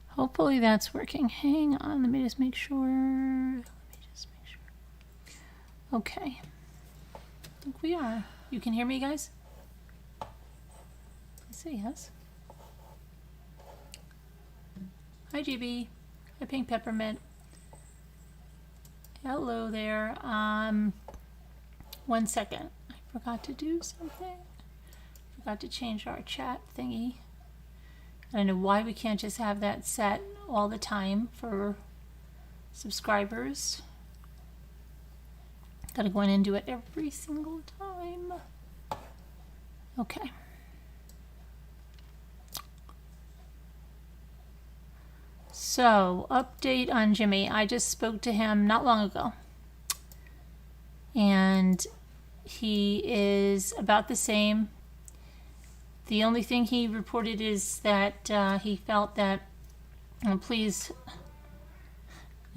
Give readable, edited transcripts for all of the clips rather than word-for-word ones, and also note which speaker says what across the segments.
Speaker 1: Hopefully that's working. Hang on, let me just make sure. Okay. I think we are. You can hear me, guys? I say yes. Hi, GB. Hi, Pink Peppermint. Hello there. 1 second. I forgot to do something. Forgot to change our chat thingy. I don't know why we can't just have that set all the time for subscribers. Gotta go in and do it every single time. Okay. So, update on Jimmy. I just spoke to him not long ago. And he is about the same. The only thing he reported is that he felt that, please,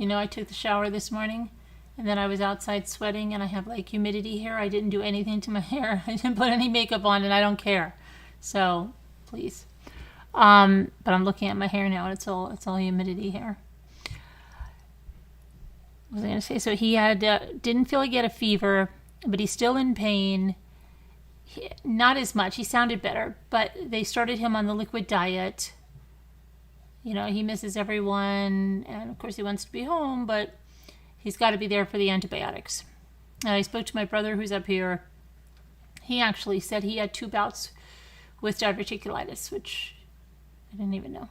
Speaker 1: I took the shower this morning and then I was outside sweating and I have like humidity hair. I didn't do anything to my hair. I didn't put any makeup on and I don't care. So, please. But I'm looking at my hair now and it's all humidity hair. What was I going to say? So he had didn't feel like he had a fever, but he's still in pain. Not as much. He sounded better, but they started him on the liquid diet. He misses everyone, and of course he wants to be home, but he's got to be there for the antibiotics. I spoke to my brother who's up here. He actually said he had 2 bouts with diverticulitis, which I didn't even know.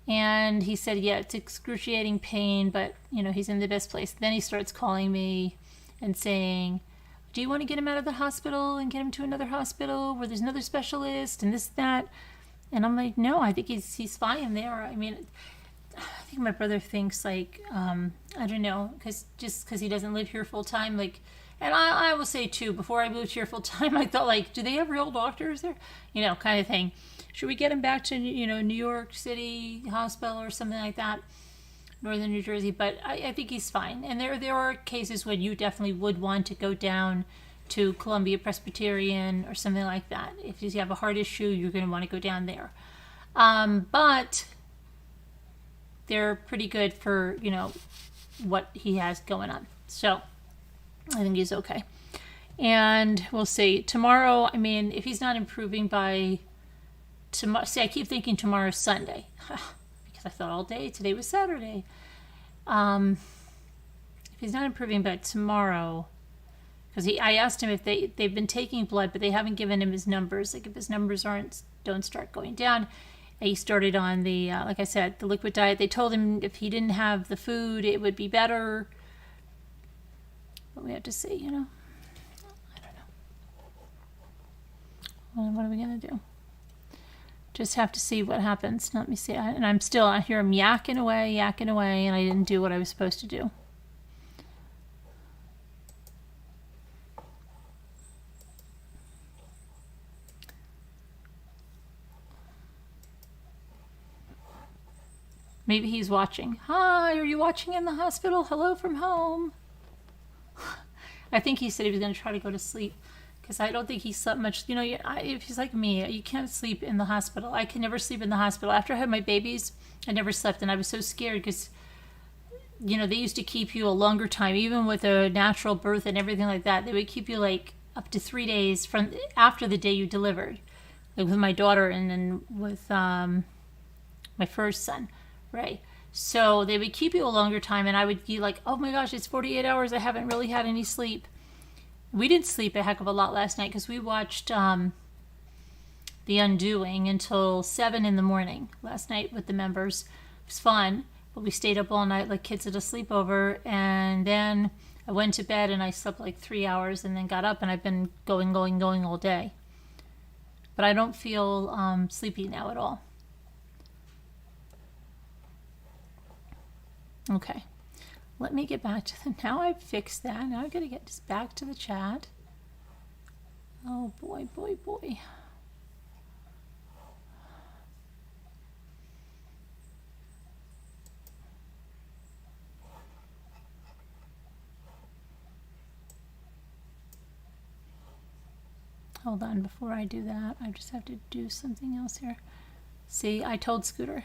Speaker 1: And he said, yeah, it's excruciating pain, but, he's in the best place. Then he starts calling me and saying, do you want to get him out of the hospital and get him to another hospital where there's another specialist and this, that? And I'm like, no, I think he's fine there. I mean, I think my brother thinks like, I don't know, because he doesn't live here full time. Like, and I will say too, before I moved here full time, I thought like, do they have real doctors there? Kind of thing. Should we get him back to, New York City Hospital or something like that? Northern New Jersey, but I think he's fine. And there are cases when you definitely would want to go down to Columbia Presbyterian or something like that. If you have a heart issue, you're going to want to go down there. But they're pretty good for, what he has going on. So I think he's okay. And we'll see. Tomorrow, I mean, if he's not improving by tomorrow, see, I keep thinking tomorrow's Sunday. I thought all day. Today was Saturday. If he's not improving by tomorrow, because I asked him if they've been taking blood, but they haven't given him his numbers. Like if his numbers don't start going down, and he started on the like I said, the liquid diet. They told him if he didn't have the food, it would be better. But we have to see, I don't know. What are we gonna do? Just have to see what happens. Let me see. And I hear him yakking away, and I didn't do what I was supposed to do. Maybe he's watching. Hi, are you watching in the hospital? Hello from home. I think he said he was going to try to go to sleep. Because I don't think he slept much. If he's like me, you can't sleep in the hospital. I can never sleep in the hospital. After I had my babies, I never slept. And I was so scared because, they used to keep you a longer time. Even with a natural birth and everything like that, they would keep you like up to 3 days from after the day you delivered. Like with my daughter and then with my first son, Ray. So they would keep you a longer time. And I would be like, oh my gosh, it's 48 hours. I haven't really had any sleep. We didn't sleep a heck of a lot last night because we watched The Undoing until 7 in the morning last night with the members. It was fun, but we stayed up all night like kids at a sleepover. And then I went to bed and I slept like 3 hours and then got up and I've been going all day. But I don't feel sleepy now at all. Okay. Let me get back to now I've fixed that. Now I've got to get just back to the chat. Oh boy. Hold on, before I do that, I just have to do something else here. See, I told Scooter.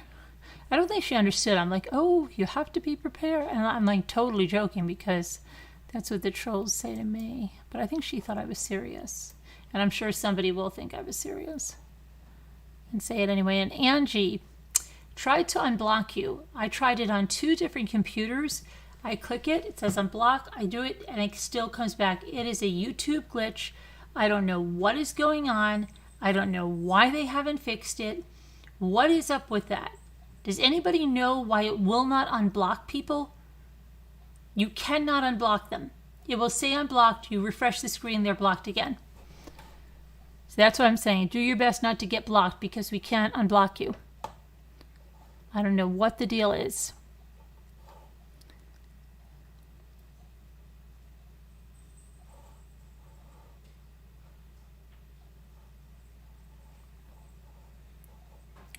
Speaker 1: I don't think she understood. I'm like, oh, you have to be prepared. And I'm like totally joking because that's what the trolls say to me. But I think she thought I was serious. And I'm sure somebody will think I was serious and say it anyway. And Angie tried to unblock you. I tried it on 2 different computers. I click it, it says unblock, I do it, and it still comes back. It is a YouTube glitch. I don't know what is going on. I don't know why they haven't fixed it. What is up with that? Does anybody know why it will not unblock people? You cannot unblock them. It will say unblocked. You refresh the screen, they're blocked again. So that's what I'm saying. Do your best not to get blocked because we can't unblock you. I don't know what the deal is.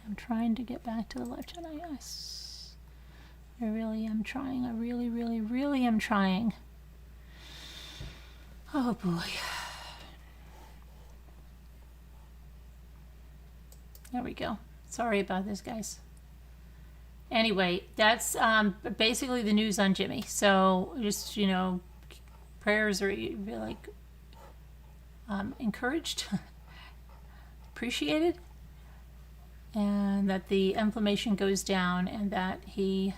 Speaker 1: I'm trying to get back to the live chat. I really am trying. I really, really, really am trying. Oh boy. There we go. Sorry about this, guys. Anyway, that's basically the news on Jimi. So just, you know, prayers are like encouraged, appreciated, and that the inflammation goes down and that he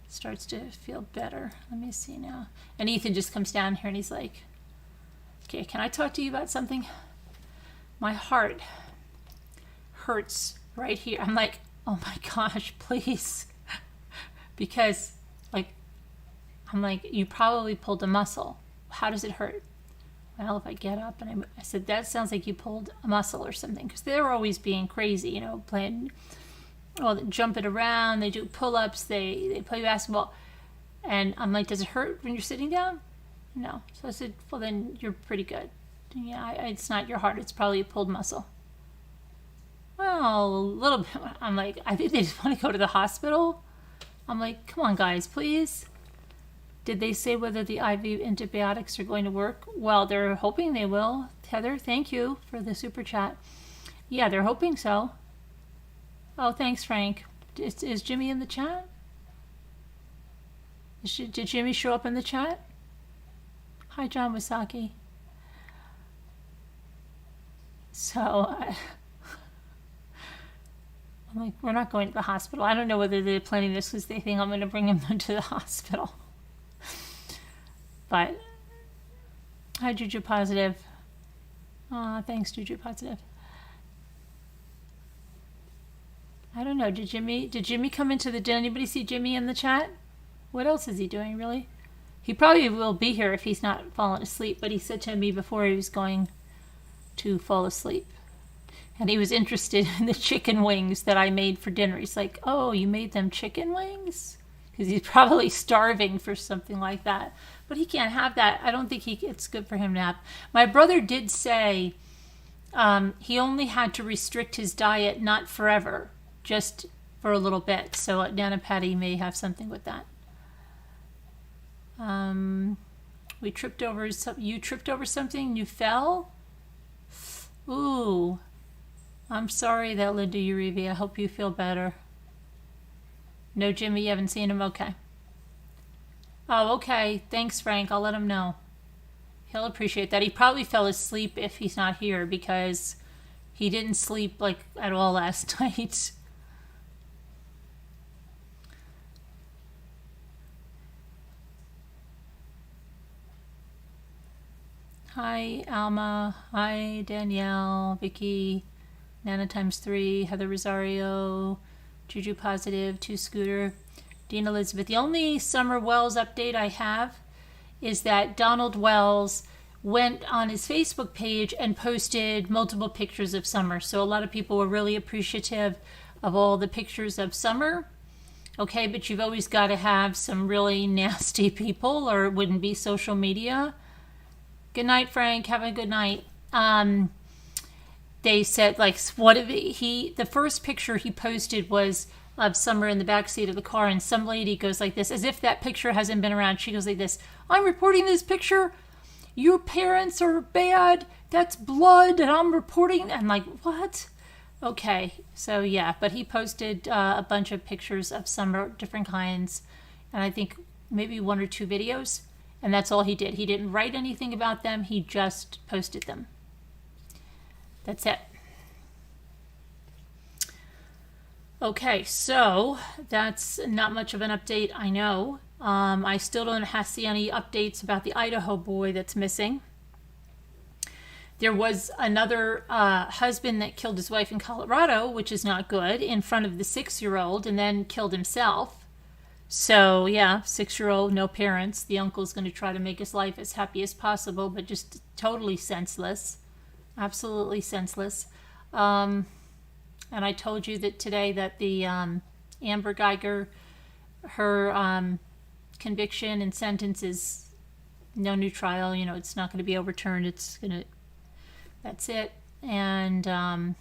Speaker 1: starts to feel better. Let me see now. And Ethan just comes down here and he's like, okay, can I talk to you about something? My heart hurts right here. I'm like, oh my gosh, please. Because like, I'm like, you probably pulled a muscle. How does it hurt? Well, if I get up and I said, that sounds like you pulled a muscle or something. Because they're always being crazy, you know, playing, well, jumping around, they do pull-ups, they play basketball. And I'm like, does it hurt when you're sitting down? No. So I said, well, then you're pretty good. Yeah, it's not your heart, it's probably a pulled muscle. Well, a little bit. I'm like, I think they just want to go to the hospital. I'm like, come on, guys, please. Did they say whether the IV antibiotics are going to work? Well, they're hoping they will. Heather, thank you for the super chat. Yeah, they're hoping so. Oh, thanks, Frank. Is Jimi in the chat? Did Jimi show up in the chat? Hi, John Wasaki. So, I'm like, we're not going to the hospital. I don't know whether they're planning this because they think I'm going to bring him to the hospital. But, hi, Juju Positive. Thanks, Juju Positive. I don't know. Did Jimi come into the... Did anybody see Jimi in the chat? What else is he doing, really? He probably will be here if he's not fallen asleep, but he said to me before he was going to fall asleep. And he was interested in the chicken wings that I made for dinner. He's like, oh, you made them chicken wings? Because he's probably starving for something like that. But he can't have that. I don't think it's good for him to have. My brother did say he only had to restrict his diet, not forever, just for a little bit. So Nana Patty may have something with that. We tripped over you tripped over something? You fell? Ooh. I'm sorry that Linda Uribe. I hope you feel better. No, Jimi, you haven't seen him? Okay. Oh, okay. Thanks, Frank. I'll let him know. He'll appreciate that. He probably fell asleep if he's not here because he didn't sleep like at all last night. Hi, Alma. Hi, Danielle, Vicky, Nana times 3, Heather Rosario, Juju Positive, 2 Scooter, Dean Elizabeth. The only Summer Wells update I have is that Donald Wells went on his Facebook page and posted multiple pictures of Summer. So a lot of people were really appreciative of all the pictures of Summer. Okay, but you've always got to have some really nasty people or it wouldn't be social media. Good night, Frank. Have a good night. They said, like, what if the first picture he posted was of Summer in the backseat of the car, and some lady goes like this, as if that picture hasn't been around. She goes like this, I'm reporting this picture your parents are bad. That's blood, and I'm reporting. I'm like, what? Okay, so yeah, but he posted a bunch of pictures of some different kinds, and I think maybe 1 or 2 videos, and that's all he did. He didn't write anything about them, he just posted them. That's it. Okay, so that's not much of an update, I know. I still don't see any updates about the Idaho boy that's missing. There was another husband that killed his wife in Colorado, which is not good, in front of the 6-year-old, and then killed himself. So, yeah, 6-year-old, no parents. The uncle's going to try to make his life as happy as possible, but just totally senseless. Absolutely senseless. And I told you that today that the Amber Geiger, her conviction and sentence is no new trial. It's not going to be overturned. That's it. And the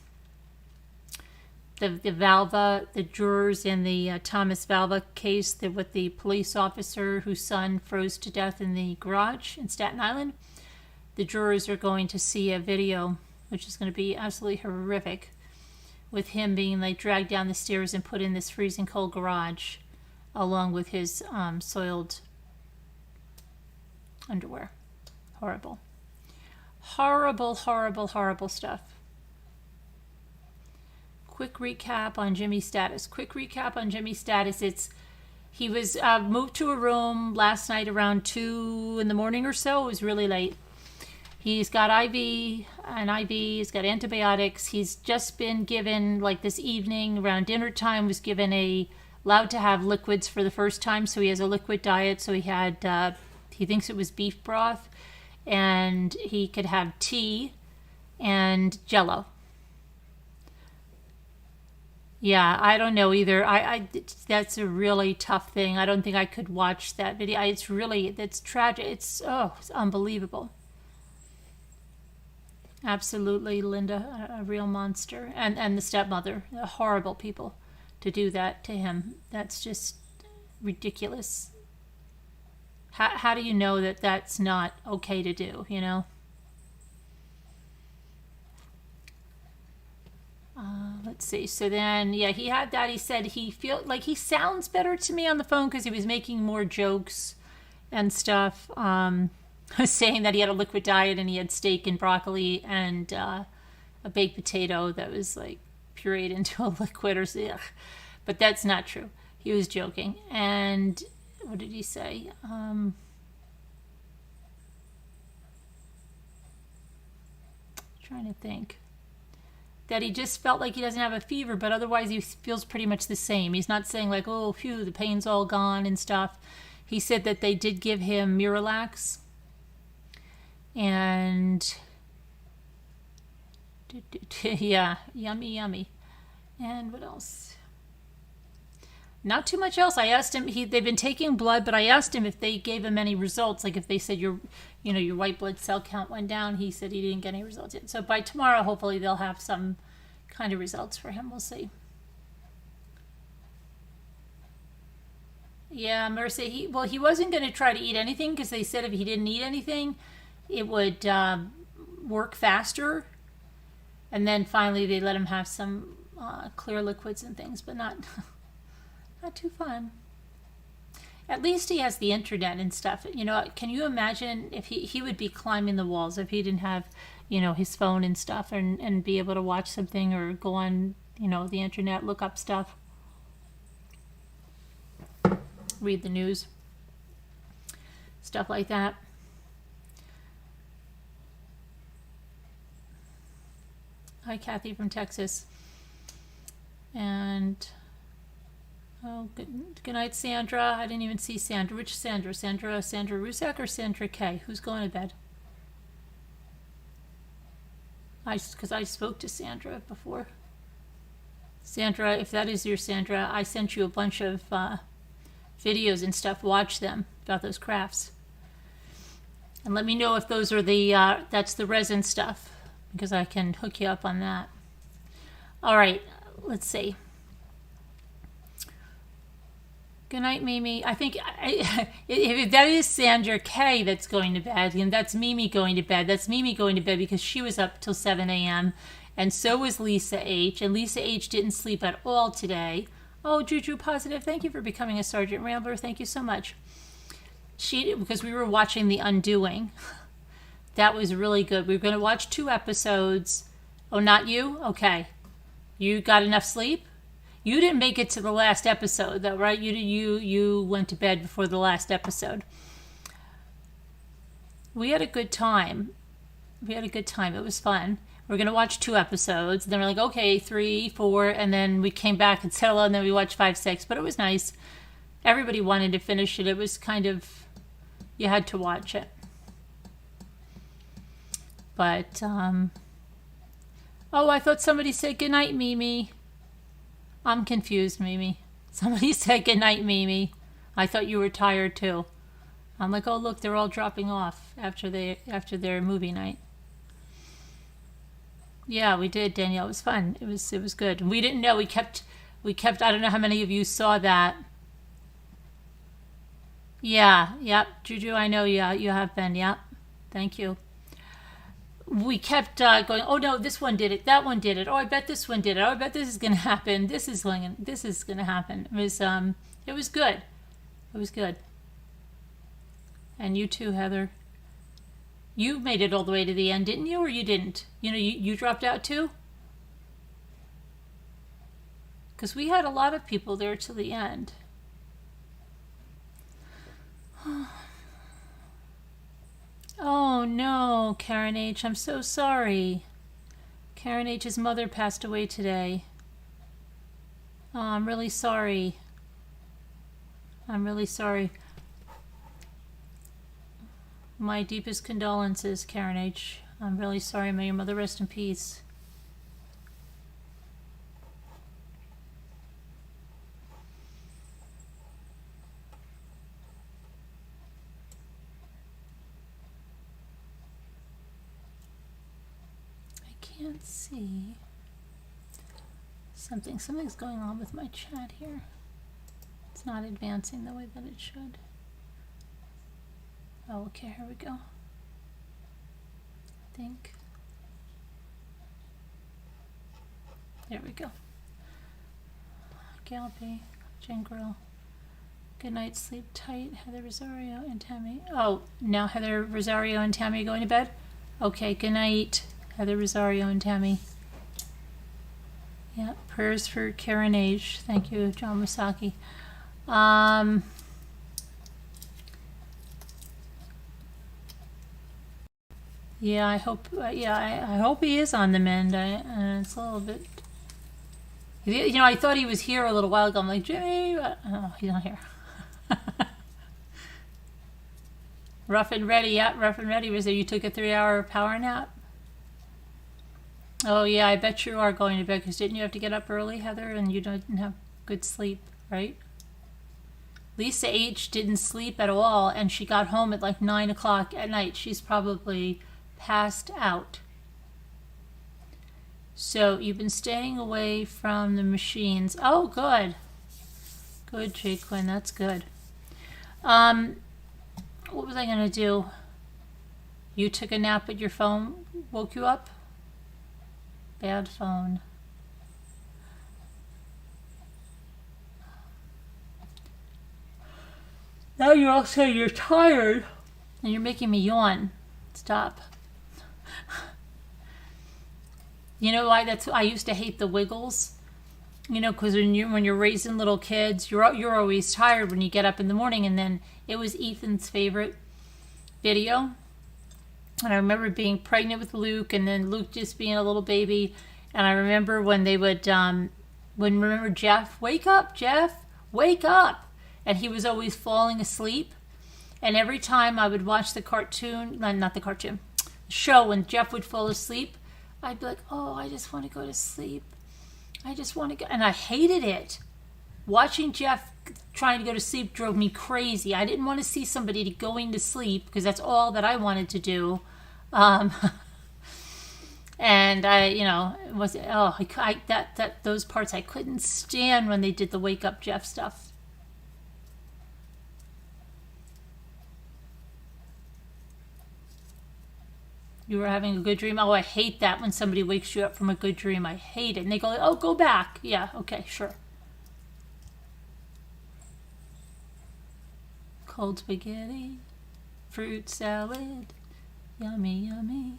Speaker 1: Valva, the jurors in the Thomas Valva case, with the police officer whose son froze to death in the garage in Staten Island, the jurors are going to see a video, which is going to be absolutely horrific, with him being dragged down the stairs and put in this freezing cold garage, along with his soiled underwear. Horrible. Horrible, horrible, horrible stuff. Quick recap on Jimi's status. He was moved to a room last night around 2 in the morning or so. It was really late. He's got IV, he's got antibiotics. He's just been given, this evening, around dinner time, was given allowed to have liquids for the first time, so he has a liquid diet. So he had, he thinks it was beef broth, and he could have tea and Jell-O. Yeah, I don't know either. That's a really tough thing. I don't think I could watch that video. It's tragic. It's unbelievable. Absolutely, Linda, a real monster. And the stepmother, horrible people to do that to him. That's just ridiculous. How do you know that that's not okay to do, Let's see. So then, yeah, he had that. He said he he sounds better to me on the phone because he was making more jokes and stuff. Saying that he had a liquid diet and he had steak and broccoli and a baked potato that was pureed into a liquid or something. But that's not true. He was joking. And what did he say? Trying to think. That he just felt like he doesn't have a fever, but otherwise he feels pretty much the same. He's not saying oh, phew, the pain's all gone and stuff. He said that they did give him Miralax. And yeah, yummy. And what else? Not too much else. I asked him, they've been taking blood, but I asked him if they gave him any results, if they said your white blood cell count went down. He said he didn't get any results yet. So by tomorrow, hopefully they'll have some kind of results for him. We'll see. Yeah, Mercy, he wasn't going to try to eat anything because they said if he didn't eat anything, it would work faster. And then finally they let him have some clear liquids and things, but not too fun. At least he has the internet and stuff. Can you imagine if he would be climbing the walls if he didn't have, his phone and stuff and be able to watch something or go on, the internet, look up stuff, read the news, stuff like that. Hi, Kathy from Texas. And good night, Sandra. I didn't even see Sandra. Which Sandra? Sandra Rusak or Sandra K? Who's going to bed? Because I spoke to Sandra before. Sandra, if that is your Sandra, I sent you a bunch of videos and stuff. Watch them about those crafts. And let me know if those are that's the resin stuff, because I can hook you up on that. All right, let's see. Good night, Mimi. I think if that is Sandra K that's going to bed, and that's Mimi going to bed. That's Mimi going to bed because she was up till 7 a.m. And so was Lisa H. And Lisa H didn't sleep at all today. Oh, Juju Positive, thank you for becoming a Sergeant Rambler. Thank you so much. Because we were watching The Undoing. That was really good. We were going to watch 2 episodes. Oh, not you? Okay. You got enough sleep? You didn't make it to the last episode, though, right? You went to bed before the last episode. We had a good time. It was fun. We're going to watch 2 episodes. And then we're like, okay, 3, 4. And then we came back and said hello. And then we watched 5, 6. But it was nice. Everybody wanted to finish it. It was kind of, you had to watch it. But, oh, I thought somebody said goodnight, Mimi. I'm confused, Mimi. Somebody said goodnight, Mimi. I thought you were tired too. I'm like, oh look, they're all dropping off after their movie night. Yeah, we did, Danielle. It was fun. It was good. We didn't know. We kept. I don't know how many of you saw that. Yeah, yep, Juju. I know. Yeah, you have been. Yep. Thank you. We kept going, oh no, this one did it, that one did it, oh I bet this one did it, oh I bet this is gonna happen, this is gonna happen. It was good. It was good. And you too, Heather. You made it all the way to the end, didn't you, or you didn't? You dropped out too? Because we had a lot of people there till the end. Oh no, Karen H. I'm so sorry. Karen H.'s mother passed away today. Oh, I'm really sorry. I'm really sorry. My deepest condolences, Karen H. I'm really sorry. May your mother rest in peace. Can't see something's going on with my chat here. It's not advancing the way that it should. Oh, okay, here we go. I think there we go. Galby, Jen Grill. Good night, sleep tight. Heather Rosario and Tammy. Oh, now Heather Rosario and Tammy are going to bed? Okay, good night. Heather Rosario and Tammy. Yeah, prayers for Karen H. Thank you, John Musaki. Yeah, I hope. I hope he is on the mend. It's a little bit. I thought he was here a little while ago. I'm like, Jimmy, oh, he's not here. Rough and ready. Yeah, rough and ready. Was there? You took a 3-hour power nap? Oh, yeah, I bet you are going to bed, because didn't you have to get up early, Heather, and you didn't have good sleep, right? Lisa H. didn't sleep at all, and she got home at like 9 o'clock at night. She's probably passed out. So you've been staying away from the machines. Oh, good. Good, Jay Quinn, that's good. What was I going to do? You took a nap, but your phone woke you up? Bad phone. Now you're all saying you're tired. And you're making me yawn. Stop. You know why? I used to hate the Wiggles. Because when you're raising little kids, you're always tired when you get up in the morning. And then it was Ethan's favorite video. And I remember being pregnant with Luke, and then Luke just being a little baby. And I remember when they would, remember Jeff, wake up, Jeff, wake up. And he was always falling asleep. And every time I would watch the cartoon, not the cartoon, show, when Jeff would fall asleep, I'd be like, oh, I just want to go to sleep. I just want to go. And I hated it. Watching Jeff trying to go to sleep drove me crazy. I didn't want to see somebody going to sleep, because that's all that I wanted to do. And those parts I couldn't stand when they did the wake up Jeff stuff. You were having a good dream? Oh, I hate that when somebody wakes you up from a good dream. I hate it. And they go, oh, go back. Yeah, okay, sure. Cold spaghetti, fruit salad, yummy, yummy.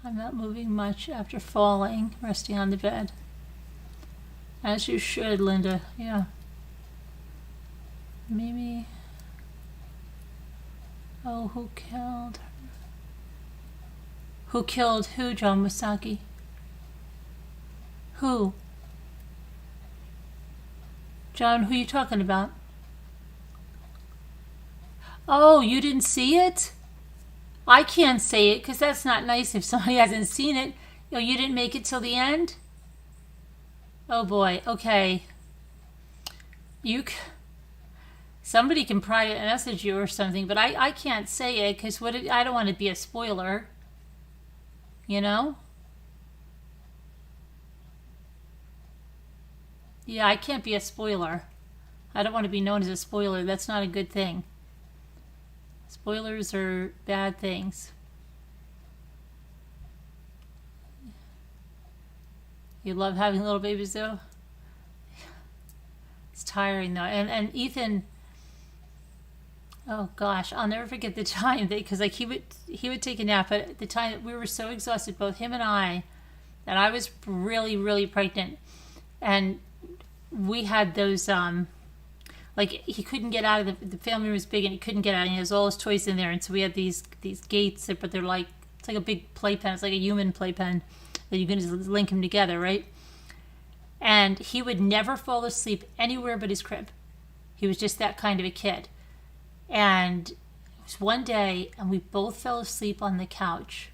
Speaker 1: I'm not moving much after falling, resting on the bed. As you should, Linda. Yeah. Mimi. Oh, who killed her? Who killed who, John Wasaki? Who? John, who are you talking about? Oh, you didn't see it? I can't say it because that's not nice if somebody hasn't seen it. Oh, you didn't make it till the end? Oh boy, okay. Somebody can private message you or something, but I can't say it because I don't want to be a spoiler. You know? Yeah, I can't be a spoiler. I don't want to be known as a spoiler. That's not a good thing. Spoilers are bad things. You love having little babies, though? It's tiring, though. And Ethan, oh gosh, I'll never forget the time because like he would take a nap, but at the time that we were so exhausted, both him and I, that I was really, really pregnant. And we had those like he couldn't get out of the family was big and he couldn't get out, and he has all his toys in there, and so we had these gates, but they're like, it's like a big playpen. It's like a human playpen that you can just link them together, right? And he would never fall asleep anywhere but his crib. He was just that kind of a kid. And it was one day, and we both fell asleep on the couch,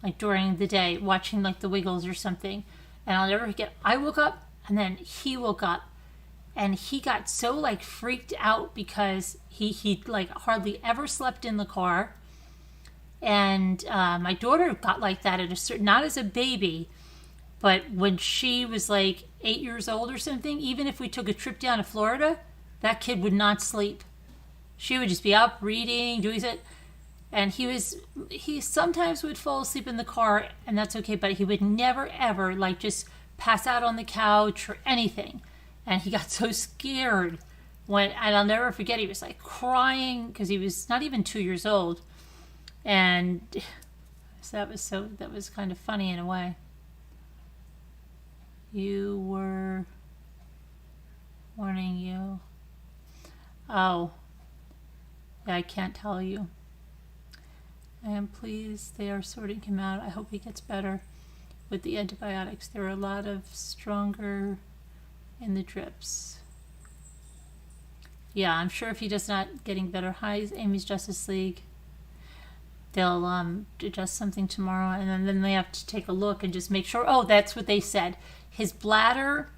Speaker 1: like during the day, watching like the Wiggles or something. And I'll never forget, I woke up, and then he woke up. And he got so like freaked out because he like hardly ever slept in the car. And my daughter got like that at a certain, not as a baby, but when she was like 8 years old or something, even if we took a trip down to Florida, that kid would not sleep. She would just be up reading, doing it. And he sometimes would fall asleep in the car, and that's okay, but he would never ever like just pass out on the couch or anything. And he got so scared and I'll never forget, he was like crying because he was not even 2 years old. And so that was kind of funny in a way. You were warning you. Oh, yeah, I can't tell you. I am pleased they are sorting him out. I hope he gets better with the antibiotics. There are a lot of stronger in the drips. Yeah, I'm sure if he does not getting better. Hi, Amy's Justice League. They'll adjust something tomorrow, and then they have to take a look and just make sure. Oh, that's what they said. His bladder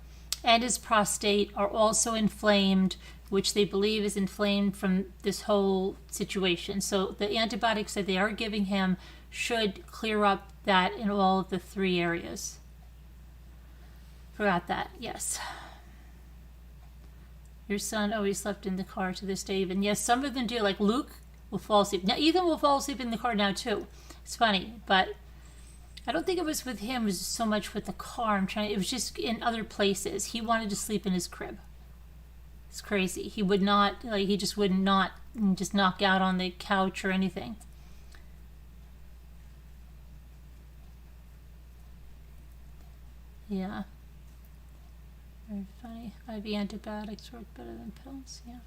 Speaker 1: and his prostate are also inflamed, which they believe is inflamed from this whole situation. So the antibiotics that they are giving him should clear up that in all of the 3 areas. Forgot that, yes. Your son always slept in the car to this day even. Yes, some of them do. Like Luke will fall asleep. Now Ethan will fall asleep in the car now too. It's funny, but I don't think it was with him. It was so much with the car. It was just in other places. He wanted to sleep in his crib. It's crazy. He would not, he just would not just knock out on the couch or anything. Yeah. Very funny. IV antibiotics work better than pills. Yeah.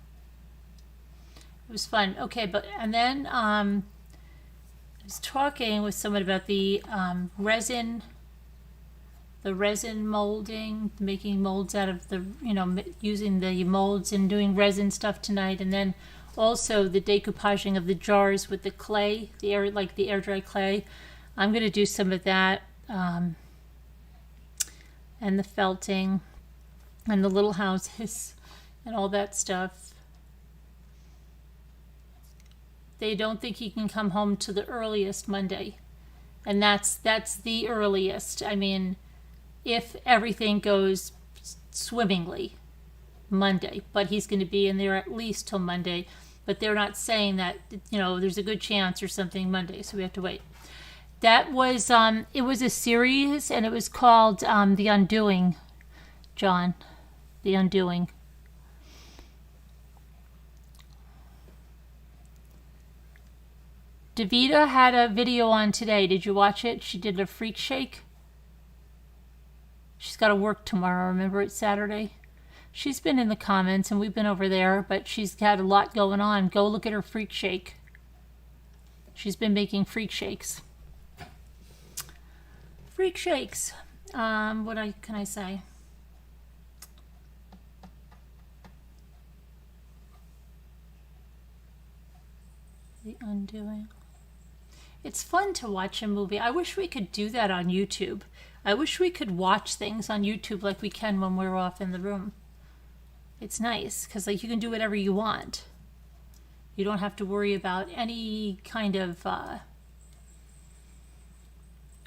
Speaker 1: It was fun. Okay, and then I was talking with someone about the resin molding, making molds out of using the molds and doing resin stuff tonight, and then also the decoupaging of the jars with the clay, the air dry clay. I'm going to do some of that, and the felting, and the little houses, and all that stuff. They don't think he can come home to the earliest Monday, and that's the earliest. I mean, if everything goes swimmingly, Monday, but he's going to be in there at least till Monday. But they're not saying that, there's a good chance or something Monday, so we have to wait. That was, it was a series, and it was called The Undoing, John. The Undoing. Davida had a video on today. Did you watch it? She did a freak shake. She's got to work tomorrow. Remember, it's Saturday. She's been in the comments, and we've been over there, but she's got a lot going on. Go look at her freak shake. She's been making freak shakes. Freak shakes. What can I say? The Undoing. It's fun to watch a movie. I wish we could do that on YouTube. I wish we could watch things on YouTube like we can when we're off in the room. It's nice because you can do whatever you want. You don't have to worry about any kind of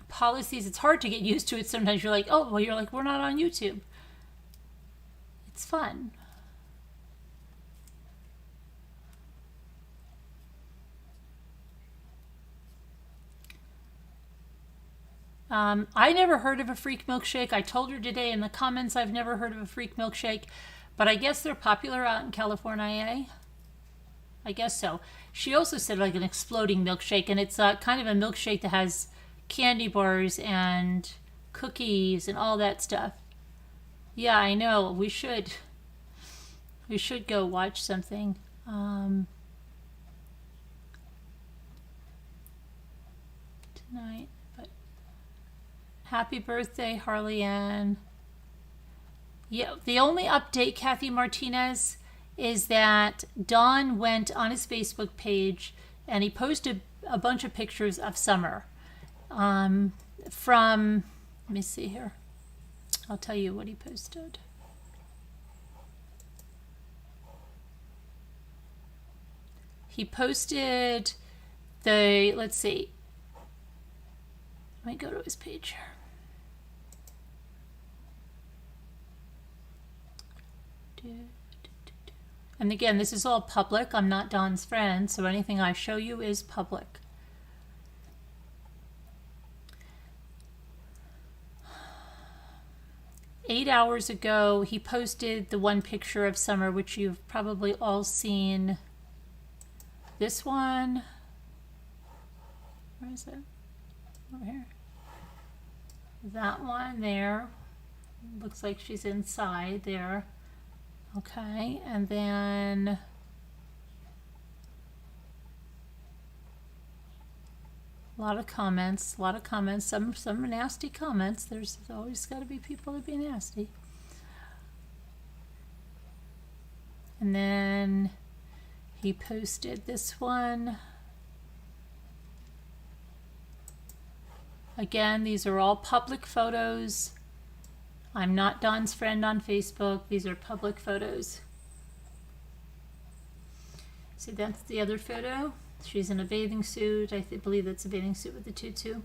Speaker 1: policies. It's hard to get used to it. Sometimes you're like, oh, well, we're not on YouTube. It's fun. I never heard of a freak milkshake. I told her today in the comments I've never heard of a freak milkshake, but I guess they're popular out in California. I guess so. She also said like an exploding milkshake, and it's kind of a milkshake that has candy bars and cookies and all that stuff. Yeah, I know. We should go watch something. Tonight. Happy birthday, Harley Ann. Yeah, the only update, Kathy Martinez, is that Don went on his Facebook page and he posted a bunch of pictures of Summer. Let me see here. I'll tell you what he posted. He posted let's see. Let me go to his page here. And again, this is all public. I'm not Don's friend, so anything I show you is public. Eight hours ago, he posted the one picture of Summer, which you've probably all seen. This one. Where is it? Over here. That one there. Looks like she's inside there. Okay, and then a lot of comments, some nasty comments. There's always got to be people that be nasty. And then he posted this one. Again, these are all public photos. I'm not Don's friend on Facebook. These are public photos. See, that's the other photo. She's in a bathing suit. I believe that's a bathing suit with the tutu.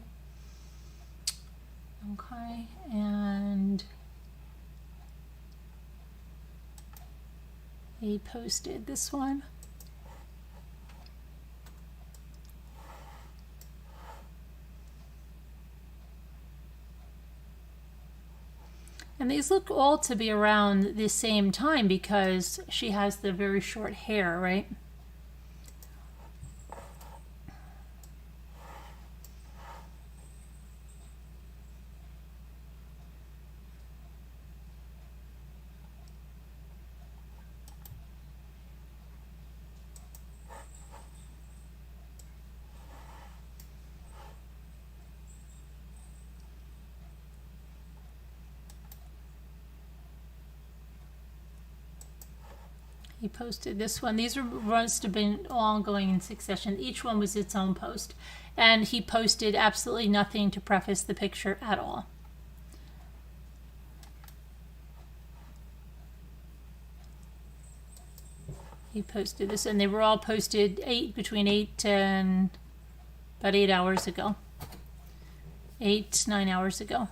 Speaker 1: Okay, and he posted this one. And these look all to be around the same time because she has the very short hair, right? He posted this one. These must have been all going in succession. Each one was its own post. And he posted absolutely nothing to preface the picture at all. He posted this, and they were all posted between 8 and about 8 hours ago. 9 hours ago.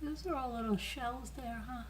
Speaker 1: Those are all little shells there, huh?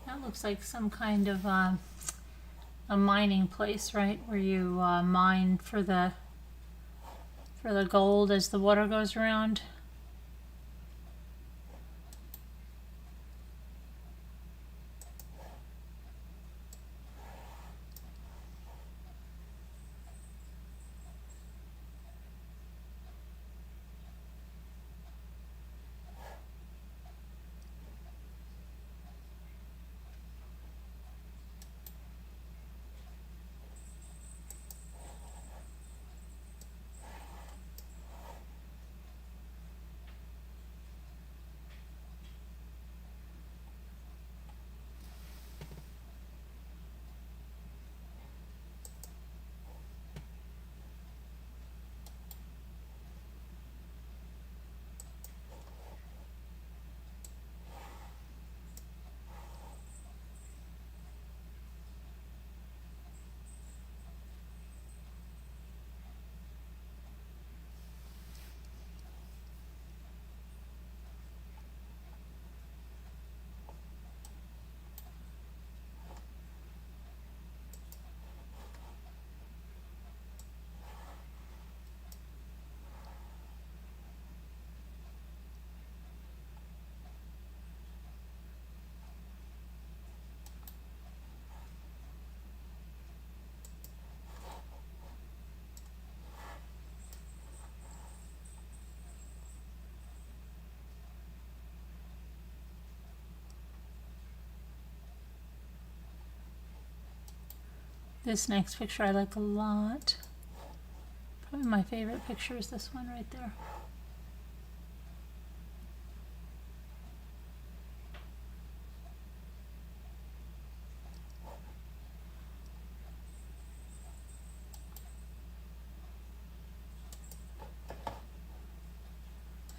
Speaker 1: That looks like some kind of a mining place, right? Where you mine for the gold as the water goes around. This next picture I like a lot. Probably my favorite picture is this one right there.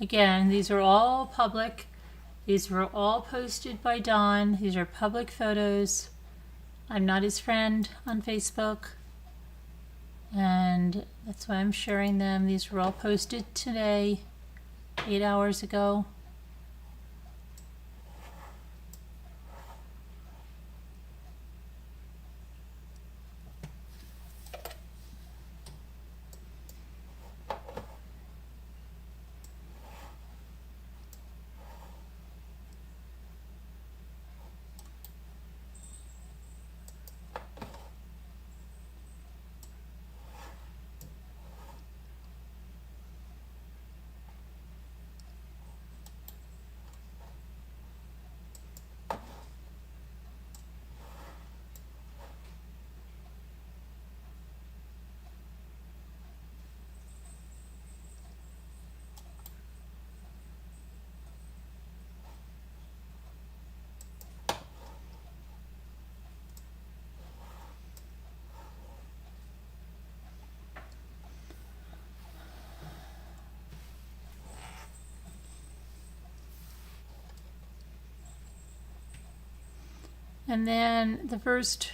Speaker 1: Again, these are all public. These were all posted by Don. These are public photos. I'm not his friend on Facebook, and that's why I'm sharing them. These were all posted today, 8 hours ago. And then the first,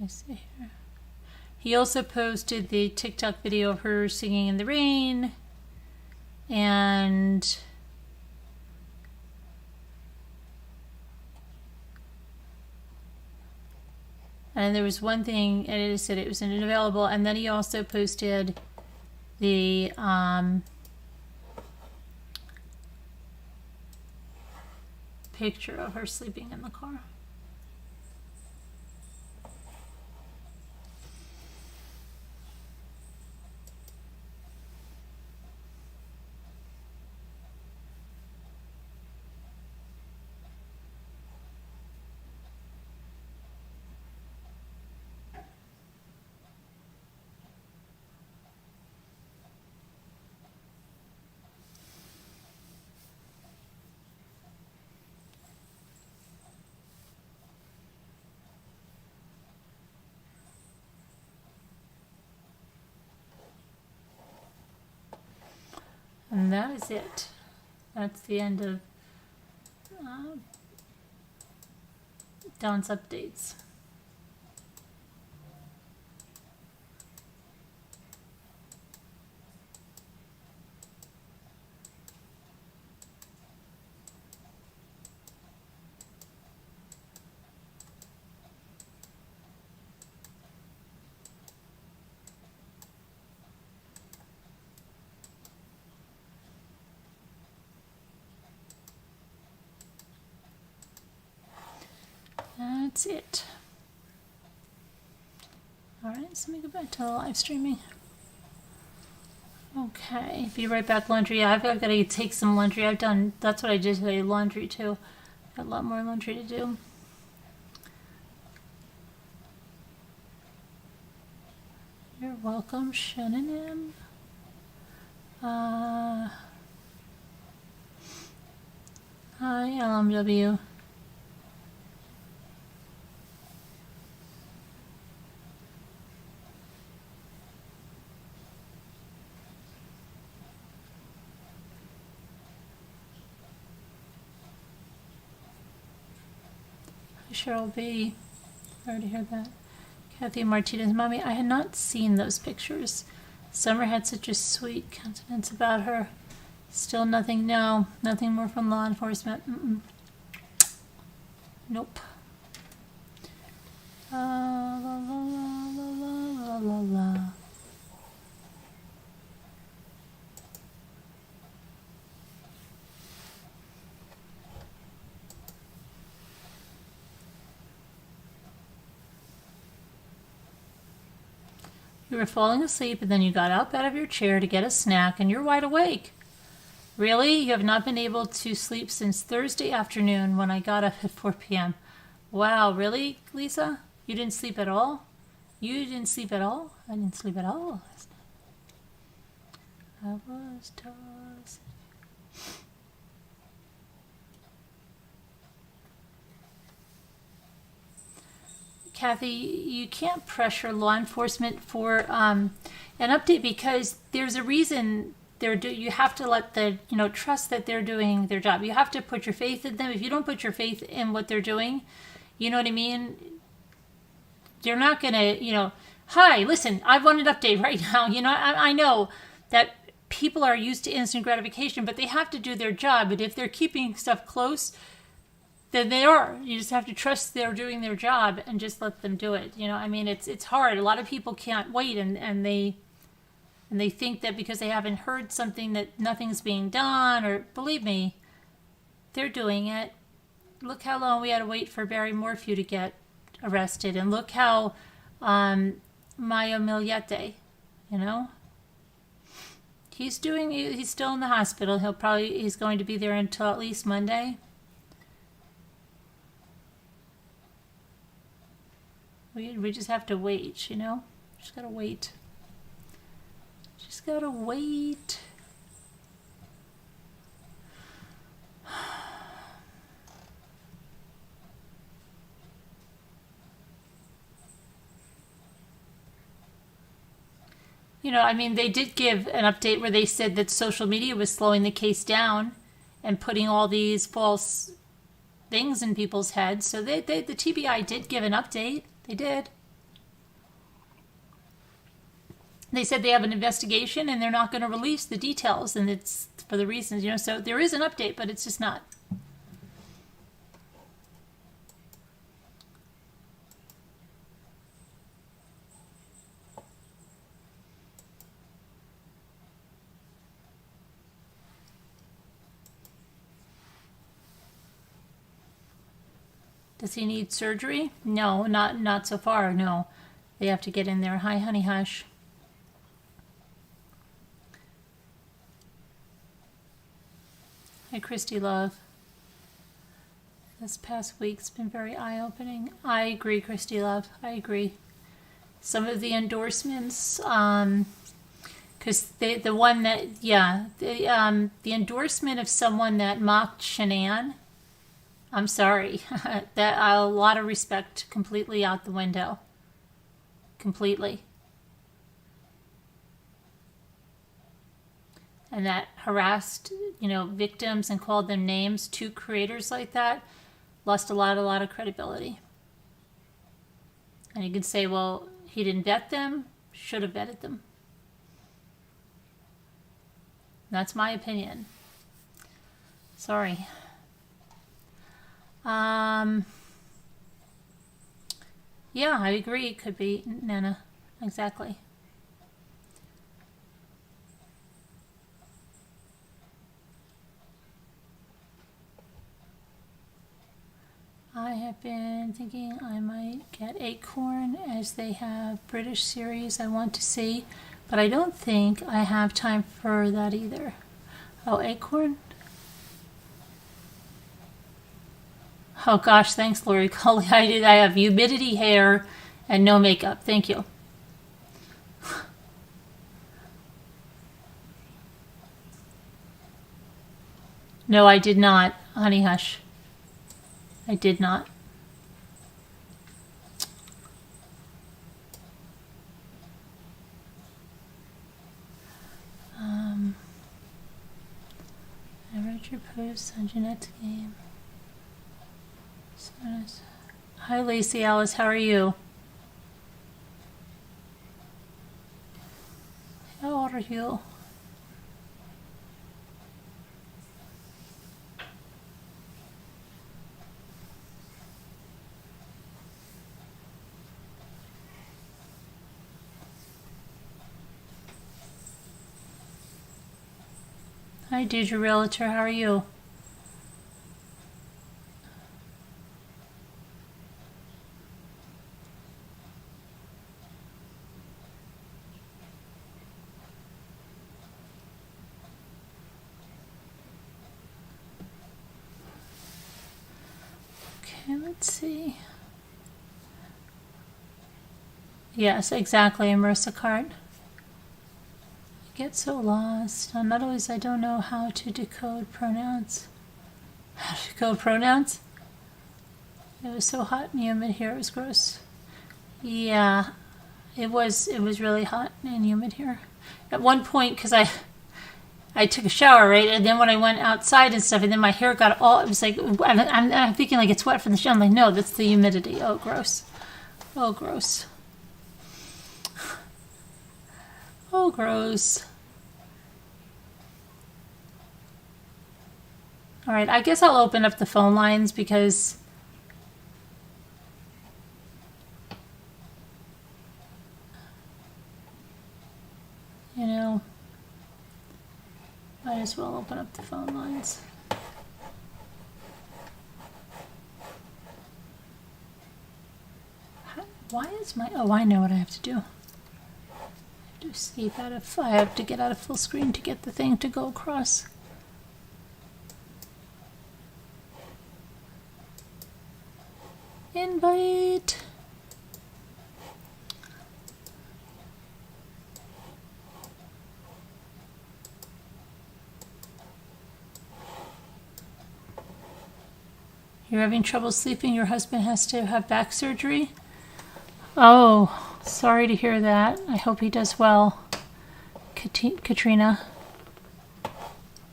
Speaker 1: let me see here. He also posted the TikTok video of her singing in the rain. And there was one thing, and it said it was unavailable. And then he also posted the picture of her sleeping in the car. And that is it. That's the end of Dawn's updates. That's it. Alright, so let me go back to the live streaming. Okay, be right back. Laundry. Yeah, I've got to take some laundry. That's what I did today, laundry too. Got a lot more laundry to do. You're welcome, Shannon. Hi, LMW. Cheryl B. I already heard that. Kathy Martinez. Mommy, I had not seen those pictures. Summer had such a sweet countenance about her. Still nothing. No, nothing more from law enforcement. Nope. La la la la la la la. You were falling asleep and then you got up out of your chair to get a snack and you're wide awake. Really? You have not been able to sleep since Thursday afternoon when I got up at 4 p.m. Wow, really, Lisa? You didn't sleep at all? You didn't sleep at all? I didn't sleep at all last night. I was tossing. Kathy, you can't pressure law enforcement for an update because there's a reason you have to let trust that they're doing their job. You have to put your faith in them. If you don't put your faith in what they're doing, you know what I mean? They're not going to, hi, listen, I want an update right now. I know that people are used to instant gratification, but they have to do their job. But if they're keeping stuff close, then they are. You just have to trust they're doing their job and just let them do it. It's hard. A lot of people can't wait, and they think that because they haven't heard something that nothing's being done, or believe me, they're doing it. Look how long we had to wait for Barry Morphew to get arrested, and look how Mayo Miliete, he's still in the hospital. He's going to be there until at least Monday. We just have to wait, Just gotta wait. Just gotta wait. They did give an update where they said that social media was slowing the case down and putting all these false things in people's heads. So the TBI did give an update. They did. They said they have an investigation and they're not going to release the details, and it's for the reasons, so there is an update, but it's just not. Does he need surgery? No, not so far, no. They have to get in there. Hi, honey, hush. Hi, Christy Love. This past week's been very eye-opening. I agree, Christy Love. I agree. Some of the endorsements, because the one that, the endorsement of someone that mocked Shanann, I'm sorry, that a lot of respect completely out the window. Completely. And that harassed, victims and called them names to creators like that, lost a lot of credibility. And you can say, well, he didn't vet them, should have vetted them. That's my opinion. Sorry. Yeah, I agree. It could be Nana. Exactly. I have been thinking I might get Acorn, as they have British series I want to see, but I don't think I have time for that either. Oh, Acorn? Oh gosh, thanks, Lori Cully. I have humidity hair and no makeup. Thank you. No, I did not, honey hush. I did not. I read your post on Jeanette's game. Hi, Lacey Alice. How are you? How are you? Hi, Deidre Realtor. How are you? Let's see. Yes, exactly, Marissa Cart. I get so lost. Not always, I don't know how to decode pronouns. How to decode pronouns? It was so hot and humid here, it was gross. Yeah, it was really hot and humid here. At one point, because I took a shower, right? And then when I went outside and stuff, and then my hair got all, it was like, I'm thinking like it's wet from the shower. I'm like, no, that's the humidity. Oh, gross. Oh, gross. Oh, gross. All right, I guess I'll open up the phone lines because might as well open up the phone lines. Why is my, oh, I know what I have to do. I have to escape out of, I have to get out of full screen to get the thing to go across. Invite. You're having trouble sleeping, your husband has to have back surgery? Oh, sorry to hear that. I hope he does well. Katrina.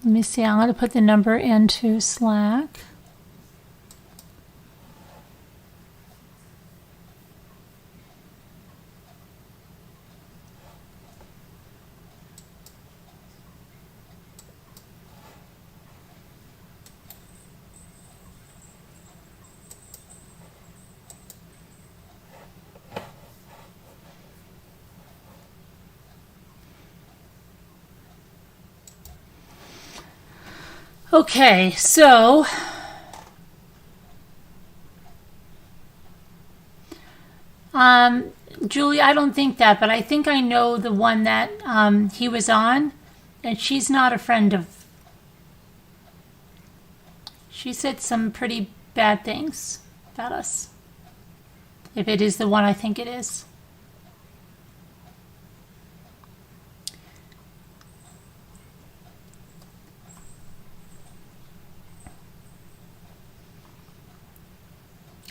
Speaker 1: Let me see, I'm going to put the number into Slack. Okay, so Julie, I don't think that, but I think I know the one that he was on, and she's not a friend of. She said some pretty bad things about us. If it is the one I think it is.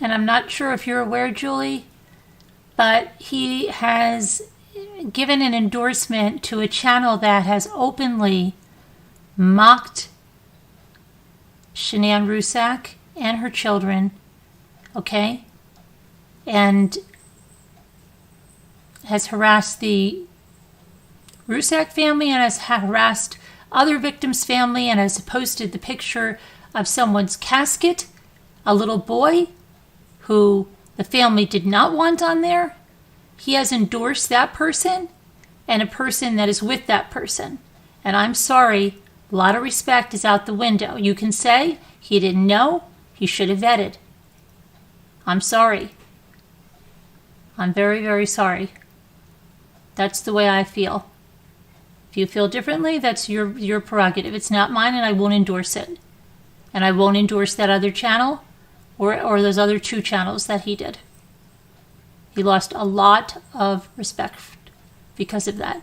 Speaker 1: And I'm not sure if you're aware, Julie, but he has given an endorsement to a channel that has openly mocked Shanann Rusak and her children, okay? And has harassed the Rusak family and has harassed other victims' family and has posted the picture of someone's casket, a little boy who the family did not want on there. He has endorsed that person and a person that is with that person. And I'm sorry, a lot of respect is out the window. You can say he didn't know, he should have vetted. I'm sorry. I'm very, very sorry. That's the way I feel. If you feel differently, that's your prerogative. It's not mine, and I won't endorse it. And I won't endorse that other channel or those other two channels that he did. He lost a lot of respect because of that.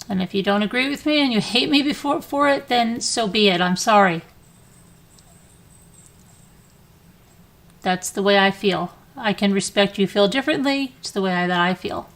Speaker 1: And if you don't agree with me and you hate me for it, then so be it. I'm sorry. That's the way I feel. I can respect you feel differently. It's the way that I feel.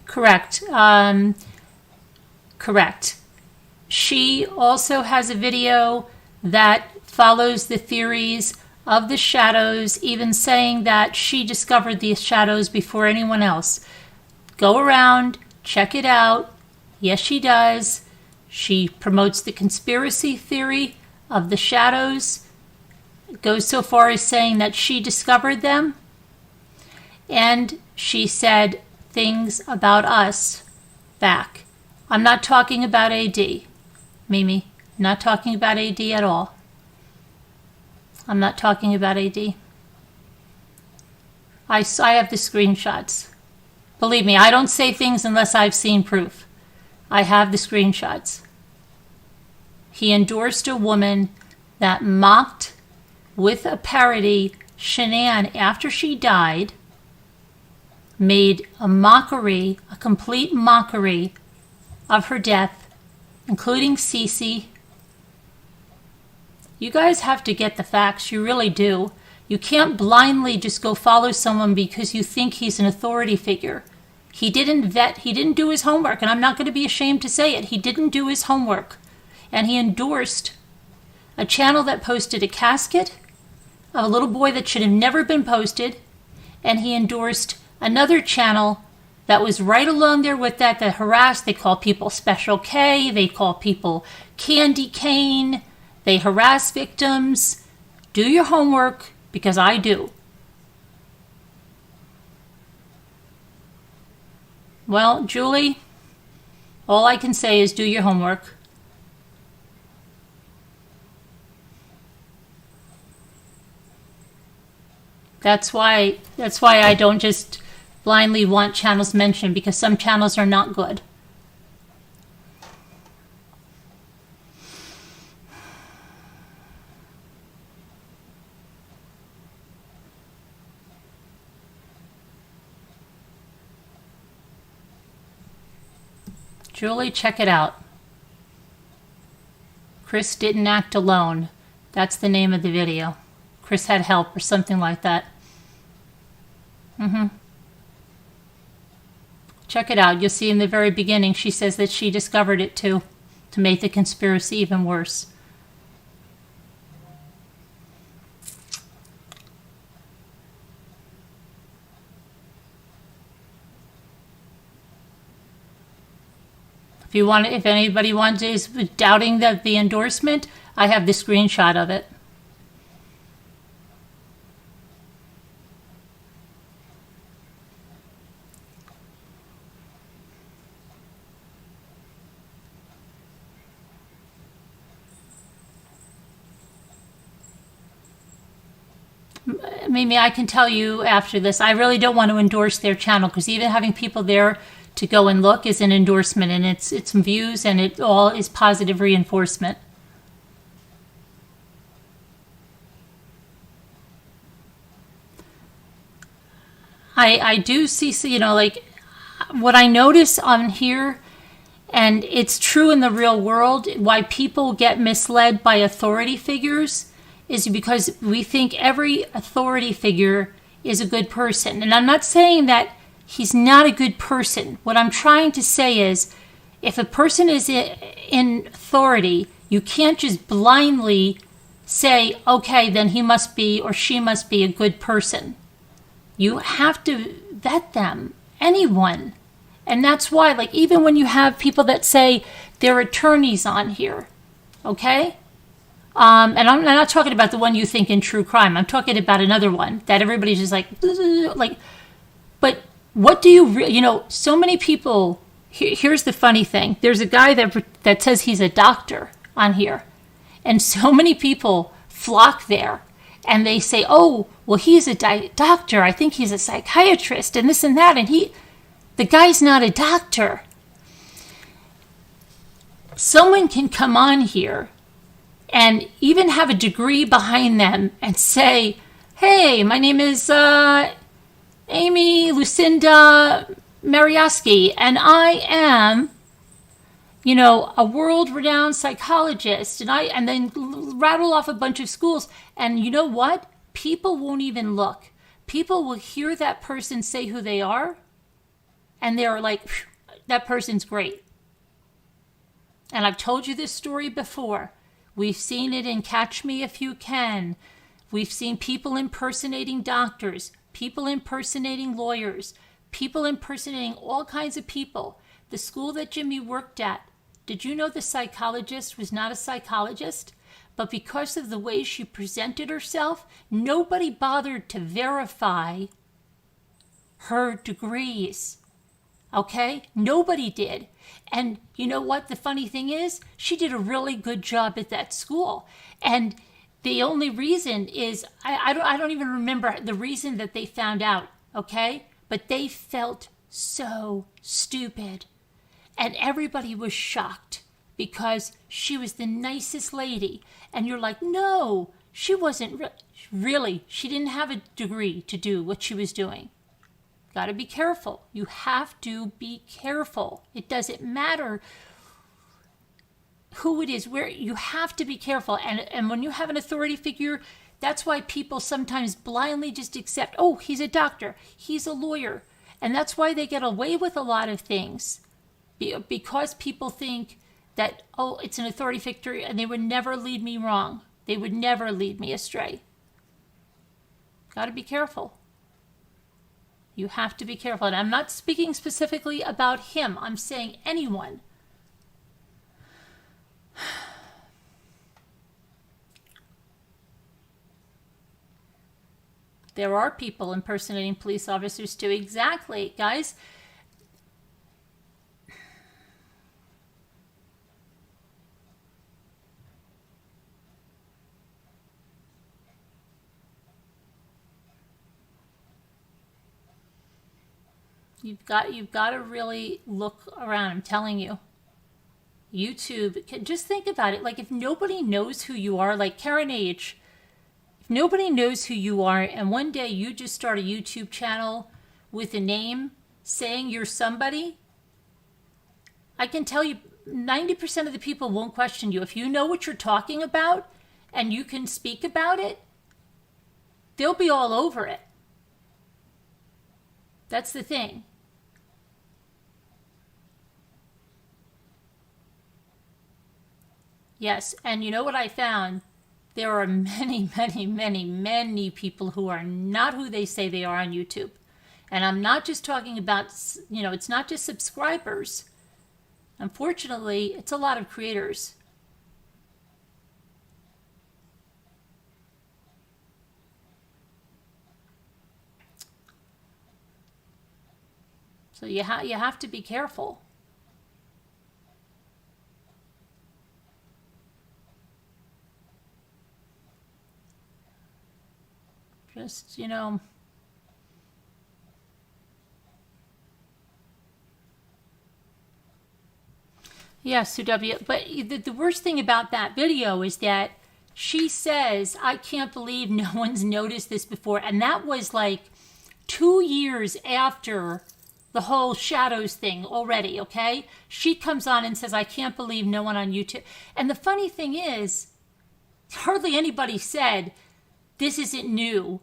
Speaker 1: Correct. Correct. She also has a video that follows the theories of the shadows, even saying that she discovered the shadows before anyone else. Go around, check it out. Yes, she does. She promotes the conspiracy theory of the shadows, goes so far as saying that she discovered them, and she said things about us back. I'm not talking about AD, Mimi. Not talking about AD at all. I'm not talking about AD. I have the screenshots. Believe me, I don't say things unless I've seen proof. I have the screenshots. He endorsed a woman that mocked with a parody Shanann after she died, made a mockery, a complete mockery of her death, including Cece. You guys have to get the facts. You really do. You can't blindly just go follow someone because you think he's an authority figure. He didn't vet, he didn't do his homework, and I'm not going to be ashamed to say it. He didn't do his homework. And he endorsed a channel that posted a casket of a little boy that should have never been posted, and he endorsed another channel that was right along there with that harassed. They call people Special K, they call people Candy Cane, they harass victims. Do your homework, because I do. Well, Julie, all I can say is do your homework. That's why I don't just blindly want channels mentioned, because some channels are not good. Julie, check it out. Chris didn't act alone. That's the name of the video. Chris had help or something like that. Check it out. You'll see in the very beginning she says that she discovered it too, to make the conspiracy even worse. If anybody is doubting that the endorsement, I have the screenshot of it. Maybe I can tell you after this. I really don't want to endorse their channel, because even having people there to go and look is an endorsement, and it's views, and it all is positive reinforcement. I do see, like what I notice on here, and it's true in the real world, why people get misled by authority figures is because we think every authority figure is a good person. And I'm not saying that he's not a good person. What I'm trying to say is, if a person is in authority, you can't just blindly say, okay, then he must be or she must be a good person. You have to vet them, anyone. And that's why, like, even when you have people that say they're attorneys on here, okay? And I'm not talking about the one you think in true crime. I'm talking about another one that everybody's just like, but what do you, so many people, here's the funny thing. There's a guy that says he's a doctor on here. And so many people flock there. And they say, oh, well, he's a doctor. I think he's a psychiatrist and this and that. And the guy's not a doctor. Someone can come on here and even have a degree behind them and say, hey, my name is Amy Lucinda Marioski, and I am, a world-renowned psychologist, and then rattle off a bunch of schools. And you know what? People won't even look. People will hear that person say who they are, and they're like, that person's great. And I've told you this story before. We've seen it in Catch Me If You Can. We've seen people impersonating doctors, people impersonating lawyers, people impersonating all kinds of people. The school that Jimi worked at, did you know the psychologist was not a psychologist? But because of the way she presented herself, nobody bothered to verify her degrees. Okay? Nobody did. And you know what the funny thing is? She did a really good job at that school. And the only reason is, I don't even remember the reason that they found out, okay? But they felt so stupid. And everybody was shocked because she was the nicest lady. And you're like, no, she wasn't really. She didn't have a degree to do what she was doing. Got to be careful. You have to be careful. It doesn't matter who it is, where you have to be careful. And when you have an authority figure, that's why people sometimes blindly just accept, oh, he's a doctor, he's a lawyer. And that's why they get away with a lot of things. Because people think that, oh, it's an authority figure and they would never lead me wrong. They would never lead me astray. Got to be careful. You have to be careful. And I'm not speaking specifically about him. I'm saying anyone. There are people impersonating police officers too. Exactly, guys. You've got to really look around. I'm telling you. YouTube, just think about it. Like, if nobody knows who you are, like Karen H., if nobody knows who you are and one day you just start a YouTube channel with a name saying you're somebody, I can tell you 90% of the people won't question you. If you know what you're talking about and you can speak about it, they'll be all over it. That's the thing. Yes, and you know what I found? There are many, many, many, many people who are not who they say they are on YouTube. And I'm not just talking about, it's not just subscribers. Unfortunately, it's a lot of creators. So you have to be careful. Just, yeah, Sue W. But the worst thing about that video is that she says, I can't believe no one's noticed this before. And that was like 2 years after the whole shadows thing already, okay? She comes on and says, I can't believe no one on YouTube. And the funny thing is, hardly anybody said, this isn't new.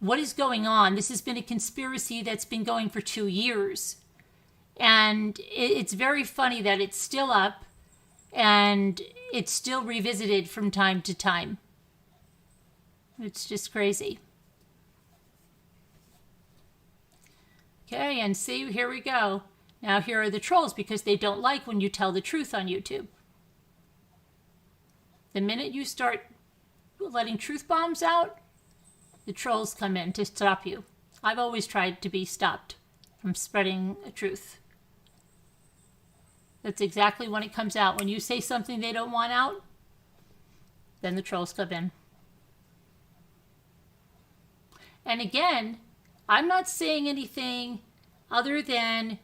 Speaker 1: What is going on? This has been a conspiracy that's been going for 2 years. And it's very funny that it's still up and it's still revisited from time to time. It's just crazy. Okay, and see, here we go. Now here are the trolls because they don't like when you tell the truth on YouTube. The minute you start letting truth bombs out, the trolls come in to stop you. I've always tried to be stopped from spreading the truth. That's exactly when it comes out. When you say something they don't want out, then the trolls come in. And again, I'm not saying anything other than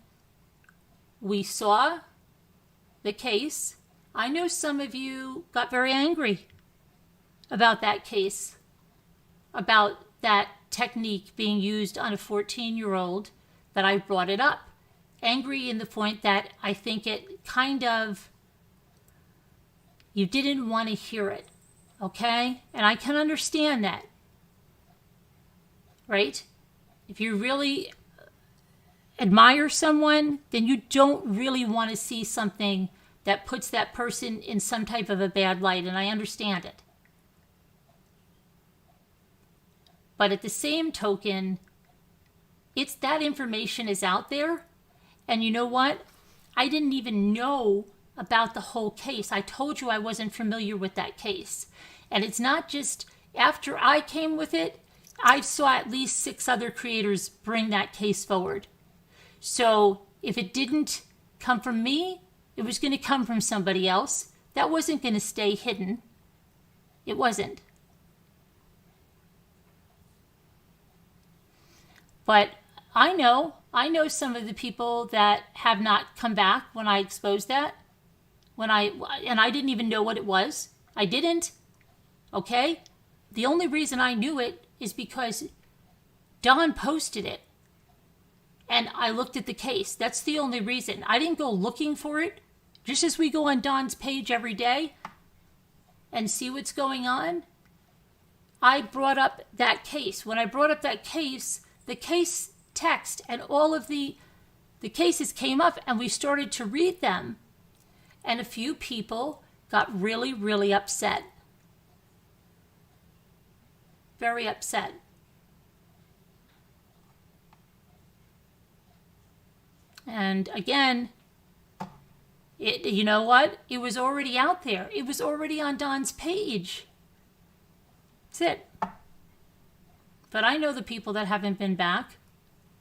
Speaker 1: we saw the case. I know some of you got very angry about that case, about that technique being used on a 14-year-old, that I brought it up. Angry in the point that I think it kind of, you didn't want to hear it, okay? And I can understand that, right? If you really admire someone, then you don't really want to see something that puts that person in some type of a bad light, and I understand it. But at the same token, it's that information is out there. And you know what? I didn't even know about the whole case. I told you I wasn't familiar with that case. And it's not just after I came with it, I saw at least 6 other creators bring that case forward. So if it didn't come from me, it was going to come from somebody else. That wasn't going to stay hidden. It wasn't. But I know some of the people that have not come back when I exposed that. And I didn't even know what it was. I didn't. Okay? The only reason I knew it is because Don posted it. And I looked at the case. That's the only reason. I didn't go looking for it. Just as we go on Don's page every day and see what's going on, I brought up that case. When I brought up that case, the case text and all of the cases came up and we started to read them. And a few people got really, really upset. Very upset. And again, you know what? It was already out there. It was already on Don's page. That's it. But I know the people that haven't been back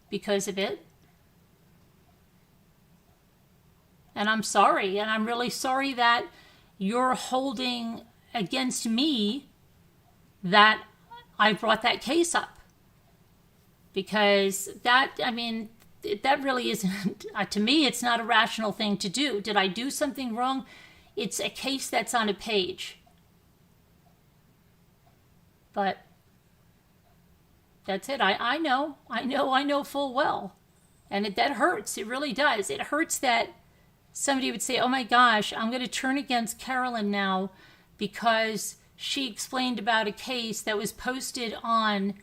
Speaker 1: because of it. And I'm sorry. And I'm really sorry that you're holding against me that I brought that case up. Because that really isn't, to me, it's not a rational thing to do. Did I do something wrong? It's a case that's on a page. But that's it. I know full well. And that hurts. It really does. It hurts that somebody would say, oh my gosh, I'm going to turn against Carolyn now because she explained about a case that was posted on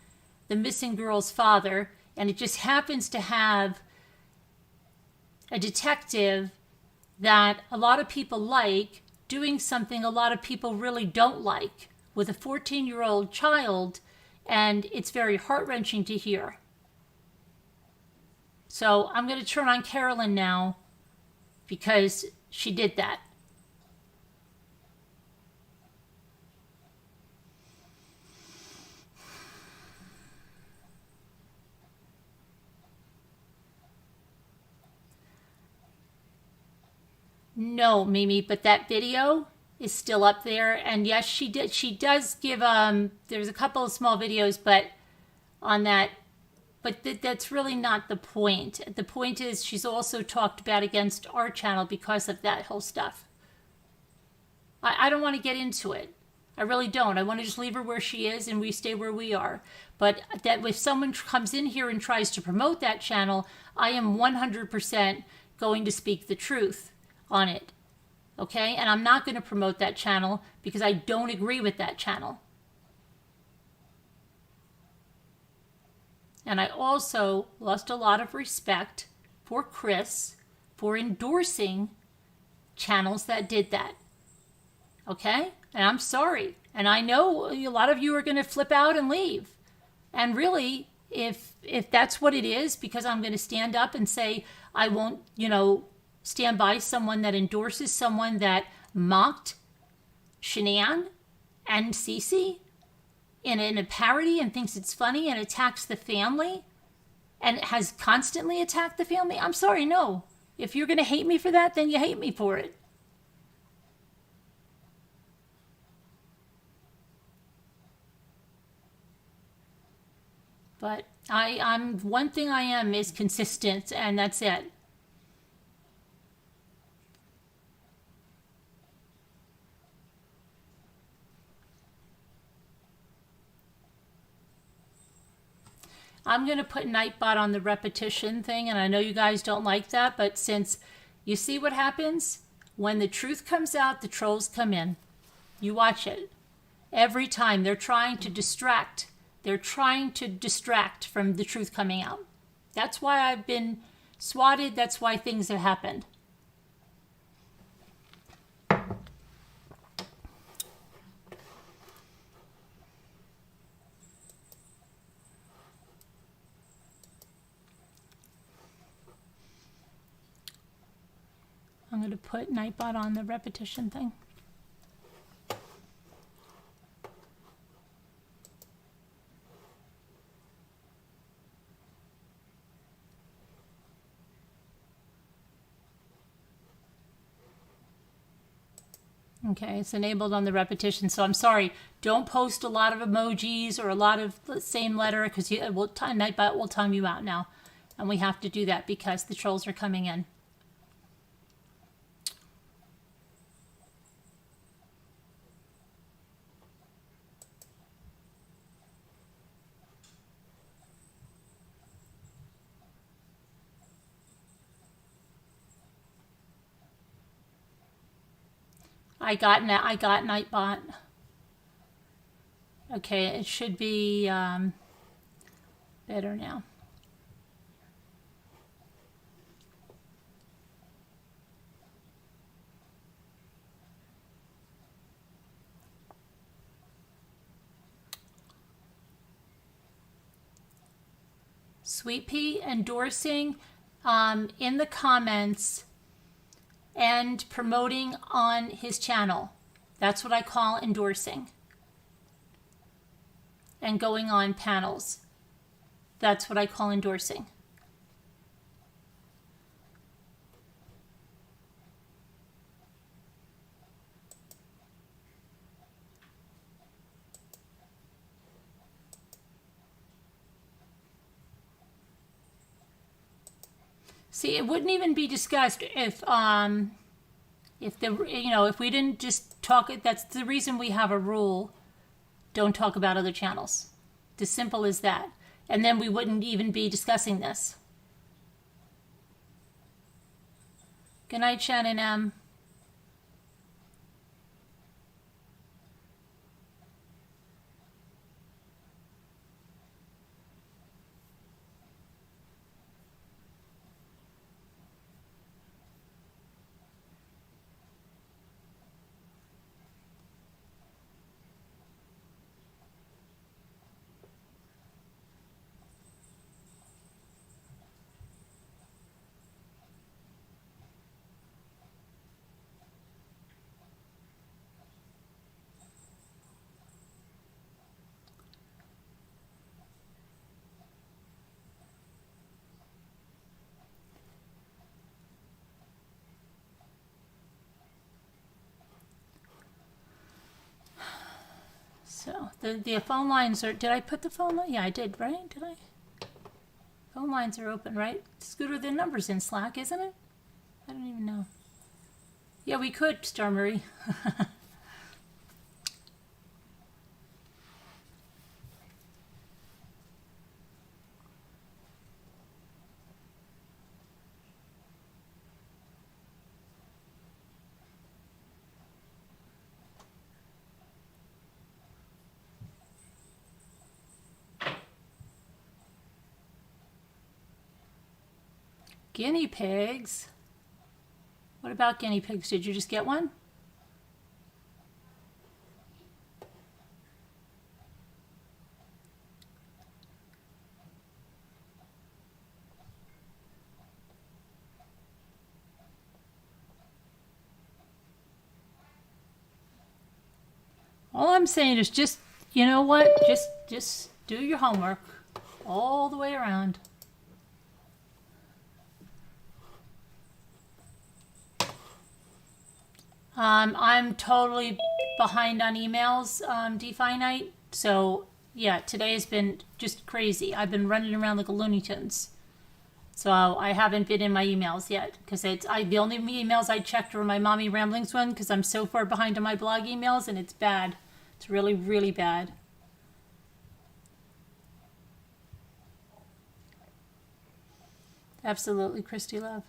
Speaker 1: the missing girl's father, and it just happens to have a detective that a lot of people like doing something a lot of people really don't like with a 14-year-old child, and it's very heart-wrenching to hear. So I'm going to turn on Carolyn now because she did that. No, Mimi, but that video is still up there. And yes, she did. She does give, there's a couple of small videos, but on that, but that's really not the point. The point is she's also talked bad against our channel because of that whole stuff. I don't want to get into it. I really don't. I want to just leave her where she is and we stay where we are. But that if someone comes in here and tries to promote that channel, I am 100% going to speak the truth on it. Okay? And I'm not going to promote that channel because I don't agree with that channel. And I also lost a lot of respect for Chris for endorsing channels that did that. Okay? And I'm sorry. And I know a lot of you are going to flip out and leave. And really, if that's what it is, because I'm going to stand up and say I won't, stand by someone that endorses someone that mocked Shanann and Cece in a parody and thinks it's funny and attacks the family and has constantly attacked the family, I'm sorry, no. If you're going to hate me for that, then you hate me for it. But I'm one thing I am is consistent, and that's it. I'm going to put Nightbot on the repetition thing, and I know you guys don't like that, but since you see what happens, when the truth comes out, the trolls come in. You watch it. Every time they're trying to distract. They're trying to distract from the truth coming out. That's why I've been swatted. That's why things have happened. I'm going to put Nightbot on the repetition thing. Okay, it's enabled on the repetition, so I'm sorry. Don't post a lot of emojis or a lot of the same letter because Nightbot will time you out now. And we have to do that because the trolls are coming in. I got Nightbot. Okay, it should be better now. Sweet Pea endorsing in the comments and promoting on his channel. That's what I call endorsing. And going on panels. That's what I call endorsing. See, it wouldn't even be discussed if we didn't just talk. That's the reason we have a rule: don't talk about other channels. It's as simple as that. And then we wouldn't even be discussing this. Good night, Shannon M. The phone lines are. Did I put the phone line? Yeah, I did. Right? Did I? Phone lines are open, right? Scooter, the number's in Slack, isn't it? I don't even know. Yeah, we could, Star Marie. Guinea pigs? What about guinea pigs? Did you just get one? All I'm saying is just, you know what? Just do your homework all the way around. I'm totally behind on emails, DeFi night. So yeah, today has been just crazy. I've been running around like a Looney Tunes. So I haven't been in my emails yet because the only emails I checked were my mommy ramblings one because I'm so far behind on my blog emails and it's bad. It's really, really bad. Absolutely, Christy Love.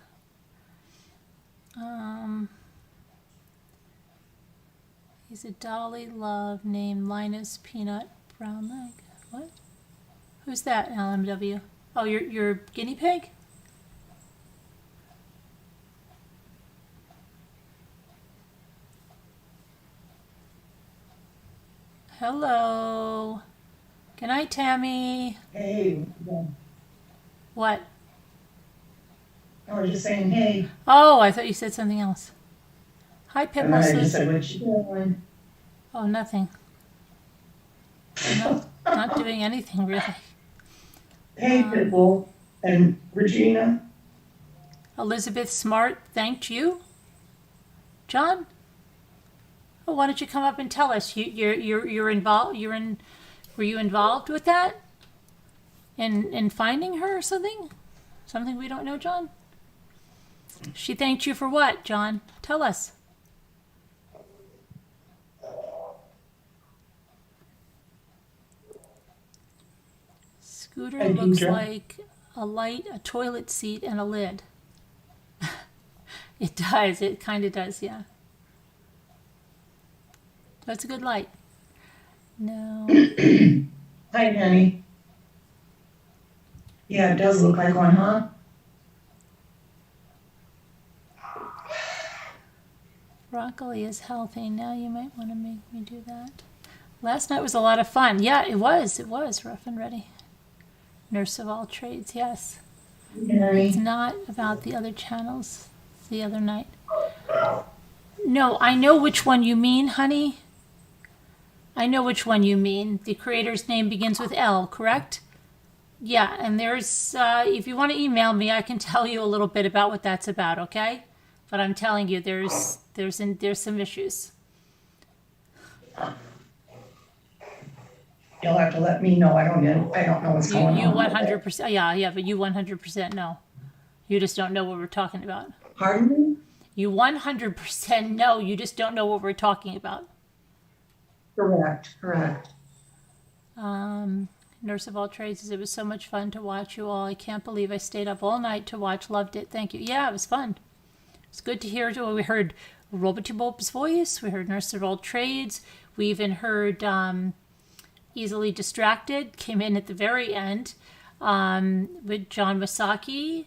Speaker 1: He's a Dolly Love named Linus Peanut Brown Leg. What? Who's that, LMW? Oh, your guinea pig? Hello. Good night, Tammy.
Speaker 2: Hey,
Speaker 1: What?
Speaker 2: I was just saying, hey.
Speaker 1: Oh, I thought you said something else. Hi,
Speaker 2: And then I
Speaker 1: Pitbull.
Speaker 2: just said, what you doing?
Speaker 1: Oh, nothing. I'm not doing anything really.
Speaker 2: Hey, Pitbull and Regina.
Speaker 1: Elizabeth Smart thanked you, John. Oh, why don't you come up and tell us? You're involved. Were you involved with that? In finding her or something? Something we don't know, John. She thanked you for what, John? Tell us. Scooter
Speaker 2: And
Speaker 1: looks
Speaker 2: Indra.
Speaker 1: like a light, a toilet seat, and a lid. It does. It kind of does, yeah. That's a good light. No.
Speaker 2: Hi, honey. Yeah, it does look like one, huh?
Speaker 1: Broccoli is healthy. Now you might want to make me do that. Last night was a lot of fun. Yeah, it was. It was rough and ready. Nurse of all trades, yes. It's not about the other channels the other night. No, I know which one you mean, honey. I know which one you mean. The creator's name begins with L, correct? Yeah, and there's, if you want to email me, I can tell you a little bit about what that's about, okay? But I'm telling you, there's some issues.
Speaker 2: You'll have to let me know. I don't know what's going
Speaker 1: You
Speaker 2: on.
Speaker 1: 100%, yeah, but you 100% know. You just don't know what we're talking about.
Speaker 2: Pardon me?
Speaker 1: You 100% know. You just don't know what we're talking about.
Speaker 2: Correct.
Speaker 1: Nurse of all trades says it was so much fun to watch you all. I can't believe I stayed up all night to watch. Loved it. Thank you. Yeah, it was fun. It's good to hear. We heard Robotubop's voice. We heard Nurse of all trades. We even heard Easily Distracted. Came in at the very end with John Masaki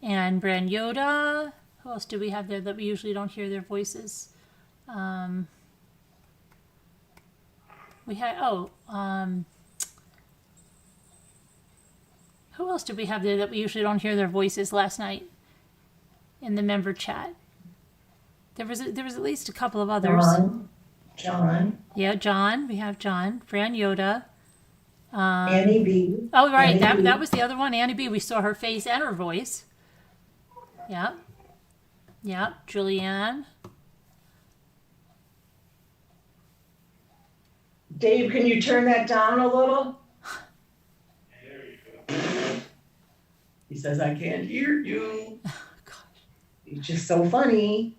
Speaker 1: and Brand Yoda. Who else do we have there that we usually don't hear their voices? We had, who else did we have there that we usually don't hear their voices last night in the member chat? There was at least a couple of others.
Speaker 2: John.
Speaker 1: Yeah, John. We have John. Fran Yoda.
Speaker 2: Annie B.
Speaker 1: Oh, right.
Speaker 2: Annie B.
Speaker 1: That was the other one. Annie B. We saw her face and her voice. Yeah. Yeah. Julianne.
Speaker 2: Dave, can you turn that down a little? He says, I can't hear you. He's just so funny.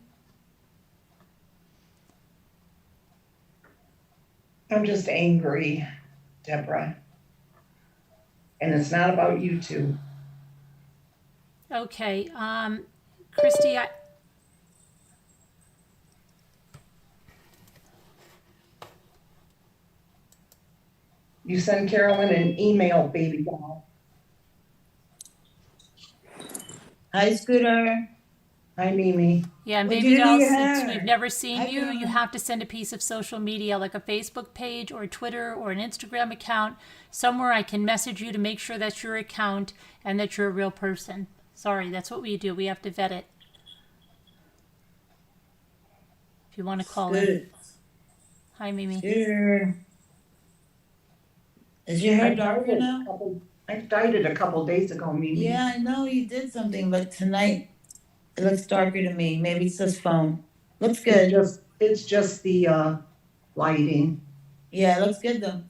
Speaker 2: I'm just angry, Deborah. And it's not about you two.
Speaker 1: Okay, Christy,
Speaker 2: You send Carolyn an email, baby doll.
Speaker 3: Hi, Scooter.
Speaker 2: Hi, Mimi.
Speaker 1: yeah, and
Speaker 3: What'd
Speaker 1: Baby
Speaker 3: you do to
Speaker 1: Doll,
Speaker 3: your
Speaker 1: since
Speaker 3: hair?
Speaker 1: we've never seen
Speaker 3: Hi,
Speaker 1: you, you
Speaker 3: Carolyn.
Speaker 1: have to send a piece of social media, like a Facebook page or Twitter or an Instagram account, somewhere I can message you to make sure that's your account and that you're a real person. Sorry, that's what we do. We have to vet it. If you want to call in.
Speaker 3: Scooter.
Speaker 1: Hi, Mimi.
Speaker 3: Scooter. Is your hair darker now?
Speaker 2: I dyed it a couple days ago, Mimi.
Speaker 3: Yeah, I know you did something, but tonight it looks darker to me. Maybe it's this phone. Looks good.
Speaker 2: It's just the lighting.
Speaker 3: Yeah, it looks good though.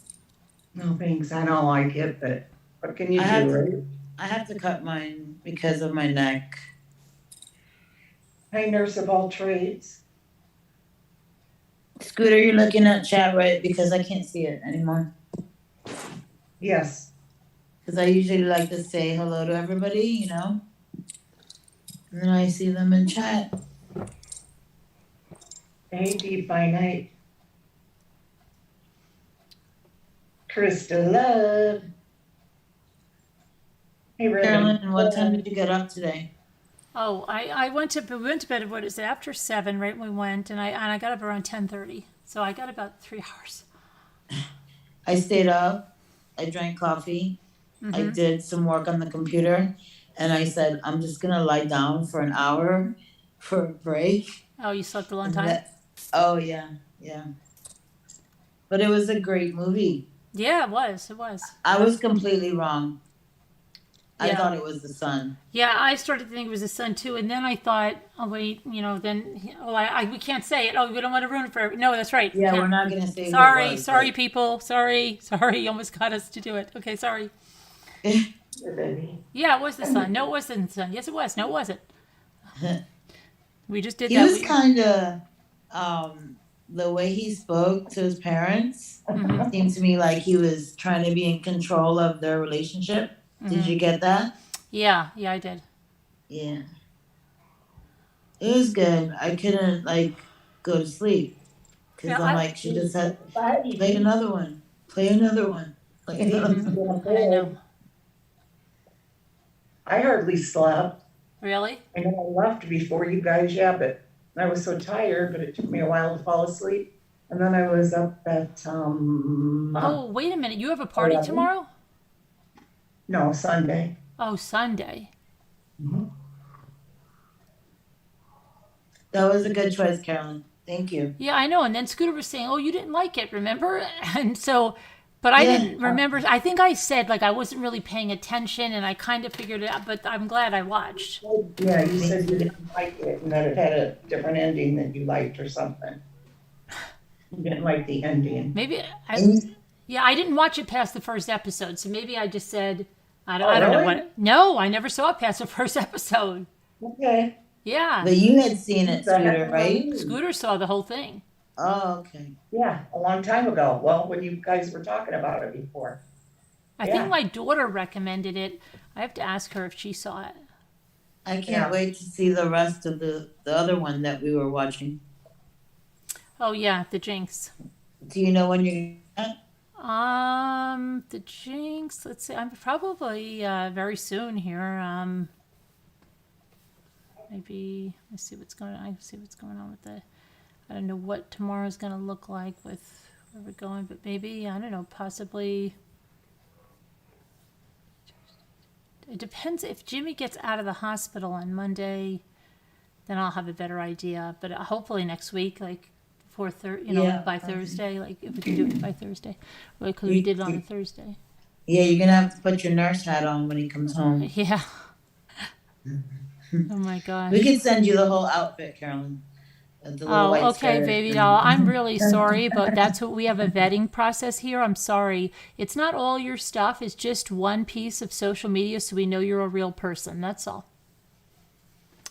Speaker 2: No thanks, I don't like it, but what can you
Speaker 3: I have
Speaker 2: do,
Speaker 3: to-
Speaker 2: right?
Speaker 3: I have to cut mine because of my neck.
Speaker 2: Hi, nurse of all trades.
Speaker 3: Scooter, you're looking at chat, right? Because I can't see it anymore.
Speaker 2: Yes.
Speaker 3: Because I usually like to say hello to everybody, you know? And then I see them in chat.
Speaker 2: Hey, deep by night. Krista Love. Hey,
Speaker 3: Carolyn, what time did you get up today?
Speaker 1: Oh, we went to bed, what is it, after 7, right when we went, and I got up around 10:30. So I got about 3 hours.
Speaker 3: I stayed up, I drank coffee, I did some work on the computer, and I said, I'm just gonna lie down for an hour for a break.
Speaker 1: Oh, you slept a long time?
Speaker 3: Oh, yeah. But it was a great movie.
Speaker 1: Yeah, it was.
Speaker 3: I was completely wrong. I
Speaker 1: Yeah.
Speaker 3: thought it was the sun.
Speaker 1: Yeah, I started to think it was the sun too, and then I thought, oh wait, we can't say it. Oh, we don't want to ruin it for everyone. No, that's right.
Speaker 3: Yeah, we're not gonna say
Speaker 1: Sorry, people. Sorry. You almost got us to do it. Okay, sorry. Yeah, it was the sun. No, it wasn't the sun. Yes, it was. No, it wasn't. We just did
Speaker 3: He
Speaker 1: that.
Speaker 3: was kind of, the way he spoke to his parents seemed to me like he was trying to be in control of their relationship. Did you get that?
Speaker 1: Yeah, I did.
Speaker 3: Yeah. It was good. I couldn't go to sleep because
Speaker 1: Yeah,
Speaker 3: I'm like, she just had play another one. Play another one. Play another one.
Speaker 1: I know.
Speaker 2: I hardly slept.
Speaker 1: Really?
Speaker 2: I know I left before you guys, yeah, but I was so tired, but it took me a while to fall asleep. And then I was up at,
Speaker 1: Oh, wait a minute. You have a party
Speaker 2: 11?
Speaker 1: tomorrow?
Speaker 2: No, Sunday.
Speaker 1: Oh, Sunday.
Speaker 3: That was a good choice, Carolyn. Thank you.
Speaker 1: Yeah, I know. And then Scooter was saying, oh, you didn't like it, remember? And so, but I didn't remember. I think I said, I wasn't really paying attention and I kind of figured it out, but I'm glad I watched.
Speaker 2: Yeah, you said you didn't like it and that it had a different ending than you liked or something. You didn't like the ending.
Speaker 1: Maybe, I didn't watch it past the first episode, so maybe I just said, I don't know
Speaker 2: really?
Speaker 1: what. No, I never saw it past the first episode.
Speaker 2: Okay.
Speaker 1: Yeah.
Speaker 3: But you had seen it, Scooter, right?
Speaker 1: Scooter saw the whole thing.
Speaker 3: Oh, okay.
Speaker 2: Yeah, a long time ago. Well, when you guys were talking about it before.
Speaker 1: I think my daughter recommended it. I have to ask her if she saw it.
Speaker 3: I can't
Speaker 2: Yeah.
Speaker 3: wait to see the rest of the other one that we were watching.
Speaker 1: Oh yeah, the Jinx.
Speaker 3: Do you know when you're
Speaker 1: The Jinx. Let's see. I'm probably very soon here. Maybe let's see what's going on. I see what's going on with the. I don't know what tomorrow's going to look like with where we're going, but maybe I don't know. Possibly. It depends if Jimmy gets out of the hospital on Monday. Then I'll have a better idea. But hopefully next week, before by Thursday, if we can do it by Thursday, because we did it on a Thursday.
Speaker 3: Yeah, you're gonna have to put your nurse hat on when he comes home.
Speaker 1: Yeah. Oh my gosh.
Speaker 3: We can send you the whole outfit, Carolyn. The little
Speaker 1: Oh,
Speaker 3: white
Speaker 1: okay,
Speaker 3: skirt.
Speaker 1: baby doll. I'm really sorry, but that's what we have a vetting process here. I'm sorry. It's not all your stuff. It's just one piece of social media so we know you're a real person. That's all.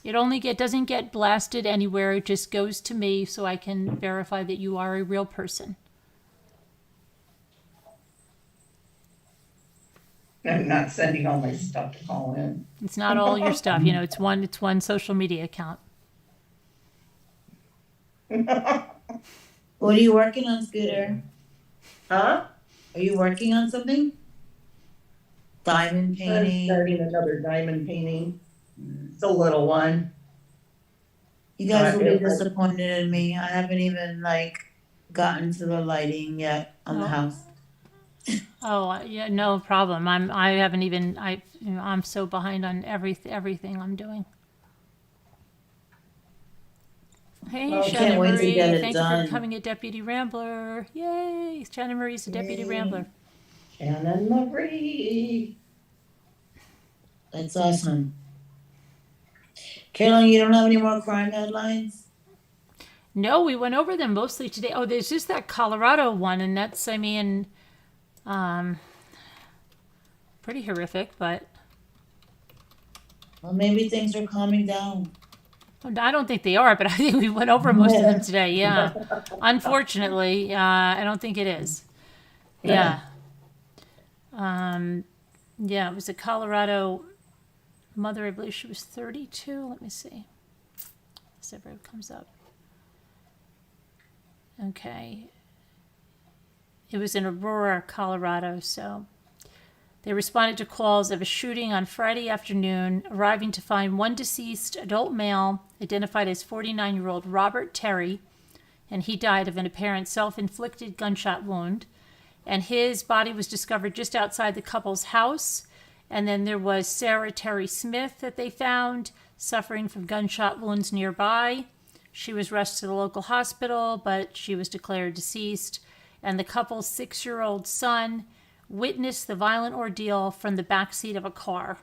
Speaker 1: It doesn't get blasted anywhere. It just goes to me so I can verify that you are a real person.
Speaker 2: I'm not sending all my stuff to call in.
Speaker 1: It's not all your stuff. You know, it's one social media account.
Speaker 3: What are you working on, Scooter?
Speaker 2: Huh?
Speaker 3: Are you working on something? Diamond
Speaker 2: I'm
Speaker 3: painting?
Speaker 2: starting another diamond painting. It's a little one.
Speaker 3: You guys will be
Speaker 2: It-
Speaker 3: disappointed in me. I haven't even like gotten to the lighting yet on the
Speaker 1: Oh.
Speaker 3: house.
Speaker 1: Oh, yeah, no problem. I haven't even I'm so behind on everything I'm doing. Hey,
Speaker 2: Well,
Speaker 1: Shannon
Speaker 3: can't wait to
Speaker 1: Marie,
Speaker 3: get it
Speaker 1: thank you for
Speaker 3: done.
Speaker 1: becoming a deputy rambler. Yay! Shannon Marie's a deputy rambler.
Speaker 2: Shannon Marie.
Speaker 3: That's awesome. Caroline, you don't have any more crime headlines?
Speaker 1: No, we went over them mostly today. Oh, there's just that Colorado one, and that's, um, pretty horrific, but
Speaker 3: Well, maybe things are calming down.
Speaker 1: I don't think they are, but I think we went over most of them today. Yeah. Unfortunately, I don't think it is. Yeah. Yeah, it was a Colorado mother. I believe she was 32. Let me see. This ever comes up. Okay. It was in Aurora, Colorado. So they responded to calls of a shooting on Friday afternoon, arriving to find one deceased adult male identified as 49-year-old Robert Terry, and he died of an apparent self-inflicted gunshot wound. And his body was discovered just outside the couple's house. And then there was Sarah Terry Smith that they found suffering from gunshot wounds nearby. She was rushed to the local hospital, but she was declared deceased. And the couple's 6-year-old son witnessed the violent ordeal from the backseat of a car.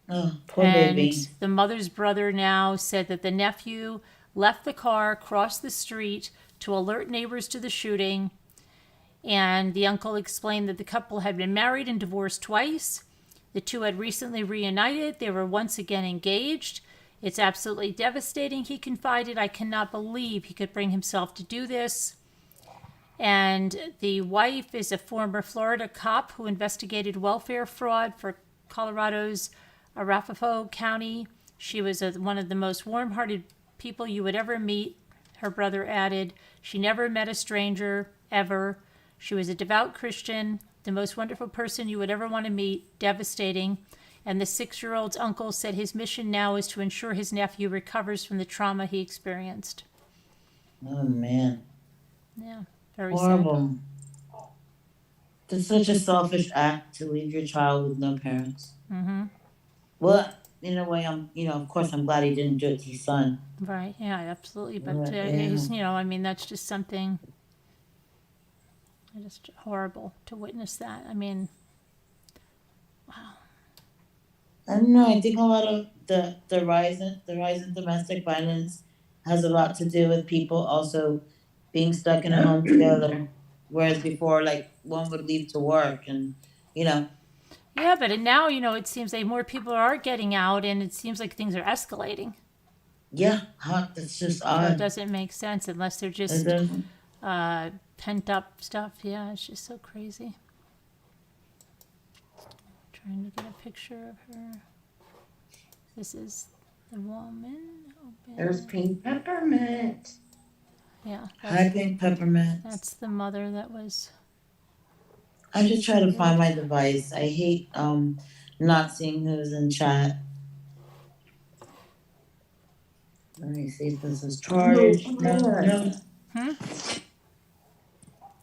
Speaker 3: Oh, poor
Speaker 1: And
Speaker 3: baby.
Speaker 1: the mother's brother now said that the nephew left the car, crossed the street to alert neighbors to the shooting. And the uncle explained that the couple had been married and divorced twice. The two had recently reunited. They were once again engaged. It's absolutely devastating, he confided. I cannot believe he could bring himself to do this. And the wife is a former Florida cop who investigated welfare fraud for Colorado's Arapahoe County. She was one of the most warm-hearted people you would ever meet, her brother added. She never met a stranger, ever. She was a devout Christian, the most wonderful person you would ever want to meet, devastating. And the 6-year-old's uncle said his mission now is to ensure his nephew recovers from the trauma he experienced.
Speaker 3: Oh, man.
Speaker 1: Yeah, very sad.
Speaker 3: Horrible. It's such a selfish act to leave your child with no parents.
Speaker 1: Mm-hmm.
Speaker 3: Well, in a way, of course, I'm glad he didn't do it to his son.
Speaker 1: Right, yeah, absolutely. But,
Speaker 3: Yeah.
Speaker 1: he's, that's just something just horrible to witness that. Wow.
Speaker 3: I don't know. I think a lot of the rise in domestic violence has a lot to do with people also being stuck in a home together, whereas before, like one would leave to work, and
Speaker 1: Yeah, but now, it seems like more people are getting out, and it seems like things are escalating.
Speaker 3: yeah, that's just
Speaker 1: So it
Speaker 3: odd.
Speaker 1: doesn't make sense unless they're just pent up stuff. Yeah, it's just so crazy. Trying to get a picture of her. This is the woman.
Speaker 2: There's Pink Peppermint.
Speaker 1: Yeah,
Speaker 3: Hi, Pink Peppermint.
Speaker 1: that's the mother that was.
Speaker 3: I just try to find my device. I hate not seeing who's in chat. Let me see if this is charged. No.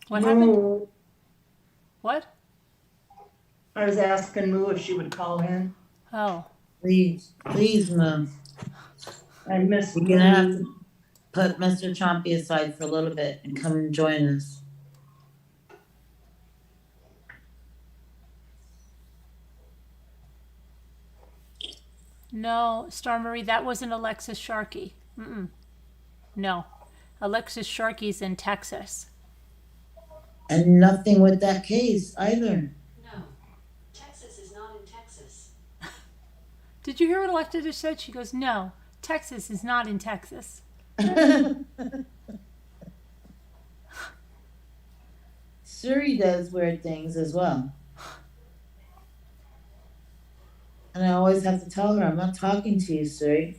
Speaker 1: What happened?
Speaker 2: Moo.
Speaker 1: What?
Speaker 2: I was asking Moo if she would call in.
Speaker 1: Oh.
Speaker 3: Please, Mom.
Speaker 2: I missed
Speaker 3: You're gonna have to put Mr. Chompy aside for a little bit and come and join us.
Speaker 1: No, Star Marie, that wasn't Alexis Sharkey. Mm-mm. No. Alexis Sharkey's in Texas.
Speaker 3: And nothing with that case either.
Speaker 4: No, Texas is not in Texas.
Speaker 1: Did you hear what Alexis just said? She goes, no, Texas is not in Texas.
Speaker 3: Suri does weird things as well. And I always have to tell her, I'm not talking to you, Suri.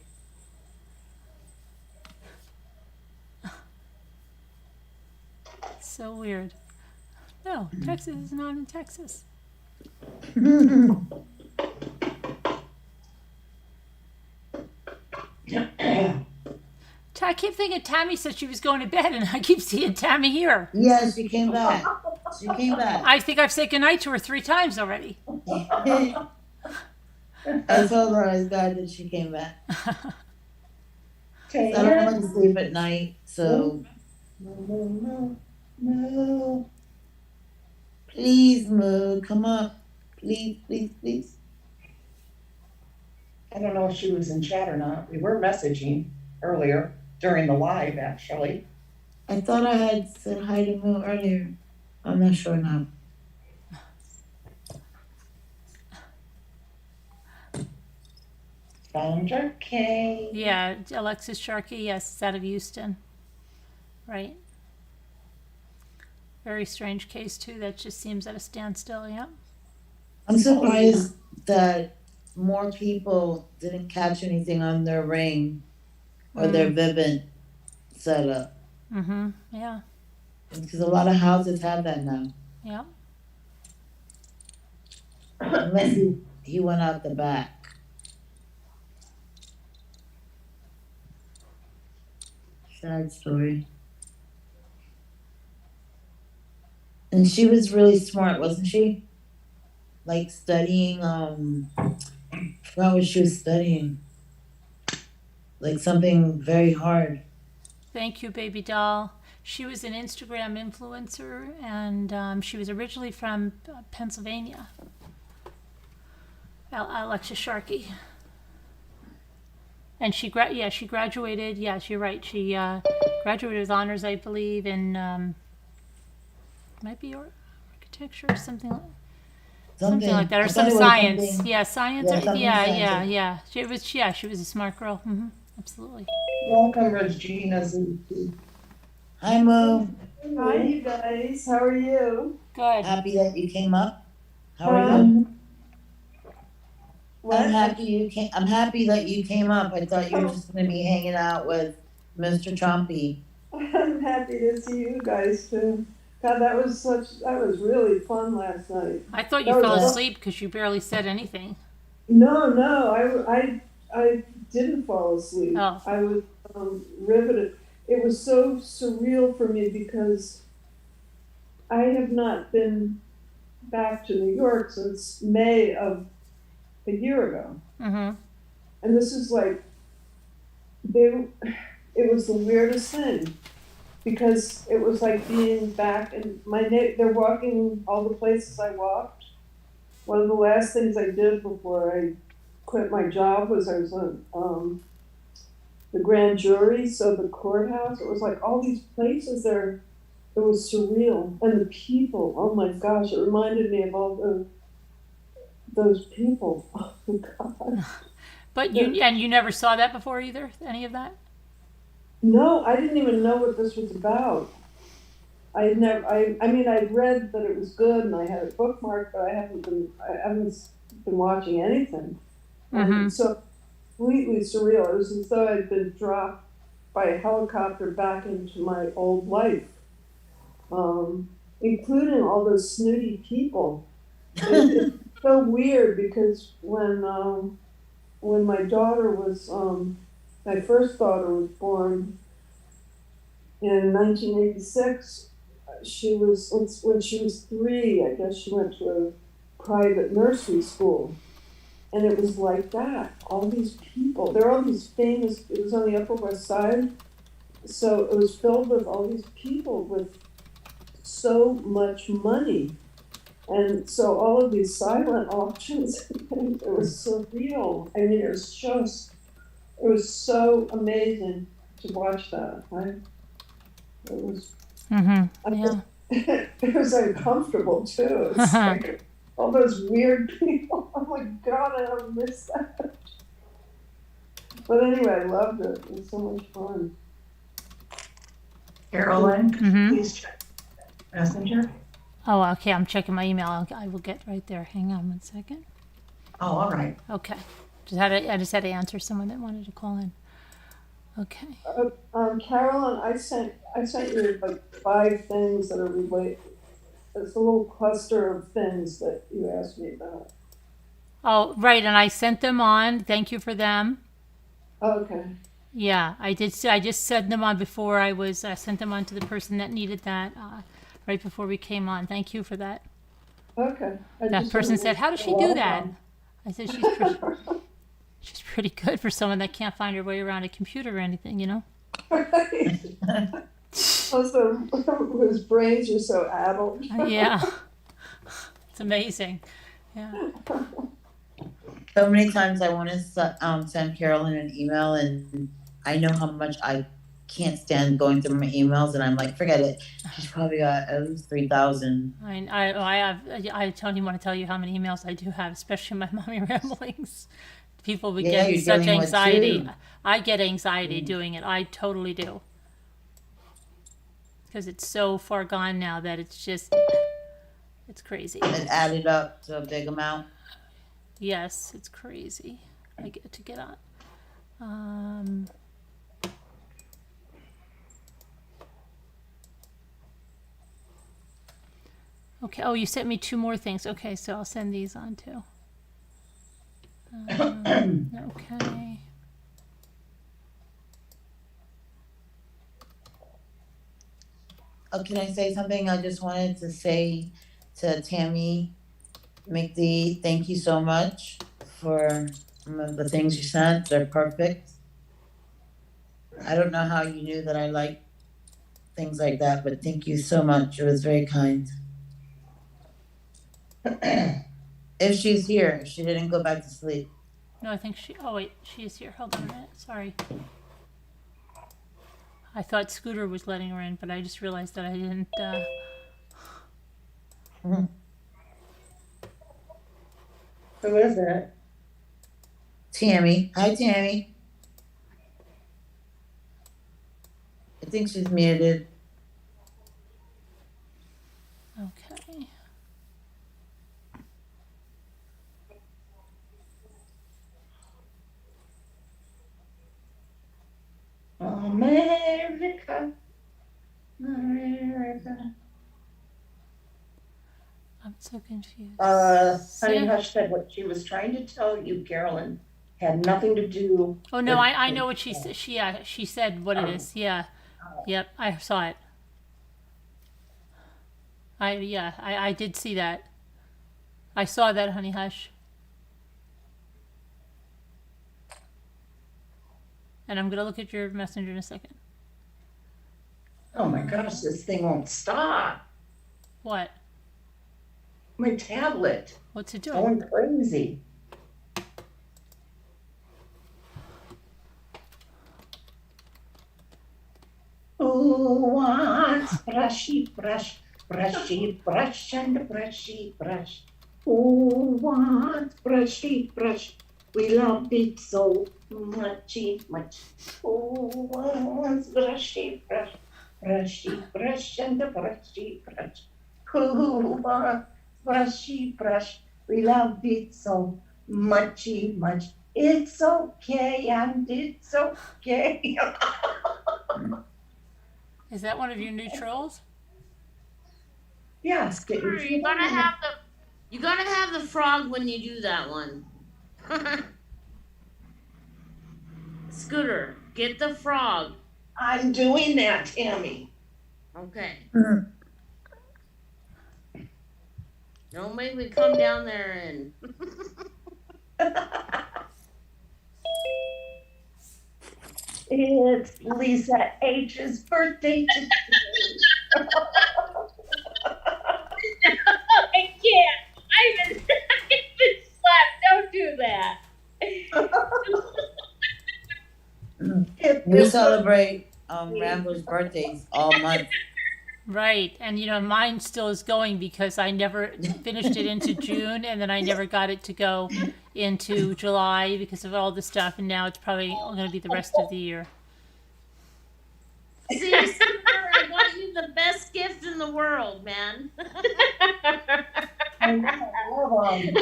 Speaker 1: So weird. No, Texas is not in Texas. I keep thinking Tammy said she was going to bed, and I keep seeing Tammy here.
Speaker 3: Yeah, she came back. She came back.
Speaker 1: I think I've said goodnight to her 3 times already.
Speaker 3: I told her I was glad that she came back. I don't want to sleep at night, so no. Please, Moo, come up. Please, please, please.
Speaker 2: I don't know if she was in chat or not. We were messaging earlier during the live, actually.
Speaker 3: I thought I had said hi to Moo earlier. I'm not sure now.
Speaker 2: Sandra K.
Speaker 1: Yeah, Alexis Sharkey, yes, it's out of Houston. Right. Very strange case, too. That just seems at a standstill, yeah.
Speaker 3: I'm surprised that more people didn't catch anything on their Ring or their Vivint setup.
Speaker 1: Mm-hmm, yeah,
Speaker 3: Because a lot of houses have that now.
Speaker 1: yeah.
Speaker 3: Unless he went out the back. Sad story. And she was really smart, wasn't she? Like studying, I forgot what she was studying. Like something very hard.
Speaker 1: Thank you, baby doll. She was an Instagram influencer, and she was originally from Pennsylvania. Alexis Sharkey. And she graduated. Yes, you're right. She graduated with honors, I believe, in might be architecture or something like that, or some science. Yeah, science. Yeah. She was a smart girl. Mm-hmm. Absolutely.
Speaker 2: Welcome, Regina Z.
Speaker 3: Hi, Mo.
Speaker 5: Hi, you guys. How are you?
Speaker 1: Good.
Speaker 3: Happy that you came up. How are you?
Speaker 5: What?
Speaker 3: I'm happy that you came up. I thought you were just gonna be hanging out with Mr. Trumpy.
Speaker 5: I'm happy to see you guys too. God, that was really fun last night.
Speaker 1: I thought you fell asleep because you barely said anything.
Speaker 5: No, I didn't fall asleep.
Speaker 1: Oh.
Speaker 5: I was riveted. It was so surreal for me because I have not been back to New York since May of a year ago.
Speaker 1: Mm-hmm.
Speaker 5: And this is like, it was the weirdest thing because it was like being back in they're walking all the places I walked. One of the last things I did before I quit my job was I was on the grand jury, so the courthouse. It was like all these places there. It was surreal. And the people, oh my gosh, it reminded me of all those people. Oh my God.
Speaker 1: But you never saw that before either? Any of that?
Speaker 5: No, I didn't even know what this was about. I mean, I'd read that it was good and I had it bookmarked, but I haven't been watching anything.
Speaker 1: Mm-hmm.
Speaker 5: So completely surreal. It was as though I'd been dropped by a helicopter back into my old life, including all those snooty people. It's so weird because when my daughter was, my first daughter was born in 1986, when she was 3, I guess she went to a private nursery school. And it was like that, all these people. There are all these famous, it was on the Upper West Side, so it was filled with all these people with so much money. And so all of these silent auctions, it was surreal. I mean, it was so amazing to watch that. It was,
Speaker 1: Mm-hmm. Yeah.
Speaker 5: it was uncomfortable too. It's like all those weird people. Oh my God, I don't miss that. But anyway, I loved it. It was so much fun.
Speaker 2: Carolyn,
Speaker 1: Mm-hmm.
Speaker 2: please check Messenger.
Speaker 1: Oh, okay. I'm checking my email. I will get right there. Hang on 1 second.
Speaker 2: Oh, all right.
Speaker 1: Okay. I just had to answer someone that wanted to call in. Okay.
Speaker 5: Carolyn, I sent you like 5 things that are related. It's a little cluster of things that you asked me about.
Speaker 1: Oh, right. And I sent them on. Thank you for them.
Speaker 5: Okay.
Speaker 1: Yeah, I did. I just sent them on before I sent them on to the person that needed that right before we came on. Thank you for that.
Speaker 5: Okay.
Speaker 1: That person said, "How does she do that?" I said, she's pretty good for someone that can't find her way around a computer or anything, you know?
Speaker 5: Also, whose brains are so addled.
Speaker 1: Yeah. It's amazing. Yeah.
Speaker 3: So many times I want to send Carolyn an email, and I know how much I can't stand going through my emails, and I'm like, forget it. She's probably got at least 3,000.
Speaker 1: I don't even want to tell you how many emails I do have, especially my mommy ramblings. People would
Speaker 3: Yeah,
Speaker 1: get
Speaker 3: you're
Speaker 1: such
Speaker 3: dealing with
Speaker 1: anxiety.
Speaker 3: two.
Speaker 1: I get anxiety doing it. I totally do. Because it's so far gone now that it's crazy.
Speaker 3: It added up to a big amount.
Speaker 1: Yes, it's crazy. I get to get on. Okay. Oh, you sent me 2 more things. Okay, so I'll send these on too. Okay.
Speaker 3: Oh, can I say something? I just wanted to say to Tammy McD, thank you so much for the things you sent. They're perfect. I don't know how you knew that I like things like that, but thank you so much. It was very kind. If she's here, if she didn't go back to sleep.
Speaker 1: No, I think oh wait, she's here. Hold on a minute. Sorry. I thought Scooter was letting her in, but I just realized that I didn't.
Speaker 2: Who is it?
Speaker 3: Tammy. Hi, Tammy. I think she's muted.
Speaker 1: Okay.
Speaker 2: America. America.
Speaker 1: I'm so confused.
Speaker 2: Honey Hush said what she was trying to tell you, Carolyn, had nothing to do.
Speaker 1: Oh no,
Speaker 2: with-
Speaker 1: I know what she said. She said what it is. Yeah. Yep, I saw it. I did see that. I saw that, Honey Hush. And I'm gonna look at your messenger in a second.
Speaker 2: Oh my gosh, this thing won't stop.
Speaker 1: What?
Speaker 2: My tablet
Speaker 1: What's it doing?
Speaker 2: going crazy. Who wants brushy brush, brushy brush and brushy brush? Who wants brushy brush? We love it so muchy much. Who wants brushy brush, brushy brush and brushy brush? Who wants brushy brush? We love it so muchy much. It's okay and it's okay.
Speaker 1: Is that one of your new trolls?
Speaker 2: Yes,
Speaker 6: Scooter, you gotta have the frog when you do that one. Scooter, get the frog.
Speaker 2: I'm doing that, Tammy.
Speaker 6: Okay. Don't make me come down there and
Speaker 2: It's Lisa H's birthday today.
Speaker 6: I can't. I've been slapped. Don't do that.
Speaker 2: Hip,
Speaker 3: We celebrate Rambo's birthdays all month.
Speaker 1: Right, and mine still is going because I never finished it into June, and then I never got it to go into July because of all the stuff, and now it's probably going to be the rest of the year.
Speaker 6: See, Sister, I got you the best gift in the world, man.
Speaker 2: I love 'em.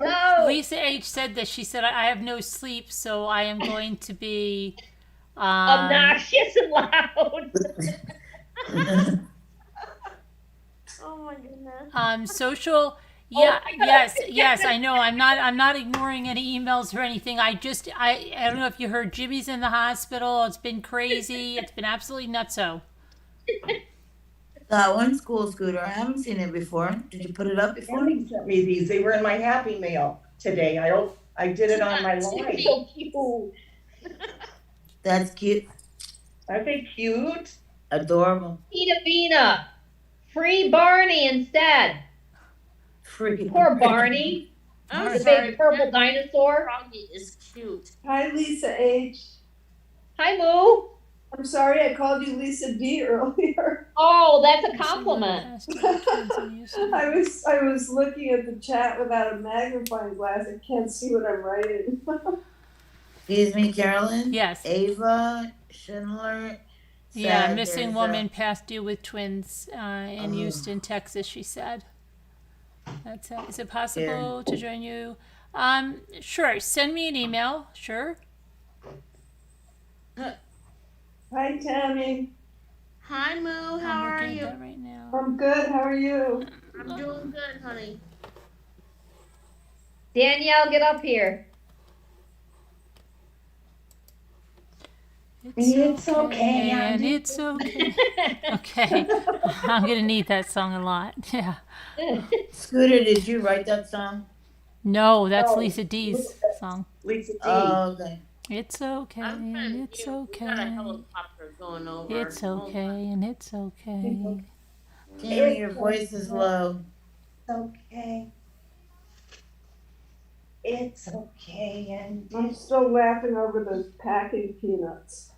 Speaker 7: No.
Speaker 1: Lisa H said that she said I have no sleep, so I am going to be
Speaker 7: Obnoxious and loud.
Speaker 6: Oh my goodness.
Speaker 1: social. Yeah, yes, I know. I'm not ignoring any emails or anything. I don't know if you heard Jimmy's in the hospital. It's been crazy. It's been absolutely nutso.
Speaker 3: That one school scooter, I haven't seen it before. Did you put it up before?
Speaker 2: Andy sent me these. They were in my Happy Mail today. I did it on my live.
Speaker 7: So cute.
Speaker 3: That's cute.
Speaker 2: Aren't they cute?
Speaker 3: Adorable.
Speaker 7: Pita Bina. Free Barney instead.
Speaker 3: Free.
Speaker 7: Poor Barney.
Speaker 6: I'm
Speaker 7: The
Speaker 6: sorry,
Speaker 7: big purple
Speaker 6: that
Speaker 7: dinosaur.
Speaker 6: froggy is cute.
Speaker 5: Hi, Lisa H.
Speaker 7: Hi, Moo.
Speaker 5: I'm sorry I called you Lisa D earlier.
Speaker 7: Oh, that's a compliment.
Speaker 5: I was looking at the chat without a magnifying glass. I can't see what I'm writing.
Speaker 3: Excuse me, Carolyn?
Speaker 1: Yes.
Speaker 3: Ava Schindler.
Speaker 1: Yeah,
Speaker 3: said
Speaker 1: missing
Speaker 3: there's
Speaker 1: woman past due with twins in
Speaker 3: Oh.
Speaker 1: Houston, Texas. She said. That's it. Is it possible to join you? Sure. Send me an email. Sure.
Speaker 5: Hi, Tammy.
Speaker 6: Hi, Moo. How
Speaker 1: I'm
Speaker 6: are
Speaker 1: looking
Speaker 6: you?
Speaker 1: at that right now.
Speaker 5: I'm good. How are you?
Speaker 6: I'm doing good, honey.
Speaker 7: Danielle, get up here.
Speaker 2: It's okay,
Speaker 1: and
Speaker 2: Andy.
Speaker 1: it's okay. Okay, I'm gonna need that song a lot. Yeah.
Speaker 3: Scooter, did you write that song?
Speaker 1: No, that's
Speaker 2: No.
Speaker 1: Lisa D's song.
Speaker 2: Lisa D.
Speaker 3: Oh, okay.
Speaker 1: It's okay,
Speaker 6: I'm trying
Speaker 1: and
Speaker 6: to
Speaker 1: it's
Speaker 6: do. We got a
Speaker 1: okay.
Speaker 6: helicopter going over.
Speaker 1: It's okay, and it's okay.
Speaker 3: Tammy, your voice is low.
Speaker 2: Okay. It's okay, and
Speaker 5: I'm still laughing over those packing peanuts.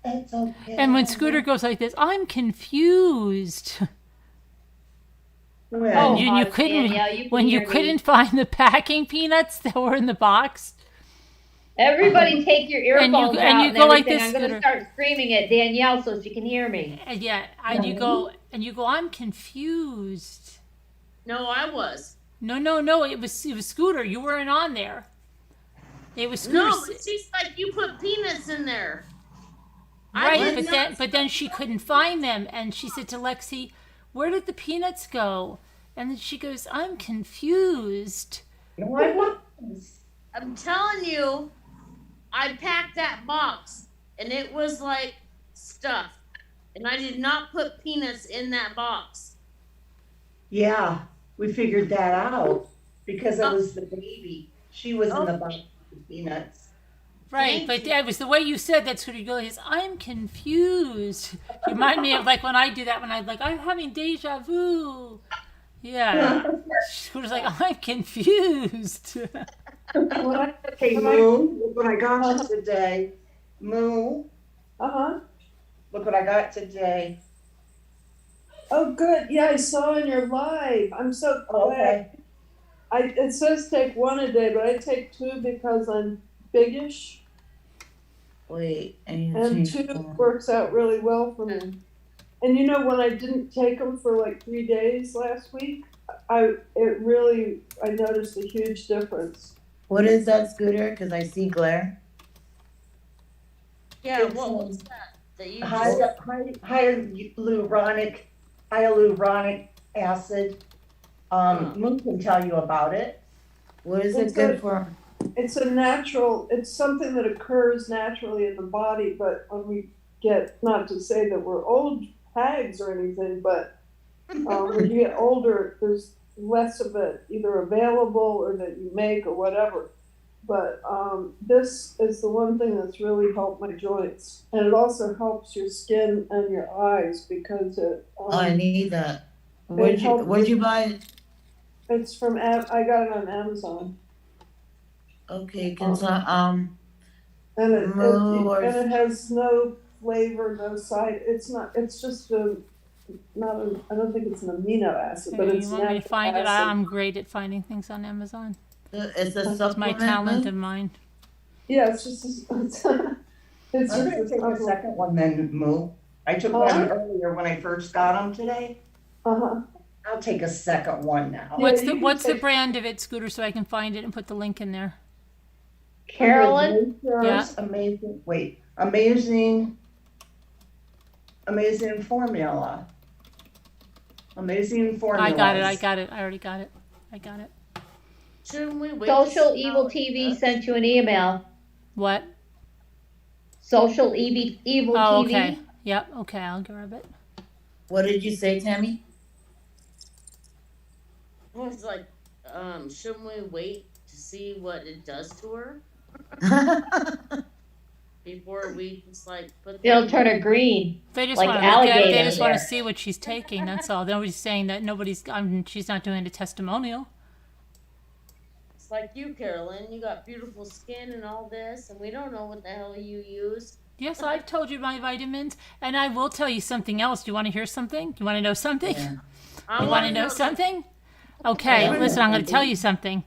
Speaker 2: it's okay.
Speaker 1: And when Scooter goes like this, I'm confused.
Speaker 2: When?
Speaker 7: Oh,
Speaker 1: You
Speaker 7: hush,
Speaker 1: couldn't
Speaker 7: Danielle, you can
Speaker 1: when you
Speaker 7: hear me.
Speaker 1: couldn't find the packing peanuts that were in the box.
Speaker 7: Everybody take your
Speaker 1: And you-
Speaker 7: earphones
Speaker 1: and
Speaker 7: out
Speaker 1: you
Speaker 7: and
Speaker 1: go like
Speaker 7: everything.
Speaker 1: this,
Speaker 7: I'm going to
Speaker 1: Scooter.
Speaker 7: start screaming at Danielle so she can hear me.
Speaker 1: And yeah, and you go, I'm confused.
Speaker 6: No, I was.
Speaker 1: No, it was Scooter. You weren't on there. It was Scooter.
Speaker 6: No, but she's like, you put peanuts in there. I
Speaker 1: Right,
Speaker 6: did
Speaker 1: but
Speaker 6: not-
Speaker 1: then she couldn't find them, and she said to Lexi, "Where did the peanuts go?" And then she goes, "I'm confused."
Speaker 2: No, I was.
Speaker 6: I'm telling you, I packed that box and it was like stuffed. And I did not put peanuts in that box.
Speaker 2: Yeah, we figured that out because it was the baby. She was in the box with the peanuts.
Speaker 1: Right,
Speaker 6: Thank
Speaker 1: but
Speaker 6: you.
Speaker 1: it was the way you said that Scooter. You go, "I'm confused." You remind me of like when I do that when I'm having deja vu. Yeah, Scooter's like, "I'm confused."
Speaker 2: Hey, Moo, look what I got today. Moo,
Speaker 5: Uh-huh.
Speaker 2: look what I got today.
Speaker 5: Oh, good. Yeah, I saw in your live. I'm so glad.
Speaker 2: Okay.
Speaker 5: It says take one a day, but I take two because I'm biggish,
Speaker 3: Wait, I need to
Speaker 5: and
Speaker 3: change
Speaker 5: two
Speaker 3: that.
Speaker 5: works out really well for me. And you know, when I didn't take them for like 3 days last week, I noticed a huge difference.
Speaker 3: What is that, Scooter? Because I see glare.
Speaker 6: Yeah,
Speaker 2: It's,
Speaker 6: what was that? That you just,
Speaker 2: hyaluronic acid. Moo can tell you about it.
Speaker 3: What is
Speaker 5: It's
Speaker 3: it good
Speaker 5: a-
Speaker 3: for?
Speaker 5: It's it's something that occurs naturally in the body, but when we get, not to say that we're old hags or anything, but when you get older, there's less of it either available or that you make or whatever. But this is the one thing that's really helped my joints, and it also helps your skin and your eyes because it.
Speaker 3: Oh, I need that. Where'd
Speaker 5: helps-
Speaker 3: you buy it?
Speaker 5: It's from I got it on Amazon.
Speaker 3: Okay, can
Speaker 5: And it,
Speaker 3: Moo or
Speaker 5: and it has no flavor, no side. It's not. It's just a not. A, I don't think it's an amino acid, but
Speaker 1: Hey,
Speaker 5: it's
Speaker 1: you want me to
Speaker 5: natural
Speaker 1: find it?
Speaker 5: acid.
Speaker 1: I'm great at finding things on Amazon.
Speaker 3: it's a
Speaker 1: It's my
Speaker 3: supplement,
Speaker 1: talent
Speaker 3: Moo?
Speaker 1: of mine.
Speaker 5: Yeah, it's just. It's
Speaker 2: I'm
Speaker 5: just
Speaker 2: gonna
Speaker 5: a
Speaker 2: take the
Speaker 5: supplement.
Speaker 2: second one then, Moo. I took one earlier when I first got them today.
Speaker 5: Uh-huh.
Speaker 2: I'll take a second one now.
Speaker 5: Yeah, you
Speaker 1: What's
Speaker 5: can
Speaker 1: the
Speaker 5: take-
Speaker 1: brand of it, Scooter, so I can find it and put the link in there?
Speaker 7: Carolyn?
Speaker 2: Nature's amazing. Wait, amazing formula. Amazing formula.
Speaker 1: I got it. I already got it. I got it.
Speaker 6: Shouldn't we wait? to
Speaker 7: Social
Speaker 6: see
Speaker 7: Evil
Speaker 6: how it
Speaker 7: TV
Speaker 6: does?
Speaker 7: sent you an email.
Speaker 1: What?
Speaker 7: Social Evil
Speaker 1: Oh,
Speaker 7: TV.
Speaker 1: okay. Yep. Okay, I'll grab it.
Speaker 3: What did you say, Tammy?
Speaker 6: I was like, shouldn't we wait to see what it does to her before we just like put?
Speaker 7: It'll turn her green.
Speaker 1: They just
Speaker 7: Like
Speaker 1: want to look at. They
Speaker 7: alligator
Speaker 1: just want to
Speaker 7: there.
Speaker 1: see what she's taking. That's all. Nobody's saying that. She's not doing a testimonial.
Speaker 6: It's like you, Carolyn. You got beautiful skin and all this, and we don't know what the hell you use.
Speaker 1: Yes, I've told you my vitamins, and I will tell you something else. Do you want to hear something? You want to know something?
Speaker 3: Yeah.
Speaker 6: I
Speaker 1: You want
Speaker 6: wanna
Speaker 1: to know something? Okay,
Speaker 3: Yeah.
Speaker 1: listen. I'm going to tell you something.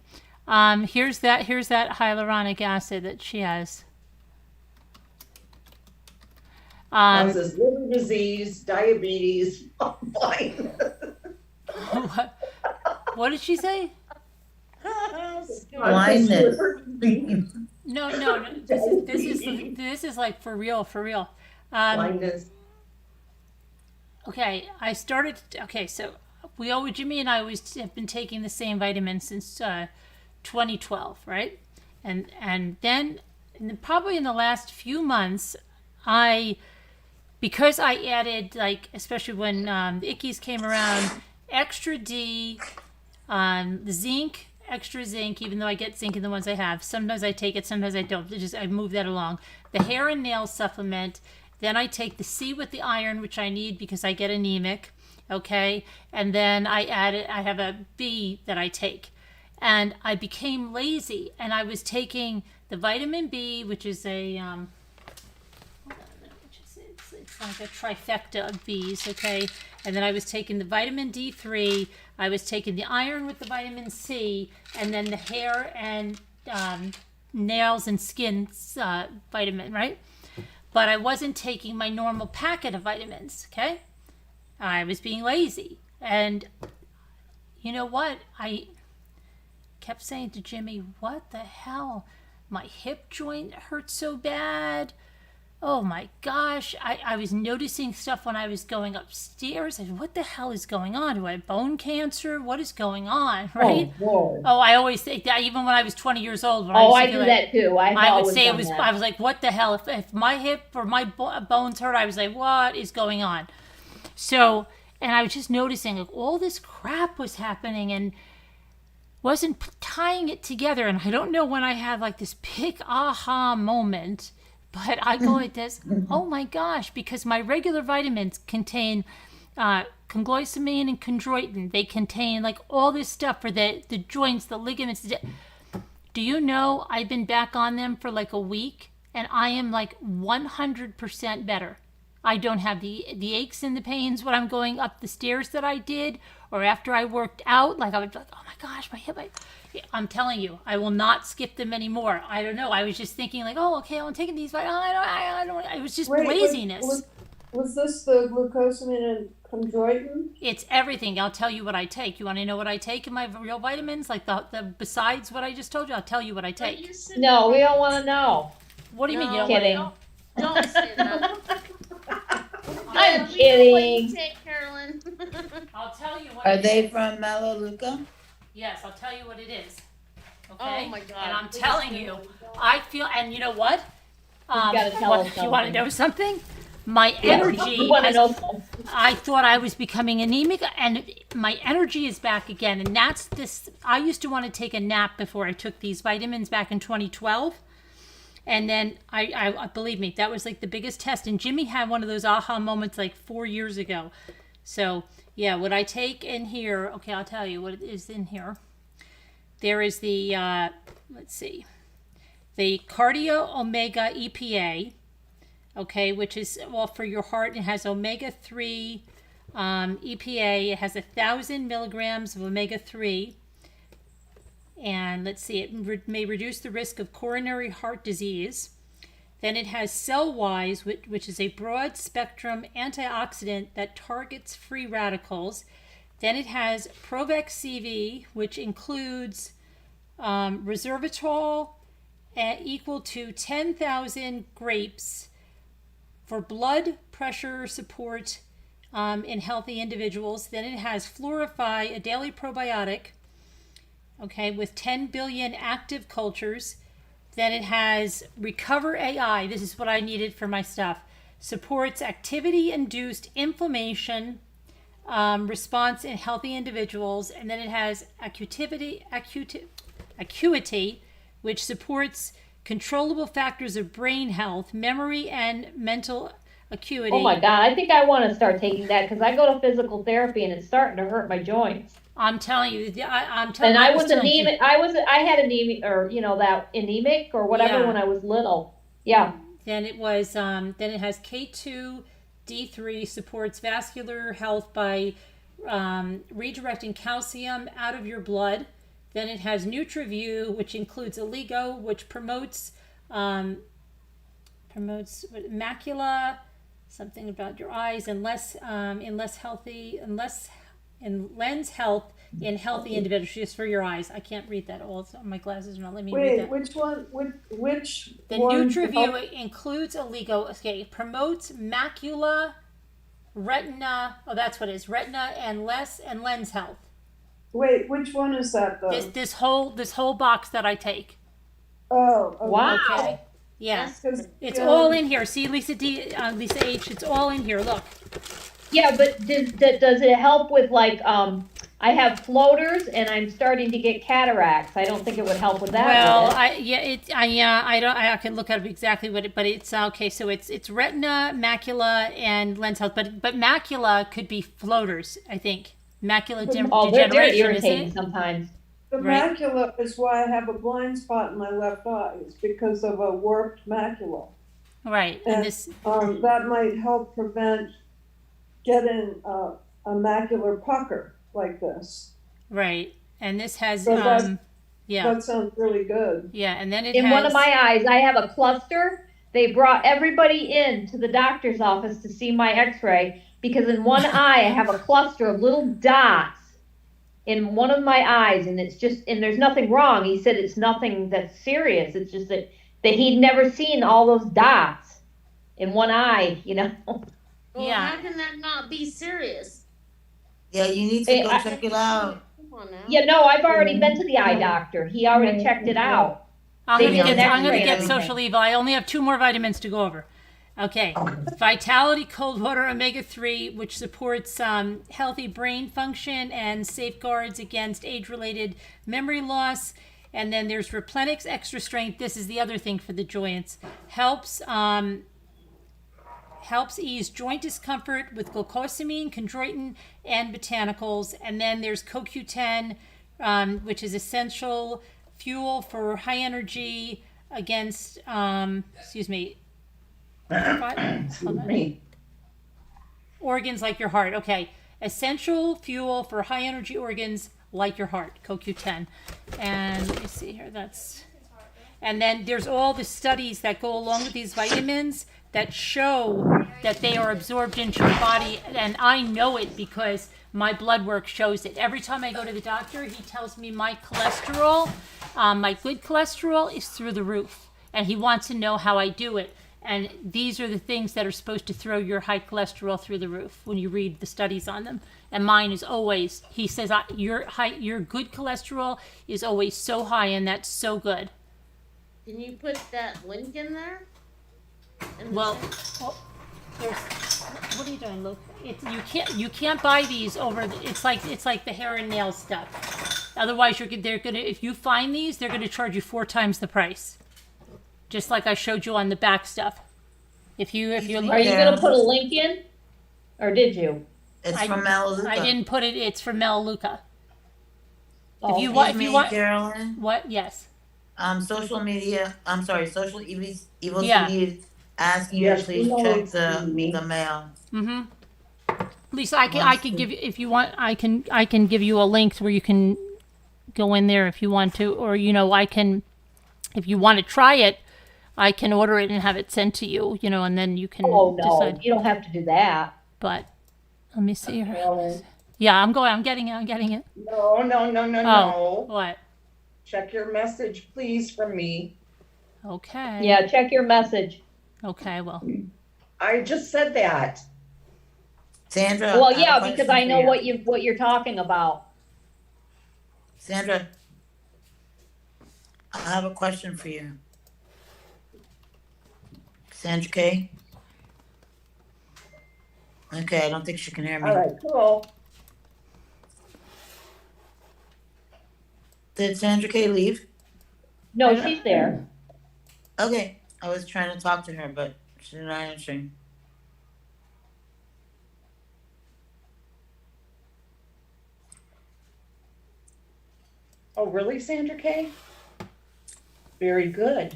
Speaker 1: Here's that hyaluronic acid that she has.
Speaker 2: Causes liver disease, diabetes, blindness.
Speaker 1: What did she say?
Speaker 3: Blindness.
Speaker 1: No. This is like for real.
Speaker 2: Blindness.
Speaker 1: Okay, I started. Okay, so Jimmy and I always have been taking the same vitamin since 2012, right? And then probably in the last few months, because I added, like, especially when the Ickies came around, extra D, the zinc, extra zinc, even though I get zinc in the ones I have. Sometimes I take it, sometimes I don't. I move that along. The hair and nail supplement. Then I take the C with the iron, which I need because I get anemic. Okay. And then I have a B that I take. And I became lazy, and I was taking the vitamin B, which is a, it's like a trifecta of B's, okay? And then I was taking the vitamin D3, I was taking the iron with the vitamin C, and then the hair and nails and skin vitamin, right? But I wasn't taking my normal packet of vitamins, okay? I was being lazy. And you know what? I kept saying to Jimmy, what the hell? My hip joint hurts so bad. Oh my gosh. I was noticing stuff when I was going upstairs. And what the hell is going on? Do I have bone cancer? What is going on? Right?
Speaker 3: Oh,
Speaker 1: I always think that even when I was 20 years old. When
Speaker 7: Oh,
Speaker 1: was
Speaker 7: I
Speaker 1: thinking
Speaker 7: do
Speaker 1: like-
Speaker 7: that too. I've
Speaker 1: I would
Speaker 7: always
Speaker 1: say it
Speaker 7: done
Speaker 1: was,
Speaker 7: that.
Speaker 1: I was like, what the hell? If my hip or my bones hurt, I was like, what is going on? So, and I was just noticing like all this crap was happening and wasn't tying it together. And I don't know when I had like this big aha moment, but I go like this, oh my gosh, because my regular vitamins contain conglycemine and chondroitin. They contain like all this stuff for the joints, the ligaments. Do you know I've been back on them for like a week and I am like 100% better. I don't have the aches and the pains when I'm going up the stairs that I did or after I worked out. Like I would be like, oh my gosh, my hip. I'm telling you, I will not skip them anymore. I don't know. I was just thinking like, oh, okay, I'm taking these. I don't. It was just laziness.
Speaker 5: Was this the glucosamine and chondroitin?
Speaker 1: It's everything. I'll tell you what I take. You want to know what I take in my real vitamins? Like the besides what I just told you, I'll tell you what I take.
Speaker 7: No, we don't want to know.
Speaker 1: What do you mean you
Speaker 6: No.
Speaker 1: don't want to
Speaker 7: Kidding.
Speaker 1: know?
Speaker 6: Don't say that.
Speaker 7: I'm
Speaker 6: We know what you
Speaker 7: kidding.
Speaker 6: take, Carolyn.
Speaker 1: I'll tell you what
Speaker 3: are
Speaker 1: it
Speaker 3: they
Speaker 1: is.
Speaker 3: from Melaleuca?
Speaker 1: Yes, I'll tell you what it is. Okay?
Speaker 6: Oh my God.
Speaker 1: And I'm
Speaker 6: Please
Speaker 1: telling
Speaker 6: do.
Speaker 1: you, I feel, and you know what?
Speaker 7: gotta tell us
Speaker 1: You want to
Speaker 7: something.
Speaker 1: know something? My energy,
Speaker 7: We want to
Speaker 1: has-
Speaker 7: know something.
Speaker 1: I thought I was becoming anemic, and my energy is back again. And that's this. I used to want to take a nap before I took these vitamins back in 2012. And then I believe me, that was like the biggest test. And Jimmy had one of those aha moments like 4 years ago. So yeah, what I take in here, okay, I'll tell you what it is in here. There is the, let's see, the Cardio Omega EPA, okay, which is well for your heart. It has omega-3 EPA. It has 1,000 milligrams of omega-3. And let's see, it may reduce the risk of coronary heart disease. Then it has Cell-Wise, which is a broad spectrum antioxidant that targets free radicals. Then it has Provex CV, which includes resveratrol equal to 10,000 grapes for blood pressure support in healthy individuals. Then it has Florify, a daily probiotic, okay, with 10 billion active cultures. Then it has Recover AI. This is what I needed for my stuff. Supports activity-induced inflammation response in healthy individuals. And then it has Acuity, which supports controllable factors of brain health, memory, and mental acuity.
Speaker 7: Oh my God, I think I want to start taking that because I go to physical therapy and it's starting to hurt my joints.
Speaker 1: I'm telling you, I'm telling.
Speaker 7: And I was
Speaker 1: telling you.
Speaker 7: anemic. I had anemia, or that anemic or whatever
Speaker 1: Yeah.
Speaker 7: when I was little. Yeah.
Speaker 1: Then it was. Then it has K2D3, supports vascular health by redirecting calcium out of your blood. Then it has NutriView, which includes Oligo, which promotes macula, something about your eyes, and lens health in healthy individuals, just for your eyes. I can't read that all. So my glasses are not letting me read
Speaker 5: Wait,
Speaker 1: that.
Speaker 5: which one? Which
Speaker 1: The
Speaker 5: one?
Speaker 1: NutriView includes Oligo. Okay, promotes macula, retina. Oh, that's what it is. Retina and lens health.
Speaker 5: Wait, which one is that though?
Speaker 1: This whole box that I take.
Speaker 5: Oh, okay.
Speaker 7: Wow.
Speaker 1: Okay. Yeah.
Speaker 5: Because,
Speaker 1: It's all in here. See, Lisa D, Lisa H. It's all in here. Look.
Speaker 7: Yeah, but does it help with I have floaters and I'm starting to get cataracts. I don't think it would help with that.
Speaker 1: Well,
Speaker 7: would it?
Speaker 1: I can look up exactly what it, but it's okay. So it's retina, macula, and lens health. But macula could be floaters. I think macula
Speaker 7: Oh, they're
Speaker 1: degeneration,
Speaker 7: irritating
Speaker 1: isn't it?
Speaker 7: sometimes.
Speaker 5: the
Speaker 1: Right.
Speaker 5: macula is why I have a blind spot in my left eye. It's because of a warped macula.
Speaker 1: Right.
Speaker 5: And
Speaker 1: And this.
Speaker 5: that might help prevent getting a macular pucker like this.
Speaker 1: Right. And this has
Speaker 5: So that's-
Speaker 1: yeah.
Speaker 5: That sounds really good.
Speaker 1: Yeah, and then it
Speaker 7: In
Speaker 1: has
Speaker 7: one of my eyes, I have a cluster. They brought everybody in to the doctor's office to see my x-ray because in one eye I have a cluster of little dots in one of my eyes, and there's nothing wrong. He said it's nothing that's serious. It's just that he'd never seen all those dots in one eye,
Speaker 6: Well,
Speaker 1: Yeah.
Speaker 6: how can that not be serious?
Speaker 3: Yeah, you need to
Speaker 7: Hey,
Speaker 3: go check it out.
Speaker 6: Come on now.
Speaker 7: Yeah, no, I've already been to the eye doctor. He already checked it out.
Speaker 1: I'm
Speaker 7: They
Speaker 1: gonna
Speaker 7: did
Speaker 1: get
Speaker 7: an
Speaker 1: I'm gonna
Speaker 7: X-ray
Speaker 1: get
Speaker 7: and
Speaker 1: social evil. I only have 2 more vitamins to go over. Okay. Vitality Cold Water Omega-3, which supports healthy brain function and safeguards against age-related memory loss. And then there's Replenix Extra Strength. This is the other thing for the joints. Helps ease joint discomfort with glucosamine, chondroitin, and botanicals. And then there's CoQ10, which is essential fuel for high energy against, organs like your heart. Okay. Essential fuel for high energy organs like your heart, CoQ10. And let me see here. And then there's all the studies that go along with these vitamins that show that they are absorbed into your body. And I know it because my blood work shows it. Every time I go to the doctor, he tells me my cholesterol, my good cholesterol is through the roof. And he wants to know how I do it. And these are the things that are supposed to throw your high cholesterol through the roof when you read the studies on them. And mine is always, he says, your good cholesterol is always so high, and that's so good.
Speaker 6: Can you put that link in there?
Speaker 1: Well, there's, what are you doing, Luke? You can't buy these over. It's like the hair and nail stuff. Otherwise, they're gonna, if you find these, they're gonna charge you 4 times the price. Just like I showed you on the back stuff. If you
Speaker 7: Are you gonna put a link in? Or did you?
Speaker 3: It's from Melaleuca.
Speaker 1: I didn't put it. It's from Melaleuca.
Speaker 7: Oh,
Speaker 1: If you
Speaker 3: Excuse
Speaker 1: want,
Speaker 3: me, Carolyn.
Speaker 1: what? Yes.
Speaker 3: Social Evil
Speaker 1: Yeah.
Speaker 3: CD is asking you to
Speaker 2: Yes,
Speaker 3: please check the mail.
Speaker 1: Mm-hmm. Lisa, I
Speaker 3: Once
Speaker 1: could
Speaker 3: the-
Speaker 1: give you, if you want, I can give you a link where you can go in there if you want to, or I can, if you want to try it, I can order it and have it sent to you, and then you can
Speaker 7: Oh, no,
Speaker 1: decide.
Speaker 7: you don't have to do that.
Speaker 1: But let me see here.
Speaker 7: Carolyn.
Speaker 1: Yeah, I'm getting it. I'm getting it.
Speaker 2: No, no, no, no,
Speaker 1: Oh,
Speaker 2: no.
Speaker 1: what?
Speaker 2: Check your message, please, from me.
Speaker 1: Okay.
Speaker 7: Yeah, check your message.
Speaker 1: Okay. Well.
Speaker 2: I just said that.
Speaker 3: Sandra.
Speaker 7: Well,
Speaker 3: I have a
Speaker 7: yeah,
Speaker 3: question
Speaker 7: because I
Speaker 3: for
Speaker 7: know
Speaker 3: you.
Speaker 7: what you're talking about.
Speaker 3: Sandra, I have a question for you. Sandra K. Okay, I don't think she can hear me.
Speaker 2: All right, cool.
Speaker 3: Did Sandra K leave?
Speaker 7: No,
Speaker 1: I don't-
Speaker 7: she's there.
Speaker 3: Okay, I was trying to talk to her, but she's not answering.
Speaker 2: Oh, really, Sandra K? Very good.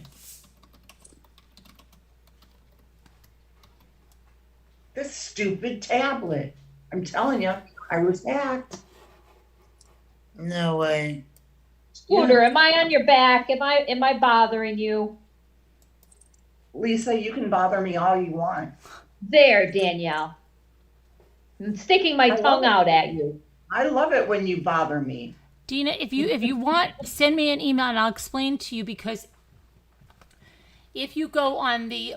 Speaker 2: This stupid tablet. I'm telling you, I was hacked.
Speaker 3: No way.
Speaker 7: Scooter, am I on your back? Am I bothering you?
Speaker 2: Lisa, you can bother me all you want.
Speaker 7: There, Danielle. I'm sticking my
Speaker 2: I love
Speaker 7: tongue
Speaker 2: it.
Speaker 7: out at you.
Speaker 2: I love it when you bother me.
Speaker 1: Dina, if you want, send me an email and I'll explain to you, because if you go on the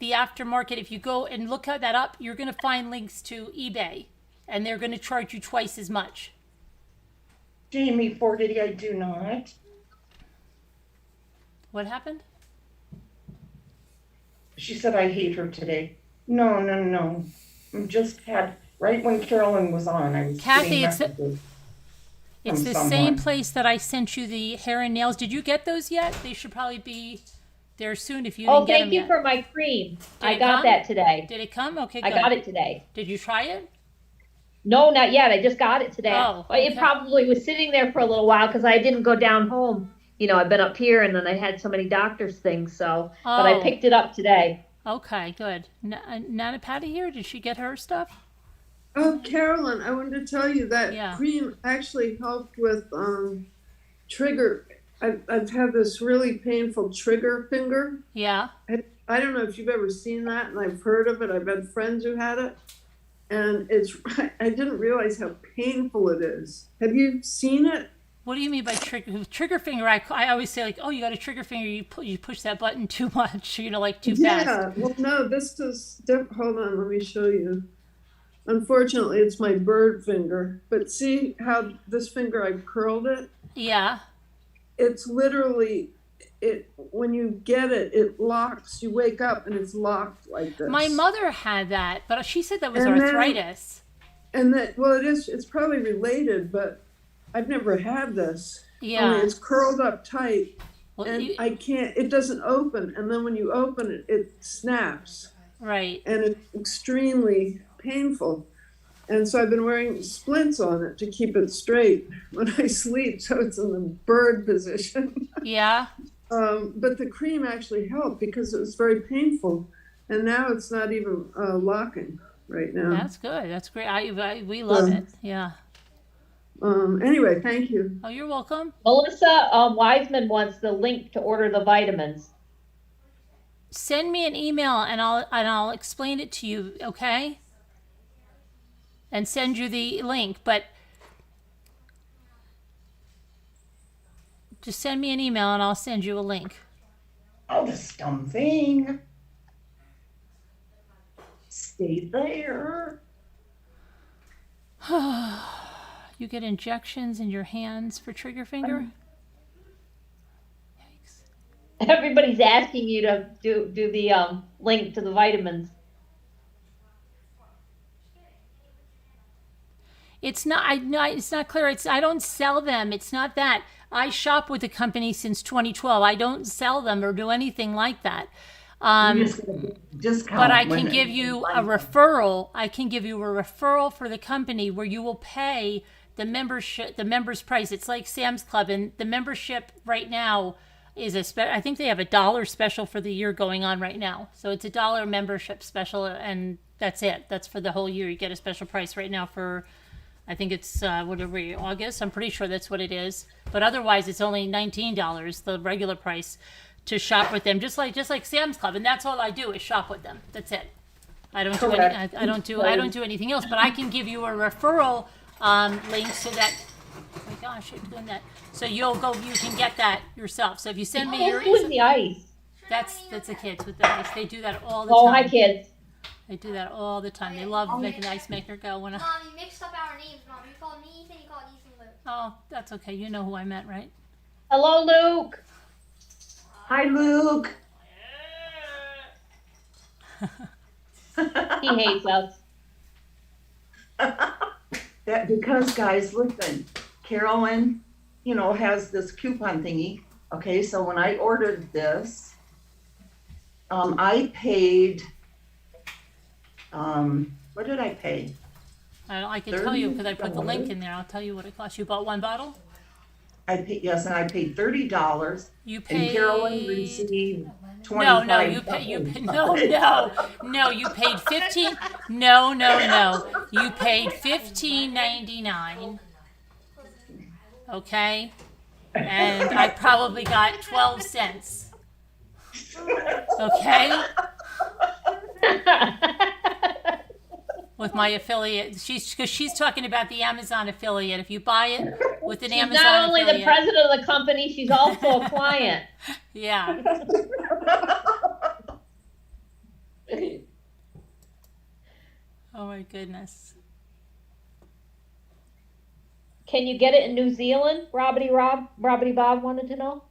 Speaker 1: aftermarket, if you go and look that up, you're going to find links to eBay, and they're going to charge you twice as much.
Speaker 2: Jamie Forgety, I do not.
Speaker 1: What happened?
Speaker 2: She said I hate her today. No, no, no. I just had, right when Carolyn was on, I was
Speaker 1: Kathy,
Speaker 2: getting
Speaker 1: it's
Speaker 2: messages
Speaker 1: It's
Speaker 2: from
Speaker 1: the
Speaker 2: someone.
Speaker 1: same place that I sent you the hair and nails. Did you get those yet? They should probably be there soon if you
Speaker 7: Oh,
Speaker 1: didn't get
Speaker 7: thank
Speaker 1: them
Speaker 7: you
Speaker 1: yet.
Speaker 7: for my cream.
Speaker 1: Did
Speaker 7: I
Speaker 1: it
Speaker 7: got
Speaker 1: come?
Speaker 7: that today.
Speaker 1: Did it come? Okay,
Speaker 7: I
Speaker 1: good.
Speaker 7: got it today.
Speaker 1: Did you try it?
Speaker 7: No, not yet. I just got it today.
Speaker 1: Oh, okay.
Speaker 7: It probably was sitting there for a little while because I didn't go down home. I've been up here and then I had so many doctor's things. So, but I
Speaker 1: Oh.
Speaker 7: picked it up today.
Speaker 1: Okay, good. Nana Patty here? Did she get her stuff?
Speaker 5: Oh, Carolyn, I wanted to tell you that
Speaker 1: Yeah.
Speaker 5: cream actually helped with trigger. I've had this really painful trigger finger.
Speaker 1: Yeah.
Speaker 5: I don't know if you've ever seen that, and I've heard of it. I've had friends who had it, and I didn't realize how painful it is. Have you seen it?
Speaker 1: What do you mean by trigger finger? I always say, like, oh, you got a trigger finger. You push that button too much. Too fast.
Speaker 5: Yeah. Well, no, this does. Hold on, let me show you. Unfortunately, it's my bird finger. But see how this finger, I've curled it?
Speaker 1: Yeah.
Speaker 5: It's literally, when you get it, it locks. You wake up and it's locked like this.
Speaker 1: My mother had that, but she said that was
Speaker 5: And then-
Speaker 1: arthritis.
Speaker 5: And that, well, it's probably related, but I've never had this.
Speaker 1: Yeah.
Speaker 5: Only it's curled up tight,
Speaker 1: Well,
Speaker 5: and it doesn't open. And then when you open it, it snaps.
Speaker 1: right.
Speaker 5: And it's extremely painful. And so I've been wearing splints on it to keep it straight when I sleep, so it's in the bird position.
Speaker 1: Yeah.
Speaker 5: But the cream actually helped because it was very painful. And now it's not even locking right now.
Speaker 1: That's good. That's great. We love it. Yeah.
Speaker 5: Anyway, thank you.
Speaker 1: Oh, you're welcome.
Speaker 7: Melissa Wiseman wants the link to order the vitamins.
Speaker 1: Send me an email and I'll explain it to you, okay? And send you the link, but just send me an email and I'll send you a link.
Speaker 2: Oh, this dumb thing. Stay there.
Speaker 1: You get injections in your hands for trigger finger? Yikes.
Speaker 7: Everybody's asking you to do the link to the vitamins.
Speaker 1: It's not. It's not clear. I don't sell them. It's not that. I shop with the company since 2012. I don't sell them or do anything like that.
Speaker 2: You just get a discount
Speaker 1: But I
Speaker 2: when
Speaker 1: can give you a referral. I can give you a referral for the company where you will pay the member's price. It's like Sam's Club, and the membership right now is I think they have a $1 special for the year going on right now. So it's a $1 membership special, and that's it. That's for the whole year. You get a special price right now for, I think it's whatever, August. I'm pretty sure that's what it is. But otherwise, it's only $19, the regular price, to shop with them, just like Sam's Club, and that's all I do is shop with them. That's it. I don't do any, I don't do anything else. But I can give you a referral link so that. Oh my gosh, you're doing that. So you can get that yourself. So if you send me your,
Speaker 7: Who's the ice?
Speaker 1: that's the kids with the ice. They do that all the
Speaker 7: Oh,
Speaker 1: time.
Speaker 7: hi, kids.
Speaker 1: They do that all the time. They love making the ice maker go. When
Speaker 8: Mom, you mixed up our names, Mom. You called me Ethan, you called Ethan Luke.
Speaker 1: oh, that's okay. You know who I meant, right?
Speaker 7: Hello, Luke.
Speaker 2: Hi, Luke.
Speaker 7: He hates us.
Speaker 2: That because, guys, listen, Carolyn, has this coupon thingy. Okay, so when I ordered this, I paid, what did I pay?
Speaker 1: I can tell you because I put the link in there. I'll tell you what it cost. You bought one bottle?
Speaker 2: I paid $30.
Speaker 1: You
Speaker 2: And
Speaker 1: paid.
Speaker 2: Carolyn received
Speaker 1: No,
Speaker 2: $25.
Speaker 1: you paid 15. No. You paid $15.99. Okay, and I probably got 12 cents. Okay, with my affiliate, because she's talking about the Amazon affiliate. If you buy it with an
Speaker 7: She's
Speaker 1: Amazon
Speaker 7: not only
Speaker 1: affiliate,
Speaker 7: the president of the company, she's also a client.
Speaker 1: yeah. Oh my goodness.
Speaker 7: Can you get it in New Zealand? Robbity Bob wanted to know.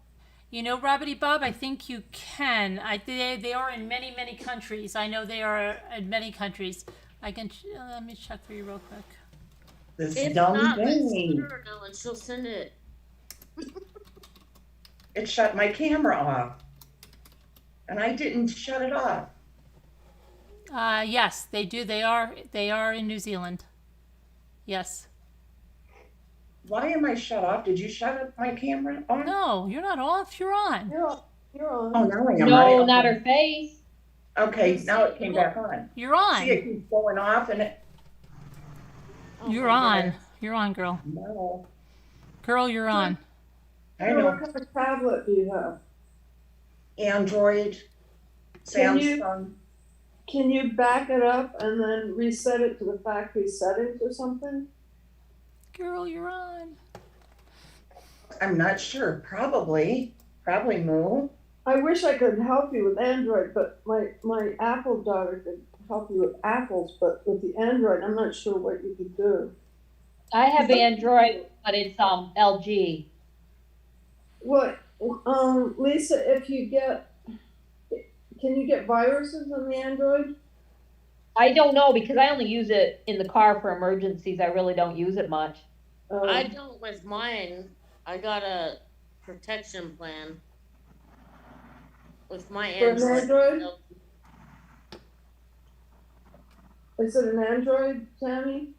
Speaker 1: Robbity Bob, I think you can. They are in many, many countries. I know they are in many countries. I can, let me check for you real quick.
Speaker 2: This
Speaker 6: If
Speaker 2: dumb
Speaker 6: not, let's
Speaker 2: thing.
Speaker 6: send her know and she'll send it.
Speaker 2: It shut my camera off. And I didn't shut it off.
Speaker 1: Yes, they do. They are in New Zealand. Yes.
Speaker 2: Why am I shut off? Did you shut up my camera on?
Speaker 1: No, you're not off. You're on.
Speaker 5: You're on.
Speaker 2: Oh, now I am.
Speaker 7: No,
Speaker 2: right?
Speaker 7: not her face.
Speaker 2: Okay, now it came back on.
Speaker 1: You're on.
Speaker 2: See, it keeps going off and it.
Speaker 6: Oh
Speaker 1: You're
Speaker 6: my
Speaker 1: on. You're on, girl.
Speaker 2: No,
Speaker 1: Girl, you're on.
Speaker 2: I
Speaker 5: What
Speaker 2: know.
Speaker 5: kind of tablet do you have?
Speaker 2: Android,
Speaker 5: Can you-
Speaker 2: Samsung.
Speaker 5: Can you back it up and then reset it to the factory settings or something?
Speaker 1: Girl, you're on.
Speaker 2: I'm not sure. Probably Moo.
Speaker 5: I wish I could help you with Android, but my Apple daughter could help you with Apples, but with the Android, I'm not sure what you could do.
Speaker 7: I have Android, but it's LG.
Speaker 5: What, Lisa, can you get viruses on the Android?
Speaker 7: I don't know because I only use it in the car for emergencies. I really don't use it much.
Speaker 6: I don't with mine. I got a protection plan with my
Speaker 5: For an Android?
Speaker 6: Android.
Speaker 5: Is it an Android, Tammy?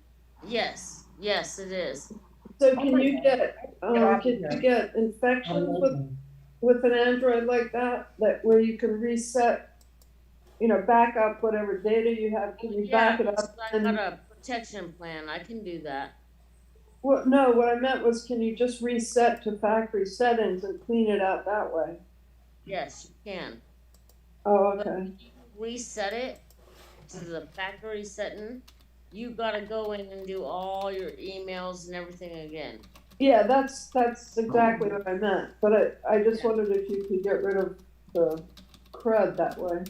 Speaker 6: Yes, it is.
Speaker 5: So can you get infections with an Android like that where you can reset, back up whatever data you have? Can you back it up?
Speaker 6: I got a protection plan. I can do that.
Speaker 5: Well, no, what I meant was, can you just reset to factory settings and clean it out that way?
Speaker 6: Yes, you can.
Speaker 5: Oh,
Speaker 6: But
Speaker 5: okay.
Speaker 6: when you reset it to the factory setting, you gotta go in and do all your emails and everything again.
Speaker 5: Yeah, that's exactly what I meant. But I just wondered if you could get rid of the crud that way.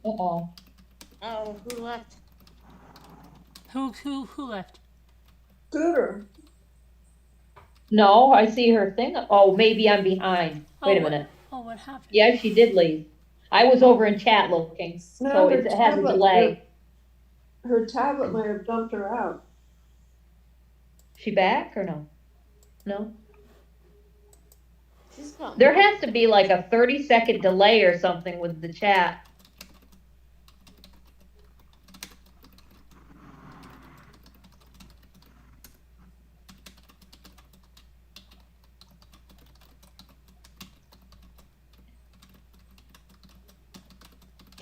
Speaker 7: Uh-oh.
Speaker 6: Oh, who left?
Speaker 1: Who left?
Speaker 5: Scooter.
Speaker 7: No, I see her thing. Oh, maybe I'm behind. Wait a
Speaker 1: what-
Speaker 7: minute.
Speaker 1: Oh, what happened?
Speaker 7: Yeah, she did leave. I was over in chat looking,
Speaker 5: No,
Speaker 7: so
Speaker 5: her
Speaker 7: it has a
Speaker 5: tablet-
Speaker 7: delay.
Speaker 5: Her tablet might have dumped her out.
Speaker 7: She back or no? No?
Speaker 6: She's gone.
Speaker 7: There has to be like a 30-second delay or something with the chat.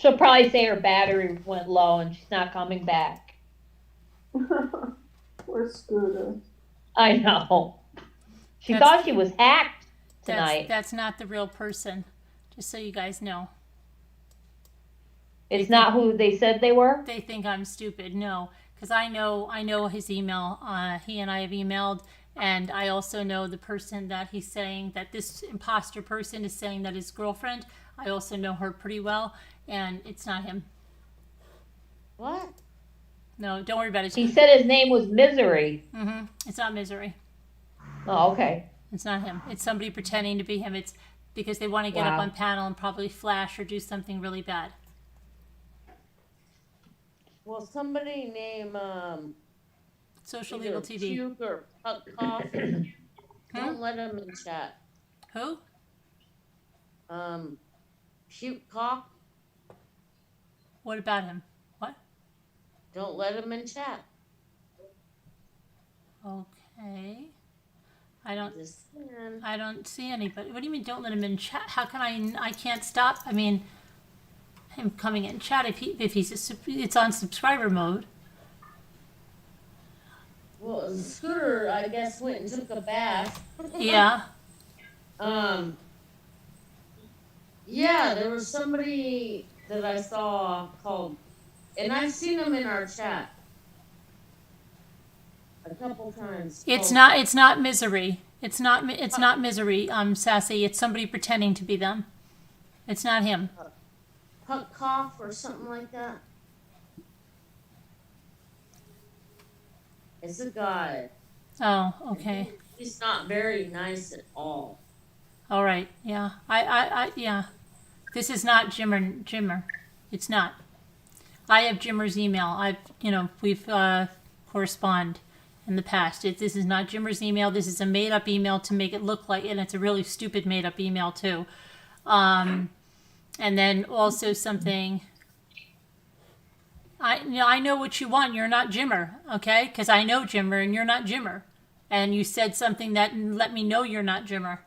Speaker 7: She'll probably say her battery went low and she's not coming back.
Speaker 5: Poor Scooter.
Speaker 7: I know. She
Speaker 1: That's-
Speaker 7: thought she was hacked tonight.
Speaker 1: That's not the real person. Just so you guys know.
Speaker 7: It's not who they said they were?
Speaker 1: They think I'm stupid. No, because I know his email. He and I have emailed, and I also know the person that he's saying that this imposter person is saying that his girlfriend. I also know her pretty well, and it's not him.
Speaker 6: What?
Speaker 1: No, don't worry about it.
Speaker 7: He said his name was Misery.
Speaker 1: It's not Misery.
Speaker 7: Oh, okay.
Speaker 1: It's not him. It's somebody pretending to be him. It's because they want to get up
Speaker 7: Wow.
Speaker 1: on panel and probably flash or do something really bad.
Speaker 6: Well, somebody name
Speaker 1: Social
Speaker 6: either
Speaker 1: Legal TV.
Speaker 6: Puke or Puck Cough. Don't let him in chat.
Speaker 1: Who?
Speaker 6: Puke Cough.
Speaker 1: What about him? What?
Speaker 6: Don't let him in chat.
Speaker 1: Okay. I don't
Speaker 6: Just saying.
Speaker 1: I don't see anybody. What do you mean don't let him in chat? How can I can't stop? I mean, him coming in chat if it's on subscriber mode.
Speaker 6: Well, Scooter, I guess, went and took a bath.
Speaker 1: Yeah.
Speaker 6: Yeah, there was somebody that I saw called, and I've seen him in our chat a couple times.
Speaker 1: It's
Speaker 6: called-
Speaker 1: not Misery. It's not Misery, Sassy. It's somebody pretending to be them. It's not him.
Speaker 6: Puck Cough or something like that. It's a guy.
Speaker 1: Oh, okay.
Speaker 6: He's not very nice at all.
Speaker 1: All right. Yeah. Yeah. This is not Jimmer. It's not. I have Jimmer's email. We've correspond in the past. This is not Jimmer's email. This is a made up email to make it look like, and it's a really stupid made up email too. And then also something. I know what you want. You're not Jimmer, okay? Because I know Jimmer and you're not Jimmer. And you said something that let me know you're not Jimmer.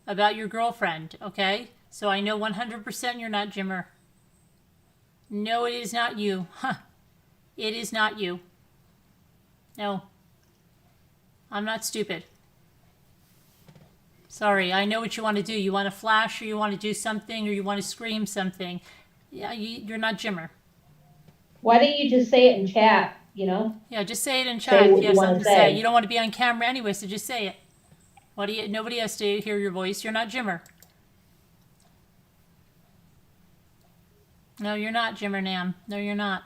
Speaker 1: About your girlfriend, okay? So I know 100% you're not Jimmer. No, it is not you. Huh. It is not you. No. I'm not stupid. Sorry, I know what you want to do. You want to flash or you want to do something or you want to scream something. Yeah, you're not Jimmer.
Speaker 7: Why don't you just say it in chat,
Speaker 1: Yeah, just say it in
Speaker 7: Say
Speaker 1: chat
Speaker 7: what
Speaker 1: if you have
Speaker 7: you wanna
Speaker 1: something to say.
Speaker 7: say.
Speaker 1: You don't want to be on camera anyway, so just say it. Nobody has to hear your voice. You're not Jimmer. No, you're not Jimmer Nam. No, you're not.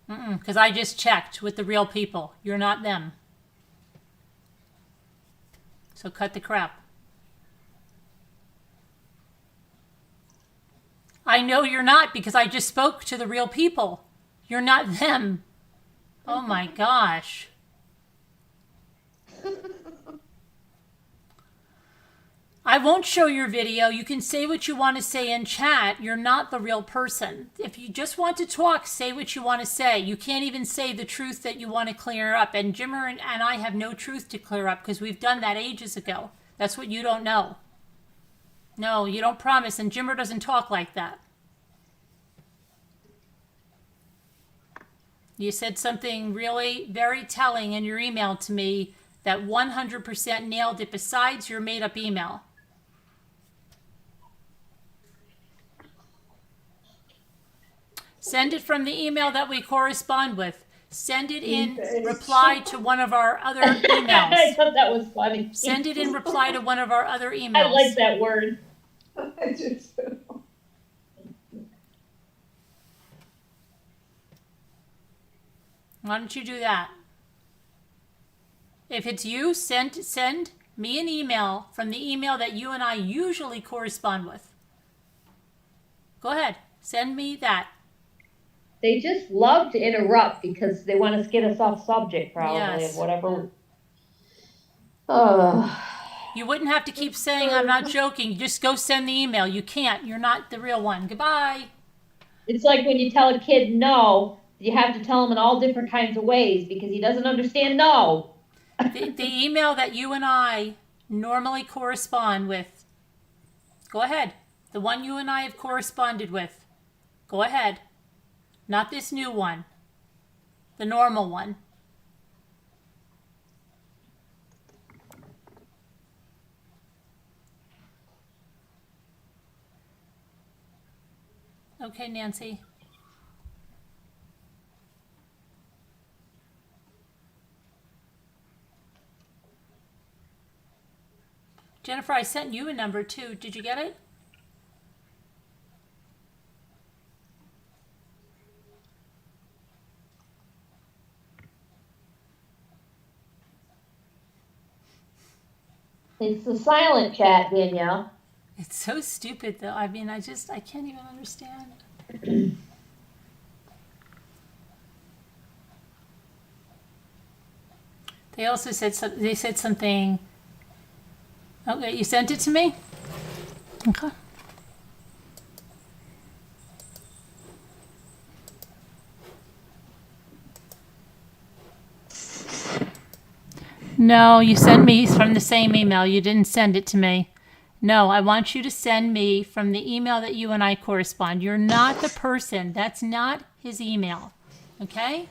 Speaker 1: Because I just checked with the real people. You're not them. So cut the crap. I know you're not because I just spoke to the real people. You're not them. Oh my gosh. I won't show your video. You can say what you want to say in chat. You're not the real person. If you just want to talk, say what you want to say. You can't even say the truth that you want to clear up. And Jimmer and I have no truth to clear up because we've done that ages ago. That's what you don't know. No, you don't promise. And Jimmer doesn't talk like that. You said something really very telling in your email to me that 100% nailed it besides your made-up email. Send it from the email that we correspond with. Send it in reply to one of our other
Speaker 7: I
Speaker 1: emails.
Speaker 7: thought that was funny.
Speaker 1: Send it in reply to one of our other emails.
Speaker 7: I like that word.
Speaker 5: I just,
Speaker 1: Why don't you do that? If it's you, send me an email from the email that you and I usually correspond with. Go ahead. Send me that.
Speaker 7: They just love to interrupt because they want to get us off subject, probably,
Speaker 1: Yes.
Speaker 7: of whatever.
Speaker 1: You wouldn't have to keep saying I'm not joking. Just go send the email. You can't. You're not the real one. Goodbye.
Speaker 7: It's like when you tell a kid no, you have to tell him in all different kinds of ways because he doesn't understand no.
Speaker 1: The email that you and I normally correspond with. Go ahead. The one you and I have corresponded with. Go ahead. Not this new one. The normal one. Okay, Nancy. Jennifer, I sent you a number too. Did you get it?
Speaker 7: It's the silent chat, Danielle.
Speaker 1: It's so stupid though. I mean, I can't even understand. They also said they said something. Okay, you sent it to me? Okay. No, you sent me from the same email. You didn't send it to me. No, I want you to send me from the email that you and I correspond. You're not the person. That's not his email. Okay?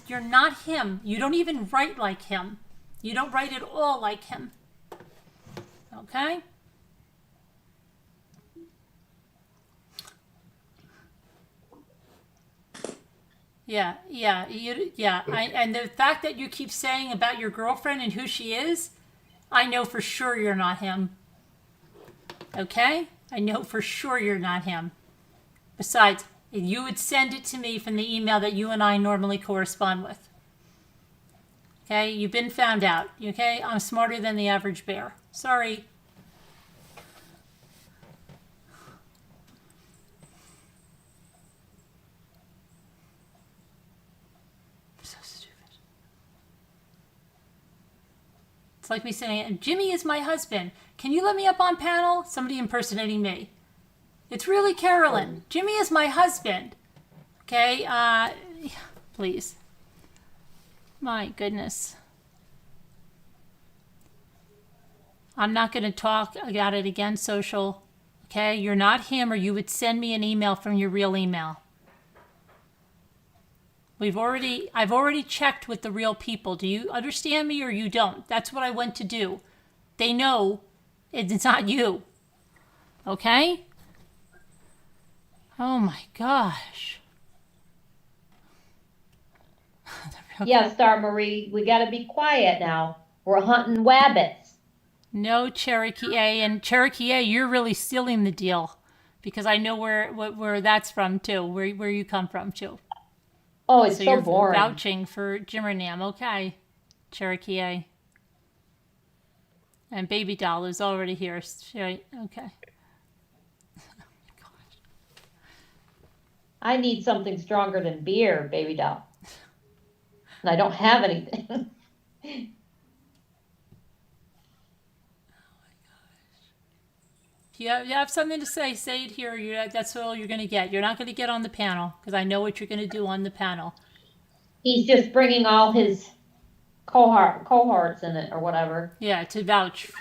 Speaker 1: You're not him. You don't even write like him. You don't write at all like him. Okay? Yeah. And the fact that you keep saying about your girlfriend and who she is, I know for sure you're not him. Okay? I know for sure you're not him. Besides, you would send it to me from the email that you and I normally correspond with. Okay? You've been found out. Okay? I'm smarter than the average bear. Sorry. So stupid. It's like me saying, Jimmy is my husband. Can you let me up on panel? Somebody impersonating me. It's really Carolyn. Jimmy is my husband. Okay? Please. My goodness. I'm not going to talk about it again, social. Okay? You're not him, or you would send me an email from your real email. I've already checked with the real people. Do you understand me or you don't? That's what I went to do. They know it's not you. Okay? Oh my gosh.
Speaker 7: Yeah, Star Marie, we gotta be quiet now. We're hunting wabbits.
Speaker 1: No, Cherokee A. And Cherokee A, you're really sealing the deal. Because I know where that's from too. Where you come from too.
Speaker 7: Oh, it's
Speaker 1: So
Speaker 7: so
Speaker 1: you're
Speaker 7: boring.
Speaker 1: vouching for Jimmer. Okay. Cherokee A. And Baby Doll is already here. Okay.
Speaker 7: I need something stronger than beer, baby doll. And I don't have anything.
Speaker 1: If you have something to say it here. That's all you're going to get. You're not going to get on the panel because I know what you're going to do on the panel.
Speaker 7: He's just bringing all his cohorts in it or whatever.
Speaker 1: Yeah, to vouch.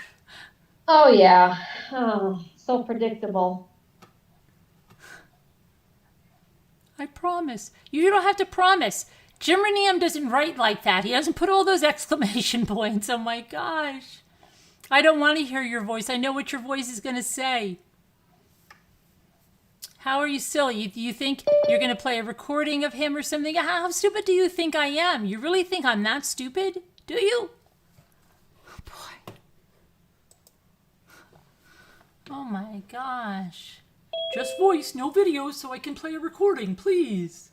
Speaker 7: Oh, yeah. Oh, so predictable.
Speaker 1: I promise. You don't have to promise. Jim Renam doesn't write like that. He doesn't put all those exclamation points. Oh my gosh. I don't want to hear your voice. I know what your voice is going to say. How are you silly? Do you think you're going to play a recording of him or something? How stupid do you think I am? You really think I'm that stupid? Do you? Oh boy. Oh my gosh. Just voice, no video, so I can play a recording, please.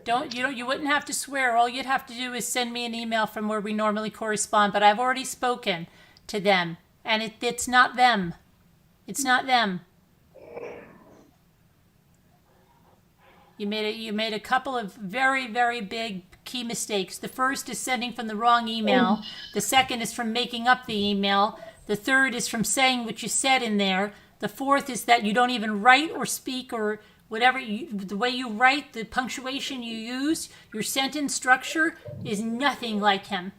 Speaker 1: You wouldn't have to swear. All you'd have to do is send me an email from where we normally correspond, but I've already spoken to them, and it's not them. It's not them. You made a couple of very, very big key mistakes. The first is sending from the wrong email. The second is from making up the email. The third is from saying what you said in there. The fourth is that you don't even write or speak or whatever the way you write, the punctuation you use, your sentence structure is nothing like him.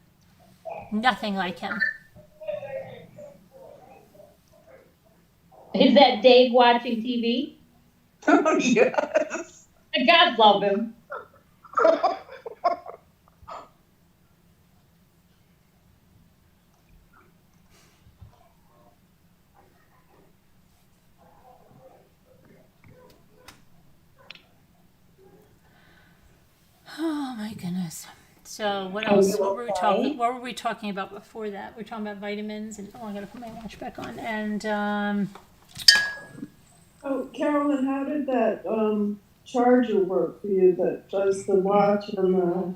Speaker 1: Nothing like him.
Speaker 7: Is that Dave watching TV?
Speaker 2: Oh, yes.
Speaker 7: God love him.
Speaker 1: Oh my goodness. So what else? What were we talking about before that? We're talking about vitamins and I'm gonna put my watch back on. And
Speaker 5: Oh, Carolyn, how did that charger work for you that does the watch and the?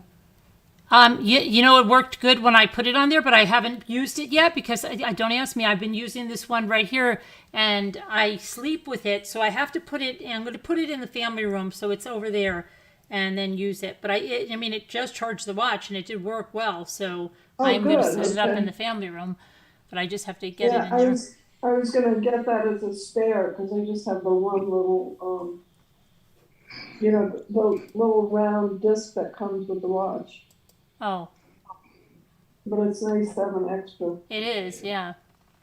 Speaker 1: you know, it worked good when I put it on there, but I haven't used it yet because I don't ask me. I've been using this one right here, and I sleep with it, so I have to put it. And I'm going to put it in the family room, so it's over there, and then use it. But I mean, it just charged the watch, and it did work well. So I'm going to set it up in the family room, but I just have to get it in there.
Speaker 5: I was gonna get that as a spare because I just have the one little the little round disc that comes with the watch.
Speaker 1: Oh,
Speaker 5: But it's nice to have an extra.
Speaker 1: it is, yeah.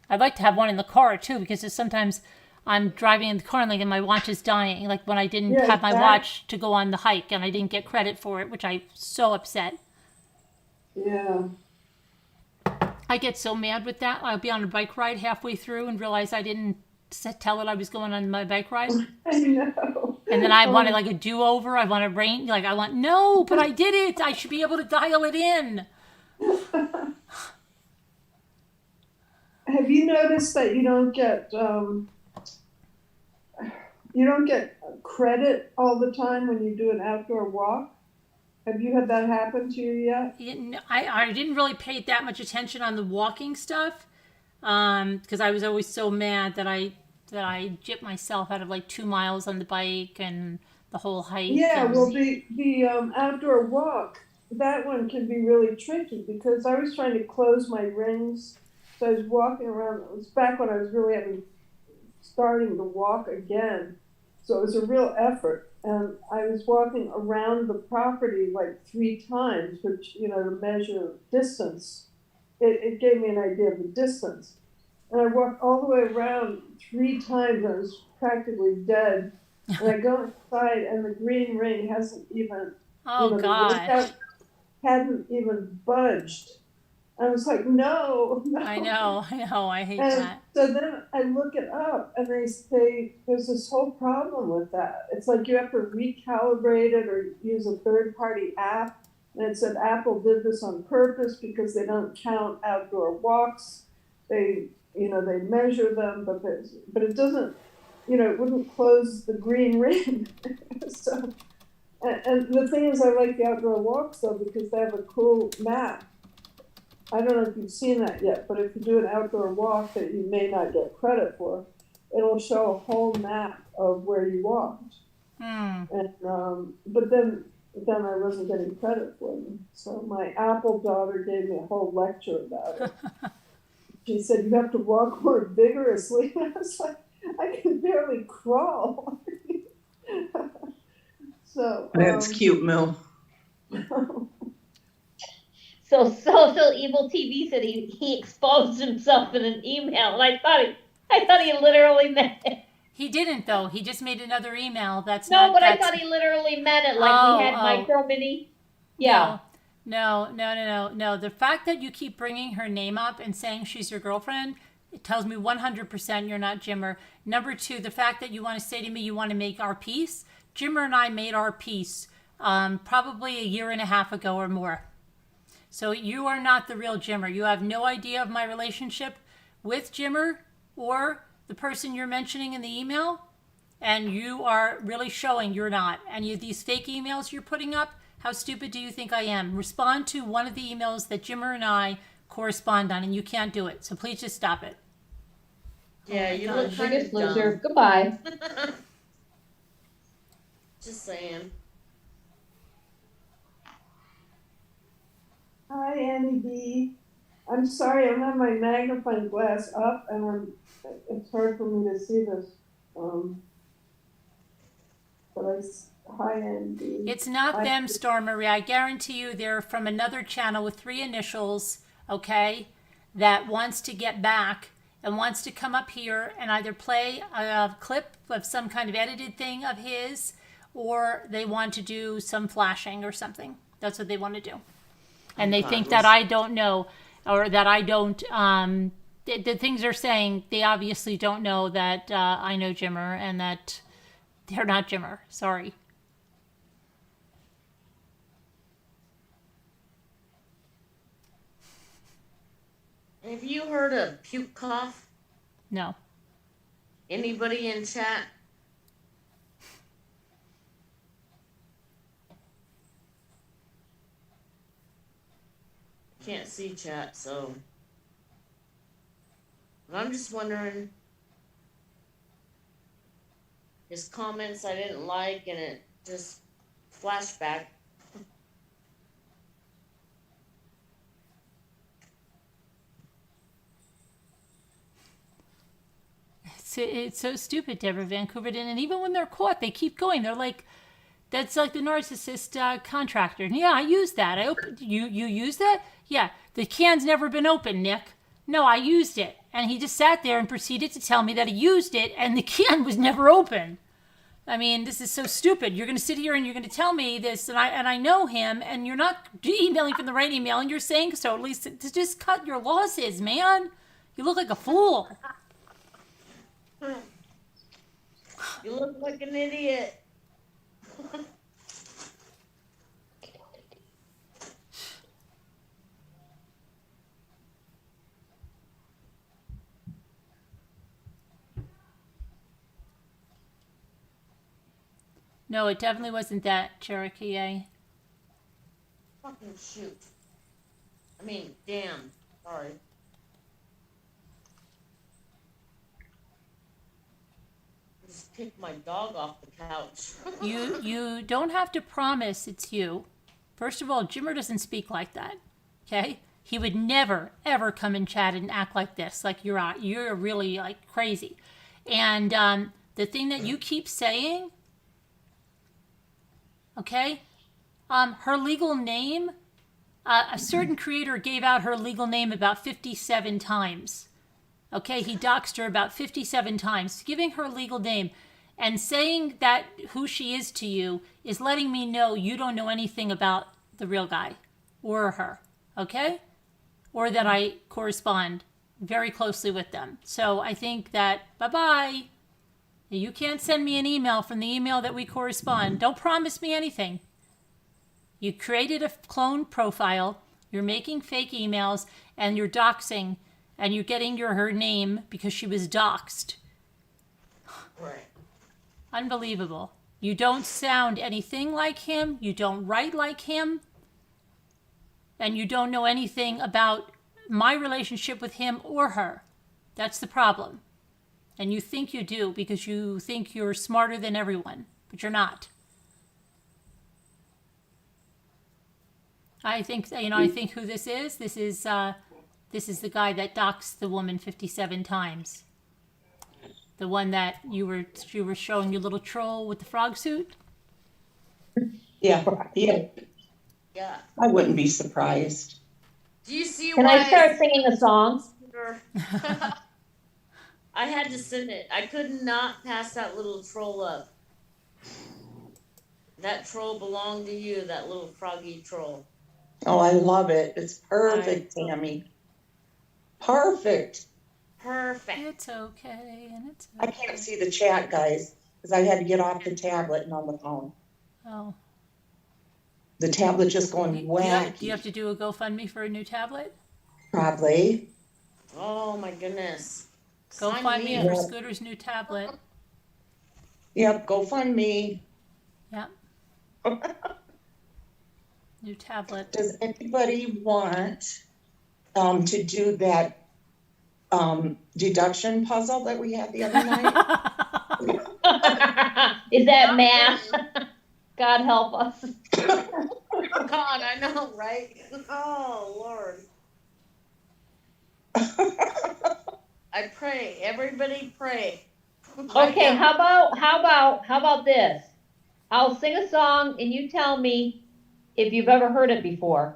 Speaker 1: I'd like to have one in the car too because there's sometimes I'm driving in the car and like and my watch is dying. Like when I didn't have my watch to go on the hike and I didn't get credit for it, which I'm so upset.
Speaker 5: Yeah.
Speaker 1: I get so mad with that. I'll be on a bike ride halfway through and realize I didn't tell it I was going on my bike ride.
Speaker 5: I know.
Speaker 1: And then I wanted like a do-over. I want to rain. Like I want, no, but I did it. I should be able to dial it in.
Speaker 5: Have you noticed that you don't get credit all the time when you do an outdoor walk? Have you had that happen to you yet?
Speaker 1: I didn't really pay that much attention on the walking stuff because I was always so mad that I gypped myself out of like 2 miles on the bike and the whole hike.
Speaker 5: Yeah, well, the outdoor walk, that one can be really tricky because I was trying to close my rings. So I was walking around. It was back when I was really starting to walk again. So it was a real effort. And I was walking around the property like 3 times, which, to measure distance, it gave me an idea of the distance. And I walked all the way around 3 times. I was practically dead. And I go inside, and the green ring hasn't even,
Speaker 1: oh, gosh.
Speaker 5: Hadn't even budged. I was like, no.
Speaker 1: I know, I hate that.
Speaker 5: So then I look it up, and they say there's this whole problem with that. It's like you have to recalibrate it or use a third-party app. And it said Apple did this on purpose because they don't count outdoor walks. They measure them, but it doesn't, it wouldn't close the green ring. So, and the thing is, I like the outdoor walks though because they have a cool map. I don't know if you've seen that yet, but if you do an outdoor walk that you may not get credit for, it'll show a whole map of where you walked. And but then I wasn't getting credit for them. So my Apple daughter gave me a whole lecture about it. She said you have to walk more vigorously. And I was like, I can barely crawl. So
Speaker 2: that's cute, Mel.
Speaker 7: So Social Evil TV said he exposed himself in an email, and I thought he literally meant it.
Speaker 1: He didn't though. He just made another email.
Speaker 7: I thought he literally meant it. Like we had Micro Mini. Yeah.
Speaker 1: No. The fact that you keep bringing her name up and saying she's your girlfriend, it tells me 100% you're not Jimmer. Number 2, the fact that you want to say to me you want to make our peace. Jimmer and I made our peace probably a year and a half ago or more. So you are not the real Jimmer. You have no idea of my relationship with Jimmer or the person you're mentioning in the email. And you are really showing you're not. And these fake emails you're putting up, how stupid do you think I am? Respond to one of the emails that Jimmer and I correspond on, and you can't do it. So please just stop it.
Speaker 6: Yeah, you look kind
Speaker 7: Biggest
Speaker 6: of
Speaker 7: loser.
Speaker 6: dumb.
Speaker 7: Goodbye.
Speaker 6: Just saying.
Speaker 5: hi, Annie B. I'm sorry, I don't have my magnifying glass up, and it's hard for me to see this. high-end.
Speaker 1: It's not them, Storm Marie. I guarantee you they're from another channel with 3 initials, okay, that wants to get back and wants to come up here and either play a clip of some kind of edited thing of his, or they want to do some flashing or something. That's what they want to do. And they think that I don't know, or that I don't, the things they're saying, they obviously don't know that I know Jimmer, and that they're not Jimmer. Sorry.
Speaker 6: Have you heard of puke cough?
Speaker 1: No.
Speaker 6: Anybody in chat? Can't see chat, so. But I'm just wondering. His comments I didn't like, and it just flashback.
Speaker 1: It's so stupid, Deborah Vancouver. And even when they're caught, they keep going. They're like, that's like the narcissist contractor. And yeah, I used that. I opened. You used that? Yeah. The can's never been opened, Nick. No, I used it. And he just sat there and proceeded to tell me that he used it, and the can was never open. I mean, this is so stupid. You're going to sit here and you're going to tell me this, and I know him, and you're not emailing from the right email, and you're saying so. At least to just cut your losses, man. You look like a fool.
Speaker 6: You look like an idiot.
Speaker 1: No, it definitely wasn't that, Cherokee.
Speaker 6: Fucking shoot. I mean, damn. Sorry. Just kicked my dog off the couch.
Speaker 1: You don't have to promise it's you. First of all, Jimmer doesn't speak like that. Okay? He would never, ever come and chat and act like this. Like you're really like crazy. And the thing that you keep saying, okay? Her legal name, a certain creator gave out her legal name about 57 times. Okay, he doxed her about 57 times, giving her legal name. And saying that who she is to you is letting me know you don't know anything about the real guy or her, okay? Or that I correspond very closely with them. So I think that, bye-bye. You can't send me an email from the email that we correspond. Don't promise me anything. You created a clone profile, you're making fake emails, and you're doxing, and you're getting her name because she was doxed.
Speaker 6: Right.
Speaker 1: Unbelievable. You don't sound anything like him, you don't write like him, and you don't know anything about my relationship with him or her. That's the problem. And you think you do because you think you're smarter than everyone, but you're not. I think who this is. This is the guy that doxed the woman 57 times. The one that you were showing your little troll with the frog suit.
Speaker 2: Yeah.
Speaker 6: Yeah.
Speaker 2: I wouldn't be surprised.
Speaker 6: Do you see
Speaker 7: Can
Speaker 6: why
Speaker 7: I start singing a song?
Speaker 6: I had to send it. I could not pass that little troll up. That troll belonged to you, that little froggy troll.
Speaker 2: Oh, I love it. It's perfect, Tammy. Perfect.
Speaker 6: Perfect.
Speaker 1: It's okay, and it's
Speaker 2: I can't see the chat, guys, because I had to get off the tablet and on the phone.
Speaker 1: Oh.
Speaker 2: The tablet's just going
Speaker 1: Do
Speaker 2: wacky.
Speaker 1: you have to do a GoFundMe for a new tablet?
Speaker 2: Probably.
Speaker 6: Oh my goodness.
Speaker 1: Go
Speaker 6: Sign
Speaker 1: find me
Speaker 6: up.
Speaker 1: for Scooter's new tablet.
Speaker 2: Yep, go fund me.
Speaker 1: Yep. New tablet.
Speaker 2: Does anybody want to do that deduction puzzle that we had the other night?
Speaker 7: Is that math? God help us.
Speaker 6: God, I know, right? Oh Lord. I pray. Everybody pray.
Speaker 7: Okay, how about this? I'll sing a song and you tell me if you've ever heard it before.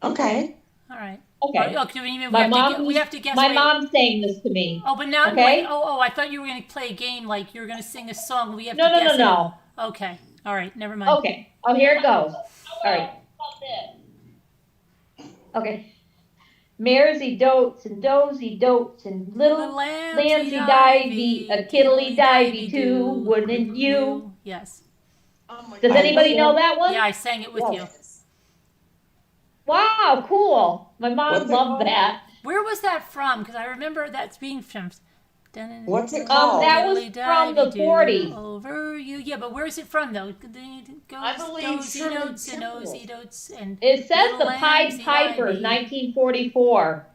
Speaker 3: Okay.
Speaker 1: All right.
Speaker 7: Okay.
Speaker 1: Oh, do you mean
Speaker 7: My
Speaker 1: we have to guess?
Speaker 7: my
Speaker 1: wait.
Speaker 7: mom sang this to me.
Speaker 1: Oh, but now,
Speaker 7: Okay?
Speaker 1: wait. Oh, I thought you were going to play a game like you're going to sing a song. We have
Speaker 7: No,
Speaker 1: to
Speaker 7: no,
Speaker 1: guess
Speaker 7: no,
Speaker 1: it. Okay. All right. Never mind.
Speaker 7: Okay. Oh, here it goes. All right. Okay. Maresy dotes and dozy dotes and little lambsy divey, a kiddly divey too, wouldn't you?
Speaker 1: Yes.
Speaker 6: Oh my
Speaker 7: Does
Speaker 6: God.
Speaker 7: anybody know that one?
Speaker 1: Yeah, I sang it with you.
Speaker 7: Wow, cool. My mom
Speaker 3: What's it
Speaker 7: loved
Speaker 3: called?
Speaker 7: that.
Speaker 1: Where was that from? Because I remember that's being from.
Speaker 3: What's it called?
Speaker 7: That was from the 40s.
Speaker 1: Over you. Yeah, but where is it from though?
Speaker 6: I believe
Speaker 1: Dozy
Speaker 6: Shirley
Speaker 1: notes and
Speaker 6: Temple.
Speaker 1: nosy notes and
Speaker 7: It says
Speaker 1: little
Speaker 7: the Pied
Speaker 1: lambsy
Speaker 7: Pipers,
Speaker 1: divey.
Speaker 7: 1944.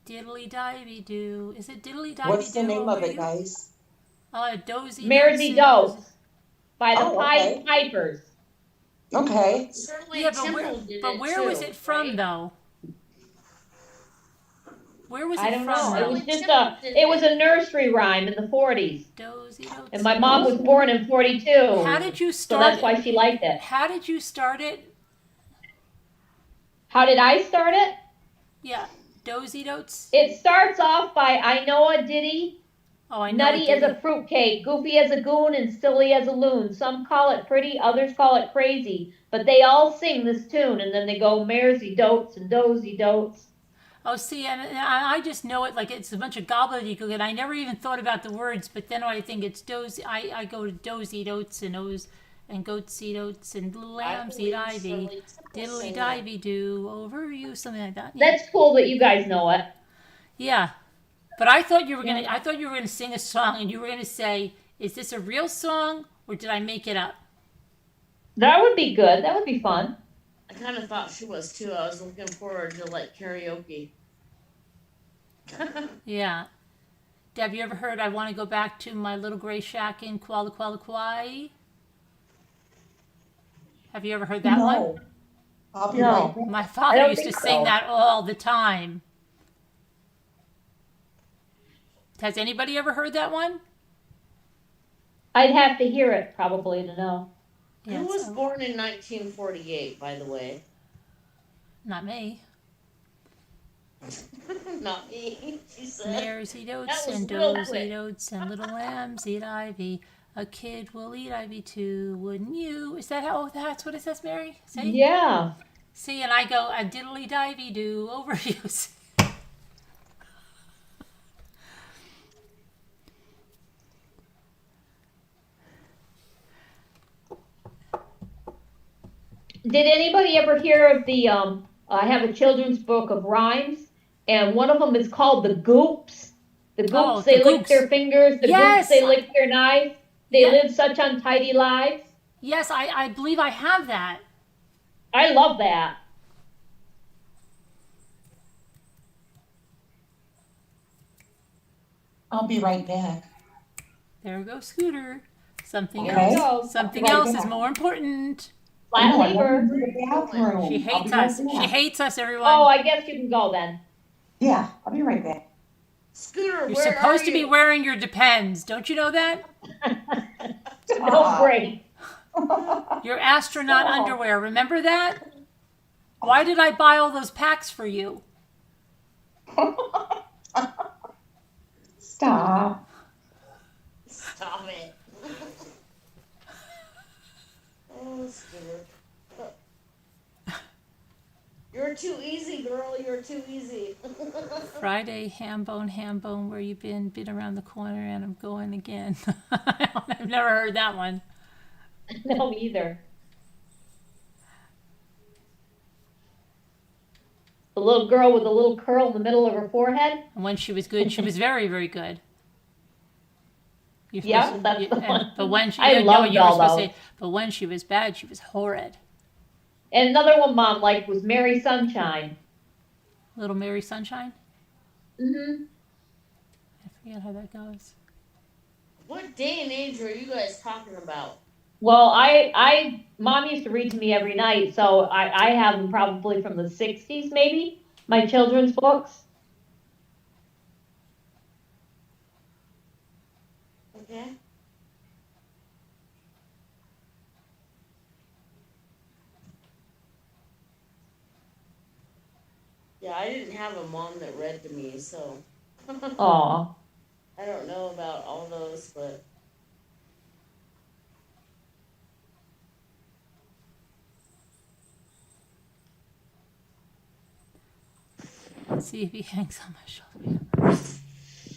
Speaker 1: Diddly divey do. Is it diddly divey
Speaker 3: What's
Speaker 1: do?
Speaker 3: the name of
Speaker 1: over
Speaker 3: it,
Speaker 1: you?
Speaker 3: guys?
Speaker 1: Dozy
Speaker 7: Maresy
Speaker 1: notes.
Speaker 7: Dotes by the
Speaker 3: Oh,
Speaker 7: Pied
Speaker 3: okay.
Speaker 7: Pipers.
Speaker 3: Okay.
Speaker 6: Shirley
Speaker 1: Yeah,
Speaker 6: Temple did
Speaker 1: but
Speaker 6: it
Speaker 1: where
Speaker 6: too,
Speaker 1: was it from
Speaker 6: right?
Speaker 1: though? Where was
Speaker 7: I
Speaker 1: it
Speaker 7: don't
Speaker 1: from
Speaker 7: know. It
Speaker 1: though?
Speaker 7: was just it was a nursery rhyme in the 40s.
Speaker 1: Dozy notes.
Speaker 7: And my mom was born in 42.
Speaker 1: How did you
Speaker 7: So
Speaker 1: start?
Speaker 7: that's why she liked it.
Speaker 1: How did you start it?
Speaker 7: How did I start it?
Speaker 1: Yeah, dozy notes.
Speaker 7: It starts off by I know a ditty,
Speaker 1: Oh, I know.
Speaker 7: nutty as a fruitcake, goofy as a goon, and silly as a loon. Some call it pretty, others call it crazy, but they all sing this tune, and then they go Maresy dotes and dozy dotes.
Speaker 1: Oh, see, and I just know it like it's a bunch of gobbledygook, and I never even thought about the words. But then I think it's dozy. I go to dozy dotes and O's and goatsy dotes and little lambs eat ivy, diddly divey do over you, something like that. Yeah.
Speaker 7: That's cool that you guys know it.
Speaker 1: Yeah, but I thought you were gonna. I thought you were gonna sing a song, and you were gonna say, "Is this a real song or did I make it up?"
Speaker 7: That would be good. That would be fun.
Speaker 6: I kind of thought she was too. I was looking forward to like karaoke.
Speaker 1: Yeah. Deb, you ever heard I Want to Go Back to My Little Gray Shack in Kuala Kuala Kauai? Have you ever heard that one?
Speaker 3: I'll be
Speaker 7: No.
Speaker 3: right.
Speaker 1: My
Speaker 7: I
Speaker 1: father
Speaker 7: don't
Speaker 1: used to
Speaker 7: think
Speaker 1: sing
Speaker 7: so.
Speaker 1: that all the time. Has anybody ever heard that one?
Speaker 7: I'd have to hear it probably to know.
Speaker 1: Yeah,
Speaker 6: Who was
Speaker 1: so-
Speaker 6: born in 1948, by the way?
Speaker 1: Not me.
Speaker 6: Not me, she said.
Speaker 1: Mares eat oats
Speaker 6: That was
Speaker 1: and
Speaker 6: real
Speaker 1: does
Speaker 6: quick.
Speaker 1: eat oats and little lambs eat ivy. A kid will eat ivy too, wouldn't you? Is that how? That's what it says, Mary? See?
Speaker 7: Yeah.
Speaker 1: See, and I go, a diddly divey do over you.
Speaker 7: Did anybody ever hear of the I have a children's book of rhymes, and one of them is called the Goops. The Goops,
Speaker 1: Oh,
Speaker 7: they
Speaker 1: the
Speaker 7: lick
Speaker 1: Goops.
Speaker 7: their fingers. The
Speaker 1: Yes!
Speaker 7: Goops, they lick their knives. They
Speaker 1: Yeah.
Speaker 7: live such untidy lives.
Speaker 1: Yes, I believe I have that.
Speaker 7: I love that.
Speaker 3: I'll be right back.
Speaker 1: There goes Scooter. Something
Speaker 3: Okay.
Speaker 1: else. Something
Speaker 3: Right
Speaker 1: else is
Speaker 3: back.
Speaker 1: more important.
Speaker 7: Flat
Speaker 3: No, I
Speaker 7: lever.
Speaker 3: went into the bathroom.
Speaker 1: She
Speaker 3: I'll
Speaker 1: hates
Speaker 3: be right
Speaker 1: us.
Speaker 3: back.
Speaker 1: She hates us, everyone.
Speaker 7: Oh, I guess you can go then.
Speaker 3: Yeah, I'll be right back.
Speaker 6: Scooter,
Speaker 1: You're
Speaker 6: where
Speaker 1: supposed
Speaker 6: are
Speaker 1: to be
Speaker 6: you?
Speaker 1: wearing your Depends. Don't you know that?
Speaker 7: Oh, great.
Speaker 1: Your astronaut
Speaker 3: Oh.
Speaker 1: underwear. Remember that? Why did I buy all those packs for you?
Speaker 3: Stop.
Speaker 6: Stop it. Oh, Scooter. You're too easy, girl. You're too easy.
Speaker 1: Friday, ham bone, where you been? Been around the corner and I'm going again. I've never heard that one.
Speaker 7: No, either. The little girl with the little curl in the middle of her forehead.
Speaker 1: And when she was good, she was very, very good. You're
Speaker 7: Yeah,
Speaker 1: supposed to-
Speaker 7: that's
Speaker 1: you-
Speaker 7: the
Speaker 1: and-
Speaker 7: one.
Speaker 1: But when she,
Speaker 7: I
Speaker 1: you know what
Speaker 7: loved
Speaker 1: you were
Speaker 7: all
Speaker 1: supposed to
Speaker 7: those.
Speaker 1: say. But when she was bad, she was horrid.
Speaker 7: And another one Mom liked was Mary Sunshine.
Speaker 1: Little Mary Sunshine.
Speaker 7: Mm-hmm.
Speaker 1: I forget how that goes.
Speaker 6: What day and age are you guys talking about?
Speaker 7: Well, Mom used to read to me every night, so I have them probably from the 60s, maybe, my children's books.
Speaker 6: Okay. Yeah, I didn't have a mom that read to me, so
Speaker 7: Aw.
Speaker 6: I don't know about all those, but
Speaker 1: Let's see if he hangs on my shoulder.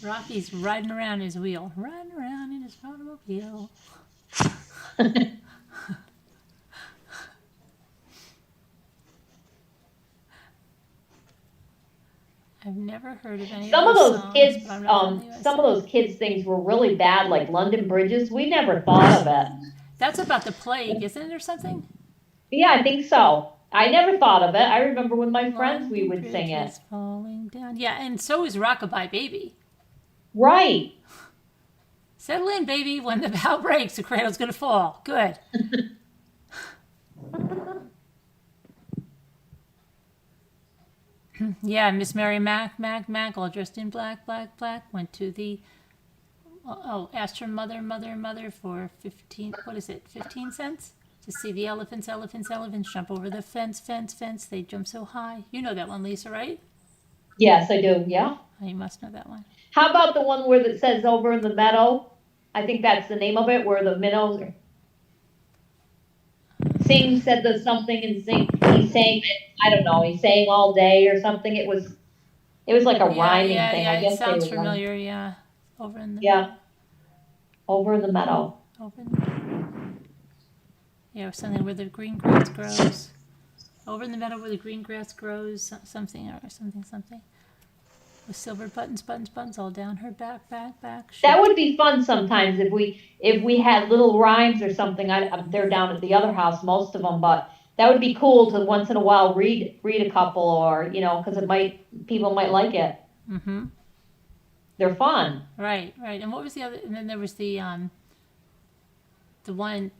Speaker 1: Rocky's riding around his wheel. Riding around in his automobile. I've never heard of any
Speaker 7: Some
Speaker 1: of
Speaker 7: of
Speaker 1: those
Speaker 7: those
Speaker 1: songs,
Speaker 7: kids,
Speaker 1: but I'm not from the
Speaker 7: some of
Speaker 1: USA.
Speaker 7: those kids things were really bad, like London Bridges. We never thought of it.
Speaker 1: That's about the plague, isn't it, or something?
Speaker 7: Yeah, I think so. I never thought of it. I remember with my friends we
Speaker 1: London
Speaker 7: would
Speaker 1: Bridge
Speaker 7: sing it.
Speaker 1: is falling down. Yeah, and so is Rockabye Baby.
Speaker 7: Right.
Speaker 1: Settle in, baby. When the bow breaks, the cradle's gonna fall. Good. Yeah, Miss Mary Mac, all dressed in black, went to the, asked her mother for 15, what is it, 15 cents? To see the elephants jump over the fence. They jump so high. You know that one, Lisa, right?
Speaker 7: Yes, I do. Yeah.
Speaker 1: Oh, you must know that one.
Speaker 7: How about the one where it says over in the meadow? I think that's the name of it, where the minnows are. Sing said the something and sing. He sang it. I don't know. He sang all day or something. It was like a rhyming thing. I
Speaker 1: It
Speaker 7: guess
Speaker 1: sounds
Speaker 7: they were
Speaker 1: familiar, yeah. Over in the,
Speaker 7: Yeah. Over in the meadow.
Speaker 1: over in, yeah, something where the green grass grows. Over in the meadow where the green grass grows, something. With silver buttons all down her back.
Speaker 7: That would be fun sometimes if we had little rhymes or something. They're down at the other house, most of them, but that would be cool to once in a while read a couple, or because people might like it.
Speaker 1: Mm-hmm.
Speaker 7: They're fun.
Speaker 1: Right. And what was the other? And then there was the one.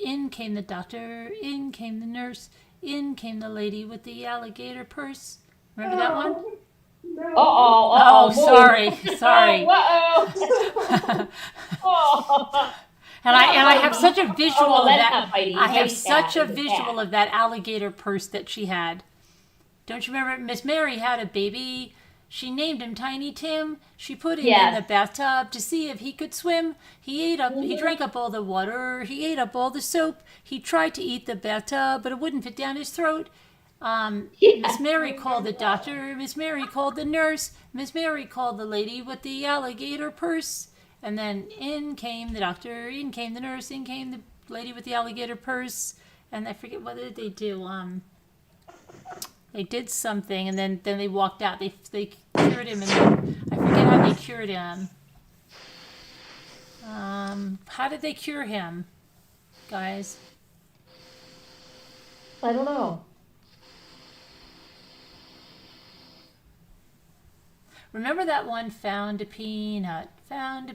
Speaker 1: In came the doctor. In came the nurse. In came the lady with the alligator purse. Remember that one?
Speaker 7: Oh,
Speaker 1: sorry.
Speaker 7: Oh.
Speaker 1: And I have such a visual of
Speaker 7: that's
Speaker 1: that.
Speaker 7: not Heidi.
Speaker 1: I have
Speaker 7: Heidi's
Speaker 1: such a
Speaker 7: cat.
Speaker 1: visual of that alligator purse that she had. Don't you remember? Miss Mary had a baby. She named him Tiny Tim. She put him in the bathtub to see if he could swim. He drank up all the water. He ate up all the soap. He tried to eat the bathtub, but it wouldn't fit down his throat. Miss Mary called the doctor. Miss Mary called the nurse. Miss Mary called the lady with the alligator purse. And then in came the doctor. In came the nurse. In came the lady with the alligator purse. And I forget what did they do. They did something, and then they walked out. They cured him, and I forget how they cured him. How did they cure him, guys?
Speaker 7: I don't know.
Speaker 1: Remember that one? Found a peanut last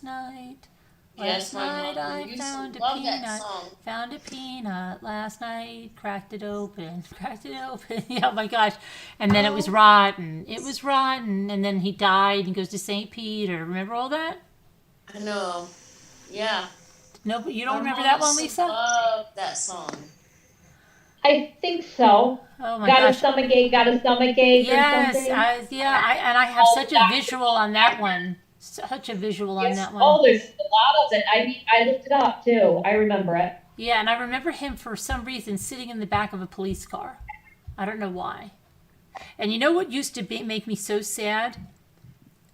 Speaker 1: night.
Speaker 6: yes, my mom used to love that song.
Speaker 1: Found a peanut last night. Cracked it open. Yeah, oh my gosh. And then it was rotten. And then he died and goes to St. Peter. Remember all that?
Speaker 6: I know. Yeah.
Speaker 1: No, but you don't
Speaker 6: My
Speaker 1: remember
Speaker 6: mom
Speaker 1: that one,
Speaker 6: used to
Speaker 1: Lisa?
Speaker 6: love that song.
Speaker 7: I think so.
Speaker 1: Oh my
Speaker 7: got
Speaker 1: gosh.
Speaker 7: a stomach ache or something.
Speaker 1: Yes, I have such a visual on that one. Such a visual on that one.
Speaker 7: Oh, there's a lot of it. I looked it up too. I remember it.
Speaker 1: Yeah, and I remember him for some reason sitting in the back of a police car. I don't know why. And you know what used to make me so sad?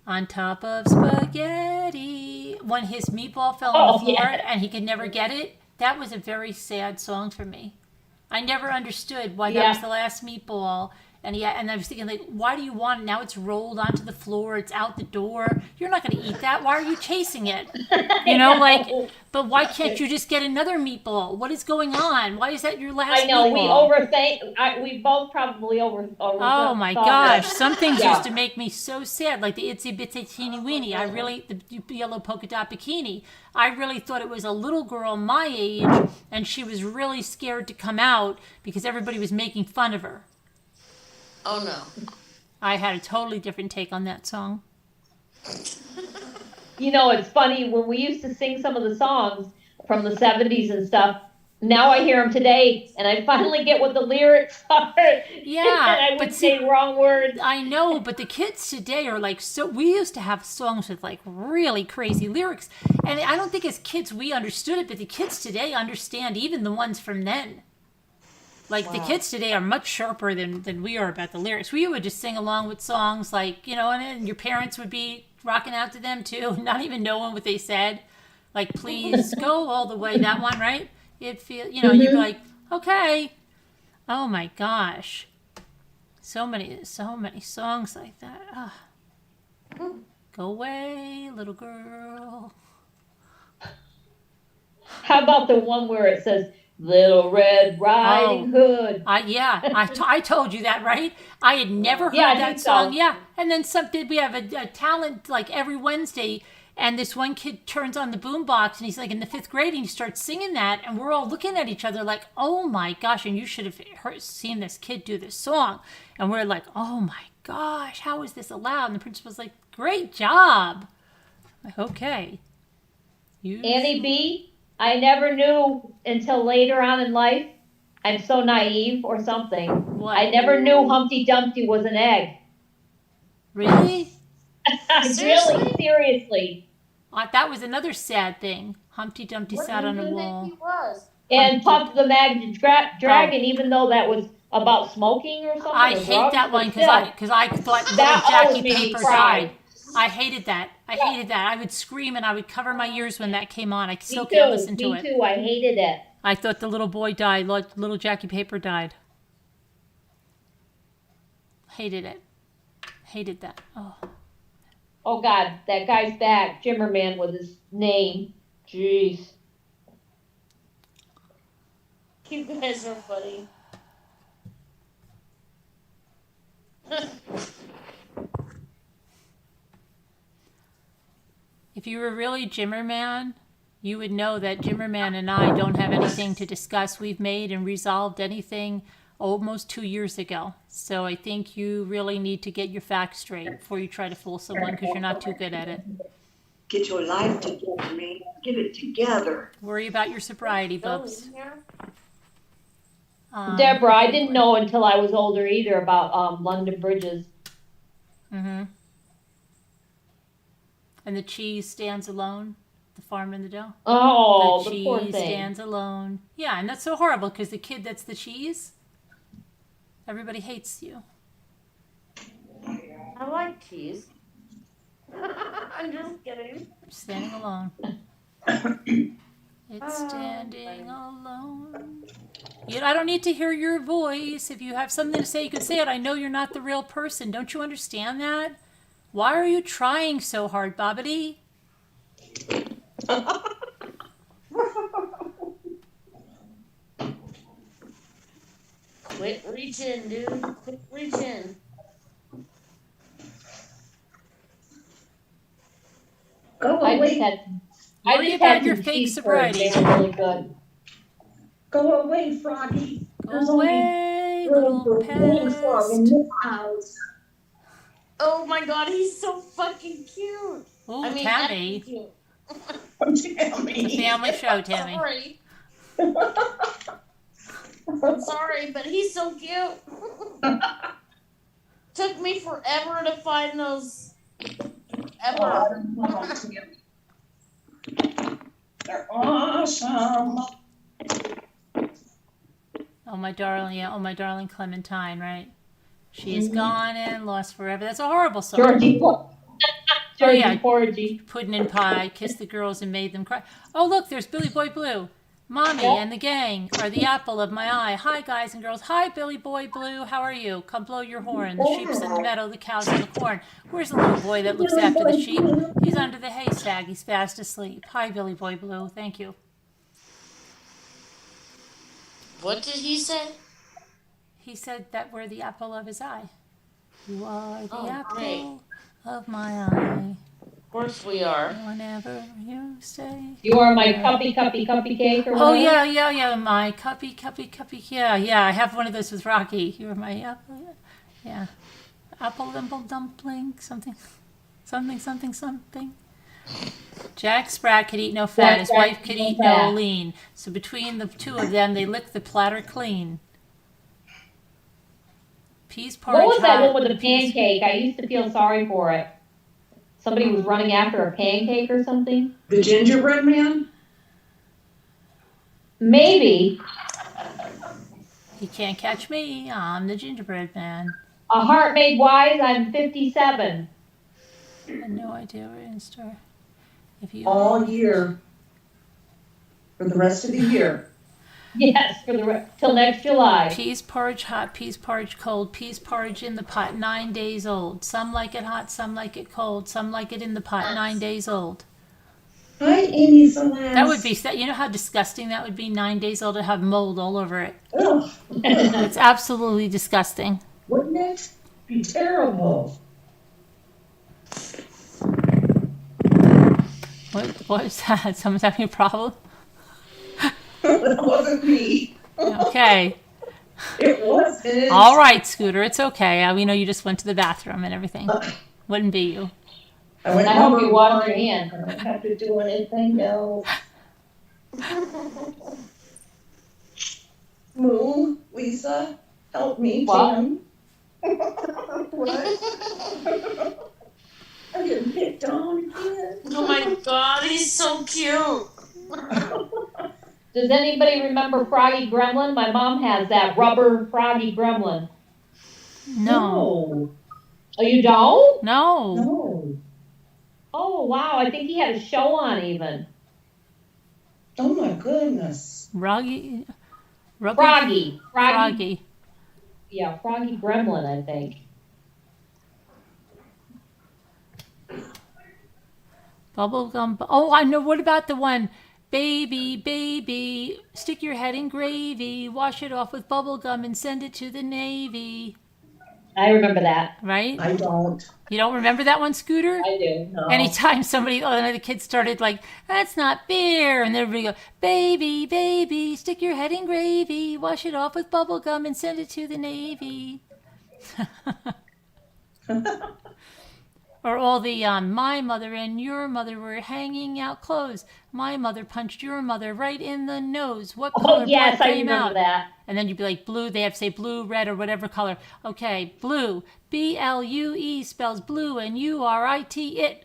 Speaker 1: On top of spaghetti. When his meatball fell on the floor and he could never get it. That was a very sad song for me. I never understood why that was the last meatball. And I was thinking, like, why do you want it? Now it's rolled onto the floor. It's out the door. You're not going to eat that. Why are you chasing it? But why can't you just get another meatball? What is going on? Why is that your last
Speaker 7: I know,
Speaker 1: meatball?
Speaker 7: we both probably over
Speaker 1: Oh my gosh. Some things used to make me so sad, like the Itsy Bitsy Teeny Weeny. The yellow polka dot bikini. I really thought it was a little girl my age, and she was really scared to come out because everybody was making fun of her.
Speaker 6: Oh no.
Speaker 1: I had a totally different take on that song.
Speaker 7: It's funny when we used to sing some of the songs from the 70s and stuff. Now I hear them today, and I finally get what the lyrics are.
Speaker 1: Yeah,
Speaker 7: and I
Speaker 1: but
Speaker 7: would
Speaker 1: see,
Speaker 7: say wrong words.
Speaker 1: I know, but the kids today are like so. We used to have songs with like really crazy lyrics, and I don't think as kids we understood it, but the kids today understand even the ones from then. Like the kids today are much sharper than we are about the lyrics. We would just sing along with songs like, and your parents would be rocking out to them too, not even knowing what they said. Like, please go all the way, that one, right? It feel, and you'd be like, okay. Oh my gosh. So many songs like that. Ugh. Go away, little girl.
Speaker 7: How about the one where it says, Little Red Riding Hood?
Speaker 1: I told you that, right? I had never heard
Speaker 7: I
Speaker 1: that
Speaker 7: think
Speaker 1: song.
Speaker 7: so.
Speaker 1: Yeah, and then we have a talent like every Wednesday, and this one kid turns on the boombox, and he's like in the 5th grade, and he starts singing that, and we're all looking at each other like, oh my gosh! And you should have seen this kid do this song, and we're like, oh my gosh, how is this allowed? And the principal's like, great job. I'm like, okay.
Speaker 7: Annie B, I never knew until later on in life. I'm so naive or something.
Speaker 1: What?
Speaker 7: I never knew Humpty Dumpty was an egg.
Speaker 1: Really?
Speaker 7: Seriously.
Speaker 1: That was another sad thing. Humpty Dumpty sat on a wall.
Speaker 6: He was.
Speaker 7: And Puff the Magic Dragon, even though that was about smoking or something.
Speaker 1: I
Speaker 7: or
Speaker 1: hate
Speaker 7: drugs,
Speaker 1: that
Speaker 7: but
Speaker 1: one
Speaker 7: still.
Speaker 1: because I thought
Speaker 7: That
Speaker 1: Jackie
Speaker 7: always made me
Speaker 1: Paper
Speaker 7: cry.
Speaker 1: died. I hated that. I would scream and I would cover my ears when that came on. I still
Speaker 7: Me
Speaker 1: can't
Speaker 7: too.
Speaker 1: listen to
Speaker 7: Me
Speaker 1: it.
Speaker 7: too. I hated it.
Speaker 1: I thought the little boy died. Little Jackie Paper died. Hated it. Hated that. Oh.
Speaker 7: Oh God, that guy's back. Jimmerman with his name. Jeez.
Speaker 6: You guys are funny.
Speaker 1: If you were really Jimmerman, you would know that Jimmerman and I don't have anything to discuss. We've made and resolved anything almost 2 years ago. So I think you really need to get your facts straight before you try to fool someone because you're not too good at it.
Speaker 2: Get your life together, man. Get it together.
Speaker 1: Worry about your sobriety, Bubs.
Speaker 7: Deborah, I didn't know until I was older either about London bridges.
Speaker 1: Mm-hmm. And the cheese stands alone. The farm and the dough.
Speaker 7: Oh,
Speaker 1: the
Speaker 7: the poor
Speaker 1: cheese
Speaker 7: thing.
Speaker 1: stands alone. Yeah, and that's so horrible because the kid that's the cheese, everybody hates you.
Speaker 6: I like cheese. I'm just kidding.
Speaker 1: Standing alone. It's standing alone. I don't need to hear your voice. If you have something to say, you can say it. I know you're not the real person. Don't you understand that? Why are you trying so hard, Bobbity?
Speaker 6: Quit reaching, dude. Quit reaching.
Speaker 2: Go
Speaker 7: I just
Speaker 2: away.
Speaker 7: had
Speaker 1: Worry about your
Speaker 7: some
Speaker 1: fake
Speaker 7: cheese
Speaker 1: sobriety.
Speaker 7: curds. They were really good.
Speaker 2: Go away, Froggy. There's
Speaker 1: Go away, little
Speaker 2: frog in
Speaker 1: pest.
Speaker 2: this house.
Speaker 6: Oh my god, he's so fucking cute.
Speaker 1: Oh,
Speaker 6: I mean,
Speaker 1: Tammy.
Speaker 6: cute.
Speaker 2: Tammy.
Speaker 1: It's a family show, Tammy.
Speaker 6: Sorry. I'm sorry, but he's so cute. Took me forever to find those. Ever.
Speaker 2: They're awesome.
Speaker 1: Oh, my darling, yeah. Oh, my darling Clementine, right? She is gone and lost forever. That's a horrible song.
Speaker 7: Georgie
Speaker 1: yeah.
Speaker 7: Porgy.
Speaker 1: Pudding and pie, kissed the girls and made them cry. Oh, look, there's Billy Boy Blue. Mommy and the gang are the apple of my eye. Hi, guys and girls. Hi, Billy Boy Blue. How are you? Come blow your horn. The sheep's in the meadow, the cow's in the corn. Where's the little boy that looks after the sheep? He's under the haystack. He's fast asleep. Hi, Billy Boy Blue. Thank you.
Speaker 6: What did he say?
Speaker 1: He said that we're the apple of his eye. You are the apple
Speaker 6: great.
Speaker 1: of my eye.
Speaker 6: Of course we are.
Speaker 1: Whenever you say.
Speaker 7: You are my cuppy cake or
Speaker 1: Oh,
Speaker 7: whatever.
Speaker 1: yeah. My cuppy. Yeah. I have one of those with Rocky. You are my apple. Yeah. Apple dimple dumpling. Something. Jack Sprat could eat no fat. His
Speaker 7: Sprat
Speaker 1: wife
Speaker 7: could
Speaker 1: could
Speaker 7: eat
Speaker 1: eat
Speaker 7: no
Speaker 1: no
Speaker 7: fat.
Speaker 1: lean. So between the two of them, they licked the platter clean. Peas
Speaker 7: What
Speaker 1: porridge
Speaker 7: was that
Speaker 1: hot.
Speaker 7: one with the pancake? I used to feel sorry for it. Somebody was running after a pancake or something?
Speaker 2: The gingerbread man?
Speaker 7: Maybe.
Speaker 1: You can't catch me. I'm the gingerbread man.
Speaker 7: A heart made wise, I'm 57.
Speaker 1: I had no idea where to start. If you
Speaker 2: All year. For the rest of the year.
Speaker 7: Yes, till next July.
Speaker 1: Peas porridge hot, peas porridge cold, peas porridge in the pot 9 days old. Some like it hot, some like it cold, some like it in the pot 9 days old.
Speaker 2: Hi, Amy Celeste.
Speaker 1: That would be, you know how disgusting that would be, 9 days old to have mold all over it.
Speaker 2: Ugh,
Speaker 1: It's absolutely disgusting.
Speaker 2: wouldn't it be terrible?
Speaker 1: What is that? Someone's having a problem?
Speaker 2: It wasn't me.
Speaker 1: Okay.
Speaker 2: It wasn't.
Speaker 1: All right, Scooter, it's okay. We know you just went to the bathroom and everything. Wouldn't be you.
Speaker 2: I went
Speaker 7: I hope
Speaker 2: number
Speaker 7: you washed
Speaker 2: one.
Speaker 7: your hands.
Speaker 2: I don't have to do anything else. Moo, Lisa, help me,
Speaker 7: What?
Speaker 2: Tim. What? I'm getting picked on again.
Speaker 6: Oh my god, he's so cute.
Speaker 7: Does anybody remember Froggy Gremlin? My mom has that rubber Froggy Gremlin.
Speaker 1: No.
Speaker 7: Oh, you don't?
Speaker 1: No.
Speaker 2: No.
Speaker 7: Oh, wow. I think he had a show on even.
Speaker 2: Oh my goodness.
Speaker 1: Froggy.
Speaker 7: Froggy.
Speaker 1: Froggy.
Speaker 7: Yeah, Froggy Gremlin, I think.
Speaker 1: Bubblegum. Oh, I know. What about the one? Baby, baby, stick your head in gravy, wash it off with bubblegum and send it to the Navy.
Speaker 7: I remember that.
Speaker 1: Right?
Speaker 2: I don't.
Speaker 1: You don't remember that one, Scooter?
Speaker 7: I do.
Speaker 2: No.
Speaker 1: Anytime somebody, the kids started like, that's not fair. And everybody go, baby, baby, stick your head in gravy, wash it off with bubblegum and send it to the Navy. Or all the, my mother and your mother were hanging out clothes. My mother punched your mother right in the nose. What color
Speaker 7: Oh, yes,
Speaker 1: blood
Speaker 7: I
Speaker 1: came
Speaker 7: remember
Speaker 1: out?
Speaker 7: that.
Speaker 1: And then you'd be like, blue, they have to say blue, red, or whatever color. Okay, blue. B-L-U-E spells blue and U-R-I-T it.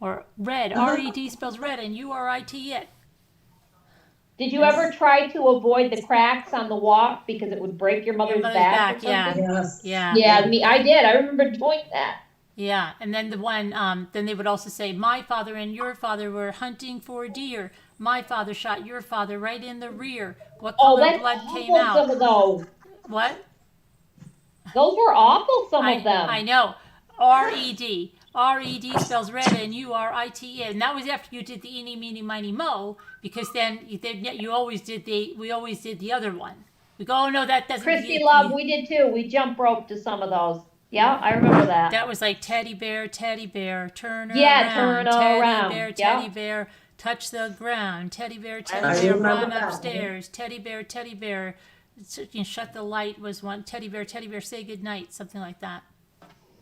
Speaker 1: Or red, R-E-D spells red and U-R-I-T it.
Speaker 7: Did you ever try to avoid the cracks on the walk because it would break your mother's back or
Speaker 1: yeah.
Speaker 7: something?
Speaker 2: Yes.
Speaker 1: Yeah.
Speaker 7: Yeah, I did. I remember doing that.
Speaker 1: Yeah, and then the one, then they would also say, my father and your father were hunting for deer. My father shot your father right in the rear. What
Speaker 7: Oh,
Speaker 1: color
Speaker 7: that's
Speaker 1: blood came
Speaker 7: awful,
Speaker 1: out?
Speaker 7: some of those.
Speaker 1: What?
Speaker 7: Those were awful, some of them.
Speaker 1: I know. R-E-D. R-E-D spells red and U-R-I-T-E. And that was after you did the eeny, meeny, miny, mo, because then we always did the other one. We go, oh no, that doesn't.
Speaker 7: Christy Love, we did too. We jump rope to some of those. Yeah, I remember that.
Speaker 1: That was like teddy bear, turn
Speaker 7: Yeah,
Speaker 1: around.
Speaker 7: turn
Speaker 1: teddy
Speaker 7: around.
Speaker 1: Bear,
Speaker 7: Yeah.
Speaker 1: teddy bear, touch the ground. Teddy bear,
Speaker 2: I
Speaker 1: run
Speaker 2: remember that.
Speaker 1: upstairs. Teddy bear, shut the light was one. Teddy bear, say goodnight. Something like that.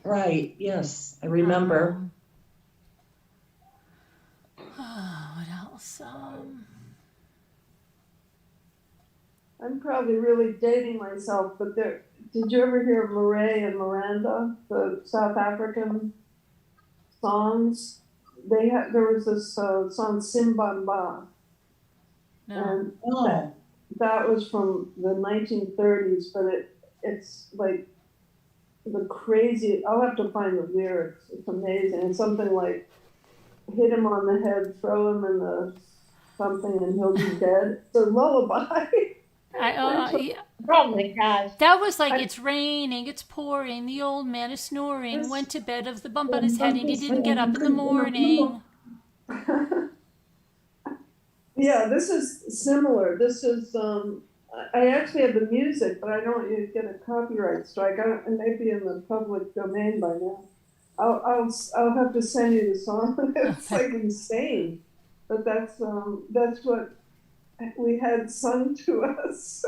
Speaker 2: Right. Yes. I remember.
Speaker 1: What else?
Speaker 5: I'm probably really dating myself, but did you ever hear Murray and Miranda, the South African songs? There was this song Simbamba,
Speaker 1: No.
Speaker 5: and
Speaker 2: Oh.
Speaker 5: that was from the 1930s, but it's like the crazy. I'll have to find the lyrics. It's amazing. It's something like hit him on the head, throw him in the something, and he'll be dead. It's a lullaby.
Speaker 1: Yeah.
Speaker 7: Oh my gosh.
Speaker 1: That was like, it's raining, it's pouring, the old man is snoring, went to bed of the bump on his head and he didn't get up in the morning.
Speaker 5: Yeah, this is similar. This is I actually have the music, but I don't get a copyright strike. It may be in the public domain by now. I'll have to send you the song. It's like insane, but that's what we had sung to us.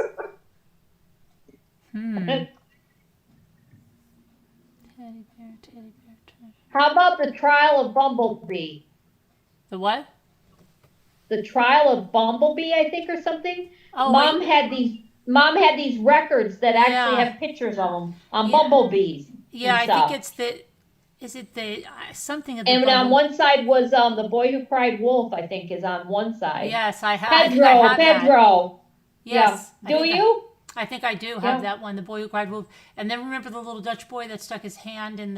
Speaker 1: Teddy bear,
Speaker 7: How about the trial of Bumblebee?
Speaker 1: The what?
Speaker 7: The trial of Bumblebee, I think, or something.
Speaker 1: Oh,
Speaker 7: Mom
Speaker 1: wait.
Speaker 7: had these records that actually
Speaker 1: Yeah.
Speaker 7: have pictures of them on
Speaker 1: Yeah.
Speaker 7: bumblebees
Speaker 1: Yeah,
Speaker 7: and
Speaker 1: I
Speaker 7: stuff.
Speaker 1: think it's the. Is it the something of the
Speaker 7: And on
Speaker 1: bumble?
Speaker 7: one side was The Boy Who Cried Wolf, I think, is on one side.
Speaker 1: Yes, I think I have that.
Speaker 7: Pedro.
Speaker 1: Yes.
Speaker 7: Yeah. Do you?
Speaker 1: I think I do have that one, The Boy Who Cried Wolf. And then remember the little Dutch boy that stuck his hand in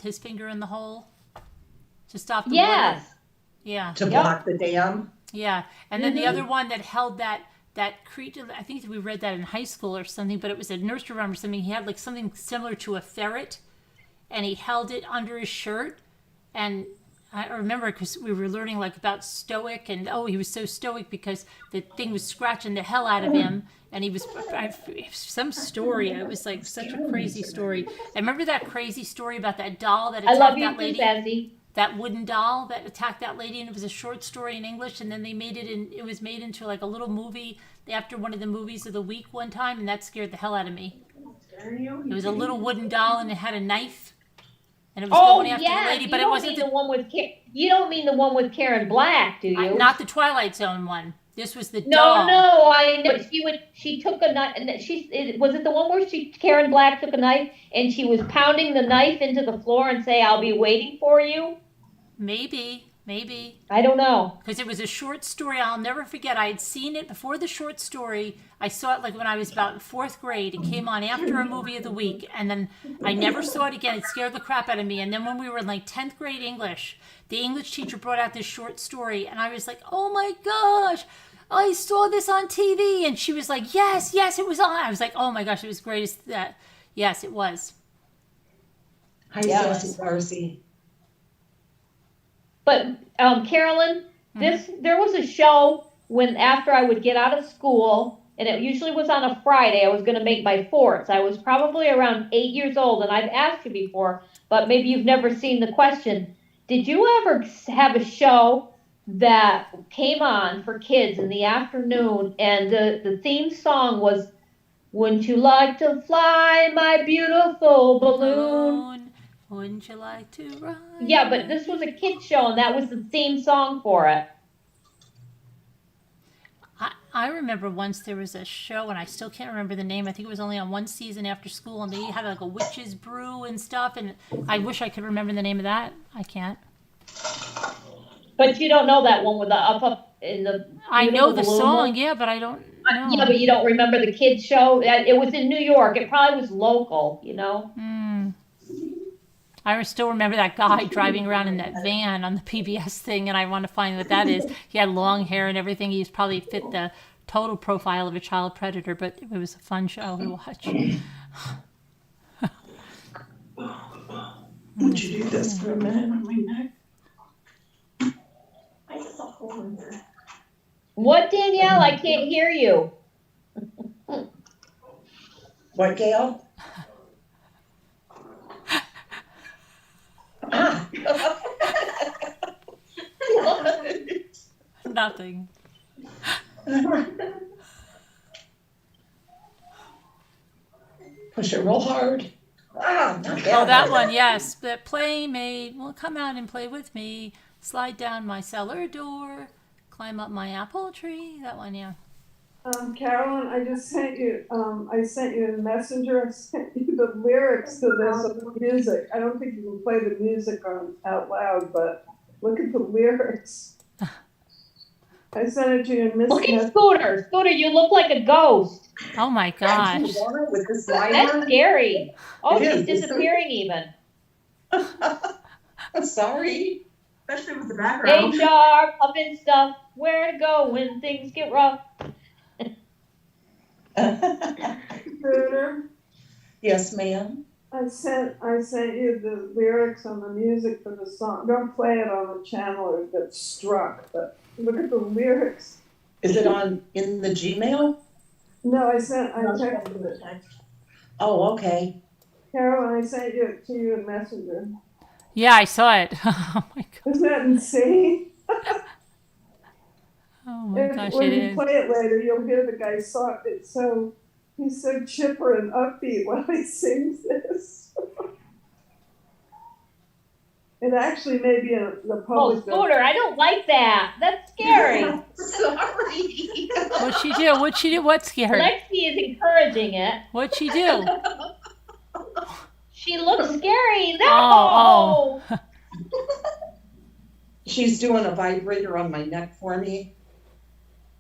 Speaker 1: his finger in the hole to stop the water?
Speaker 7: Yes.
Speaker 1: Yeah.
Speaker 2: To block the dam.
Speaker 1: Yeah. And then the other one that held that creature, I think we read that in high school or something, but it was a nursery rhyme or something. He had like something similar to a ferret, and he held it under his shirt. And I remember because we were learning like about stoic, and he was so stoic because the thing was scratching the hell out of him, and he was some story. It was like such a crazy story. I remember that crazy story about that doll that
Speaker 7: I
Speaker 1: attacked
Speaker 7: love you
Speaker 1: that
Speaker 7: too,
Speaker 1: lady.
Speaker 7: Sassy.
Speaker 1: That wooden doll that attacked that lady, and it was a short story in English, and then they made it it was made into like a little movie after one of the movies of the week one time, and that scared the hell out of me. It was a little wooden doll, and it had a knife, and it was going after the lady, but it wasn't
Speaker 7: the one with you don't mean the one with Karen Black, do you?
Speaker 1: not the Twilight Zone one. This was the
Speaker 7: No,
Speaker 1: doll.
Speaker 7: no, I know. She took a knife, and was it the one where Karen Black took a knife and she was pounding the knife into the floor and say, "I'll be waiting for you."
Speaker 1: Maybe.
Speaker 7: I don't know.
Speaker 1: Because it was a short story. I'll never forget. I had seen it before the short story. I saw it like when I was about in 4th grade. It came on after a movie of the week. And then I never saw it again. It scared the crap out of me. And then when we were in like 10th grade English, the English teacher brought out this short story. And I was like, oh my gosh, I saw this on TV. And she was like, yes, it was on. I was like, oh my gosh, it was greatest. Yes, it was.
Speaker 2: Hi, Sassy Darcy.
Speaker 7: But Carolyn, there was a show when after I would get out of school, and it usually was on a Friday. I was going to make my forts. I was probably around 8 years old, and I've asked you before, but maybe you've never seen the question. Did you ever have a show that came on for kids in the afternoon, and the theme song was, "Wouldn't you like to fly, my beautiful balloon?"
Speaker 1: Wouldn't you like to ride?
Speaker 7: Yeah, but this was a kid's show, and that was the theme song for it.
Speaker 1: I remember once there was a show, and I still can't remember the name. I think it was only on one season after school, and they had like a witch's brew and stuff. And I wish I could remember the name of that. I can't.
Speaker 7: But you don't know that one with the up in the.
Speaker 1: I know the
Speaker 7: balloon
Speaker 1: song,
Speaker 7: one?
Speaker 1: yeah, but I don't know.
Speaker 7: Yeah, but you don't remember the kids show. It was in New York. It probably was local, you know.
Speaker 1: I still remember that guy driving around in that van on the PBS thing, and I want to find what that is. He had long hair and everything. He's probably fit the total profile of a child predator, but it was a fun show to watch.
Speaker 2: Would you do this for a minute on my neck? I just a hole in there.
Speaker 7: What, Danielle? I can't hear you.
Speaker 2: What, Gail?
Speaker 1: Nothing.
Speaker 2: Push it real hard. Not that
Speaker 1: Oh, that
Speaker 2: hard.
Speaker 1: one, yes. The playmate will come out and play with me. Slide down my cellar door. Climb up my apple tree. That one, yeah.
Speaker 5: Carolyn, I just sent you, I sent you a messenger, I sent you the lyrics to this of the music. I don't think you can play the music out loud, but look at the lyrics. I sent it to you in
Speaker 7: Look at Scooter. Scooter, you look like a ghost.
Speaker 1: Oh my gosh.
Speaker 2: With this
Speaker 7: That's
Speaker 2: liner?
Speaker 7: scary. Oh,
Speaker 2: It
Speaker 7: she's
Speaker 2: is.
Speaker 7: disappearing even.
Speaker 2: I'm sorry. Especially with the
Speaker 7: Hey,
Speaker 2: background.
Speaker 7: sharp, up in stuff. Where to go when things get rough?
Speaker 5: Scooter,
Speaker 2: Yes, ma'am.
Speaker 5: I sent you the lyrics and the music for the song. Don't play it on the channel or it gets struck, but look at the lyrics.
Speaker 2: Is it in the Gmail?
Speaker 5: No, I texted it.
Speaker 2: Oh, okay.
Speaker 5: Carolyn, I sent it to you in Messenger.
Speaker 1: Yeah, I saw it. Oh my god.
Speaker 5: Isn't that insane?
Speaker 1: Oh my gosh,
Speaker 5: When
Speaker 1: it
Speaker 5: you
Speaker 1: is.
Speaker 5: play it later, you'll hear the guy he's so chipper and upbeat while he sings this. It actually may be the
Speaker 7: Oh,
Speaker 5: public.
Speaker 7: Scooter, I don't like that. That's scary.
Speaker 2: Sorry.
Speaker 1: What'd she do? What'd she do? What's scary?
Speaker 7: Lexi is encouraging it.
Speaker 1: What'd she do?
Speaker 7: She looks scary. No!
Speaker 1: Oh,
Speaker 2: She's doing a vibrator on my neck for me.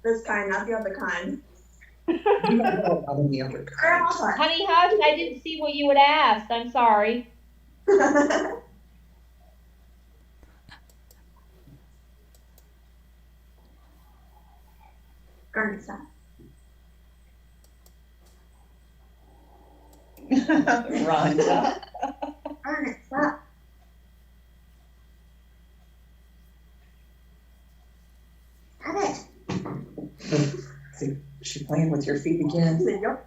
Speaker 9: This kind, not the other kind.
Speaker 2: You don't know about any other kind.
Speaker 7: Honey Hush, I didn't see what you had asked. I'm sorry.
Speaker 9: Garnet, stop.
Speaker 2: Rhonda.
Speaker 9: Garnet, stop. Stop it.
Speaker 2: See, she playing with your feet again.
Speaker 9: There you go.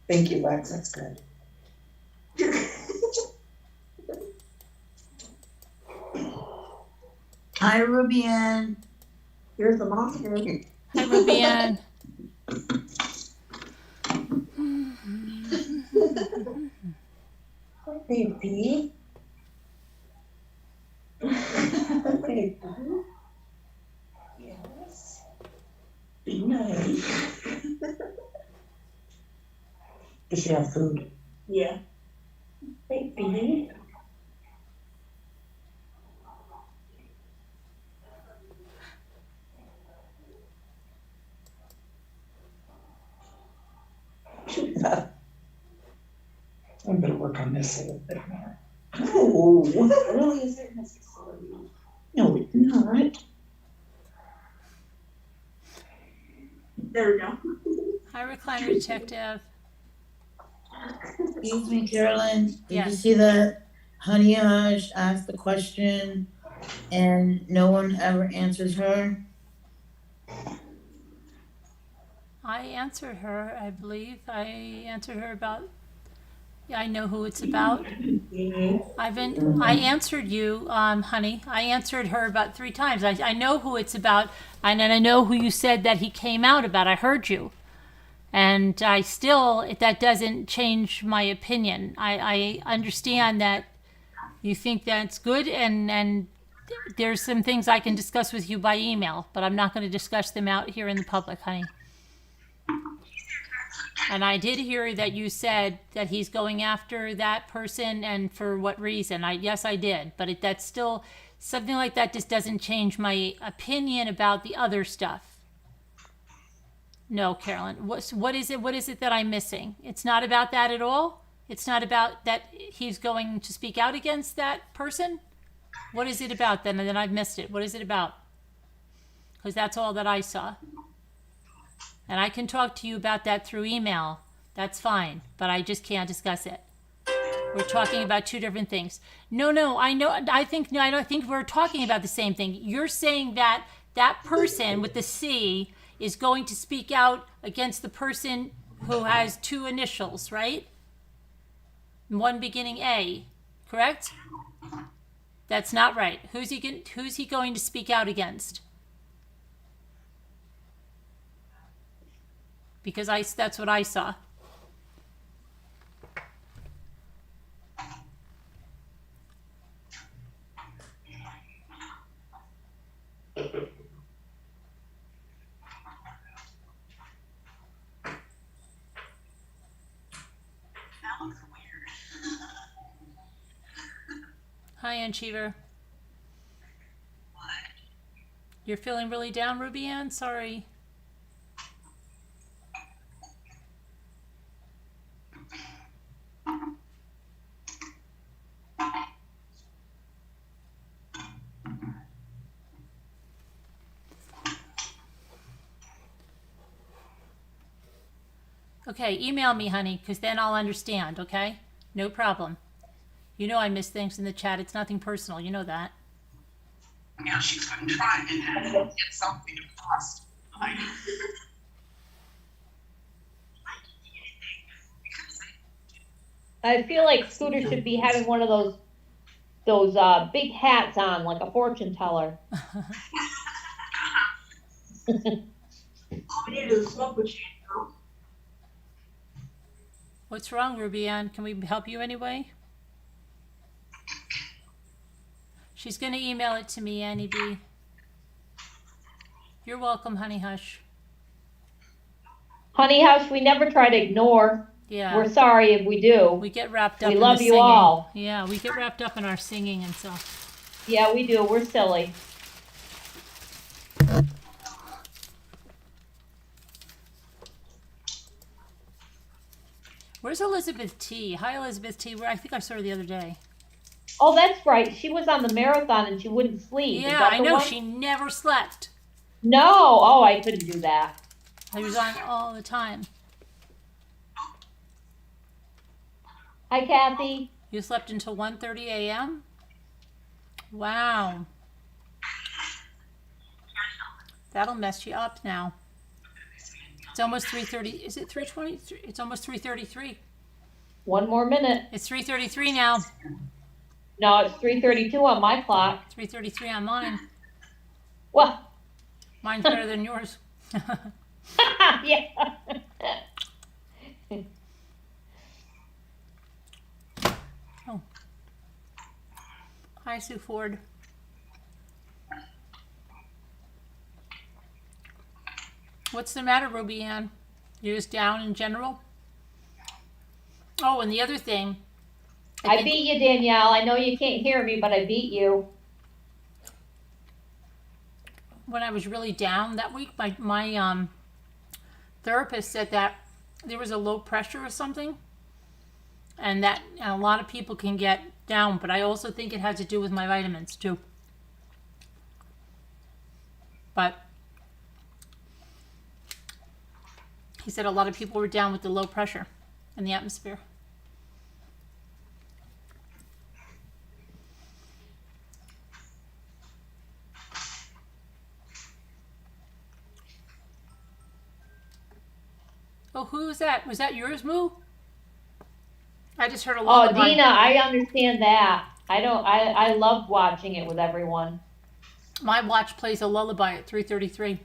Speaker 2: Thank you, Lex. That's good.
Speaker 3: Hi, Ruby Ann.
Speaker 9: Here's the monster.
Speaker 1: hi, Ruby Ann.
Speaker 2: Baby. Baby. Yes. Be nice. Does she have food?
Speaker 9: Yeah.
Speaker 2: Baby. I better work on this a little bit more. Oh, really? Is it necessary? No, it's not.
Speaker 9: There we go.
Speaker 1: Hi, recliner detective.
Speaker 3: Excuse me, Carolyn. Did
Speaker 1: Yes.
Speaker 3: you see that Honey Hush asked the question and no one ever answers her?
Speaker 1: I answered her, I believe. I answered her about, yeah, I know who it's about. I answered you, honey. I answered her about 3 times. I know who it's about, and I know who you said that he came out about. I heard you. And I still, that doesn't change my opinion. I understand that you think that's good, and there's some things I can discuss with you by email, but I'm not going to discuss them out here in the public, honey. And I did hear that you said that he's going after that person, and for what reason. Yes, I did. But that's still, something like that just doesn't change my opinion about the other stuff. No, Carolyn. What is it that I'm missing? It's not about that at all? It's not about that he's going to speak out against that person? What is it about then? And then I've missed it. What is it about? Because that's all that I saw. And I can talk to you about that through email. That's fine. But I just can't discuss it. We're talking about 2 different things. No, I know. I don't think we're talking about the same thing. You're saying that that person with the C is going to speak out against the person who has 2 initials, right? One beginning A, correct? That's not right. Who's he going to speak out against? Because that's what I saw. Hi, Ann Cheever. You're feeling really down, Ruby Ann? Sorry. Okay, email me, honey, because then I'll understand, okay? No problem. You know I miss things in the chat. It's nothing personal. You know that.
Speaker 10: Yeah, she's been trying to get something across.
Speaker 7: I feel like Scooter should be having one of those big hats on, like a fortune teller.
Speaker 9: All we need is a smoke machine.
Speaker 1: What's wrong, Ruby Ann? Can we help you anyway? She's going to email it to me, Annie B. You're welcome, Honey Hush.
Speaker 7: Honey House, we never try to ignore.
Speaker 1: Yeah.
Speaker 7: We're sorry if we do.
Speaker 1: We get wrapped up
Speaker 7: We
Speaker 1: in
Speaker 7: love
Speaker 1: the
Speaker 7: you
Speaker 1: singing.
Speaker 7: all.
Speaker 1: Yeah, we get wrapped up in our singing and stuff.
Speaker 7: Yeah, we do. We're silly.
Speaker 1: Where's Elizabeth T? Hi, Elizabeth T. I think I saw her the other day.
Speaker 7: Oh, that's right. She was on the marathon and she wouldn't sleep. Is
Speaker 1: Yeah,
Speaker 7: that
Speaker 1: I
Speaker 7: the
Speaker 1: know.
Speaker 7: one?
Speaker 1: She never slept.
Speaker 7: No. Oh, I couldn't do that.
Speaker 1: She was on all the time.
Speaker 7: Hi, Kathy.
Speaker 1: You slept until 1:30 a.m.? Wow. That'll mess you up now. It's almost 3:30. Is it 3:20? It's almost 3:33.
Speaker 7: One more minute.
Speaker 1: It's 3:33 now.
Speaker 7: No, it's 3:32 on my clock.
Speaker 1: 3:33 on mine.
Speaker 7: Well,
Speaker 1: Mine's better than yours.
Speaker 7: yeah.
Speaker 1: Oh. Hi, Sue Ford. What's the matter, Ruby Ann? You're just down in general? Oh, and the other thing.
Speaker 7: I beat you, Danielle. I know you can't hear me, but I beat you.
Speaker 1: When I was really down that week, my therapist said that there was a low pressure or something, and that a lot of people can get down, but I also think it has to do with my vitamins too. But he said a lot of people were down with the low pressure in the atmosphere. Oh, who was that? Was that yours, Moo? I just heard a
Speaker 7: Oh,
Speaker 1: lullaby.
Speaker 7: Dina, I understand that. I love watching it with everyone.
Speaker 1: My watch plays a lullaby at 3:33.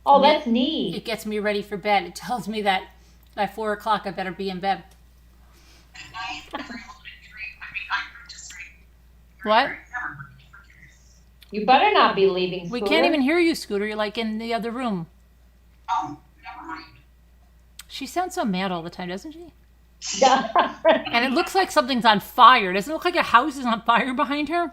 Speaker 7: Oh, that's neat.
Speaker 1: It gets me ready for bed. It tells me that by 4 o'clock I better be in bed.
Speaker 10: At night, everyone at 3. I mean, I heard to 3.
Speaker 1: What?
Speaker 7: You better not be leaving,
Speaker 1: We
Speaker 7: Scooter.
Speaker 1: can't even hear you, Scooter. You're like in the other room.
Speaker 10: Oh, never mind.
Speaker 1: She sounds so mad all the time, doesn't she? And it looks like something's on fire. Doesn't it look like a house is on fire behind her?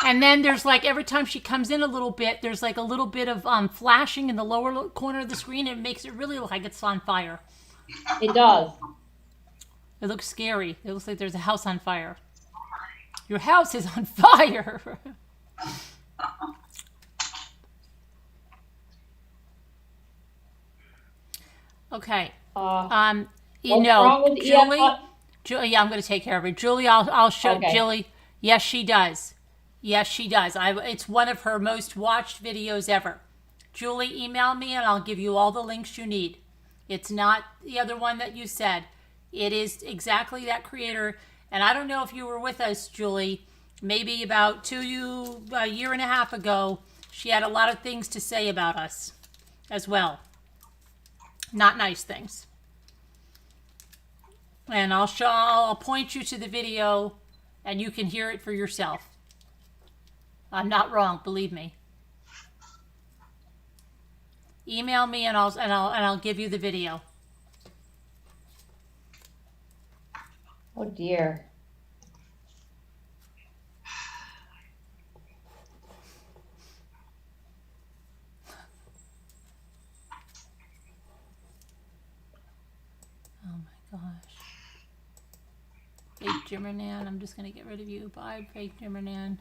Speaker 1: And then there's like every time she comes in a little bit, there's like a little bit of flashing in the lower corner of the screen. And it makes it really look like it's on fire.
Speaker 7: It does.
Speaker 1: It looks scary. It looks like there's a house on fire. Your house is on fire. Okay. You
Speaker 7: what's
Speaker 1: know,
Speaker 7: wrong with
Speaker 1: Julie, yeah, I'm going to take care of her. Julie, I'll show
Speaker 7: Okay.
Speaker 1: Julie. Yes, she does. Yes, she does. It's one of her most watched videos ever. Julie, email me and I'll give you all the links you need. It's not the other one that you said. It is exactly that creator. And I don't know if you were with us, Julie, maybe about a year and a half ago, she had a lot of things to say about us as well. Not nice things. And I'll point you to the video and you can hear it for yourself. I'm not wrong, believe me. Email me and I'll give you the video.
Speaker 7: Oh dear.
Speaker 1: Oh my gosh. Fake Jimmernan, I'm just going to get rid of you. Bye, fake Jimmernan.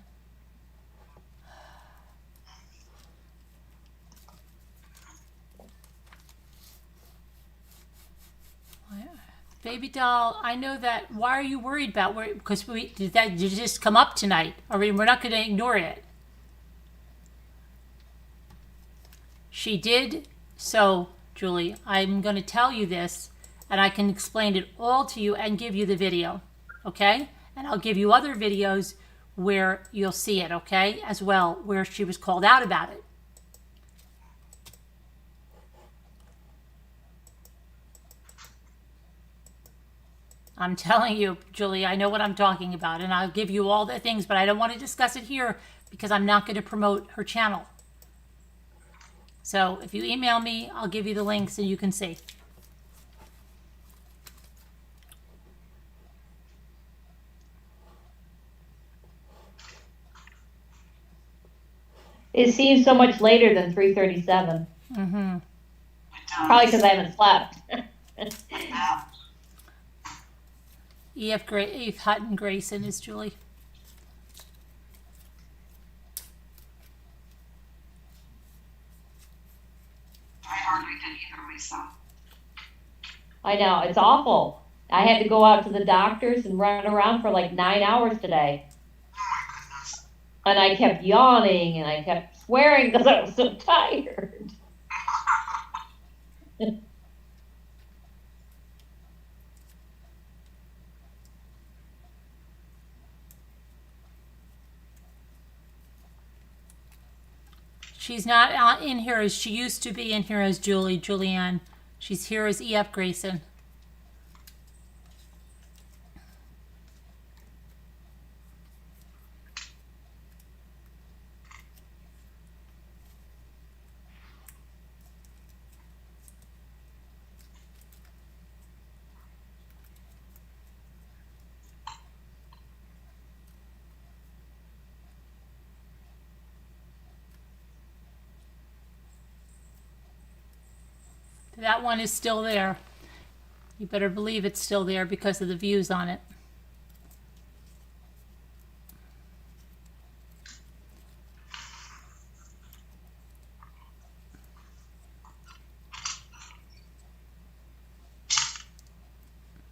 Speaker 1: Baby doll, I know that. Why are you worried about where? Because did you just come up tonight? I mean, we're not going to ignore it. She did. So, Julie, I'm going to tell you this, and I can explain it all to you and give you the video, okay? And I'll give you other videos where you'll see it, okay, as well, where she was called out about it. I'm telling you, Julie, I know what I'm talking about, and I'll give you all the things, but I don't want to discuss it here because I'm not going to promote her channel. So if you email me, I'll give you the links and you can see.
Speaker 7: It seems so much later than 3:37.
Speaker 1: Mm-hmm.
Speaker 7: Probably because I haven't slept.
Speaker 1: Eve Hutton Grayson is Julie.
Speaker 10: I hardly did either myself.
Speaker 7: I know, it's awful. I had to go out to the doctors and run around for like 9 hours today.
Speaker 10: Oh my goodness.
Speaker 7: And I kept yawning and I kept swearing because I was so tired.
Speaker 1: She's not in here as she used to be in here as Julianne. She's here as E.F. Grayson. That one is still there. You better believe it's still there because of the views on it.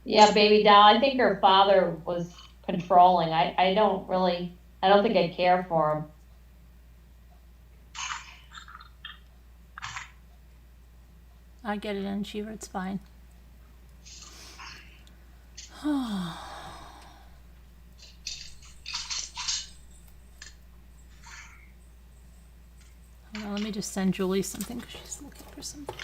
Speaker 7: Yeah, baby doll. I think her father was controlling. I don't think I care for him.
Speaker 1: I get it in, Shiva. It's fine. Well, let me just send Julie something because she's looking for something.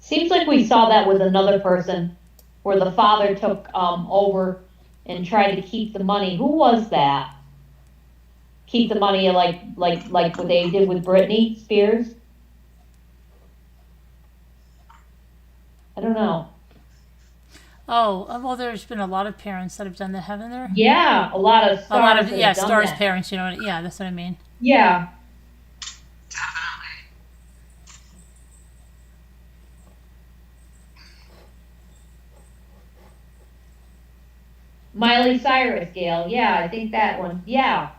Speaker 7: Seems like we saw that with another person where the father took over and tried to keep the money. Who was that? Keep the money like what they did with Britney Spears? I don't know.
Speaker 1: Oh, well, there's been a lot of parents that have done that, haven't there?
Speaker 7: Yeah, a lot of stars.
Speaker 1: Yeah, stars' parents. You know, yeah, that's what I mean.
Speaker 7: Yeah.
Speaker 10: Definitely.
Speaker 7: Miley Cyrus, Gail. Yeah, I think that one. Yeah.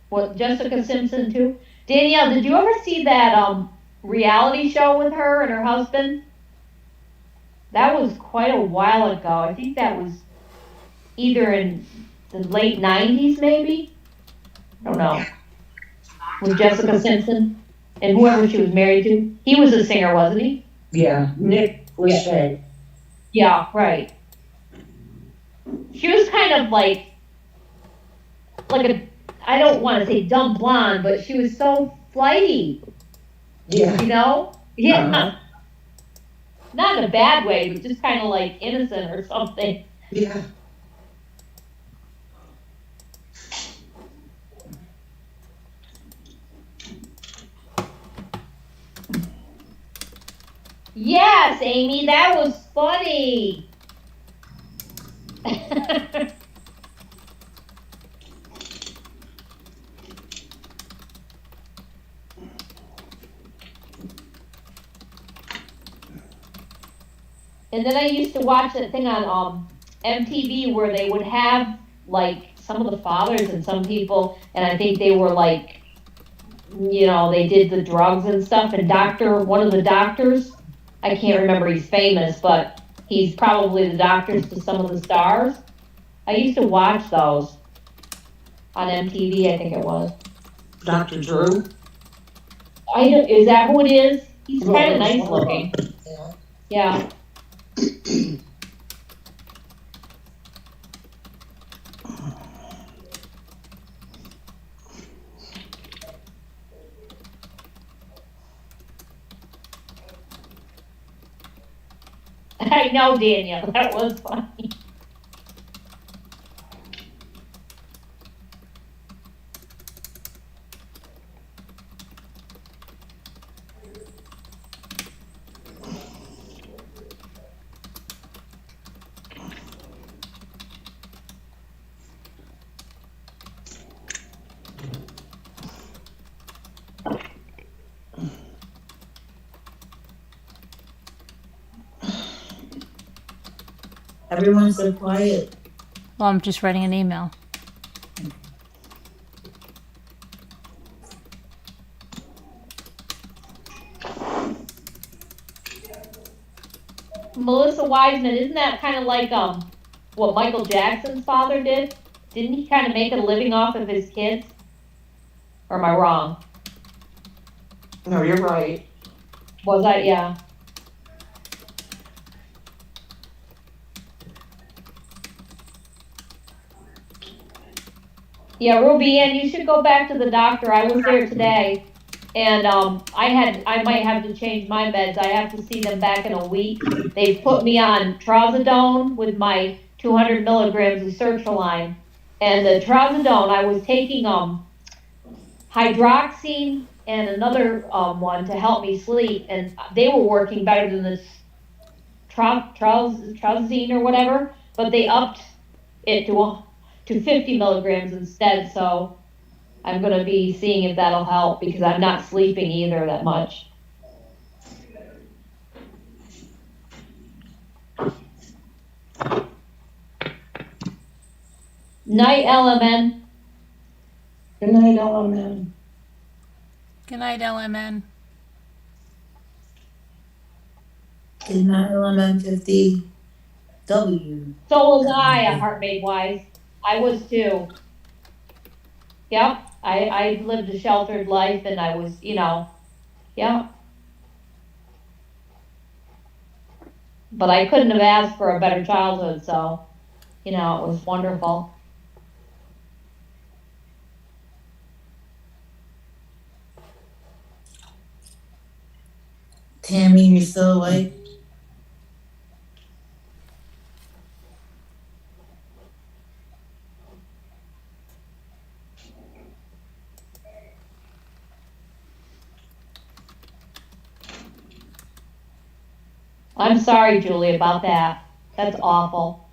Speaker 7: What, Jessica Simpson too? Danielle, did you ever see that reality show with her and her husband? That was quite a while ago. I think that was either in the late 90s, maybe? I don't know. With Jessica Simpson and whoever she was married to. He was a singer, wasn't he?
Speaker 9: Yeah, Nick Lachey.
Speaker 7: Yeah, right. She was kind of like a, I don't want to say dumb blonde, but she was so flighty.
Speaker 9: Yeah.
Speaker 7: You know? Yeah.
Speaker 9: Uh-huh.
Speaker 7: Not in a bad way, but just kind of like innocent or something.
Speaker 9: Yeah.
Speaker 7: Yes, Amy, that was funny. And then I used to watch that thing on MTV where they would have like some of the fathers and some people, and I think they were like, you know, they did the drugs and stuff. And one of the doctors, I can't remember, he's famous, but he's probably the doctors to some of the stars. I used to watch those on MTV, I think it was.
Speaker 9: Dr. Drew?
Speaker 7: Is that who it is? He's
Speaker 9: Well,
Speaker 7: kind of
Speaker 9: it was
Speaker 7: nice
Speaker 9: one of
Speaker 7: looking.
Speaker 3: Yeah.
Speaker 7: Yeah. I know, Daniel, that was funny.
Speaker 3: Everyone's so quiet.
Speaker 1: Well, I'm just writing an email.
Speaker 7: Melissa Wiseman, isn't that kind of like what Michael Jackson's father did? Didn't he kind of make a living off of his kids? Or am I wrong?
Speaker 9: No, you're right.
Speaker 7: Was I? Yeah. Yeah, Ruby Ann, you should go back to the doctor. I was there today, and I might have to change my meds. I have to see them back in a week. They've put me on trazodone with my 200 milligrams of sertraline, and the trazodone I was taking hydroxine and another one to help me sleep, and they were working better than this trazodone or whatever, but they upped it to 50 milligrams instead. So I'm going to be seeing if that'll help because I'm not sleeping either that much. Night, LMN.
Speaker 9: Good night, LMN.
Speaker 1: Good night, LMN.
Speaker 3: Good night, LMN50W.
Speaker 7: So was I, a heart made wise. I was too. Yep. I lived a sheltered life and I was, yeah. But I couldn't have asked for a better childhood, so, it was wonderful.
Speaker 3: Tammy, you're still awake?
Speaker 7: I'm sorry, Julie, about that. That's awful.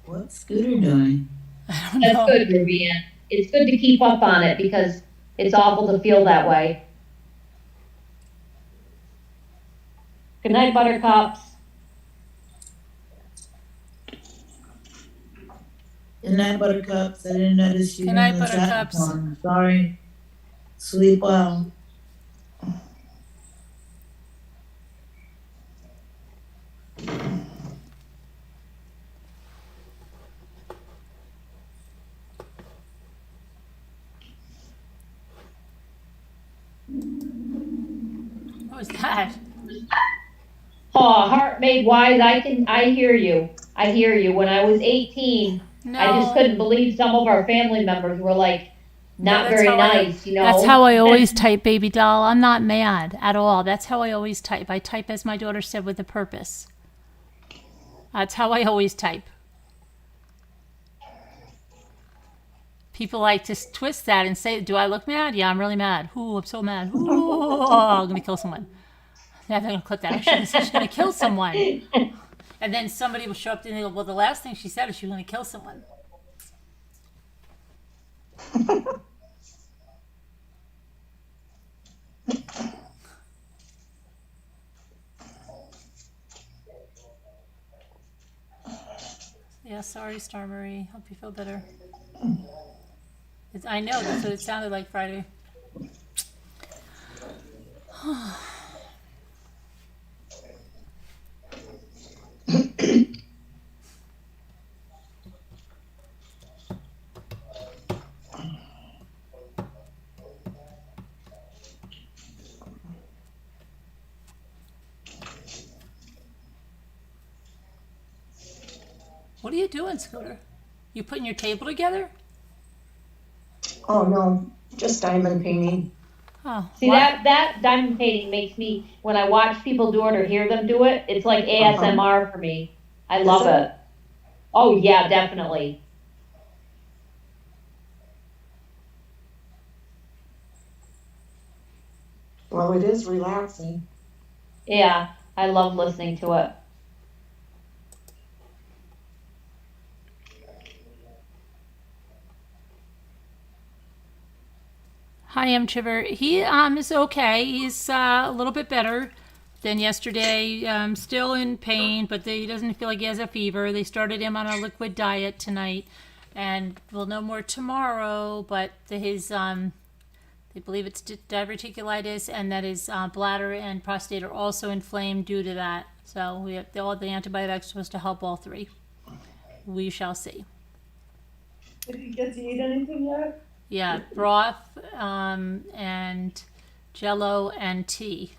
Speaker 3: What's Scooter doing?
Speaker 1: I don't
Speaker 7: That's
Speaker 1: know.
Speaker 7: good, Ruby Ann. It's good to keep up on it because it's awful to feel that way. Good night, buttercups.
Speaker 3: Good night, Buttercups. I didn't notice you
Speaker 1: Good
Speaker 3: were
Speaker 1: night,
Speaker 3: in the chat
Speaker 1: Buttercups.
Speaker 3: form. Sorry. Sleep well.
Speaker 1: What was that?
Speaker 7: Oh, heart made wise. I hear you. I hear you. When I was 18,
Speaker 1: No.
Speaker 7: I just couldn't believe some of our family members were like not
Speaker 1: that's
Speaker 7: very
Speaker 1: how I-
Speaker 7: nice,
Speaker 1: That's how I always type, baby doll. I'm not mad at all. That's how I always type. I type, as my daughter said, with a purpose. That's how I always type. People like to twist that and say, do I look mad? Yeah, I'm really mad. Ooh, I'm so mad. Ooh, I'm going to kill someone. Now they're gonna clip that. She said she's gonna kill someone, and then somebody will show up and they go, "Well, the last thing she said is she was gonna kill someone." Yeah, sorry, Star Marie. Hope you feel better. I know that's what it sounded like Friday. What are you doing, Scooter? You putting your table together?
Speaker 9: Oh, no, just diamond painting.
Speaker 1: Oh,
Speaker 7: See,
Speaker 1: why?
Speaker 7: that diamond painting makes me, when I watch people do it or hear them do it, it's like ASMR for me. I
Speaker 9: Is
Speaker 7: love
Speaker 9: it?
Speaker 7: it. Oh, yeah, definitely.
Speaker 9: Well, it is relaxing.
Speaker 7: Yeah, I love listening to it.
Speaker 1: Hi, I'm Chiver. He is okay. He's a little bit better than yesterday. Still in pain, but he doesn't feel like he has a fever. They started him on a liquid diet tonight, and we'll know more tomorrow. But his they believe it's diverticulitis, and that his bladder and prostate are also inflamed due to that. So we have all the antibiotics are supposed to help all three. We shall see.
Speaker 5: Did he get to eat anything yet?
Speaker 1: Yeah, broth and Jello and tea.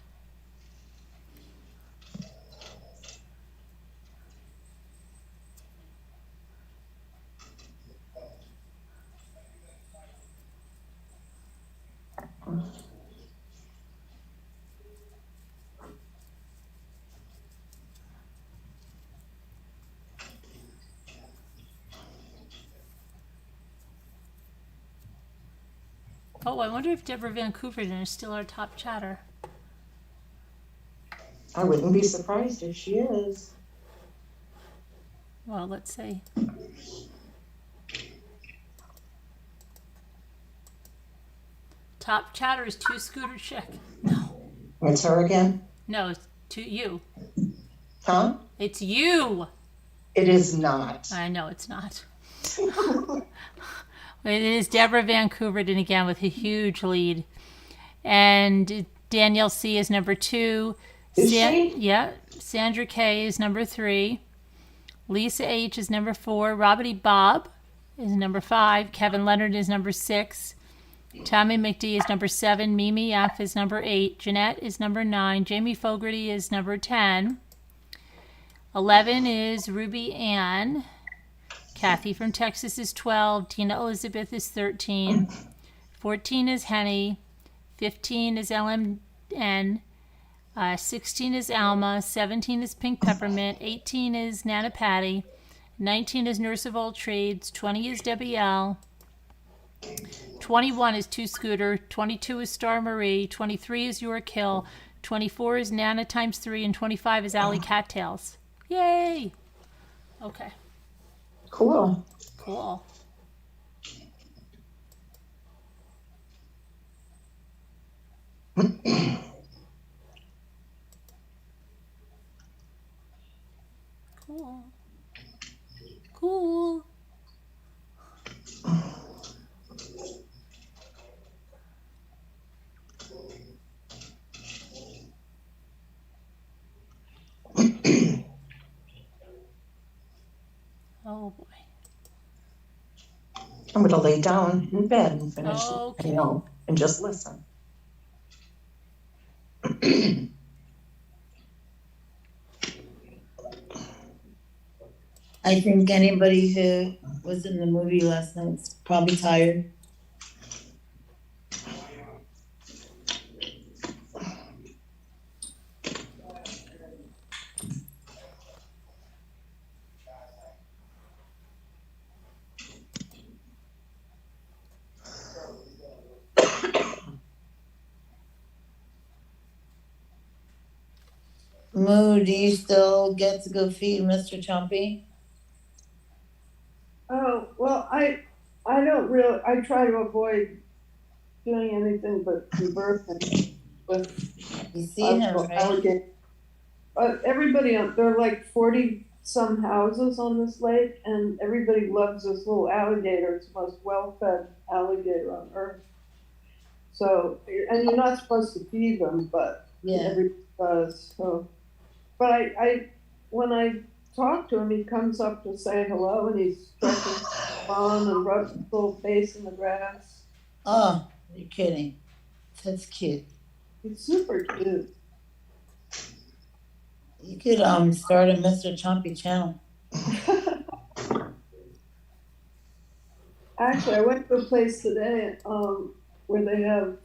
Speaker 1: Oh, I wonder if Deborah Vancouver is still our top chatter.
Speaker 9: I wouldn't be surprised if she is.
Speaker 1: Well, let's see. Top chatter is two Scooter Chick. No.
Speaker 9: It's her again?
Speaker 1: No, it's to you.
Speaker 9: Huh?
Speaker 1: It's you.
Speaker 9: It is not.
Speaker 1: I know it's not. It is Deborah Vancouver, and again with a huge lead. And Danielle C is number 2.
Speaker 9: Is she?
Speaker 1: Yeah. Sandra K is number 3. Lisa H is number 4. Robert E. Bob is number 5. Kevin Leonard is number 6. Tommy McD is number 7. Mimi F is number 8. Jeanette is number 9. Jamie Fogarty is number 10. 11 is Ruby Ann. Kathy from Texas is 12. Tina Elizabeth is 13. 14 is Henny. 15 is LMN. 16 is Alma. 17 is Pink Peppermint. 18 is Nana Patty. 19 is Nurse of All Trades. 20 is Debbie L. 21 is 2 Scooter. 22 is Star Marie. 23 is York Hill. 24 is Nana times 3. And 25 is Allie Cattails. Yay! Okay.
Speaker 9: Cool.
Speaker 1: Cool. Cool. Cool. Oh boy.
Speaker 9: I'm going to lay down in bed and finish,
Speaker 1: Okay.
Speaker 9: and just listen.
Speaker 3: I think anybody who was in the movie last night's probably tired. Moo, do you still get to go feed Mr. Chumpy?
Speaker 5: Oh, well, I don't really, I try to avoid doing anything but conversing with
Speaker 3: You see him, right?
Speaker 5: alligators. But everybody there are like 40 some houses on this lake, and everybody loves this little alligator. It's the most well-fed alligator on earth. So, and you're not supposed to feed them, but
Speaker 3: Yeah.
Speaker 5: everybody does. So, but when I talk to him, he comes up to say hello, and he's stretching his arm and rubs his little face in the grass.
Speaker 3: Oh, you're kidding. That's cute.
Speaker 5: He's super cute.
Speaker 3: You could start a Mr. Chumpy channel.
Speaker 5: Actually, I went to a place today where they have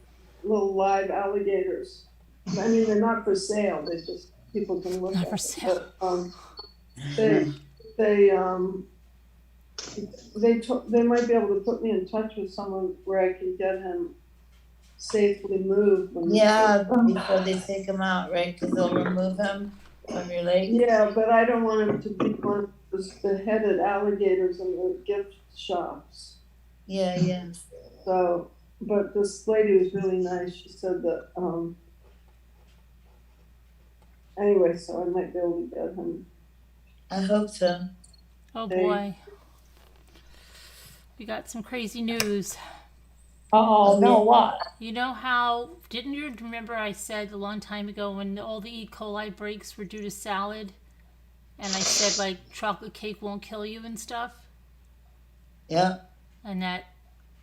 Speaker 5: little live alligators. I mean, they're not for sale. They just people can look
Speaker 1: Not
Speaker 5: at
Speaker 1: for
Speaker 5: it.
Speaker 1: sale.
Speaker 5: But they might be able to put me in touch with someone where I can get him safely moved.
Speaker 3: Yeah, before they take him out, right? Because they'll remove him from your lake.
Speaker 5: Yeah, but I don't want him to be one of those beheaded alligators in the gift shops.
Speaker 3: Yeah, yeah.
Speaker 5: So, but this lady was really nice. She said that, anyway, so I might be able to get him.
Speaker 3: I hope so.
Speaker 1: Oh boy. We got some crazy news.
Speaker 7: Oh, no, what?
Speaker 1: You know how, didn't you remember I said a long time ago when all the E. coli breaks were due to salad? And I said, like, chocolate cake won't kill you and stuff?
Speaker 3: Yeah.
Speaker 1: And that,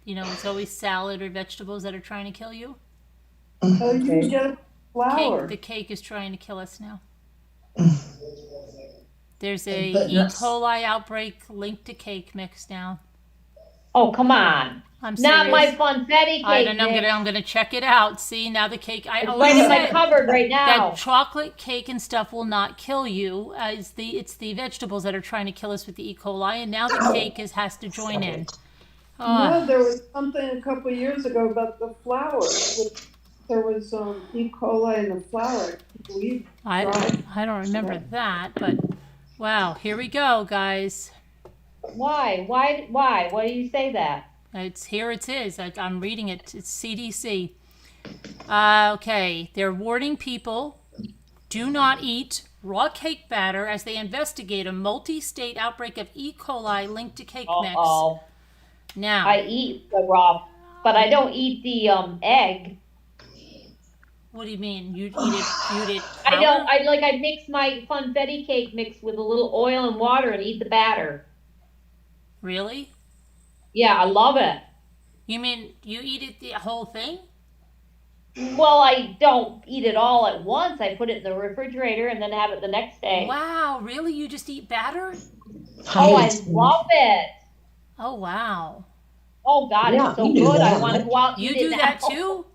Speaker 1: you know, it's always salad or vegetables that are trying to kill you?
Speaker 5: Oh, you can get a flour.
Speaker 1: The cake is trying to kill us now. There's a
Speaker 3: But
Speaker 1: E.
Speaker 3: not-
Speaker 1: coli outbreak linked to cake mix now.
Speaker 7: Oh, come on.
Speaker 1: I'm
Speaker 7: Not
Speaker 1: serious.
Speaker 7: my funfetti cake.
Speaker 1: I don't know.
Speaker 7: mix.
Speaker 1: I'm gonna check it out. See, now the cake. I
Speaker 7: It's
Speaker 1: always
Speaker 7: right in my
Speaker 1: said
Speaker 7: cupboard right now.
Speaker 1: that chocolate cake and stuff will not kill you. It's the vegetables that are trying to kill us with the E. coli, and now the cake has to join in.
Speaker 5: No, there was something a couple of years ago about the flour. There was E. coli in the flour. I can't believe
Speaker 1: I don't remember that, but wow, here we go, guys.
Speaker 7: Why? Why do you say that?
Speaker 1: It's here. It is. I'm reading it. It's CDC. Okay, they're warning people: do not eat raw cake batter as they investigate a multi-state outbreak of E. coli linked to cake mix.
Speaker 7: Oh,
Speaker 1: Now,
Speaker 7: I eat the raw, but I don't eat the egg.
Speaker 1: what do you mean? You'd eat it? You'd eat
Speaker 7: I
Speaker 1: powder?
Speaker 7: don't. I mix my funfetti cake mix with a little oil and water and eat the batter.
Speaker 1: Really?
Speaker 7: Yeah, I love it.
Speaker 1: You mean you eat it the whole thing?
Speaker 7: Well, I don't eat it all at once. I put it in the refrigerator and then have it the next day.
Speaker 1: Wow, really? You just eat batter?
Speaker 7: Oh, I love it.
Speaker 1: Oh, wow.
Speaker 7: Oh God,
Speaker 11: Yeah,
Speaker 7: it's so
Speaker 11: you knew
Speaker 7: good. I
Speaker 11: that.
Speaker 7: want to go out and
Speaker 1: You
Speaker 7: eat
Speaker 1: do
Speaker 7: it
Speaker 1: that
Speaker 7: now.
Speaker 1: too,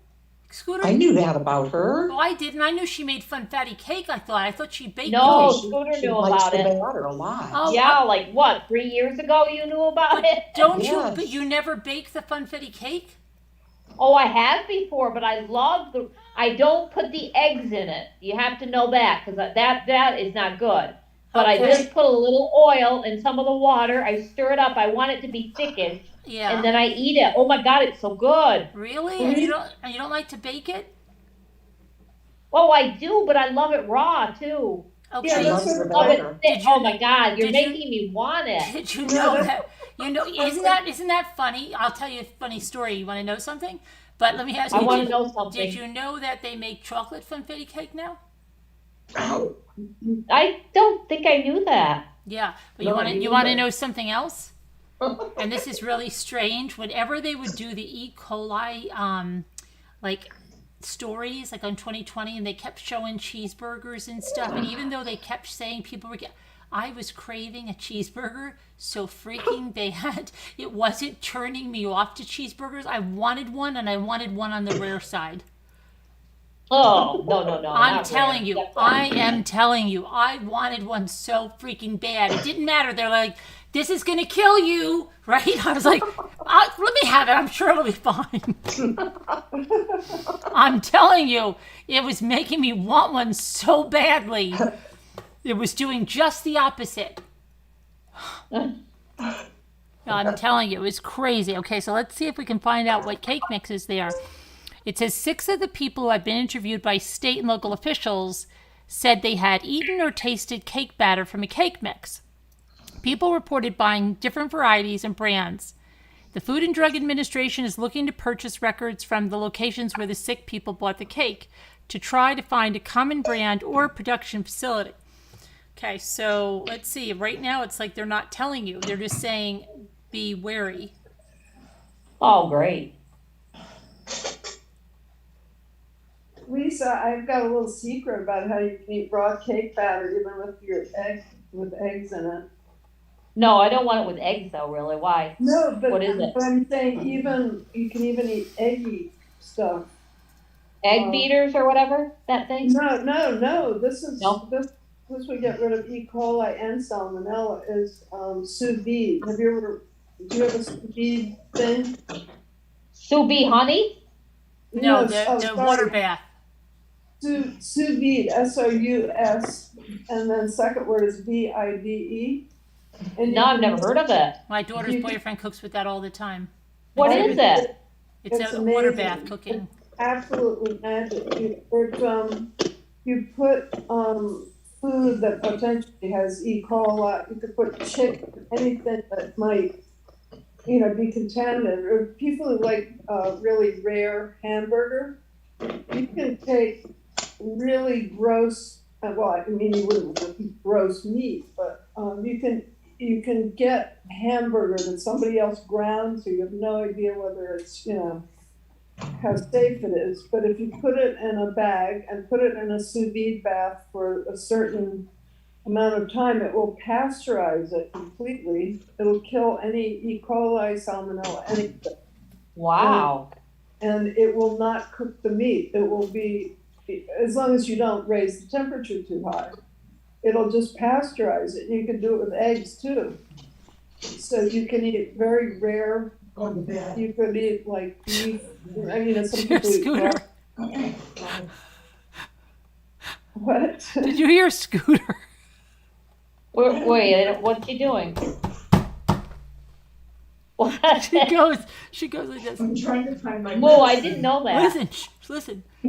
Speaker 1: Scooter?
Speaker 11: I knew that about her.
Speaker 1: Oh, I didn't. I knew she made funfetti cake. I thought she baked
Speaker 7: No,
Speaker 1: cookies.
Speaker 7: Scooter
Speaker 11: She
Speaker 7: knew
Speaker 11: likes
Speaker 7: about
Speaker 11: the
Speaker 7: it.
Speaker 11: batter a lot.
Speaker 1: Oh,
Speaker 7: Yeah, like what? 3 years ago, you knew about it.
Speaker 1: don't you?
Speaker 11: Yes.
Speaker 1: But you never bake the funfetti cake?
Speaker 7: Oh, I have before, but I love the. I don't put the eggs in it. You have to know that because that is not good. But I
Speaker 1: Okay.
Speaker 7: just put a little oil in some of the water. I stir it up. I want it to be thickish,
Speaker 1: Yeah.
Speaker 7: and then I eat it. Oh my God, it's so good.
Speaker 1: Really? And you don't like to bake it?
Speaker 7: Oh, I do, but I love it raw too.
Speaker 1: Okay.
Speaker 5: Yeah,
Speaker 11: She
Speaker 5: that's
Speaker 11: loves the
Speaker 5: what-
Speaker 7: Love it
Speaker 11: batter.
Speaker 7: thick.
Speaker 1: Did you-
Speaker 7: Oh my God, you're
Speaker 1: did you-
Speaker 7: making me want it.
Speaker 1: Did you know that? You know, isn't that funny? I'll tell you a funny story. You want to know something? But let me ask you.
Speaker 7: I want to
Speaker 1: did-
Speaker 7: know something.
Speaker 1: Did you know that they make chocolate funfetti cake now?
Speaker 7: I don't think I knew that.
Speaker 1: Yeah, but
Speaker 11: No,
Speaker 1: you want
Speaker 11: I
Speaker 1: to
Speaker 11: knew that.
Speaker 1: know something else? And this is really strange. Whenever they would do the E. coli, like stories, like on 2020, and they kept showing cheeseburgers and stuff, and even though they kept saying people were, I was craving a cheeseburger so freaking bad. It wasn't turning me off to cheeseburgers. I wanted one, and I wanted one on the rare side.
Speaker 7: Oh, no.
Speaker 1: I'm
Speaker 7: not
Speaker 1: telling
Speaker 7: rare.
Speaker 1: you,
Speaker 7: That's
Speaker 1: I am telling you, I wanted one so freaking bad. It didn't matter. They're like, this is going to kill you, right? I was like, let me have it. I'm sure it'll be fine. I'm telling you, it was making me want one so badly. It was doing just the opposite. I'm telling you, it was crazy. Okay, so let's see if we can find out what cake mixes they are. It says 6 of the people who have been interviewed by state and local officials said they had eaten or tasted cake batter from a cake mix. People reported buying different varieties and brands. The Food and Drug Administration is looking to purchase records from the locations where the sick people bought the cake to try to find a common brand or production facility. Okay, so let's see. Right now, it's like they're not telling you. They're just saying, be wary.
Speaker 7: Oh, great.
Speaker 5: Lisa, I've got a little secret about how you can eat raw cake batter even with eggs in it.
Speaker 7: No, I don't want it with eggs though, really. Why?
Speaker 5: No, but
Speaker 7: What is it?
Speaker 5: But I'm saying you can even eat eggy stuff.
Speaker 7: Egg beaters or whatever? That thing?
Speaker 5: No. This
Speaker 7: No?
Speaker 5: this would get rid of E. coli and salmonella is sous vide. Do you have a sous vide thing?
Speaker 7: Sous vide honey?
Speaker 1: No, the water bath.
Speaker 5: Sous vide, SOUS, and then second word is VIDE.
Speaker 7: No, I've never heard of it.
Speaker 1: My daughter's boyfriend cooks with that all the time.
Speaker 7: What is it?
Speaker 1: It's a
Speaker 5: amazing.
Speaker 1: water bath cooking.
Speaker 5: It's absolutely magic. You put food that potentially has E. coli. You could put chicken, anything that might, be contaminated. Or people who like really rare hamburger, you can take really gross. Well, I mean, you wouldn't eat gross meat, but you can get hamburger that somebody else ground, so you have no idea whether it's how safe it is. But if you put it in a bag and put it in a sous vide bath for a certain amount of time, it will pasteurize it completely. It'll kill any E. coli, salmonella, anything.
Speaker 7: Wow.
Speaker 5: And it will not cook the meat. It will be, as long as you don't raise the temperature too high, it'll just pasteurize it. You can do it with eggs too. So you can eat very rare. You could eat like beef. I mean, some people eat
Speaker 1: Scooter.
Speaker 5: What?
Speaker 1: Did you hear Scooter?
Speaker 7: Wait, what's she doing? What?
Speaker 1: She goes like this.
Speaker 9: I'm trying to find my.
Speaker 7: Whoa, I didn't know that.
Speaker 1: Listen.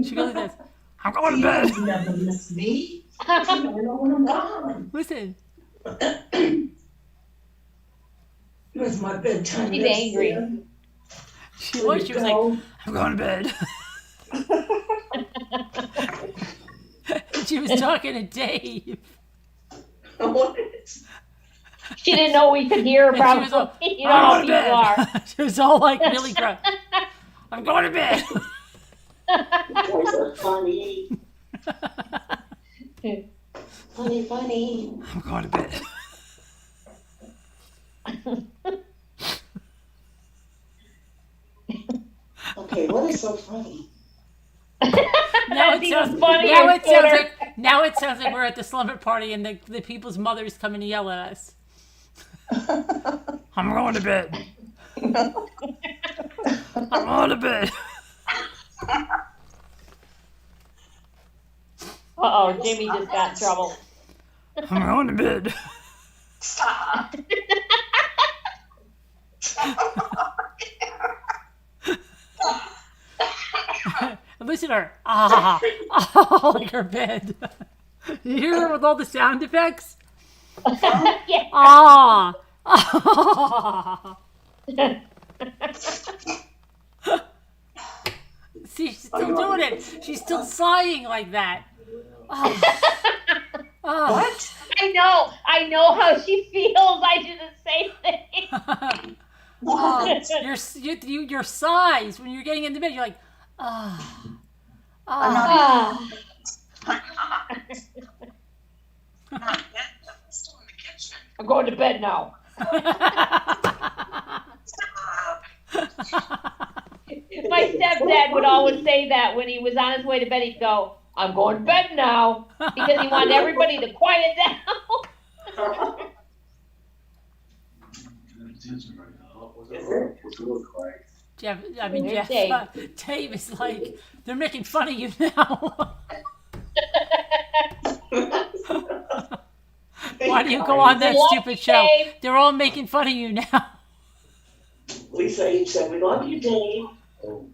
Speaker 1: She goes like this. I'm going to bed.
Speaker 9: You never miss me. I know when I'm gone.
Speaker 1: Listen.
Speaker 9: It's my bedtime.
Speaker 7: She's angry.
Speaker 1: She was like, I'm going to bed. She was talking to Dave.
Speaker 9: What?
Speaker 7: She didn't know we could hear her probably. You know how people are.
Speaker 1: She was all like really gruff. I'm going to bed.
Speaker 9: You guys are funny. Funny.
Speaker 1: I'm going to bed.
Speaker 9: Okay, what is so funny?
Speaker 1: Now it sounds like we're at the slumber party and the people's mothers coming to yell at us. I'm going to bed. I'm going to bed.
Speaker 7: Uh-oh, Jimmy just got in trouble.
Speaker 1: I'm going to bed.
Speaker 10: Stop.
Speaker 1: Listen to her. Like her bed. You hear her with all the sound effects?
Speaker 7: Yeah.
Speaker 1: See, she's still doing it. She's still sighing like that.
Speaker 9: What?
Speaker 7: I know how she feels. I do the same thing.
Speaker 1: Your sighs when you're getting into bed, you're like,
Speaker 10: I'm still in the kitchen.
Speaker 7: I'm going to bed now. My stepdad would always say that when he was on his way to bed. He'd go, I'm going to bed now, because he wanted everybody to quiet down.
Speaker 1: Jeff, I mean,
Speaker 7: There's
Speaker 1: Jeff,
Speaker 7: Dave.
Speaker 1: Dave is like, they're making fun of you now. Why do you go on that
Speaker 7: We love
Speaker 1: stupid
Speaker 7: you,
Speaker 1: show?
Speaker 7: Dave.
Speaker 1: They're all making fun of you now.
Speaker 9: Lisa, he said, we love you, Dave.
Speaker 11: Oh,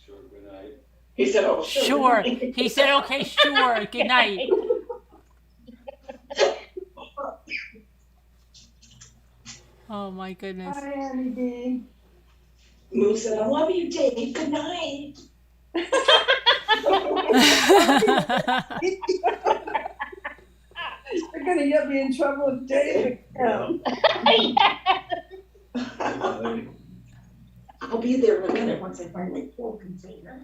Speaker 11: sure, good night.
Speaker 9: He said, oh, sure.
Speaker 1: Sure. He said, okay, sure. Good night. Oh, my goodness.
Speaker 5: Hi, Annie B.
Speaker 9: Moo said, I love you, Dave. Good night.
Speaker 5: You're gonna get me in trouble with Dave again.
Speaker 9: I'll be there in a minute once I find my full container.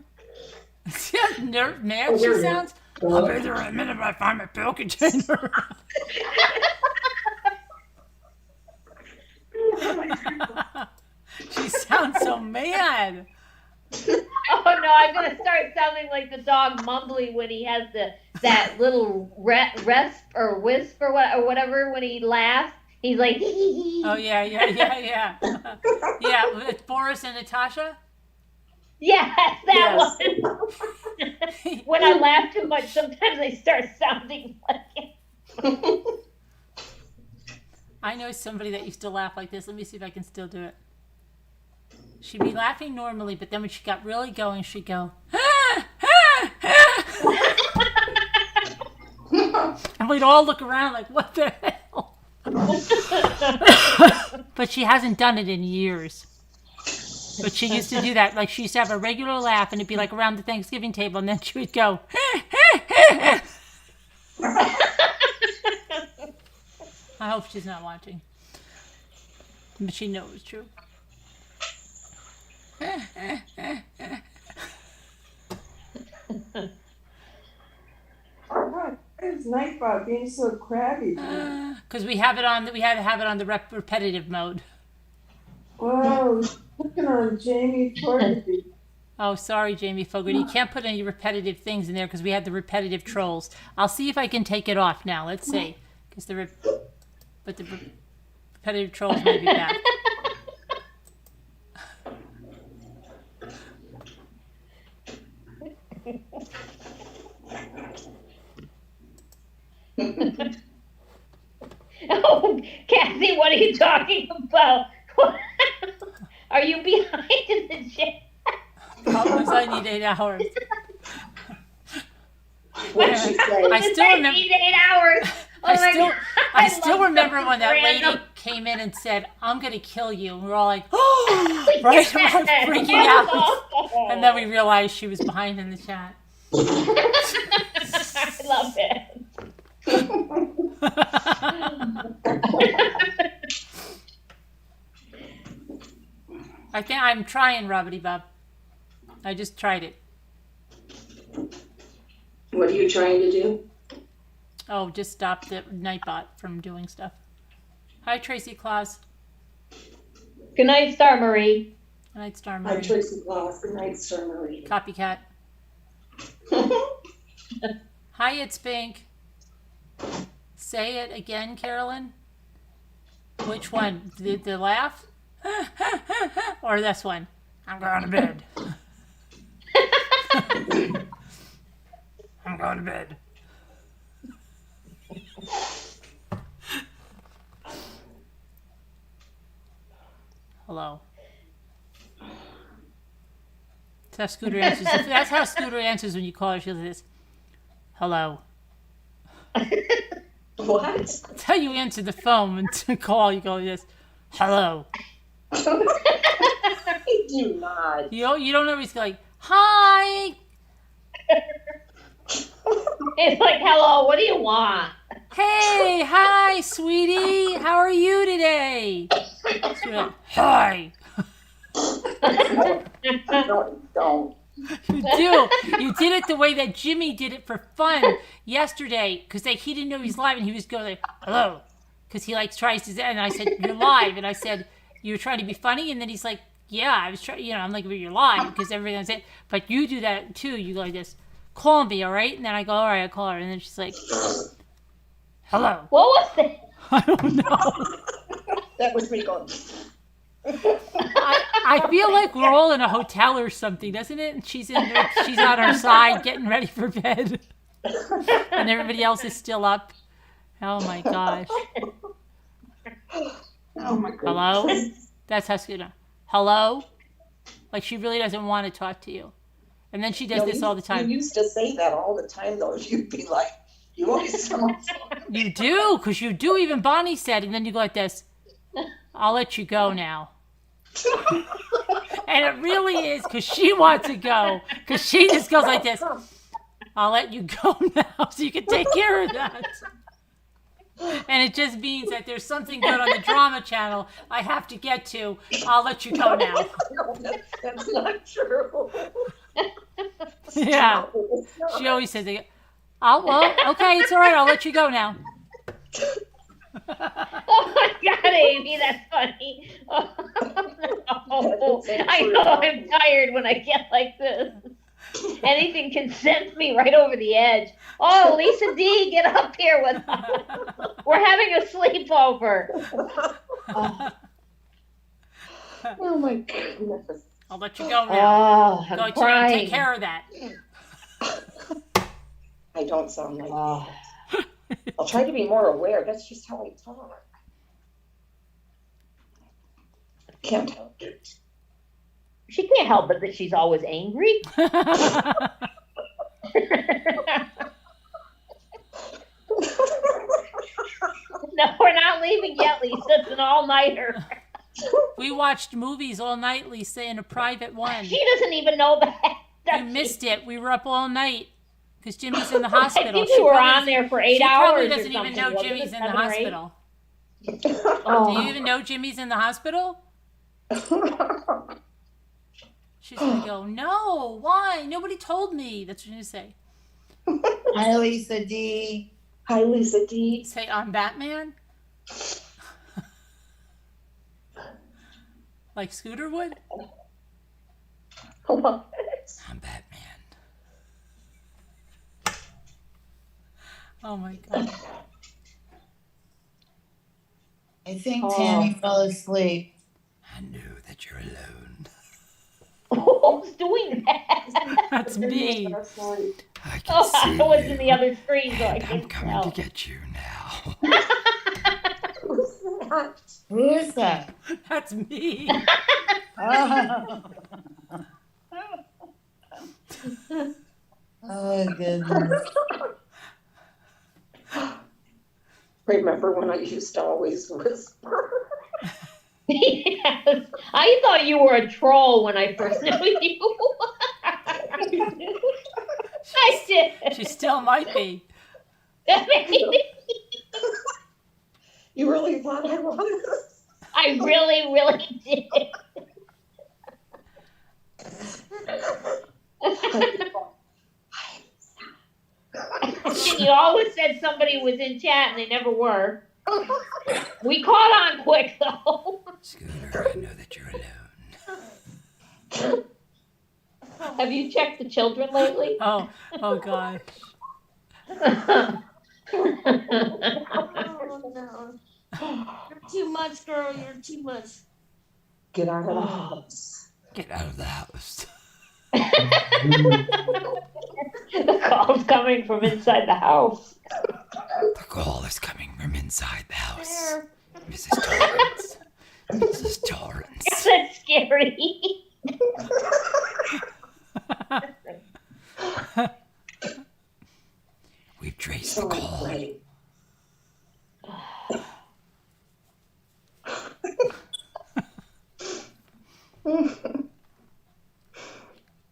Speaker 1: See how mad she sounds? I'll be there in a minute if I find my pill container. She sounds so mad.
Speaker 7: Oh no, I'm gonna start sounding like the dog Mumbly when he has that little resp or wisp or whatever when he laughs. He's like,
Speaker 1: Oh, yeah. Yeah, with Boris and Natasha.
Speaker 7: yes, that
Speaker 9: Yes.
Speaker 7: one. When I laugh too much, sometimes I start sounding like him.
Speaker 1: I know somebody that used to laugh like this. Let me see if I can still do it. She'd be laughing normally, but then when she got really going, she'd go, and we'd all look around like, what the hell? But she hasn't done it in years. But she used to do that. Like, she used to have a regular laugh, and it'd be like around the Thanksgiving table, and then she would go, I hope she's not watching. But she knows it's true.
Speaker 5: Why is Nightbot being so crabby?
Speaker 1: Because we had to have it on the repetitive mode.
Speaker 5: Whoa, looking on Jamie Fogarty.
Speaker 1: Oh, sorry, Jamie Fogarty. You can't put any repetitive things in there because we had the repetitive trolls. I'll see if I can take it off now. Let's see. Because the repetitive trolls may be back.
Speaker 7: Oh, Kathy, what are you talking about? Are you behind in the chat?
Speaker 1: Problems I need 8 hours.
Speaker 9: What'd she say?
Speaker 1: I still remember.
Speaker 7: Need 8 hours. Oh my God.
Speaker 1: I still
Speaker 7: love
Speaker 1: remember
Speaker 7: some
Speaker 1: when that lady
Speaker 7: random-
Speaker 1: came in and said, "I'm gonna kill you." And we're all like, "Oh!" Right? We're like freaking out. And then we realized she was behind in the chat.
Speaker 7: I love it.
Speaker 1: I think I'm trying, Robbity Bob. I just tried it.
Speaker 9: What are you trying to do?
Speaker 1: Oh, just stop the Nightbot from doing stuff. Hi, Tracy Claus.
Speaker 7: Good night, Star Marie.
Speaker 1: Good night, Star
Speaker 9: Hi,
Speaker 1: Marie.
Speaker 9: Tracy Claus. Good night, Star Marie.
Speaker 1: Copycat. Hi, it's Pink. Say it again, Carolyn. Which one? The laugh? Or this one? I'm going to bed. I'm going to bed. Hello. That's how Scooter answers. That's how Scooter answers when you call her. She goes like this. Hello.
Speaker 9: What?
Speaker 1: That's how you answer the phone when to call. You go like this. Hello.
Speaker 9: I do not.
Speaker 1: You don't always go like, hi.
Speaker 7: It's like, hello, what do you want?
Speaker 1: Hey, hi, sweetie. How are you today? So you're like, hi.
Speaker 9: No, don't.
Speaker 1: You do. You did it the way that Jimmy did it for fun yesterday because he didn't know he was live and he was going like, hello. Because he like tries to, and I said, you're live. And I said, you were trying to be funny. And then he's like, yeah, I was trying, I'm like, well, you're live because everything's it. But you do that too. You go like this, call me, all right? And then I go, all right, I call her. And then she's like, hello.
Speaker 7: What was that?
Speaker 1: I don't know.
Speaker 9: That was me going.
Speaker 1: I feel like we're all in a hotel or something, doesn't it? And she's on our side getting ready for bed. And everybody else is still up. Oh my gosh.
Speaker 2: Oh my goodness.
Speaker 1: Hello? That's how Scooter. Hello? Like she really doesn't want to talk to you. And then she does this all the time.
Speaker 9: You used to say that all the time, though. You'd be like, you always sound
Speaker 1: You do, because you do. Even Bonnie said, and then you go like this. I'll let you go now. And it really is because she wants to go. Because she just goes like this. I'll let you go now so you can take care of that. And it just means that there's something good on the drama channel I have to get to. I'll let you go now.
Speaker 9: No, that's not true.
Speaker 1: Yeah. She always says, well, okay, it's all right. I'll let you go now.
Speaker 7: Oh my God, Amy, that's funny. Oh, no. I know I'm tired when I get like this. Anything can send me right over the edge. Oh, Lisa D, get up here with us. We're having a sleepover.
Speaker 9: Oh my goodness.
Speaker 1: I'll let you go now.
Speaker 7: Oh, I'm
Speaker 1: Go
Speaker 7: crying.
Speaker 1: take care of that.
Speaker 9: I don't sound like
Speaker 7: Oh.
Speaker 9: that. I'll try to be more aware. That's just how I talk. Can't help it.
Speaker 7: She can't help it that she's always angry. No, we're not leaving yet, Lisa. It's an all-nighter.
Speaker 1: We watched movies all night, Lisa, in a private one.
Speaker 7: She doesn't even know that.
Speaker 1: You missed it. We were up all night because Jimmy's in the hospital.
Speaker 7: I think we were on there for 8
Speaker 1: She
Speaker 7: hours
Speaker 1: probably
Speaker 7: or
Speaker 1: doesn't even
Speaker 7: something,
Speaker 1: know
Speaker 7: wasn't it?
Speaker 1: Jimmy's in the
Speaker 7: 7 or 8?
Speaker 1: hospital.
Speaker 7: Oh.
Speaker 1: Do you even know Jimmy's in the hospital? She's going to go, no, why? Nobody told me. That's what you're going to say.
Speaker 3: Hi, Lisa D.
Speaker 9: Hi, Lisa D.
Speaker 1: Say, I'm Batman? Like Scooter would?
Speaker 9: What?
Speaker 1: I'm Batman. Oh my God.
Speaker 3: I think Tammy fell asleep.
Speaker 1: I knew that you're alone.
Speaker 7: Who's doing that?
Speaker 1: That's me.
Speaker 11: I can
Speaker 7: Oh,
Speaker 11: see
Speaker 7: I was
Speaker 11: you.
Speaker 7: in the other screen, so I
Speaker 11: And I'm
Speaker 7: couldn't
Speaker 11: coming
Speaker 7: tell.
Speaker 11: to get you now.
Speaker 9: Who's that?
Speaker 3: Who is that?
Speaker 1: That's me.
Speaker 3: Oh, goodness.
Speaker 9: Remember when I used to always whisper?
Speaker 7: Yes. I thought you were a troll when I first knew you. I did.
Speaker 1: She still might be.
Speaker 9: You really thought I was?
Speaker 7: I really, really did. You always said somebody was in chat and they never were. We caught on quick though.
Speaker 11: Scooter, I know that you're alone.
Speaker 7: Have you checked the children lately?
Speaker 1: Oh gosh.
Speaker 6: Oh, no. You're too much, girl. You're too much.
Speaker 9: Get out of the house.
Speaker 11: Get out of the house.
Speaker 7: The call's coming from inside the house.
Speaker 11: The call is coming from inside the house. Mrs. Torrance. Mrs. Torrance.
Speaker 7: Is that scary?
Speaker 11: We've traced the call.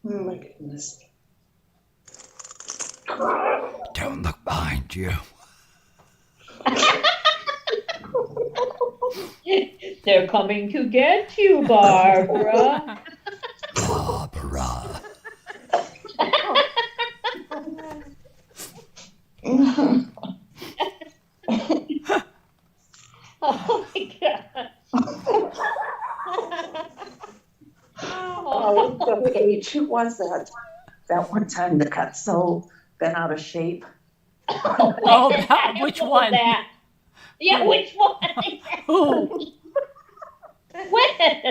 Speaker 9: Oh my goodness.
Speaker 11: Don't look behind you.
Speaker 7: They're coming to get you, Barbara.
Speaker 11: Barbara.
Speaker 7: Oh my God.
Speaker 9: Oh, WH, who was that? That one time that got so bent out of shape.
Speaker 1: Oh, which
Speaker 7: What was
Speaker 1: one?
Speaker 7: that? Yeah, which one?
Speaker 1: Who?
Speaker 7: When?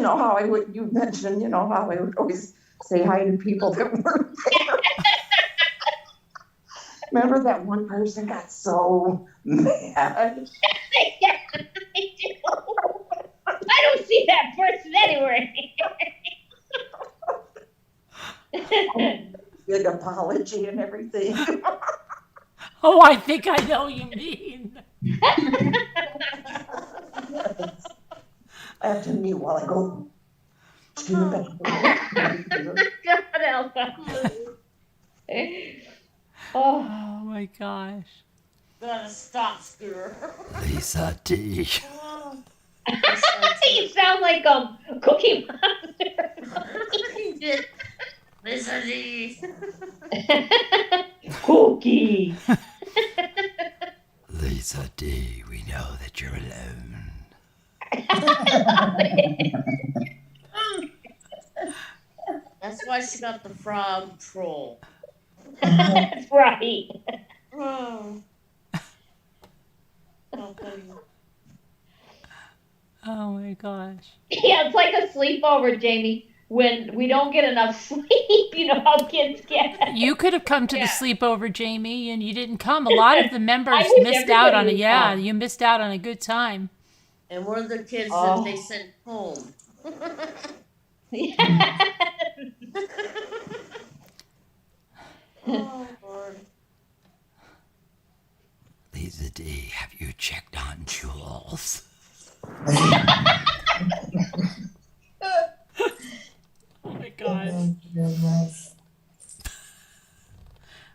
Speaker 9: know how you mentioned, you know how I would always say hi to people that weren't there. Remember that one person got so mad?
Speaker 7: Yeah, I do. I don't see that person anywhere.
Speaker 9: Big apology and everything.
Speaker 1: Oh, I think I know what you mean.
Speaker 9: After me while I go to the bathroom.
Speaker 7: God help us. Oh,
Speaker 1: Oh my gosh.
Speaker 6: Gotta stop, Scooter.
Speaker 11: Lisa D.
Speaker 7: you sound like Cookie Monster.
Speaker 6: You did. Lisa D.
Speaker 7: Cookie.
Speaker 11: Lisa D, we know that you're alone.
Speaker 6: That's why she got the frog troll.
Speaker 7: That's right.
Speaker 6: Oh. Oh, funny.
Speaker 1: Oh my gosh.
Speaker 7: Yeah, it's like a sleepover, Jamie. When we don't get enough sleep, you know how kids get.
Speaker 1: You could have come to the
Speaker 6: Yeah.
Speaker 1: sleepover, Jamie, and you didn't come. A lot of the members
Speaker 7: I wish
Speaker 1: missed out on
Speaker 7: everybody
Speaker 1: it.
Speaker 7: would
Speaker 1: Yeah,
Speaker 7: come.
Speaker 1: you missed out on a good time.
Speaker 6: And we're the kids
Speaker 7: Oh.
Speaker 6: that they sent home. Oh, Lord.
Speaker 11: Lisa D, have you checked on Jules?
Speaker 1: Oh my gosh.
Speaker 3: Oh, goodness.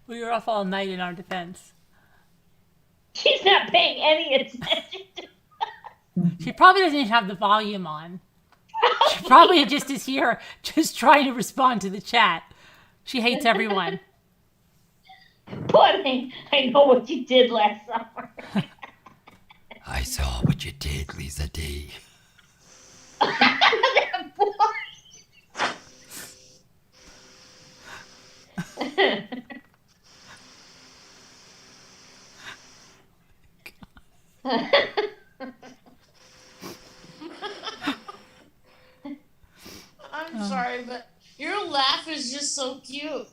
Speaker 1: We were off all night in our defense.
Speaker 7: She's not paying any attention.
Speaker 1: She probably doesn't even have the volume on. She probably just is here just trying to respond to the chat. She hates everyone.
Speaker 7: Pudding. I know what you did last summer.
Speaker 11: I saw what you did, Lisa D.
Speaker 7: That boy.
Speaker 6: I'm sorry, but your laugh is just so cute.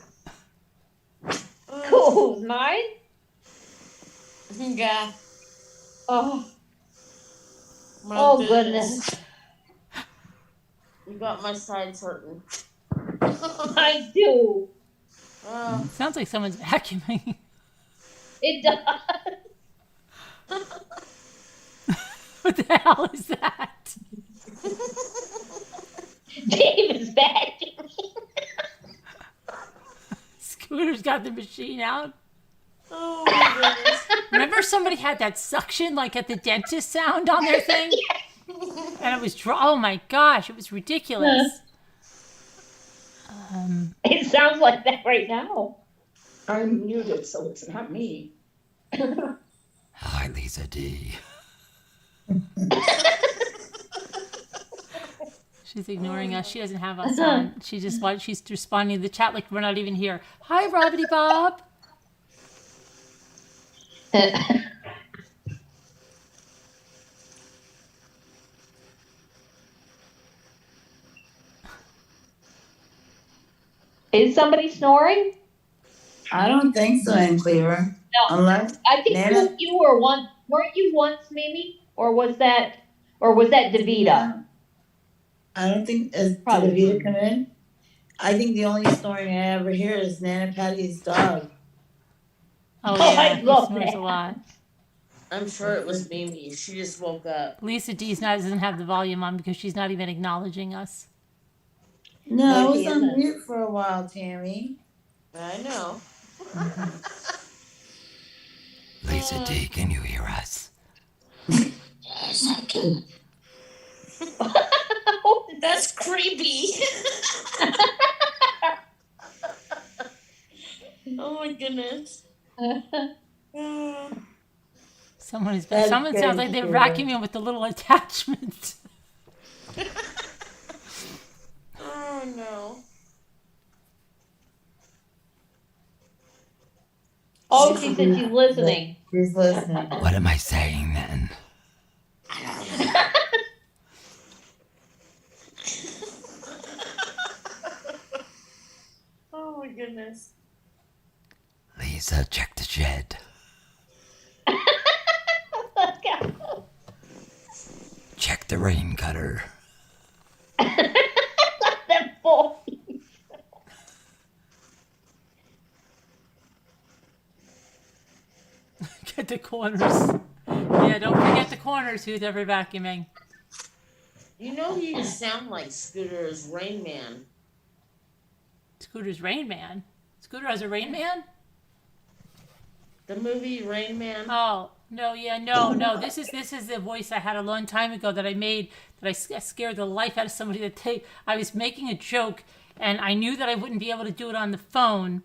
Speaker 7: Cool. Mine?
Speaker 6: Yeah.
Speaker 7: Oh.
Speaker 6: My
Speaker 7: Oh, goodness.
Speaker 6: You got my sides hurting.
Speaker 7: I do.
Speaker 1: Sounds like someone's vacuuming.
Speaker 7: It does.
Speaker 1: What the hell is that?
Speaker 7: Dave is vacuuming.
Speaker 1: Scooter's got the machine out.
Speaker 6: Oh my goodness.
Speaker 1: Remember somebody had that suction like at the dentist sound on their thing? And it was, oh my gosh, it was ridiculous.
Speaker 7: It sounds like that right now.
Speaker 9: I'm muted, so it's not me.
Speaker 11: Hi, Lisa D.
Speaker 1: She's ignoring us. She doesn't have us on. She's responding to the chat like we're not even here. Hi, Robbity Bob.
Speaker 7: Is somebody snoring?
Speaker 3: I don't think so, in Cleaver.
Speaker 7: No.
Speaker 3: Unless
Speaker 7: I think
Speaker 3: Nana.
Speaker 7: you were once. Weren't you once, Mimi? Or was that Davida?
Speaker 3: I don't think did
Speaker 7: Probably.
Speaker 3: Davida come in. I think the only snoring I ever hear is Nana Patty's dog.
Speaker 1: Oh
Speaker 7: Oh,
Speaker 1: yeah,
Speaker 7: I
Speaker 1: he
Speaker 7: love
Speaker 1: snores
Speaker 7: that.
Speaker 1: a lot.
Speaker 6: I'm sure it was Mimi. She just woke up.
Speaker 1: Lisa doesn't have the volume on because she's not even acknowledging us.
Speaker 3: No, I
Speaker 7: No,
Speaker 3: was
Speaker 7: she
Speaker 3: on
Speaker 7: isn't.
Speaker 3: mute for a while, Tammy.
Speaker 6: I know.
Speaker 11: Lisa D, can you hear us?
Speaker 3: Yes, I can.
Speaker 6: That's creepy. Oh my goodness.
Speaker 1: Someone
Speaker 3: That's
Speaker 1: sounds
Speaker 3: good,
Speaker 1: like they're
Speaker 3: Scooter.
Speaker 1: vacuuming with the little attachment.
Speaker 6: Oh no.
Speaker 7: Oh, she said she's listening.
Speaker 3: She's listening.
Speaker 11: What am I saying then?
Speaker 6: goodness.
Speaker 11: Lisa, check the shed. Check the rain gutter.
Speaker 7: That boy.
Speaker 1: Get the corners. Yeah, don't forget the corners who's ever vacuuming.
Speaker 6: You know you sound like Scooter's Rain Man.
Speaker 1: Scooter's Rain Man. Scooter has a Rain Man?
Speaker 6: The movie Rain Man.
Speaker 1: Oh, no, yeah, no. This is the voice I had a long time ago that I made, that I scared the life out of somebody that I was making a joke, and I knew that I wouldn't be able to do it on the phone,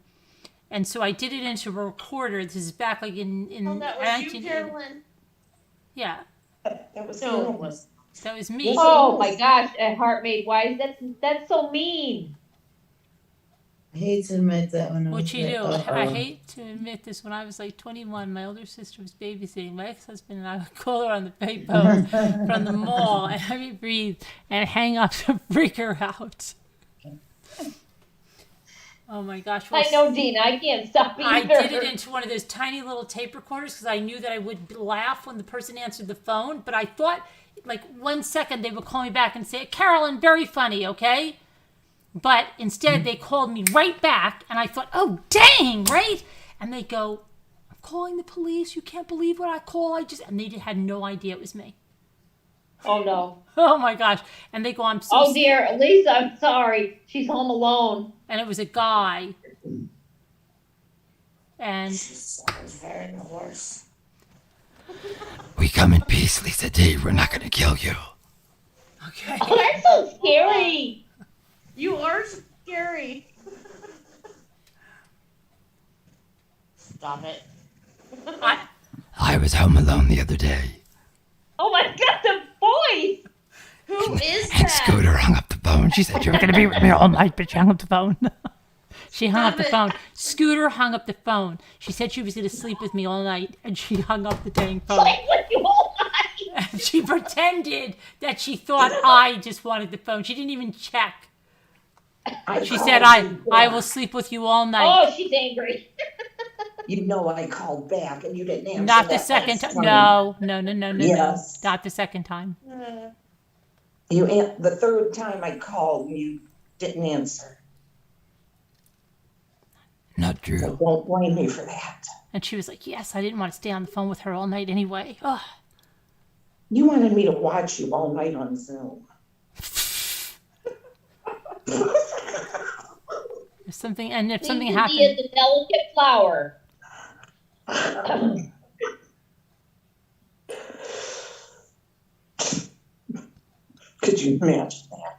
Speaker 1: and so I did it into a recorder. This is back like in
Speaker 6: Oh, that was you, Carolyn.
Speaker 1: Yeah,
Speaker 9: That was
Speaker 6: No, it
Speaker 9: Carolyn.
Speaker 6: was.
Speaker 1: that was me.
Speaker 7: Oh my gosh, Heart made wise. That's so mean.
Speaker 3: I hate to admit that when I was
Speaker 1: What'd you do?
Speaker 3: like,
Speaker 1: I hate to admit this. When I was like 21, my older sister was babysitting my ex-husband, and I would call her on the payphone from the mall, and I would breathe and hang up to freak her out. Oh my gosh!
Speaker 7: I know, Dina. I can't stop either.
Speaker 1: I did it into one of those tiny little tape recorders because I knew that I would laugh when the person answered the phone. But I thought, like 1 second, they would call me back and say, "Carolyn, very funny, okay?" But instead, they called me right back, and I thought, "Oh, dang, right?" And they go, "I'm calling the police. You can't believe what I call. And they had no idea it was me.
Speaker 7: Oh no.
Speaker 1: Oh my gosh! And they go, "I'm so."
Speaker 7: Oh dear, Lisa, I'm sorry. She's home alone.
Speaker 1: And it was a guy. And
Speaker 6: Very horse.
Speaker 11: We come in peace, Lisa D. We're not gonna kill you.
Speaker 1: okay.
Speaker 7: Oh, that's so scary.
Speaker 6: You are scary. Stop it.
Speaker 11: I was home alone the other day,
Speaker 7: Oh my God, the voice.
Speaker 6: Who is
Speaker 11: and
Speaker 6: that?
Speaker 11: Scooter hung up the phone. She said, "You're gonna be with me all night," but she hung up the phone.
Speaker 1: She hung up the
Speaker 6: Stop it.
Speaker 1: phone. Scooter hung up the phone. She said she was going to sleep with me all night, and she hung up the dang phone.
Speaker 7: Sleep with you all night.
Speaker 1: And she pretended that she thought I just wanted the phone. She didn't even check. She said, I will sleep with you all night.
Speaker 7: Oh, she's angry.
Speaker 9: You know I called back and you didn't answer.
Speaker 1: Not the
Speaker 9: that
Speaker 1: second
Speaker 9: last
Speaker 1: time. No.
Speaker 9: Yes.
Speaker 1: Not the second time.
Speaker 9: The third time I called, you didn't answer.
Speaker 11: Not
Speaker 9: So
Speaker 11: true.
Speaker 9: don't blame me for that.
Speaker 1: And she was like, yes, I didn't want to stay on the phone with her all night anyway. Oh.
Speaker 9: You wanted me to watch you all night on Zoom.
Speaker 1: If something
Speaker 7: Lisa
Speaker 1: happened.
Speaker 7: D is a delicate flower.
Speaker 9: Could you imagine that?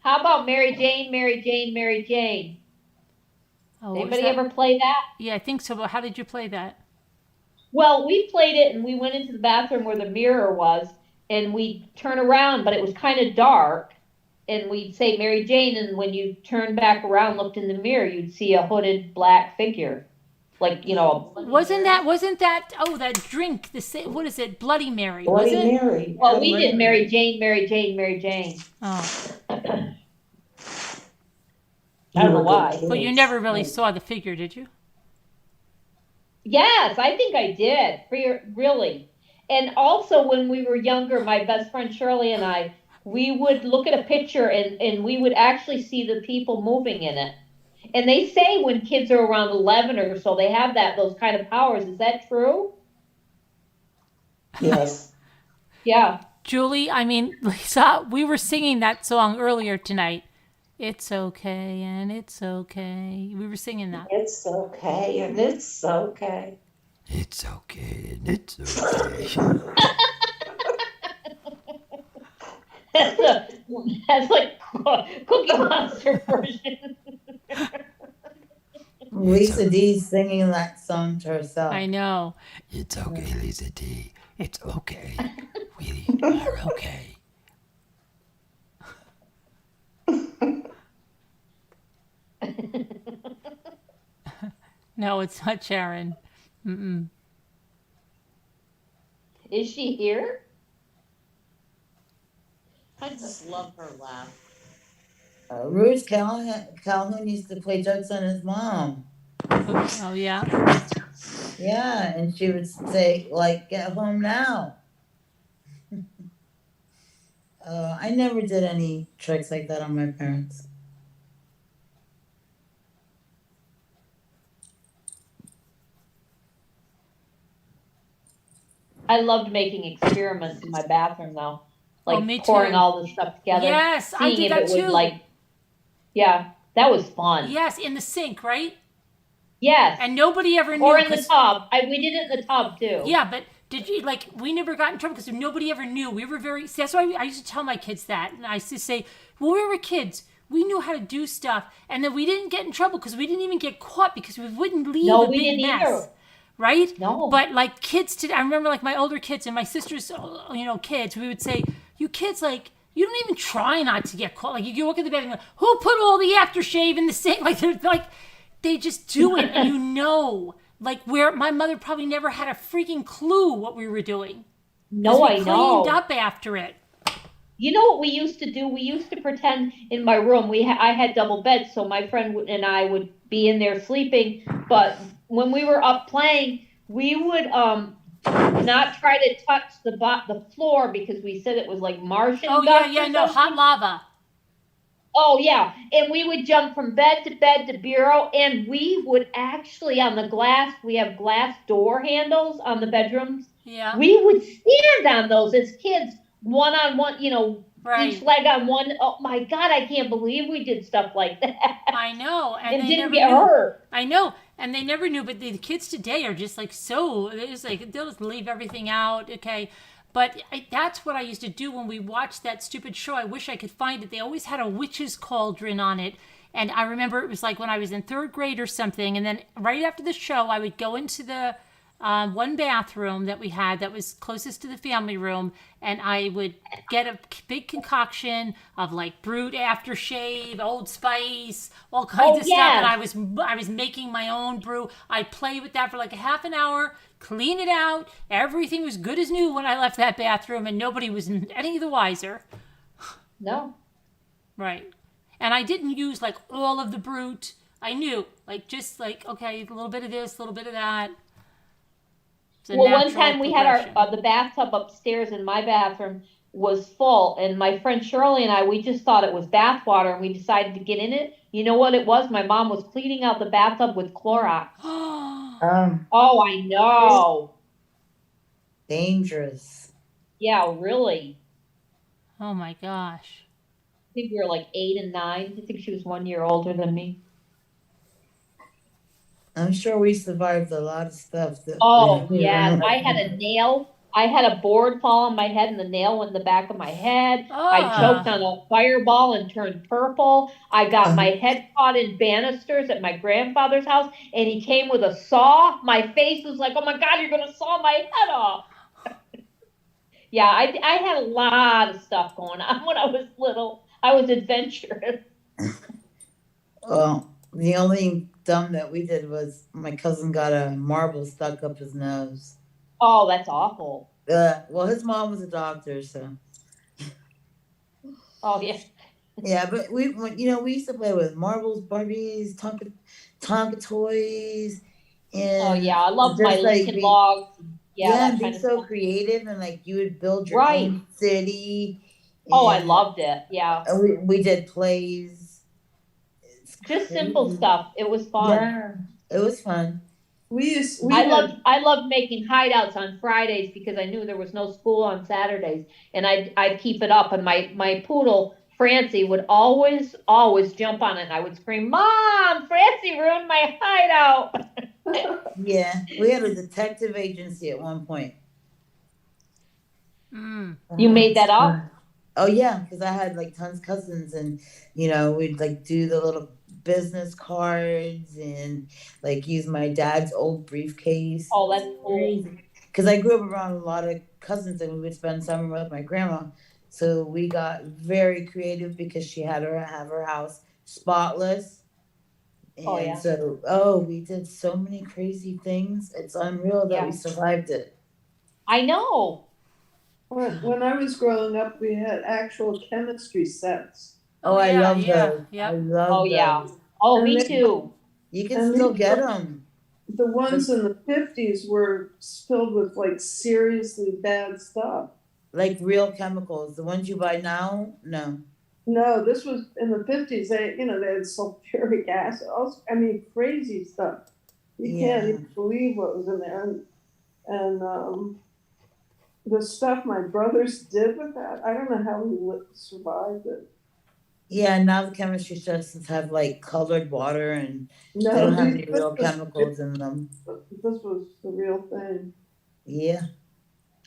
Speaker 7: How about Mary Jane, Mary Jane, Mary Jane?
Speaker 1: Oh, what was
Speaker 7: Anybody
Speaker 1: that?
Speaker 7: ever play that?
Speaker 1: Yeah, I think so. But how did you play that?
Speaker 7: Well, we played it and we went into the bathroom where the mirror was and we'd turn around, but it was kind of dark. And we'd say Mary Jane, and when you turned back around, looked in the mirror, you'd see a hooded black figure. Like,
Speaker 1: Wasn't that that drink, what is it, Bloody Mary,
Speaker 9: Bloody
Speaker 1: was it?
Speaker 9: Mary.
Speaker 7: Well, we did Mary Jane, Mary Jane, Mary Jane.
Speaker 1: Oh.
Speaker 7: I don't know why.
Speaker 1: But you never really saw the figure, did you?
Speaker 7: Yes, I think I did. Really. And also when we were younger, my best friend Shirley and I, we would look at a picture and we would actually see the people moving in it. And they say when kids are around 11 or so, they have those kind of powers. Is that true?
Speaker 9: Yes.
Speaker 7: Yeah.
Speaker 1: Julie, Lisa, we were singing that song earlier tonight. It's okay and it's okay. We were singing that.
Speaker 9: It's okay and it's okay.
Speaker 11: It's okay and it's okay.
Speaker 7: That's like Cookie Monster version.
Speaker 3: Lisa D's singing that song to herself.
Speaker 1: I know.
Speaker 11: It's okay, Lisa D. It's okay. We are okay.
Speaker 1: No, it's not Sharon. Mm-mm.
Speaker 7: Is she here?
Speaker 6: I just love her laugh.
Speaker 3: Bruce Calhoun used to play jokes on his mom.
Speaker 1: Oh yeah.
Speaker 3: Yeah, and she would say, like, get home now. I never did any tricks like that on my parents.
Speaker 7: I loved making experiments in my bathroom though. Like
Speaker 1: me
Speaker 7: pouring
Speaker 1: too.
Speaker 7: all this stuff together.
Speaker 1: Yes, I
Speaker 7: seeing
Speaker 1: did
Speaker 7: if
Speaker 1: that
Speaker 7: it would
Speaker 1: too.
Speaker 7: like, yeah, that was fun.
Speaker 1: Yes, in the sink, right?
Speaker 7: Yes.
Speaker 1: And nobody ever knew.
Speaker 7: Or in the tub. We did it in the tub too.
Speaker 1: Yeah, but did you, like, we never got in trouble because nobody ever knew. We were very, see, that's why I used to tell my kids that. And I used to say, when we were kids, we knew how to do stuff. And then we didn't get in trouble because we didn't even get caught because we wouldn't leave a big mess. Either. Right?
Speaker 7: No.
Speaker 1: But like kids today, I remember like my older kids and my sister's, kids, we would say, you kids, like, you don't even try not to get caught. Like, you walk in the bed and go, who put all the aftershave in the sink? Like, they're like, they just do it, and you know. Like, where my mother probably never had a freaking clue what we were doing.
Speaker 7: No, I know.
Speaker 1: Cleaned up after it.
Speaker 7: You know what we used to do? We used to pretend in my room. I had double beds, so my friend and I would be in there sleeping. But when we were up playing, we would not try to touch the floor because we said it was like Martian.
Speaker 1: Oh yeah, hot lava.
Speaker 7: Oh yeah, and we would jump from bed to bureau, and we would actually on the glass. We have glass door handles on the bedrooms.
Speaker 1: Yeah.
Speaker 7: We would stand on those as kids, one on one.
Speaker 1: Right.
Speaker 7: Each leg on one. Oh my God, I can't believe we did stuff like that.
Speaker 1: I know, and they
Speaker 7: didn't
Speaker 1: never
Speaker 7: get hurt.
Speaker 1: I know, and they never knew. But the kids today are just like so. It's like they'll just leave everything out. Okay. But that's what I used to do when we watched that stupid show. I wish I could find it. They always had a witch's cauldron on it. And I remember it was like when I was in third grade or something. And then right after the show, I would go into the one bathroom that we had that was closest to the family room. And I would get a big concoction of like Brute aftershave, Old Spice, all kinds of stuff. And I was making my own brew. I'd play with that for like a half an hour. Clean it out. Everything was good as new when I left that bathroom, and nobody was any the wiser.
Speaker 7: No.
Speaker 1: Right. And I didn't use like all of the Brute. I knew, like, just like, okay, a little bit of this, a little bit of that.
Speaker 7: Well, one time we had the bathtub upstairs in my bathroom was full, and my friend Shirley and I, we just thought it was bath water, and we decided to get in it. You know what it was? My mom was cleaning out the bathtub with Clorox. Oh, I know.
Speaker 3: Dangerous.
Speaker 7: Yeah, really.
Speaker 1: Oh my gosh.
Speaker 7: I think we were like 8 and 9. I think she was 1 year older than me.
Speaker 3: I'm sure we survived a lot of stuff.
Speaker 7: Yeah. I had a nail. I had a board fall on my head and the nail went in the back of my head. I choked on a fireball and turned purple. I got my head caught in banisters at my grandfather's house, and he came with a saw. My face was like, oh my God, you're going to saw my head off. Yeah, I had a lot of stuff going on when I was little. I was adventurous.
Speaker 3: Well, the only dumb that we did was my cousin got a marble stuck up his nose.
Speaker 7: Oh, that's awful.
Speaker 3: Well, his mom was a doctor, so.
Speaker 7: Oh, yeah.
Speaker 3: Yeah, but we used to play with marbles, Barbies, Tonka toys, and
Speaker 7: oh yeah, I love my Lincoln logs.
Speaker 3: Yeah, and be so creative, and like you would build your own city.
Speaker 7: Oh, I loved it. Yeah,
Speaker 3: we did plays.
Speaker 7: Just simple stuff. It was fun.
Speaker 3: Yeah, it was fun.
Speaker 7: I loved making hideouts on Fridays because I knew there was no school on Saturdays, and I'd keep it up. And my poodle Francie would always jump on it, and I would scream, "Mom, Francie ruined my hideout!"
Speaker 3: Yeah, we had a detective agency at one point.
Speaker 7: You made that up?
Speaker 3: Oh yeah, because I had like tons of cousins, and we'd like do the little business cards and like use my dad's old briefcase.
Speaker 7: Oh, that's cool.
Speaker 3: Because I grew up around a lot of cousins, and we would spend summer with my grandma. So we got very creative because she had to have her house spotless. And we did so many crazy things. It's unreal that we survived it.
Speaker 7: I know.
Speaker 5: When I was growing up, we had actual chemistry sets.
Speaker 3: Oh, I
Speaker 1: yeah,
Speaker 3: love
Speaker 1: yeah,
Speaker 3: those. I
Speaker 1: yep.
Speaker 3: love
Speaker 7: Oh, yeah.
Speaker 3: those.
Speaker 7: Oh,
Speaker 5: And
Speaker 7: me
Speaker 5: they-
Speaker 7: too.
Speaker 3: You can
Speaker 5: And
Speaker 3: still
Speaker 5: these
Speaker 3: get
Speaker 5: were-
Speaker 3: them.
Speaker 5: The ones in the 50s were filled with like seriously bad stuff.
Speaker 3: Like real chemicals. The ones you buy now, no.
Speaker 5: No, this was in the 50s. They had sulfuric acid. I mean, crazy stuff. You can't
Speaker 3: Yeah.
Speaker 5: even believe what was in there. And the stuff my brothers did with that, I don't know how we survived it.
Speaker 3: Yeah, now the chemistry tests have like colored water and
Speaker 5: No,
Speaker 3: they don't have
Speaker 5: these-
Speaker 3: any real chemicals in them.
Speaker 5: This was the real thing.
Speaker 3: Yeah.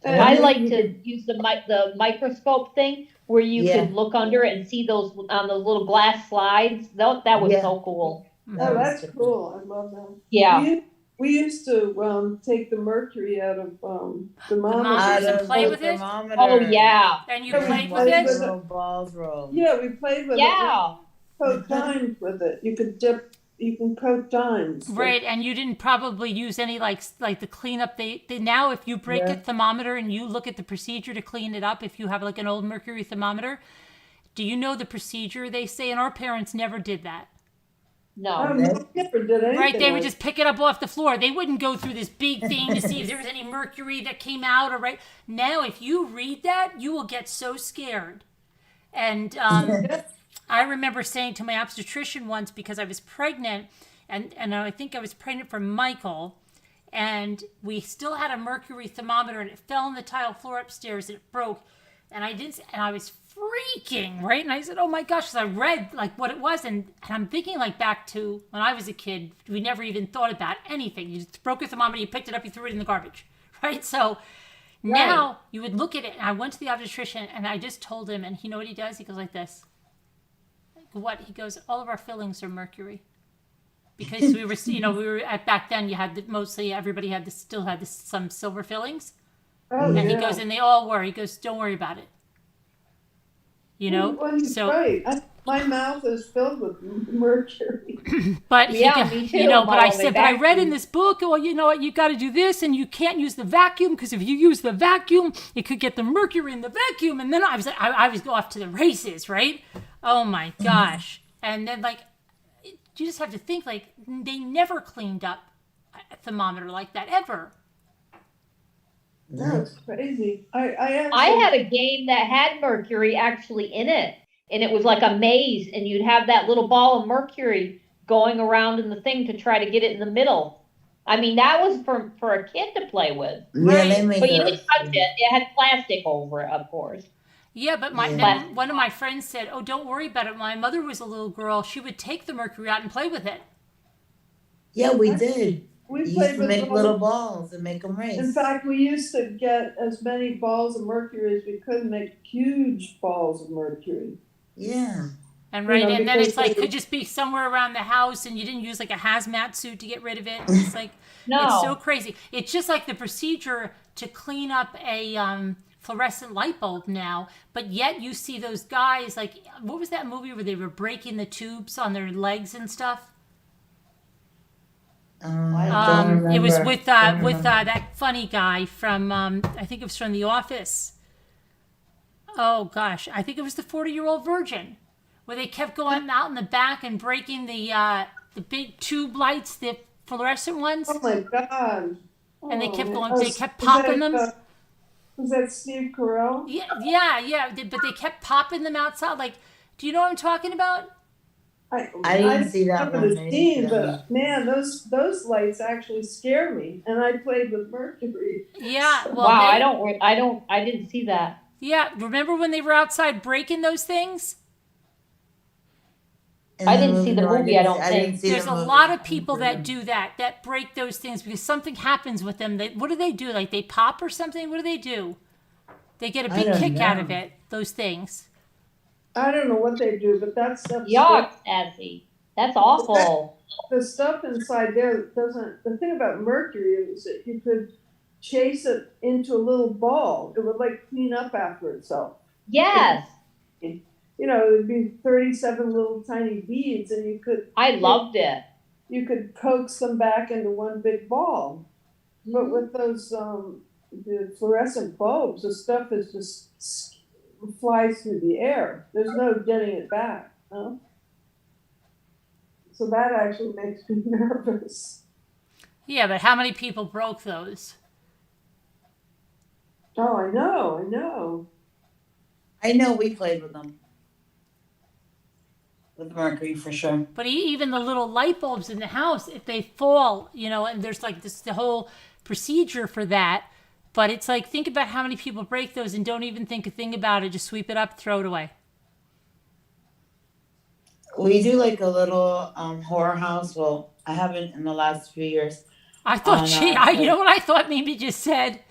Speaker 5: And
Speaker 7: I
Speaker 3: wonder
Speaker 7: like
Speaker 3: if you
Speaker 7: to use the microscope thing where you
Speaker 3: Yeah.
Speaker 7: could look under it and see those on those little glass slides. That was
Speaker 3: Yeah.
Speaker 7: so cool.
Speaker 3: That
Speaker 5: Oh,
Speaker 3: was
Speaker 5: that's
Speaker 3: good.
Speaker 5: cool. I love that.
Speaker 7: Yeah.
Speaker 5: We used to take the mercury out of
Speaker 1: Thermometers
Speaker 3: Out
Speaker 1: and
Speaker 3: of
Speaker 1: play
Speaker 3: the
Speaker 1: with it?
Speaker 3: thermometer.
Speaker 7: Oh, yeah.
Speaker 1: And you
Speaker 5: Yeah, we
Speaker 1: played with
Speaker 5: played
Speaker 1: it?
Speaker 5: with
Speaker 3: Little balls roll.
Speaker 5: Yeah, we played with it.
Speaker 7: Yeah.
Speaker 5: We coat dimes with it. You can coat dimes.
Speaker 1: Right, and you didn't probably use any like the cleanup. They now if you break
Speaker 3: Yeah.
Speaker 1: a thermometer and you look at the procedure to clean it up, if you have like an old mercury thermometer, do you know the procedure they say? And our parents never did that.
Speaker 5: Oh,
Speaker 7: No.
Speaker 5: no, we never did anything.
Speaker 1: Right, they would
Speaker 5: like
Speaker 1: just pick it up off the floor. They wouldn't go through this big thing to see if there was any mercury that came out or right. Now, if you read that, you will get so scared. And I remember saying to my obstetrician once because I was pregnant, and I think I was pregnant for Michael, and we still had a mercury thermometer, and it fell on the tile floor upstairs, and it broke, and I was freaking, right? And I said, oh my gosh, because I read like what it was, and I'm thinking like back to when I was a kid, we never even thought about anything. You just broke a thermometer, you picked it up, you threw it in the garbage, right? So now you would look at it, and I went to the obstetrician, and I just told him, and you know what he does? He goes like this. What? He goes, all of our fillings are mercury. Because we were at back then, you had mostly everybody had still had some silver fillings.
Speaker 5: Oh,
Speaker 1: And he
Speaker 5: yeah.
Speaker 1: goes, and they all were. He goes, don't worry about it.
Speaker 5: Well, he's
Speaker 1: so
Speaker 5: right. My mouth is filled with mercury.
Speaker 1: But
Speaker 7: Yeah, me too.
Speaker 1: but I
Speaker 7: All
Speaker 1: said,
Speaker 7: the
Speaker 1: but I read in
Speaker 7: vacuum.
Speaker 1: this book, well, you know what, you got to do this, and you can't use the vacuum because if you use the vacuum, it could get the mercury in the vacuum. And then I was off to the races, right? Oh my gosh! And then like, you just have to think like they never cleaned up a thermometer like that ever.
Speaker 5: No, it's crazy. I
Speaker 7: I had a game that had mercury actually in it, and it was like a maze, and you'd have that little ball of mercury going around in the thing to try to get it in the middle. I mean, that was for a kid to play with.
Speaker 3: Yeah, they make
Speaker 7: But you
Speaker 3: those.
Speaker 7: didn't touch it. It had plastic over it, of course.
Speaker 1: Yeah, but then one of my friends said, oh, don't worry about it. When my mother was a little girl, she would take the mercury out and play with it.
Speaker 3: Yeah, we did.
Speaker 5: We
Speaker 3: We
Speaker 5: played
Speaker 3: used to
Speaker 5: with
Speaker 3: make
Speaker 5: all
Speaker 3: little
Speaker 5: the-
Speaker 3: balls and make them race.
Speaker 5: In fact, we used to get as many balls of mercury as we could, make huge balls of mercury.
Speaker 3: Yeah.
Speaker 1: And
Speaker 5: You know,
Speaker 1: and then
Speaker 5: because
Speaker 1: it's like
Speaker 5: they-
Speaker 1: could just be somewhere around the house, and you didn't use like a hazmat suit to get rid of it. It's like
Speaker 7: No.
Speaker 1: it's so crazy. It's just like the procedure to clean up a fluorescent light bulb now, but yet you see those guys like what was that movie where they were breaking the tubes on their legs and stuff?
Speaker 3: I don't
Speaker 1: It was
Speaker 3: remember.
Speaker 1: with
Speaker 3: Don't remember.
Speaker 1: that funny guy from I think it was from The Office. Oh gosh, I think it was the 40-Year-Old Virgin, where they kept going out in the back and breaking the big tube lights, the fluorescent ones,
Speaker 5: Oh my God.
Speaker 1: and they kept
Speaker 5: Oh,
Speaker 1: going.
Speaker 5: man.
Speaker 1: They kept popping them.
Speaker 5: Was that Steve Carell?
Speaker 1: Yeah. But they kept popping them outside. Like, do you know what I'm talking about?
Speaker 3: I didn't see that
Speaker 5: remember
Speaker 3: one.
Speaker 5: the
Speaker 3: I didn't
Speaker 5: scene,
Speaker 3: see that
Speaker 5: but
Speaker 3: one.
Speaker 5: man, those lights actually scare me. And I played with mercury.
Speaker 1: Yeah. Well,
Speaker 7: Wow, I didn't see that.
Speaker 1: Yeah. Remember when they were outside breaking those things?
Speaker 3: In
Speaker 7: I didn't see the
Speaker 3: no,
Speaker 7: movie, I don't
Speaker 3: didn't
Speaker 7: think.
Speaker 3: see the
Speaker 1: There's a
Speaker 3: movie.
Speaker 1: lot of people that do that break those things because something happens with them. What do they do? Like they pop or something? What do they do? They get a
Speaker 3: I
Speaker 1: big
Speaker 3: don't
Speaker 1: kick out
Speaker 3: know.
Speaker 1: of it. Those things.
Speaker 5: I don't know what they do, but that stuff.
Speaker 7: Yuck, Essie. That's awful.
Speaker 5: The stuff inside there doesn't. The thing about mercury is that you could chase it into a little ball. It would like clean up after itself.
Speaker 7: Yes.
Speaker 5: You know, it would be 37 little tiny beads, and you could.
Speaker 7: I loved it.
Speaker 5: You could coax them back into one big ball. But with those the fluorescent bulbs, the stuff is just flies through the air. There's no getting it back, no? So that actually makes me nervous.
Speaker 1: Yeah, but how many people broke those?
Speaker 5: Oh, I know.
Speaker 3: I know we played with them. With mercury for sure.
Speaker 1: But even the little light bulbs in the house, if they fall, and there's like the whole procedure for that. But it's like, think about how many people break those and don't even think a thing about it. Just sweep it up, throw it away.
Speaker 3: We do like a little horror house. Well, I haven't in the last few years.
Speaker 1: I thought, you know what I thought Mimi just said?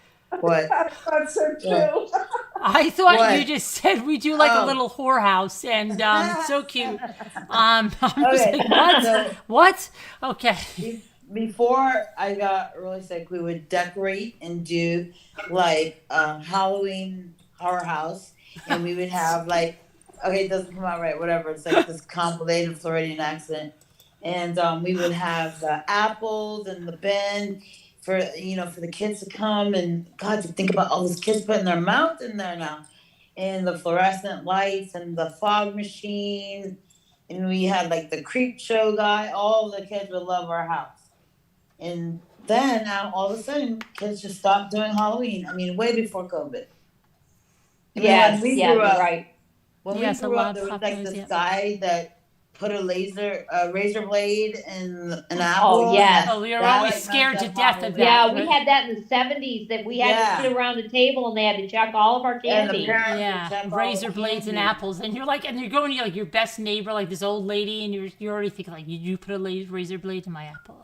Speaker 3: What?
Speaker 5: I thought so too.
Speaker 3: What?
Speaker 1: I thought
Speaker 3: What?
Speaker 1: you just said we do like a little whorehouse, and it's so cute. I'm just
Speaker 3: Okay,
Speaker 1: like, what?
Speaker 3: so-
Speaker 1: What? Okay.
Speaker 3: Before I got really sick, we would decorate and do like Halloween horror house, and we would have like, okay, it doesn't come out right, whatever. It's like this complicated Floridian accent, and we would have the apples and the bin for for the kids to come, and God, to think about all those kids putting their mouth in there now, and the fluorescent lights and the fog machine, and we had like the creep show guy. All the kids would love our house. And then now all of a sudden kids just stopped doing Halloween. I mean, way before COVID. I mean,
Speaker 7: Yes,
Speaker 3: when we
Speaker 7: yeah,
Speaker 3: grew
Speaker 7: you're
Speaker 3: up,
Speaker 7: right.
Speaker 3: when
Speaker 1: Yes,
Speaker 3: we
Speaker 1: a
Speaker 3: grew
Speaker 1: lot
Speaker 3: up, there was
Speaker 1: of
Speaker 3: like
Speaker 1: those,
Speaker 3: this
Speaker 1: yeah.
Speaker 3: guy that put a razor blade in an apple.
Speaker 7: Oh, yes.
Speaker 1: Oh, we were
Speaker 3: That,
Speaker 1: always
Speaker 3: like,
Speaker 1: scared to
Speaker 3: messed up
Speaker 1: death of
Speaker 3: Halloween.
Speaker 1: that.
Speaker 7: Yeah, we had that in the 70s that we had
Speaker 3: Yeah.
Speaker 7: to sit around the table and they had to check all of our
Speaker 3: And the
Speaker 7: candy.
Speaker 3: parents would
Speaker 1: Yeah,
Speaker 3: check all
Speaker 1: razor
Speaker 3: the
Speaker 1: blades and
Speaker 3: candy.
Speaker 1: apples, and you're like, and you're going to like your best neighbor, like this old lady, and you're already thinking like, did you put a razor blade in my apple?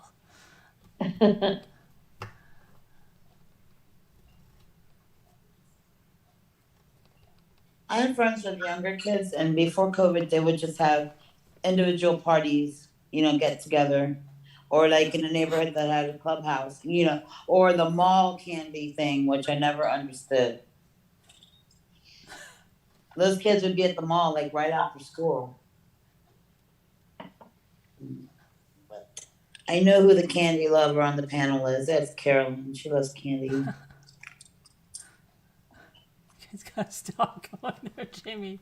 Speaker 3: I had friends with younger kids, and before COVID, they would just have individual parties, get together, or like in a neighborhood that had a clubhouse, or the mall candy thing, which I never understood. Those kids would be at the mall like right after school. But I know who the candy lover on the panel is. That's Carolyn. She loves candy.
Speaker 1: It's got to stop going there, Jimmy.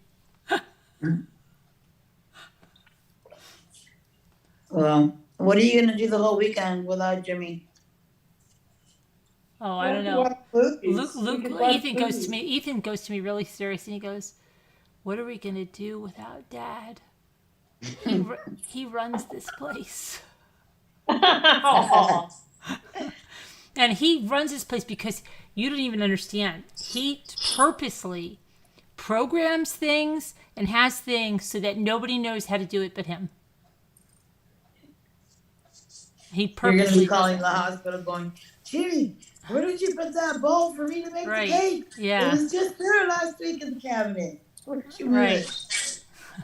Speaker 3: Well, what are you gonna do the whole weekend without Jimmy?
Speaker 1: Oh, I don't know. Ethan goes to me really serious, and he goes, "What are we gonna do without Dad? He runs this place."
Speaker 7: Oh.
Speaker 1: And he runs this place because you don't even understand. He purposely programs things and has things so that nobody knows how to do it but him. He
Speaker 3: You're gonna
Speaker 1: purposely
Speaker 3: be calling
Speaker 1: does
Speaker 3: the
Speaker 1: that.
Speaker 3: hospital going, Jimmy, where did you put that bowl for me to make
Speaker 1: Right.
Speaker 3: the cake?
Speaker 1: Yeah.
Speaker 3: It was just there last week in the cabinet. Where did you move
Speaker 1: Right.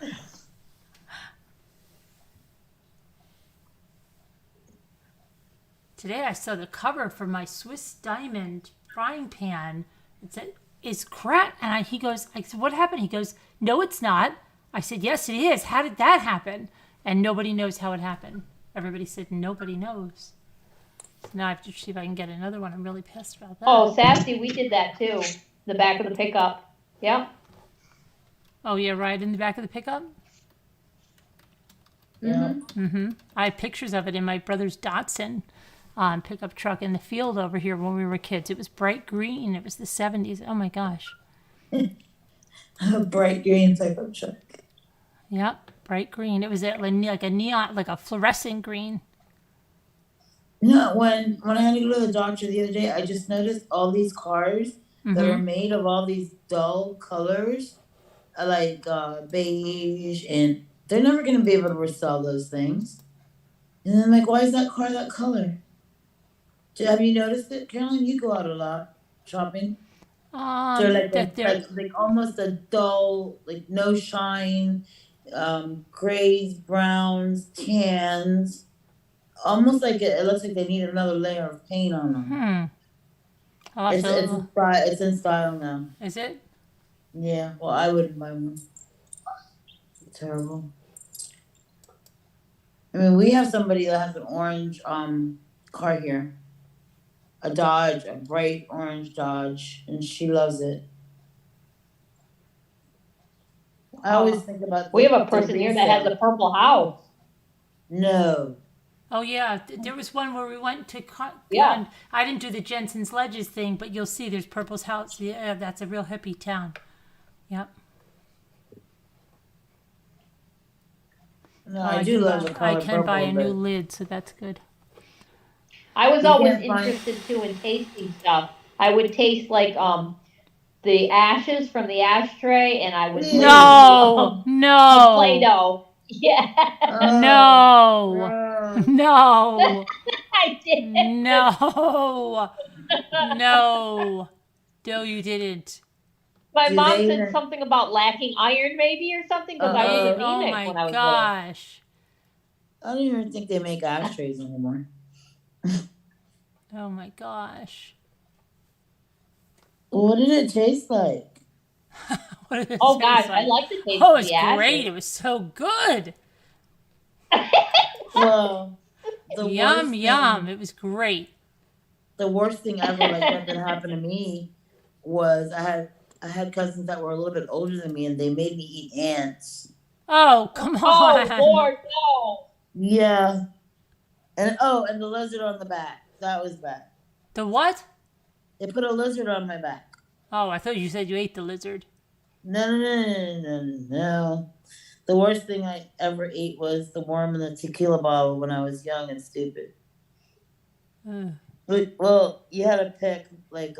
Speaker 3: it?
Speaker 1: Today I saw the cover for my Swiss diamond frying pan. It said, "Is crap," and he goes, I said, "What happened?" He goes, "No, it's not." I said, "Yes, it is. How did that happen?" And nobody knows how it happened. Everybody said nobody knows. So now I have to see if I can get another one. I'm really pissed about that.
Speaker 7: Oh, Sassy, we did that too. The back of the pickup. Yep.
Speaker 1: Oh, yeah, right in the back of the pickup?
Speaker 3: Yeah.
Speaker 1: Mm-hmm. I have pictures of it in my brother's Datsun pickup truck in the field over here when we were kids. It was bright green. It was the 70s. Oh, my gosh.
Speaker 3: A bright green pickup truck.
Speaker 1: Yep, bright green. It was like a neon, like a fluorescent green.
Speaker 3: When I had to go to the doctor the other day, I just noticed all these cars that are made of all these dull colors, like beige, and they're never going to be able to resell those things. And I'm like, why is that car that color? Have you noticed it, Carolyn? You go out a lot shopping. They're like almost a dull, like no shine, grays, browns, tans. Almost like it looks like they need another layer of paint on them. It's in style now.
Speaker 1: Is it?
Speaker 3: Yeah. Well, I wouldn't buy one. It's terrible. I mean, we have somebody that has an orange car here. A a Dodge, a bright orange Dodge, and she loves it. I always think about
Speaker 7: We have a
Speaker 3: the
Speaker 7: person here that has
Speaker 3: resale.
Speaker 7: a purple house.
Speaker 3: No.
Speaker 1: Oh yeah, there was one where we went to.
Speaker 7: Yeah.
Speaker 1: I didn't do the Jensen's Ledges thing, but you'll see there's Purple's house. Yeah, that's a real hippie town. Yep.
Speaker 3: No, I do love the color
Speaker 1: I can buy
Speaker 3: purple,
Speaker 1: a new
Speaker 3: but
Speaker 1: lid, so that's good.
Speaker 7: I was
Speaker 3: you
Speaker 7: always
Speaker 3: can't find.
Speaker 7: interested too in tasting stuff. I would taste like the ashes from the ashtray, and I would lick
Speaker 1: No,
Speaker 7: the
Speaker 1: no,
Speaker 7: Play-Doh. Yeah,
Speaker 3: Oh,
Speaker 1: no,
Speaker 3: gross.
Speaker 1: no,
Speaker 7: I did.
Speaker 1: no, no. No, you didn't.
Speaker 7: My
Speaker 3: Do
Speaker 7: mom
Speaker 3: they
Speaker 7: said
Speaker 3: even?
Speaker 7: something about lacking iron, maybe, or something, because I was
Speaker 3: Uh-oh.
Speaker 1: Oh
Speaker 7: anemic
Speaker 1: my
Speaker 7: when I was little.
Speaker 1: gosh.
Speaker 3: I don't even think they make ashtrays anymore.
Speaker 1: Oh my gosh.
Speaker 3: What did it taste like?
Speaker 1: What did it
Speaker 7: Oh
Speaker 1: taste
Speaker 7: gosh, I
Speaker 1: like?
Speaker 7: like the taste
Speaker 1: Oh,
Speaker 7: of
Speaker 1: it's
Speaker 7: the ashes.
Speaker 1: great. It was so good.
Speaker 3: Well, the
Speaker 1: Yum,
Speaker 3: worst
Speaker 1: yum.
Speaker 3: thing,
Speaker 1: It was great.
Speaker 3: the worst thing ever like that happened to me was I had cousins that were a little bit older than me, and they made me eat ants.
Speaker 1: Oh, come
Speaker 7: Oh
Speaker 1: on.
Speaker 7: Lord, no.
Speaker 3: Yeah, and the lizard on the back. That was bad.
Speaker 1: The what?
Speaker 3: They put a lizard on my back.
Speaker 1: Oh, I thought you said you ate the lizard.
Speaker 3: No, no, no, no, no, no, no. The worst thing I ever ate was the worm in the tequila bottle when I was young and stupid.
Speaker 1: Ugh.
Speaker 3: Well, you had to pick like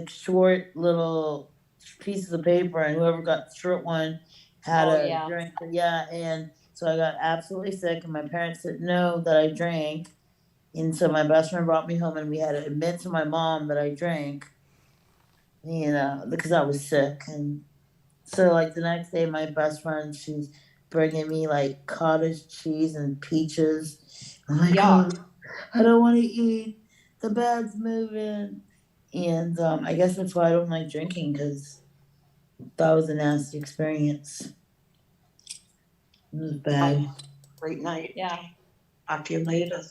Speaker 3: short little pieces of paper, and whoever got the short one had
Speaker 7: Oh
Speaker 3: a
Speaker 7: yeah.
Speaker 3: drink. Yeah, and so I got absolutely sick, and my parents didn't know that I drank, and so my best friend brought me home, and we had to admit to my mom that I drank, you know, because I was sick, and so like the next day, my best friend she's bringing me like cottage cheese and peaches. I'm like,
Speaker 7: Yuck.
Speaker 3: oh, I don't want to eat. The bed's moving. And I guess that's why I don't like drinking because that was a nasty experience. It was bad.
Speaker 9: Great night.
Speaker 7: Yeah.
Speaker 9: Talk to you later.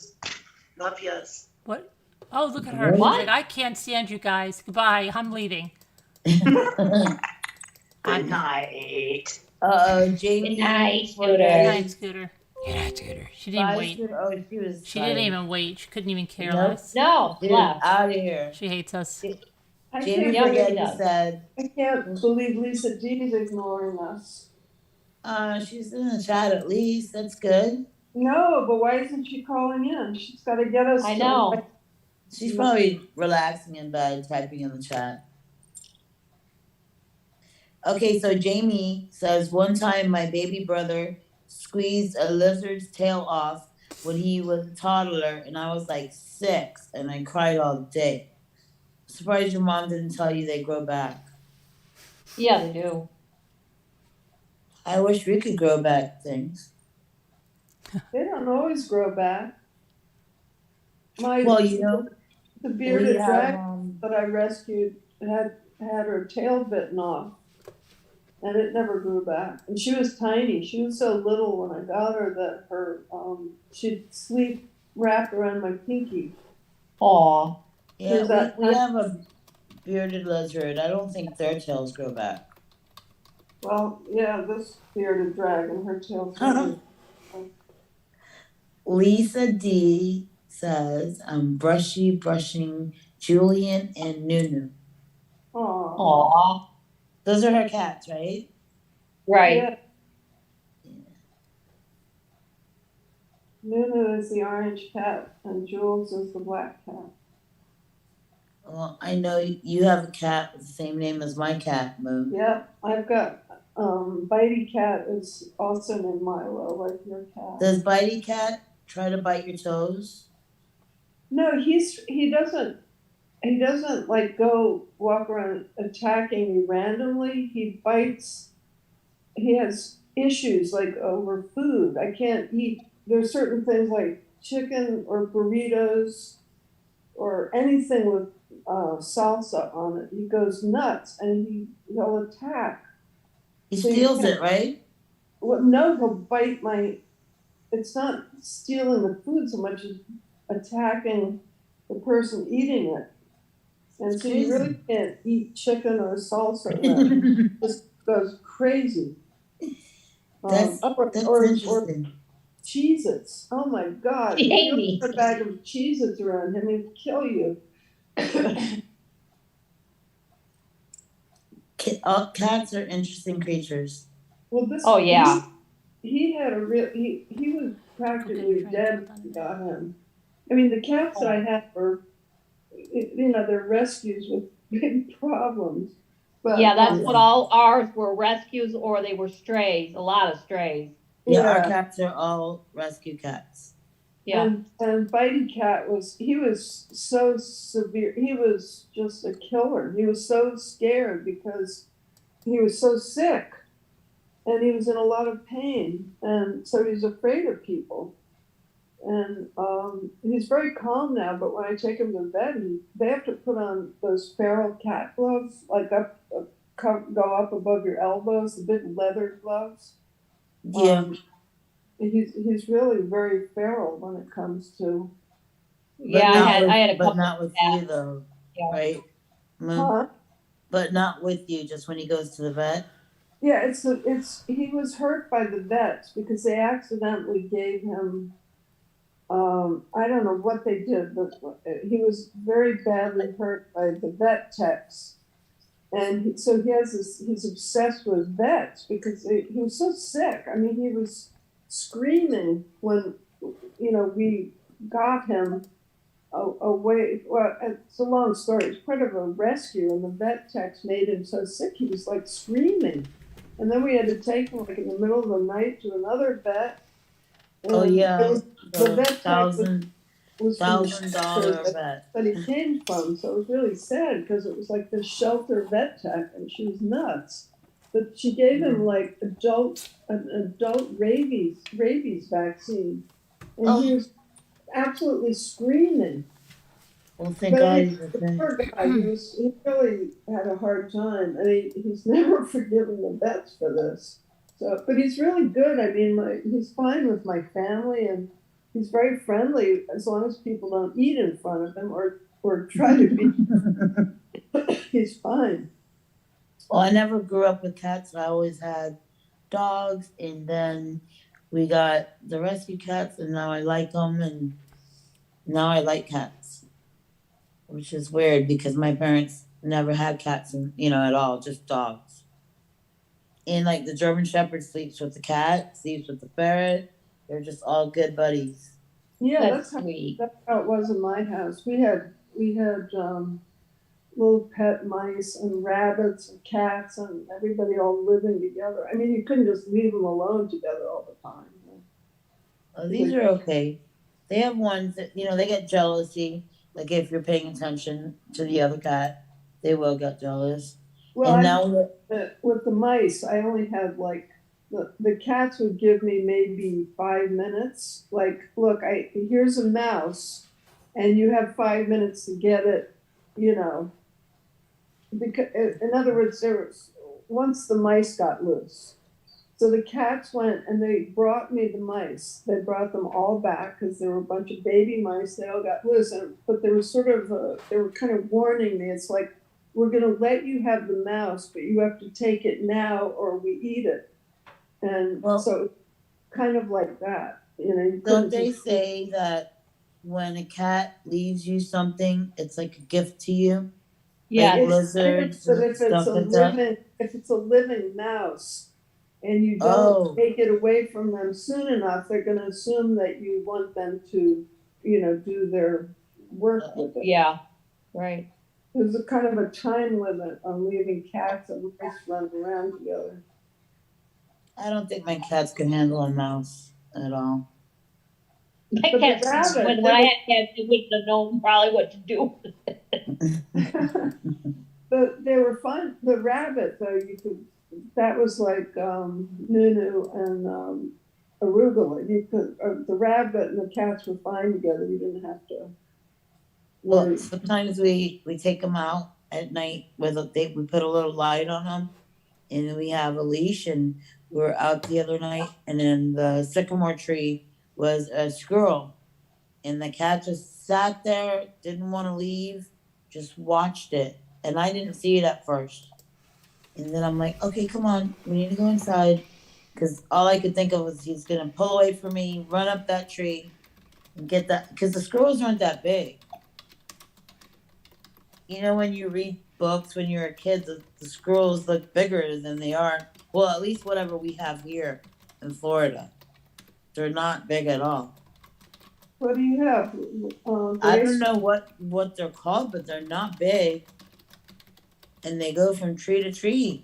Speaker 9: Love yous.
Speaker 1: What? Oh, look at her. She's
Speaker 7: What?
Speaker 1: like, I can't stand you guys. Goodbye. I'm leaving.
Speaker 9: Good night.
Speaker 3: Jamie.
Speaker 7: Good night,
Speaker 3: for
Speaker 7: Scooter.
Speaker 1: Good
Speaker 3: getting
Speaker 1: night, Scooter.
Speaker 11: Good night, Scooter.
Speaker 1: She didn't
Speaker 3: five
Speaker 1: wait.
Speaker 3: Scooter- Oh, she was.
Speaker 1: She didn't even wait. She couldn't even care
Speaker 3: Nope.
Speaker 1: less.
Speaker 7: No,
Speaker 3: Dude,
Speaker 7: left.
Speaker 3: out of here.
Speaker 1: She hates us.
Speaker 5: I
Speaker 3: Jamie
Speaker 5: can't,
Speaker 7: Yeah,
Speaker 3: Forgetti
Speaker 7: she does.
Speaker 3: said,
Speaker 5: I can't believe Lisa G's ignoring us.
Speaker 3: she's in the chat at least. That's good.
Speaker 5: No, but why isn't she calling in? She's got to get us.
Speaker 7: I
Speaker 5: to-
Speaker 7: know.
Speaker 3: She's probably relaxing in bed, typing in the chat. Okay, so Jamie says, one time my baby brother squeezed a lizard's tail off when he was a toddler, and I was like 6, and I cried all day. Surprised your mom didn't tell you they grow back.
Speaker 7: Yeah, they do.
Speaker 3: I wish we could grow back things.
Speaker 5: They don't always grow back.
Speaker 3: Well, you know,
Speaker 5: the
Speaker 3: we
Speaker 5: bearded
Speaker 3: have,
Speaker 5: dragon that I rescued had her tail bitten off, and it never grew back. And she was tiny. She was so little when I got her that her she'd sleep wrapped around my pinky.
Speaker 7: Aw.
Speaker 3: yeah, we have a bearded lizard. I don't think their tails grow back.
Speaker 5: Well, yeah, this bearded dragon, her tail's
Speaker 3: Lisa D says, I'm brushing Julian and Nunu.
Speaker 5: Aww.
Speaker 7: Aw.
Speaker 3: Those are her cats, right?
Speaker 7: Right.
Speaker 5: Yeah. Nunu is the orange cat, and Jules is the black cat.
Speaker 3: Well, I know you have a cat with the same name as my cat, Moo.
Speaker 5: Yep, I've got Bitey Cat is also named Milo, like your cat.
Speaker 3: Does Bitey Cat try to bite your toes?
Speaker 5: No, he doesn't like go walk around attacking me randomly. He bites. He has issues like over food. I can't eat. There's certain things like chicken or burritos or anything with salsa on it. He goes nuts and he'll attack.
Speaker 3: He steals it, right?
Speaker 5: Well, no, he'll bite my. It's not stealing the food so much as attacking the person eating it. And so you really can't eat chicken or salsa. Just goes crazy.
Speaker 3: That's
Speaker 5: or
Speaker 3: interesting.
Speaker 5: Cheez-Its. Oh my God. If you
Speaker 7: Jamie.
Speaker 5: put a bag of Cheez-Its around him, he'd kill you.
Speaker 3: Cats are interesting creatures.
Speaker 5: Well, this.
Speaker 7: Oh, yeah.
Speaker 5: He had a real. He was practically
Speaker 1: Okay,
Speaker 5: dead when we got him. I mean, the cats that I had were, they're rescues with big problems. But
Speaker 7: Yeah, that's what all ours were, rescues or they were strays, a lot of strays.
Speaker 3: Yeah, our cats are all rescue cats.
Speaker 7: Yeah.
Speaker 5: And Bitey Cat he was so severe. He was just a killer. He was so scared because he was so sick and he was in a lot of pain. And so he's afraid of people. And he's very calm now, but when I take him to bed, they have to put on those feral cat gloves, like go up above your elbows, the big leather gloves.
Speaker 3: Yeah.
Speaker 5: He's really very feral when it comes to.
Speaker 7: Yeah, I had a couple.
Speaker 3: But not with you though, right?
Speaker 5: Huh?
Speaker 3: But not with you, just when he goes to the vet.
Speaker 5: Yeah, he was hurt by the vets because they accidentally gave him. I don't know what they did, but he was very badly hurt by the vet techs, and so he's obsessed with vets because he was so sick. I mean, he was screaming when we got him away. Well, it's a long story. It's part of a rescue, and the vet techs made him so sick he was like screaming, and then we had to take him like in the middle of the night to another vet.
Speaker 3: Oh yeah,
Speaker 5: the vet
Speaker 3: $1,000
Speaker 5: $1,000
Speaker 3: vet
Speaker 5: that he came from. So it was really sad because it was like this shelter vet tech, and she was nuts. But she gave him like an adult rabies vaccine, and he was absolutely screaming.
Speaker 3: Well, thank God he's
Speaker 5: the poor guy, he really had a hard time, and he's never forgiven the vets for this. So, but he's really good. I mean, he's fine with my family, and he's very friendly as long as people don't eat in front of him or try to be. He's fine.
Speaker 3: Well, I never grew up with cats. I always had dogs, and then we got the rescue cats, and now I like them, and now I like cats, which is weird because my parents never had cats, at all, just dogs. And like the German Shepherd sleeps with the cat, sleeps with the ferret. They're just all good buddies.
Speaker 5: Yeah, that's how it was in my house. We had little pet mice and rabbits and cats and everybody all living together. I mean, you couldn't just leave them alone together all the time.
Speaker 3: Oh, these are okay. They have ones that they get jealousy. Like if you're paying attention to the other cat, they will get jealous.
Speaker 5: Well, with the mice, I only had like the cats would give me maybe 5 minutes. Like, look, here's a mouse, and you have 5 minutes to get it. Because in other words, once the mice got loose, so the cats went and they brought me the mice. They brought them all back because there were a bunch of baby mice. They all got loose, but there was they were kind of warning me. It's like, we're going to let you have the mouse, but you have to take it now or we eat it. And so kind of like that.
Speaker 3: Don't they say that when a cat leaves you something, it's like a gift to you?
Speaker 7: Yeah.
Speaker 3: Like lizards and stuff like that?
Speaker 5: If it's a living mouse and you don't take it away from them soon enough, they're going to assume that you want them to, do their work with it.
Speaker 7: Yeah, right.
Speaker 5: There's a kind of a time limit on leaving cats and mice running around together.
Speaker 3: I don't think my cats can handle a mouse at all.
Speaker 7: My cats, when I had cats, they wouldn't have known probably what to do.
Speaker 5: But they were fun. The rabbit, though, that was like Nunu and arugula. The rabbit and the cats were fine together. You didn't have to.
Speaker 3: Well, sometimes we take them out at night we put a little light on them, and then we have a leash, and we were out the other night, and in the sycamore tree was a squirrel, and the cat just sat there, didn't want to leave, just watched it, and I didn't see it at first. And then I'm like, okay, come on, we need to go inside. Because all I could think of was he's going to pull away from me, run up that tree, and get that. Because the squirrels aren't that big. You know, when you read books when you're a kid, the squirrels look bigger than they are. Well, at least whatever we have here in Florida. They're not big at all.
Speaker 5: What do you have?
Speaker 3: I don't know what they're called, but they're not big. And they go from tree to tree.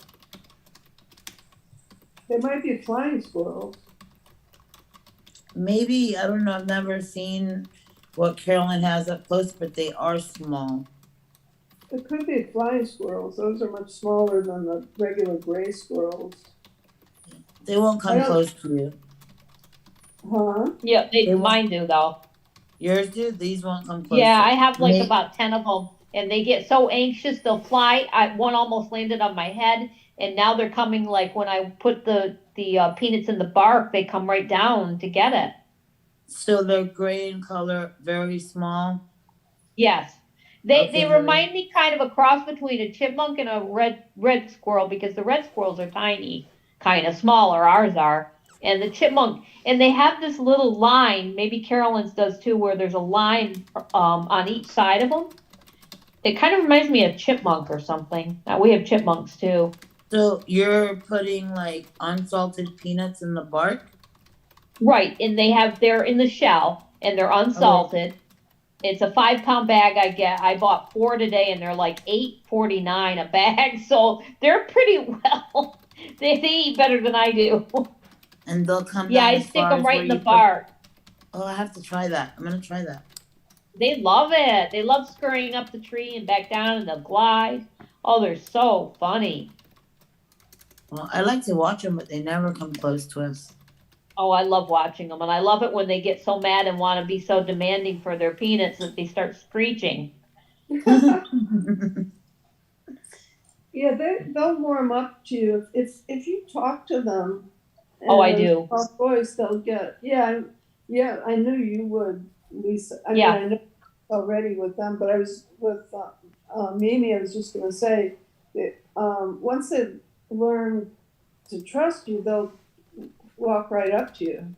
Speaker 5: They might be flying squirrels.
Speaker 3: Maybe, I don't know, I've never seen what Carolyn has up close, but they are small.
Speaker 5: It could be flying squirrels. Those are much smaller than the regular gray squirrels.
Speaker 3: They won't come close to you.
Speaker 5: Huh?
Speaker 7: Yeah, mine do though.
Speaker 3: Yours do? These won't come close.
Speaker 7: Yeah, I have like about 10 of them, and they get so anxious they'll fly. One almost landed on my head, and now they're coming like when I put the peanuts in the bark, they come right down to get it.
Speaker 3: So they're gray in color, very small.
Speaker 7: Yes. They remind me kind of a cross between a chipmunk and a red squirrel, because the red squirrels are tiny, kind of smaller, ours are. And the chipmunk, and they have this little line, maybe Carolyn's does too, where there's a line on each side of them. It kind of reminds me of chipmunk or something. We have chipmunks too.
Speaker 3: So you're putting like unsalted peanuts in the bark?
Speaker 7: Right, and they're in the shell and they're unsalted. It's a 5-pound bag I bought 4 today, and they're like $8.49 a bag. So they're pretty well. They eat better than I do.
Speaker 3: And they'll come.
Speaker 7: Yeah, I stick them right in the bark.
Speaker 3: Oh, I have to try that. I'm gonna try that.
Speaker 7: They love it. They love scurrying up the tree and back down, and they'll glide. Oh, they're so funny.
Speaker 3: Well, I like to watch them, but they never come close to us.
Speaker 7: Oh, I love watching them, and I love it when they get so mad and want to be so demanding for their peanuts that they start screeching.
Speaker 5: Yeah, they'll warm up to you if you talk to them.
Speaker 7: Oh, I do.
Speaker 5: Soft voice, they'll get. Yeah, I knew you would, Lisa. I mean, I know already with them, but I was with Mimi. I was just going to say that once they learn to trust you, they'll walk right up to you.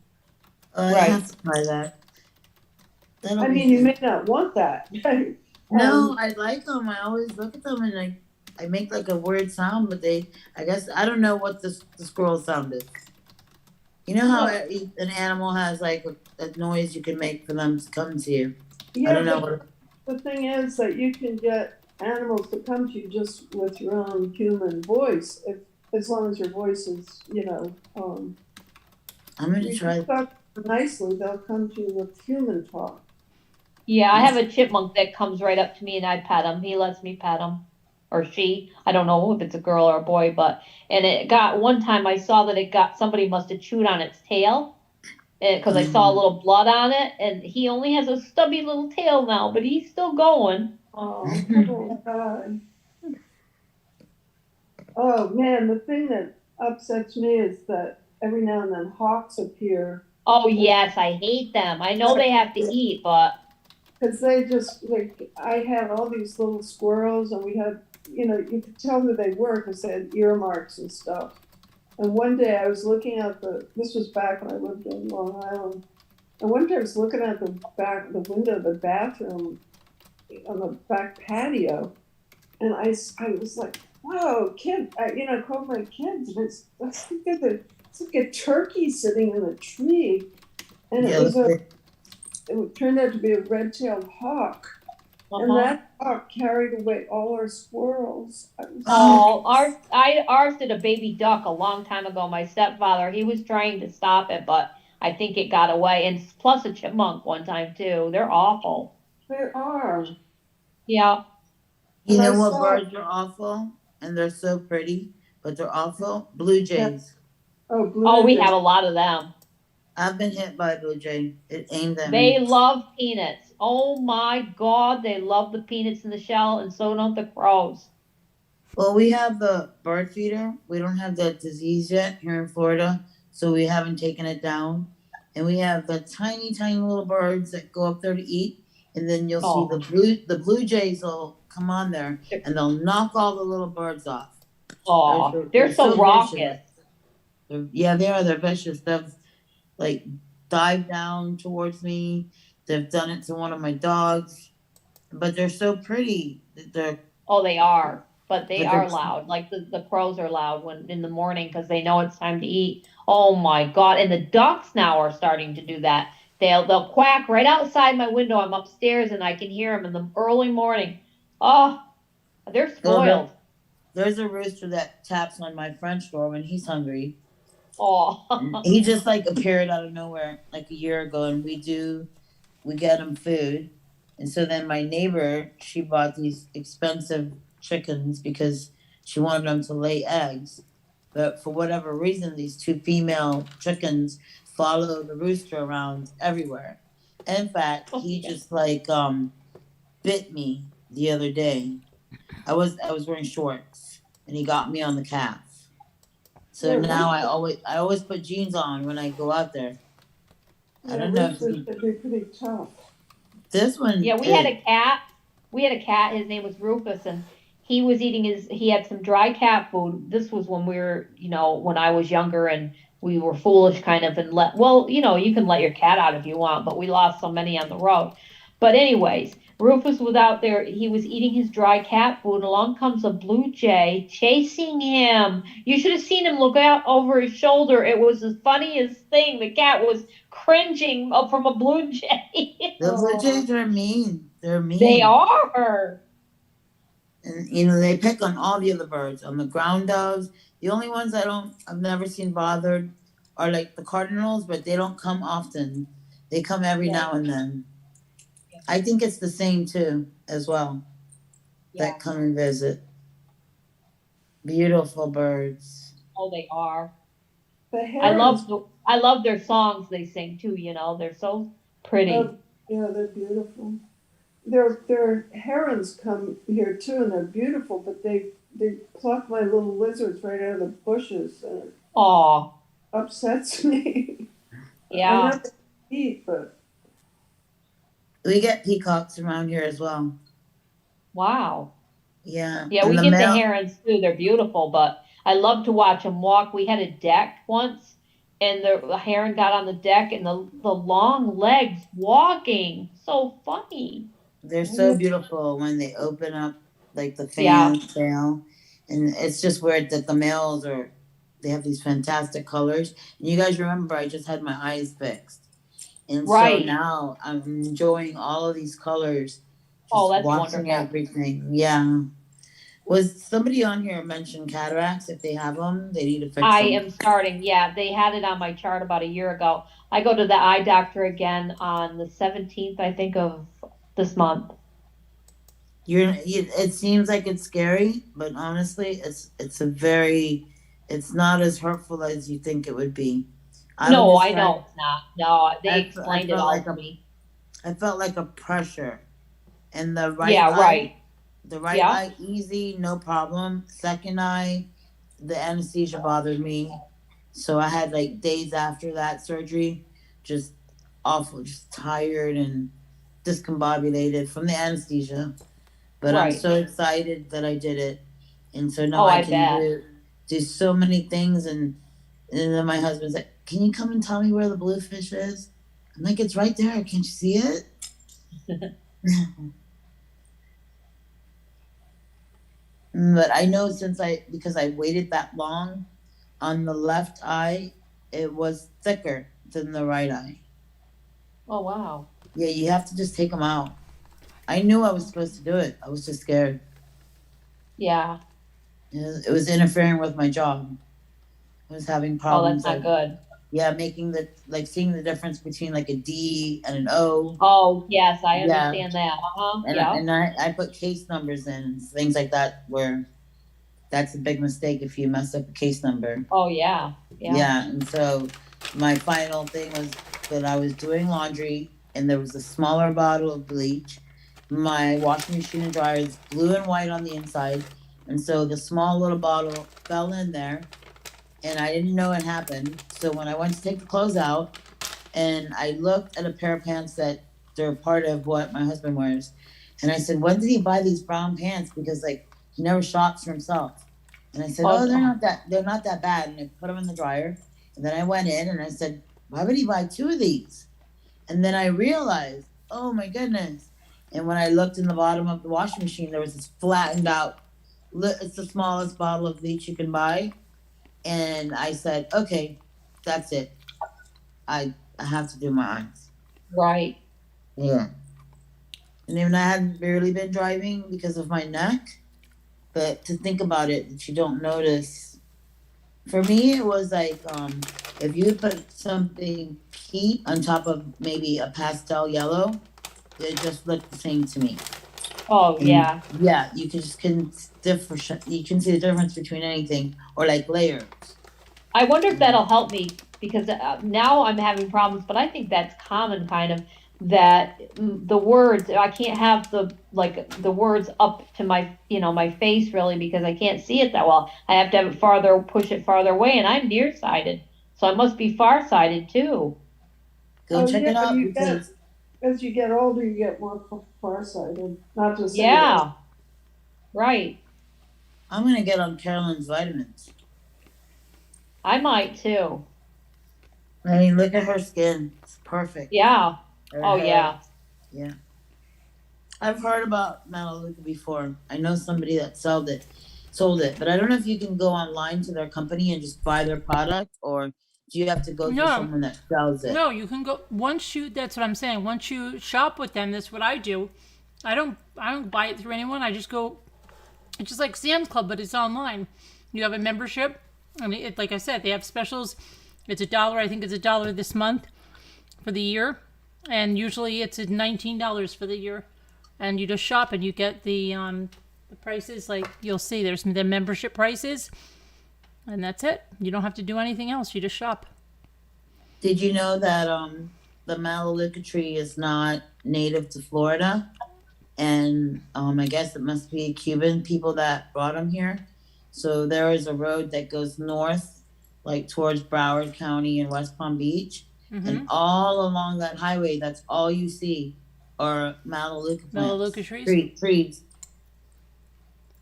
Speaker 3: I have to try that.
Speaker 5: I mean, you may not want that.
Speaker 3: No, I like them. I always look at them and I make like a weird sound, but I guess, I don't know what the squirrel sound is. You know how an animal has like a noise you can make for them to come to you?
Speaker 5: Yeah,
Speaker 3: I don't know.
Speaker 5: The thing is that you can get animals to come to you just with your own human voice, as long as your voice is, I'm
Speaker 3: gonna try.
Speaker 5: Talk nicely, they'll come to you with human talk.
Speaker 7: Yeah, I have a chipmunk that comes right up to me and I pet him. He lets me pet him. Or she. I don't know if it's a girl or a boy, and it got, one time I saw that somebody must have chewed on its tail, because I saw a little blood on it, and he only has a stubby little tail now, but he's still going.
Speaker 5: Oh, God. Oh, man, the thing that upsets me is that every now and then hawks appear.
Speaker 7: Oh, yes, I hate them. I know they have to eat, but...
Speaker 5: Because I had all these little squirrels, and we had, you could tell who they were because they had earmarks and stuff. And one day I was looking at this was back when I lived in Long Island, and one day I was looking at the window of the bathroom on the back patio, and I was like, "Whoa, kid!" I called my kids, and it's like a turkey sitting in a tree, and it turned out to be a red-tailed hawk. And that hawk carried away all our squirrels.
Speaker 7: Ours did a baby duck a long time ago. My stepfather, he was trying to stop it, but I think it got away. And plus a chipmunk one time too. They're awful.
Speaker 5: They are.
Speaker 7: Yeah.
Speaker 3: You know what birds are awful? And they're so pretty, but they're awful? Blue jays.
Speaker 5: Oh, blue jays.
Speaker 7: We have a lot of them.
Speaker 3: I've been hit by a blue jay. It aimed at
Speaker 7: They
Speaker 3: me.
Speaker 7: love peanuts. Oh my God, they love the peanuts in the shell, and so don't the crows.
Speaker 3: Well, we have the bird feeder. We don't have that disease yet here in Florida, so we haven't taken it down. And we have the tiny, tiny little birds that go up there to eat, and then you'll see the blue jays will come on there, and they'll knock all the little birds off.
Speaker 7: Oh, they're so raucous.
Speaker 3: Yeah, they are. They're vicious. They've like dived down towards me. They've done it to one of my dogs, but they're so pretty.
Speaker 7: Oh, they are, but they
Speaker 3: But
Speaker 7: are
Speaker 3: they're
Speaker 7: loud. Like the crows are loud when in the morning because they know it's time to eat. Oh my God. And the ducks now are starting to do that. They'll quack right outside my window. I'm upstairs and I can hear them in the early morning. Oh, they're spoiled.
Speaker 3: there's a rooster that taps on my French door when he's hungry.
Speaker 7: Oh,
Speaker 3: He just like appeared out of nowhere like a year ago, and we get him food. And so then my neighbor, she bought these expensive chickens because she wanted them to lay eggs. But for whatever reason, these two female chickens follow the rooster around everywhere. In fact, he just like bit me the other day. I was wearing shorts, and he got me on the calf. So now I always put jeans on when I go out there. I don't know.
Speaker 5: Roosters could be pretty tough.
Speaker 3: This one.
Speaker 7: yeah, we had a cat. We had a cat. His name was Rufus, and he had some dry cat food. This was when we were, when I was younger and we were foolish kind of and you can let your cat out if you want, but we lost so many on the road. But anyways, Rufus was out there. He was eating his dry cat food. Along comes a blue jay chasing him. You should have seen him look out over his shoulder. It was the funniest thing. The cat was cringing from a blue jay.
Speaker 3: The blue jays are mean. They're mean.
Speaker 7: They are.
Speaker 3: And they pick on all the other birds, on the ground doves. The only ones I've never seen bothered are like the cardinals, but they don't come often. They come every now and then. I think it's the same too, as well. That come and visit. Beautiful birds.
Speaker 7: Oh, they are.
Speaker 5: The
Speaker 7: I love their songs they sing too. They're so pretty.
Speaker 5: Yeah, they're beautiful. Their herons come here too, and they're beautiful. But they pluck my little lizards right out of the bushes, and it upsets me.
Speaker 7: Yeah.
Speaker 5: I never eat, but
Speaker 3: we get peacocks around here as well.
Speaker 7: Wow.
Speaker 3: Yeah.
Speaker 7: Yeah, we get the herons too. They're beautiful, but I love to watch them walk. We had a deck once, and the heron got on the deck, and the long legs walking. So funny.
Speaker 3: They're so beautiful when they open up like the fan tail. And it's just weird that the males they have these fantastic colors. And you guys remember I just had my eyes fixed. And so now I'm enjoying all of these colors. Just
Speaker 7: that's
Speaker 3: watching
Speaker 7: wonderful.
Speaker 3: Everything. Yeah. Was somebody on here mentioned cataracts? If they have them, they need to fix them.
Speaker 7: I am starting. Yeah, they had it on my chart about a year ago. I go to the eye doctor again on the 17th, I think, of this month.
Speaker 3: It seems like it's scary, but honestly, it's not as hurtful as you think it would be.
Speaker 7: I know it's not. No, they explained it all to me.
Speaker 3: I felt like a pressure, and the right eye, the right eye, easy, no problem. Second eye, the anesthesia bothered me, so I had like days after that surgery, just awful, just tired and discombobulated from the anesthesia. But I'm so excited that I did it, and so now I can do so many things. And then my husband's like, "Can you come and tell me where the bluefish is?" I'm like, "It's right there. Can't you see it?" But I know because I waited that long, on the left eye, it was thicker than the right eye.
Speaker 7: Oh, wow.
Speaker 3: Yeah, you have to just take them out. I knew I was supposed to do it. I was just scared.
Speaker 7: Yeah.
Speaker 3: It was interfering with my job. I was having problems.
Speaker 7: Oh, that's not good.
Speaker 3: Yeah, seeing the difference between like a D and an O.
Speaker 7: Oh, yes, I understand that.
Speaker 3: And I put case numbers in, things like that, where that's a big mistake if you mess up a case number.
Speaker 7: Oh, yeah.
Speaker 3: Yeah, and so my final thing was that I was doing laundry, and there was a smaller bottle of bleach. My washing machine and dryer is blue and white on the inside, and so the small little bottle fell in there, and I didn't know it happened. So when I went to take the clothes out, and I looked at a pair of pants that they're part of what my husband wears, and I said, "When did he buy these brown pants? Because like he never shops for himself." And I said,
Speaker 7: Oh,
Speaker 3: oh, they're not that bad. And I put them in the dryer. And then I went in and I said, why would he buy 2 of these? And then I realized, oh my goodness. And when I looked in the bottom of the washing machine, there was this flattened out, it's the smallest bottle of bleach you can buy. And I said, okay, that's it. I have to do my eyes.
Speaker 7: right.
Speaker 3: Yeah. And even I hadn't barely been driving because of my neck. But to think about it, that you don't notice. For me, it was like if you put something pink on top of maybe a pastel yellow, it just looked the same to me.
Speaker 7: Oh,
Speaker 3: And
Speaker 7: yeah.
Speaker 3: yeah, you can just you can see the difference between anything or like layers.
Speaker 7: I wonder if that'll help me because now I'm having problems, but I think that's common kind of that the words, I can't have the words up to my, my face really because I can't see it that well. I have to have it push it farther away and I'm nearsighted. So I must be farsighted too.
Speaker 3: Go check it out because
Speaker 5: as you get older, you get more farsighted. Not to say
Speaker 7: Yeah, right.
Speaker 3: I'm gonna get on Carolyn's vitamins.
Speaker 7: I might too.
Speaker 3: I mean, look at her skin; it's perfect.
Speaker 7: Yeah.
Speaker 3: Her
Speaker 7: Oh,
Speaker 3: hair.
Speaker 7: yeah.
Speaker 3: Yeah. I've heard about Melaleuca before. I know somebody that sold it, but I don't know if you can go online to their company and just buy their product, or do you have to go through someone that sells it?
Speaker 1: No, you can go that's what I'm saying. Once you shop with them, that's what I do. I don't buy it through anyone. I just go. It's just like Sam's Club, but it's online. You have a membership, and like I said, they have specials. It's $1. I think it's $1 this month for the year, and usually it's $19 for the year. And you just shop, and you get the prices. Like you'll see, there's the membership prices, and that's it. You don't have to do anything else. You just shop.
Speaker 3: Did you know that the Melaleuca tree is not native to Florida? And I guess it must be Cuban people that brought them here. So there is a road that goes north, like towards Broward County and West Palm Beach.
Speaker 1: Mm-hmm.
Speaker 3: And all along that highway, that's all you see are Melaleuca plants.
Speaker 1: Melaleuca trees?
Speaker 3: Trees.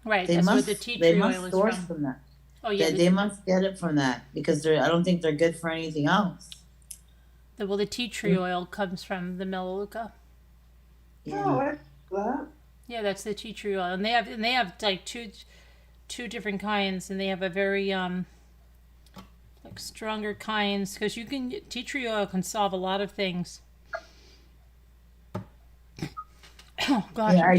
Speaker 1: Right,
Speaker 3: They
Speaker 1: that's
Speaker 3: must,
Speaker 1: where the tea
Speaker 3: they
Speaker 1: tree
Speaker 3: must
Speaker 1: oil is
Speaker 3: source
Speaker 1: from.
Speaker 3: from that.
Speaker 1: Oh, yeah.
Speaker 3: They must get it from that because I don't think they're good for anything else.
Speaker 1: The tea tree oil comes from the Melaleuca.
Speaker 3: Yeah.
Speaker 5: Oh, I that.
Speaker 1: Yeah, that's the tea tree oil, and they have like two different kinds, and they have a very like stronger kinds because tea tree oil can solve a lot of things. Oh gosh,
Speaker 3: Yeah,
Speaker 1: I'm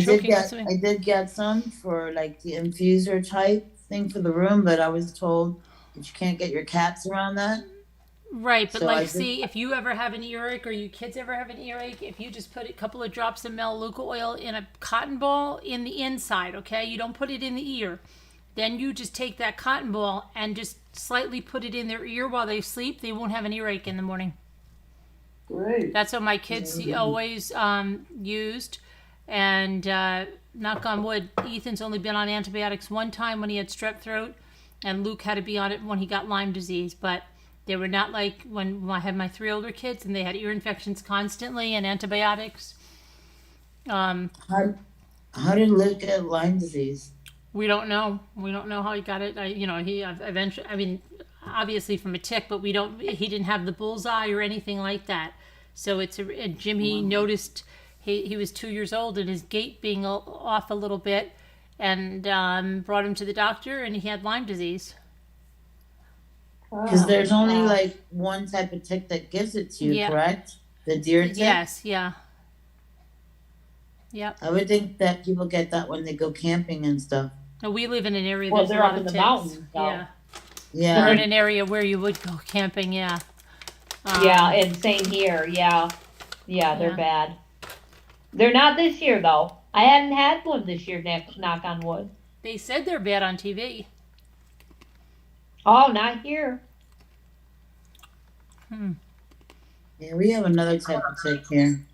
Speaker 3: I did get some for like the infuser type thing for the room, but I was told that you can't get your cats around that.
Speaker 1: Right, but
Speaker 3: So
Speaker 1: like, see, if you ever have an earache or you kids ever have an earache, if you just put a couple of drops of Melaleuca oil in a cotton ball in the inside, okay? You don't put it in the ear. Then you just take that cotton ball and just slightly put it in their ear while they sleep. They won't have an earache in the morning.
Speaker 5: Great.
Speaker 1: That's what my kids always used. And knock on wood, Ethan's only been on antibiotics one time when he had strep throat, and Luke had to be on it when he got Lyme disease, but they were not like when I had my 3 older kids and they had ear infections constantly and antibiotics.
Speaker 3: How did Luke get Lyme disease?
Speaker 1: We don't know. We don't know how he got it. He eventually, I mean, obviously from a tick, but he didn't have the bullseye or anything like that. So and Jimmy noticed he was 2 years old and his gait being off a little bit and brought him to the doctor and he had Lyme disease.
Speaker 3: Because there's only like one type of tick that gives it to you, correct? The deer tick?
Speaker 1: Yes, yeah. Yep.
Speaker 3: I would think that people get that when they go camping and stuff.
Speaker 1: No, we live in an area
Speaker 7: Well,
Speaker 1: there's a
Speaker 7: they're
Speaker 1: lot
Speaker 7: up
Speaker 1: of
Speaker 7: in the
Speaker 1: ticks.
Speaker 7: mountains, though.
Speaker 1: Yeah.
Speaker 3: Yeah.
Speaker 1: We're in an area where you would go camping, yeah.
Speaker 7: Yeah, and same here. Yeah, they're
Speaker 1: Yeah.
Speaker 7: bad. They're not this year though. I hadn't had one this year. Knock on wood.
Speaker 1: They said they're bad on TV.
Speaker 7: Oh, not here.
Speaker 3: Yeah, we have another type of tick here.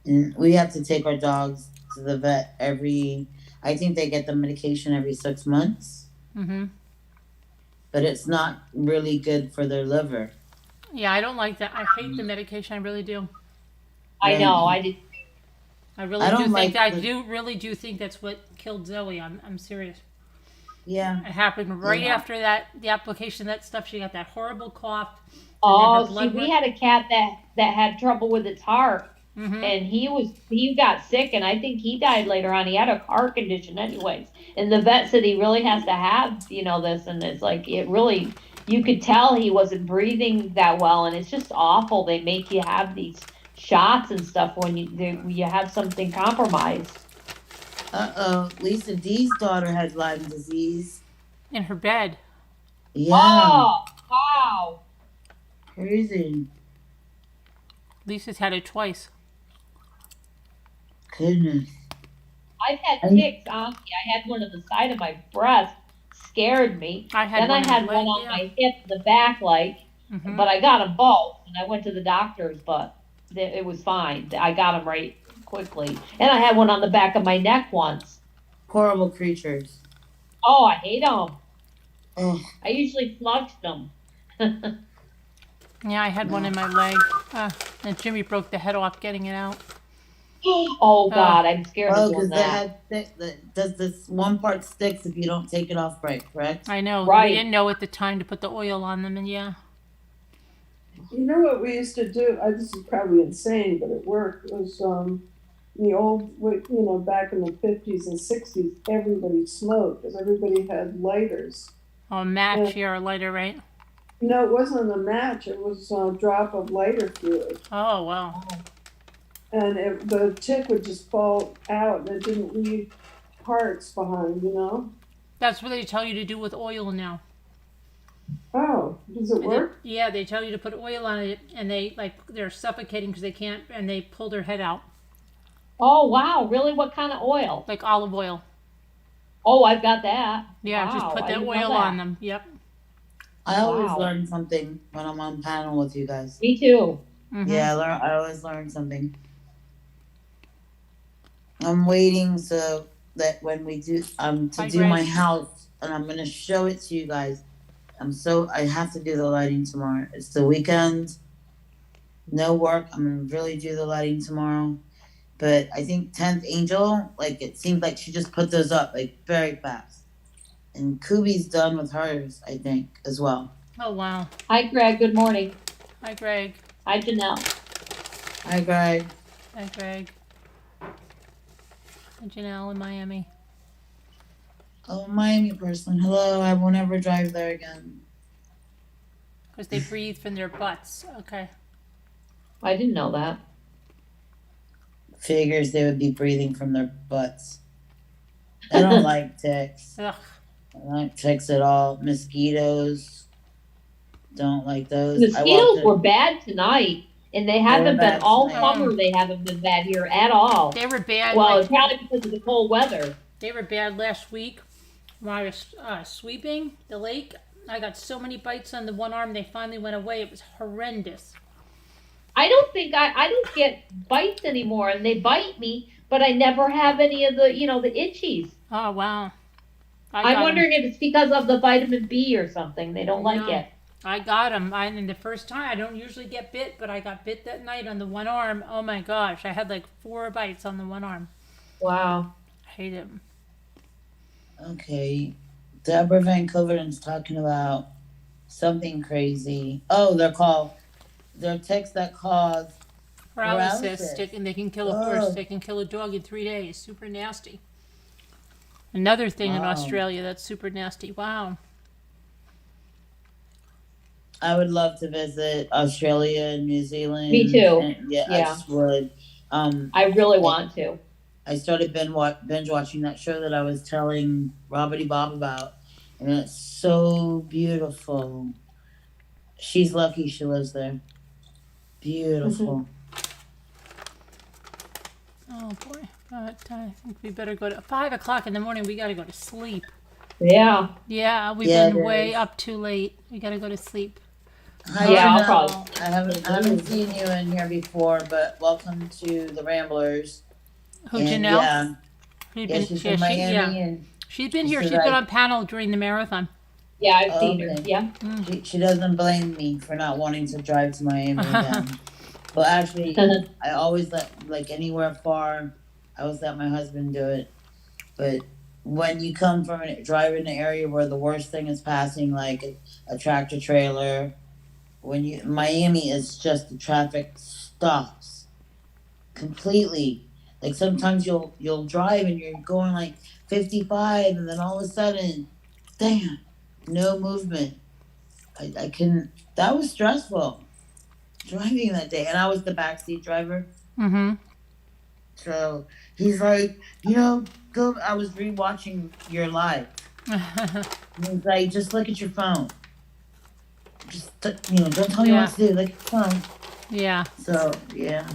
Speaker 3: And we have to take our dogs to the vet I think they get the medication every 6 months.
Speaker 1: Mm-hmm.
Speaker 3: But it's not really good for their liver.
Speaker 1: Yeah, I don't like that. I hate the medication. I really do.
Speaker 7: I know. I did.
Speaker 1: I really do think that. I really do think that's what killed Zoe. I'm serious.
Speaker 3: Yeah.
Speaker 1: It happened right
Speaker 3: Yeah.
Speaker 1: after the application of that stuff. She got that horrible cough.
Speaker 7: Oh, see, we had a cat that had trouble with its heart,
Speaker 1: Mm-hmm.
Speaker 7: and he got sick, and I think he died later on. He had a heart condition, anyways, and the vet said he really has to have this, and it's like it really you could tell he wasn't breathing that well, and it's just awful. They make you have these shots and stuff when you have something compromised.
Speaker 3: Lisa D's daughter had Lyme disease.
Speaker 1: In her bed.
Speaker 3: Yeah.
Speaker 7: Oh, wow.
Speaker 3: Crazy.
Speaker 1: Lisa's had it twice.
Speaker 3: Goodness.
Speaker 7: I've had ticks on me. I had one on the side of my breast, scared me.
Speaker 1: I had
Speaker 7: then
Speaker 1: one
Speaker 7: I had
Speaker 1: leg,
Speaker 7: one on
Speaker 1: yeah.
Speaker 7: my hip, the back,
Speaker 1: Mm-hmm.
Speaker 7: but I got them both, and I went to the doctors, but it was fine. I got them right quickly, and I had one on the back of my neck once.
Speaker 3: Horrible creatures.
Speaker 7: Oh, I hate them.
Speaker 3: Oh.
Speaker 7: I usually flushed them.
Speaker 1: Yeah, I had one in my leg. And Jimmy broke the head off getting it out.
Speaker 7: Oh God, I'm scared of doing
Speaker 3: because
Speaker 7: that.
Speaker 3: does this one part sticks if you don't take it off right, correct?
Speaker 1: I know.
Speaker 7: Right.
Speaker 1: We didn't know at the time to put the oil on them, and yeah.
Speaker 5: You know what we used to do? This is probably insane, but it worked. It was the old, back in the 50s and 60s, everybody smoked because everybody had lighters.
Speaker 1: Oh, a match here, a lighter, right?
Speaker 5: No, it wasn't a match. It was a drop of lighter fluid.
Speaker 1: Oh, wow.
Speaker 5: And the tick would just fall out and it didn't leave parts behind,
Speaker 1: That's what they tell you to do with oil now.
Speaker 5: Oh, does it work?
Speaker 1: Yeah, they tell you to put oil on it, and they're suffocating because they can't, and they pull their head out.
Speaker 7: Oh wow, really? What kind of oil?
Speaker 1: Like olive oil.
Speaker 7: Oh, I've got that.
Speaker 1: Yeah,
Speaker 7: wow,
Speaker 1: just put that oil on them. Yep.
Speaker 3: I always learn something when I'm on panel with you guys.
Speaker 7: Me too.
Speaker 1: Mm-hmm.
Speaker 3: Yeah, I always learn something. I'm waiting so that when we do to do my house, and I'm gonna show it to you guys. I have to do the lighting tomorrow. It's the weekend. No work. I'm gonna really do the lighting tomorrow. But I think 10th Angel, it seemed like she just put those up very fast. And Kubi's done with hers, I think, as well.
Speaker 1: Oh, wow.
Speaker 7: Hi, Greg. Good morning.
Speaker 1: Hi, Greg.
Speaker 7: Hi, Janelle.
Speaker 3: Hi, Greg.
Speaker 1: Hi, Greg. Hi, Janelle in Miami.
Speaker 3: Oh, Miami person. Hello. I won't ever drive there again.
Speaker 1: Because they breathe from their butts. Okay.
Speaker 7: I didn't know that.
Speaker 3: Figures they would be breathing from their butts. I don't like ticks.
Speaker 1: Ugh.
Speaker 3: I don't like ticks at all. Mosquitoes. Don't like those.
Speaker 7: Mosquitoes were bad tonight, and they haven't been all
Speaker 3: tonight.
Speaker 7: summer. They haven't been bad here at all.
Speaker 1: They were bad.
Speaker 7: Well, it's probably because of the cold weather.
Speaker 1: They were bad last week when I was sweeping the lake. I got so many bites on the one arm, they finally went away. It was horrendous.
Speaker 7: I don't think I don't get bites anymore, and they bite me, but I never have any of the the itchies.
Speaker 1: Oh, wow.
Speaker 7: I'm wondering if it's because of the vitamin B or something. They don't like it.
Speaker 1: I got them. And the first time, I don't usually get bit, but I got bit that night on the one arm. Oh my gosh, I had 4 bites on the one arm.
Speaker 7: Wow.
Speaker 1: I hate it.
Speaker 3: Okay. Deborah Van Coverden's talking about something crazy. Oh, they're ticks that cause
Speaker 1: Paralysis. And they can kill a horse. They can kill a dog in 3 days. Super nasty. Another thing in Australia that's super nasty. Wow.
Speaker 3: I would love to visit Australia and New Zealand.
Speaker 7: Me too.
Speaker 3: I just would.
Speaker 7: I really want to.
Speaker 3: I started binge watching that show that I was telling Robbity Bob about, and it's so beautiful. She's lucky she lives there. Beautiful.
Speaker 1: Oh boy. I think we better go to 5 o'clock in the morning. We got to go to sleep.
Speaker 7: Yeah.
Speaker 1: Yeah, we've been way up too late. We got to go to sleep.
Speaker 3: Hi,
Speaker 7: Yeah,
Speaker 3: Janelle.
Speaker 7: I'll probably.
Speaker 3: I haven't seen you in here before, but welcome to the Ramblers.
Speaker 1: Who,
Speaker 3: And,
Speaker 1: Janelle?
Speaker 3: Yeah, she's from Miami, and
Speaker 1: she's been here. She's been on panel during the marathon.
Speaker 7: Yeah, I've seen her. Yeah.
Speaker 3: She doesn't blame me for not wanting to drive to Miami again. Well, actually, I always let anywhere far. I always let my husband do it, but when you come from drive in an area where the worst thing is passing, like a tractor trailer, Miami is just the traffic stops completely. Like sometimes you'll drive and you're going like 55, and then all of a sudden, damn, no movement. I couldn't. That was stressful driving that day, and I was the backseat driver.
Speaker 1: Mm-hmm.
Speaker 3: So he's like, go. I was rewatching your live. He's like, just look at your phone. Just don't tell me
Speaker 1: Yeah.
Speaker 3: what to do. Look at your phone.
Speaker 1: Yeah.
Speaker 3: So yeah.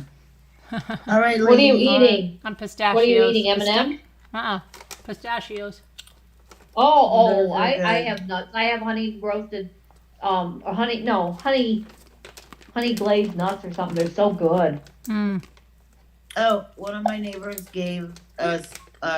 Speaker 3: All right,
Speaker 7: What are you
Speaker 3: ladies.
Speaker 7: eating?
Speaker 1: I'm pistachios.
Speaker 7: What are you eating? M&M?
Speaker 1: Pistachios.
Speaker 7: Oh,
Speaker 3: Those are
Speaker 7: I
Speaker 3: good.
Speaker 7: have nuts. I have honey roasted, or honey glazed nuts or something. They're so good.
Speaker 1: Mm.
Speaker 3: Oh, one of my neighbors gave us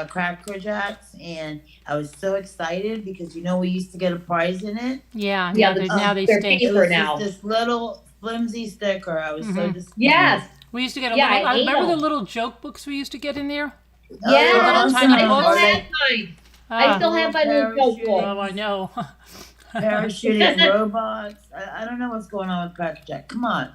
Speaker 3: Cracker Jacks, and I was so excited because we used to get a prize in it.
Speaker 1: Yeah.
Speaker 7: Yeah,
Speaker 1: Now they
Speaker 7: they're
Speaker 1: stink.
Speaker 3: It
Speaker 7: paper
Speaker 3: was
Speaker 7: now.
Speaker 3: just this little flimsy sticker. I was so disappointed.
Speaker 7: Yes.
Speaker 1: We used to get a
Speaker 7: Yeah,
Speaker 1: little.
Speaker 7: I
Speaker 1: I
Speaker 7: hate
Speaker 1: remember the
Speaker 7: them.
Speaker 1: little joke books we used to get in there.
Speaker 7: Yes.
Speaker 1: little tiny
Speaker 7: I
Speaker 1: books.
Speaker 7: still have mine. I still have my little
Speaker 3: Parachuting.
Speaker 7: notebook.
Speaker 1: Oh, I know.
Speaker 3: Parachuting robots. I don't know what's going on with Cracker Jack. Come on,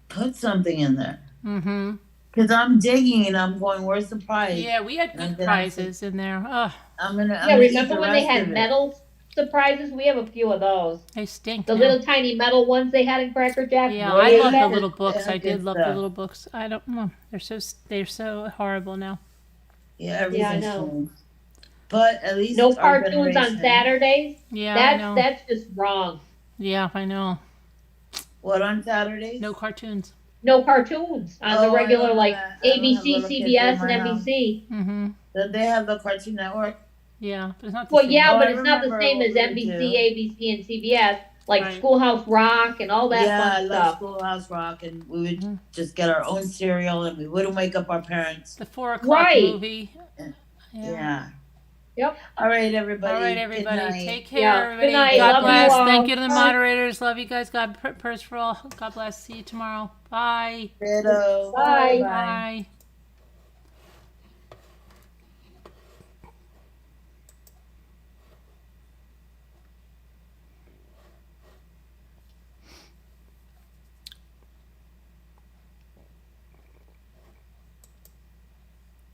Speaker 3: put something in there.
Speaker 1: Mm-hmm.
Speaker 3: Because I'm digging and I'm going, where's the prize?
Speaker 1: Yeah, we had
Speaker 3: And
Speaker 1: good
Speaker 3: then
Speaker 1: prizes in there. Ugh,
Speaker 3: I'm gonna
Speaker 7: Yeah,
Speaker 3: eat
Speaker 7: remember
Speaker 3: the
Speaker 7: when they
Speaker 3: rest
Speaker 7: had
Speaker 3: of it.
Speaker 7: metal surprises? We have a few of those.
Speaker 1: they stink.
Speaker 7: The
Speaker 1: now.
Speaker 7: little tiny metal ones they had in Cracker Jack.
Speaker 1: Yeah,
Speaker 7: way
Speaker 1: I love the
Speaker 7: back.
Speaker 1: little books. I
Speaker 3: Good
Speaker 1: did love the
Speaker 3: stuff.
Speaker 1: little books. I don't know. They're so horrible now.
Speaker 3: Yeah, everything's
Speaker 7: know.
Speaker 3: changed. But at least
Speaker 7: No
Speaker 3: our
Speaker 7: cartoons on
Speaker 3: generation-
Speaker 7: Saturdays.
Speaker 1: Yeah, I know.
Speaker 7: That's just wrong.
Speaker 1: Yeah, I know.
Speaker 3: What on Saturdays?
Speaker 1: No cartoons.
Speaker 7: No cartoons on the
Speaker 3: Oh, I
Speaker 7: regular
Speaker 3: don't
Speaker 7: like
Speaker 3: have that. I don't have
Speaker 7: ABC,
Speaker 3: little kids in
Speaker 7: CBS,
Speaker 3: my
Speaker 7: and
Speaker 3: house.
Speaker 7: NBC.
Speaker 1: Mm-hmm.
Speaker 3: Don't they have the Cartoon Network?
Speaker 1: Yeah, but it's not the
Speaker 7: Well,
Speaker 1: same.
Speaker 7: yeah,
Speaker 3: Oh,
Speaker 7: but
Speaker 3: I
Speaker 7: it's not the
Speaker 3: remember
Speaker 7: same
Speaker 3: what
Speaker 7: as
Speaker 3: we
Speaker 7: NBC,
Speaker 3: do.
Speaker 7: ABC, and CBS. Like
Speaker 1: Right.
Speaker 7: Schoolhouse Rock and all that
Speaker 3: Yeah, I
Speaker 7: fun
Speaker 3: love
Speaker 7: stuff.
Speaker 3: Schoolhouse Rock, and we would
Speaker 1: Mhm.
Speaker 3: just get our own cereal, and we wouldn't wake up our parents.
Speaker 1: The 4 o'clock
Speaker 7: Right.
Speaker 1: movie.
Speaker 3: Yeah.
Speaker 7: Yep.
Speaker 3: All right, everybody.
Speaker 1: All right,
Speaker 3: Good
Speaker 1: everybody.
Speaker 3: night.
Speaker 1: Take care,
Speaker 7: Yeah.
Speaker 1: everybody.
Speaker 7: Good night.
Speaker 1: God
Speaker 3: Love you
Speaker 1: bless.
Speaker 7: all.
Speaker 1: Thank you to the
Speaker 7: Bye.
Speaker 1: moderators. Love you guys. God prayers for all. God bless. See you tomorrow. Bye.
Speaker 3: Ditto.
Speaker 7: Bye.
Speaker 1: Bye.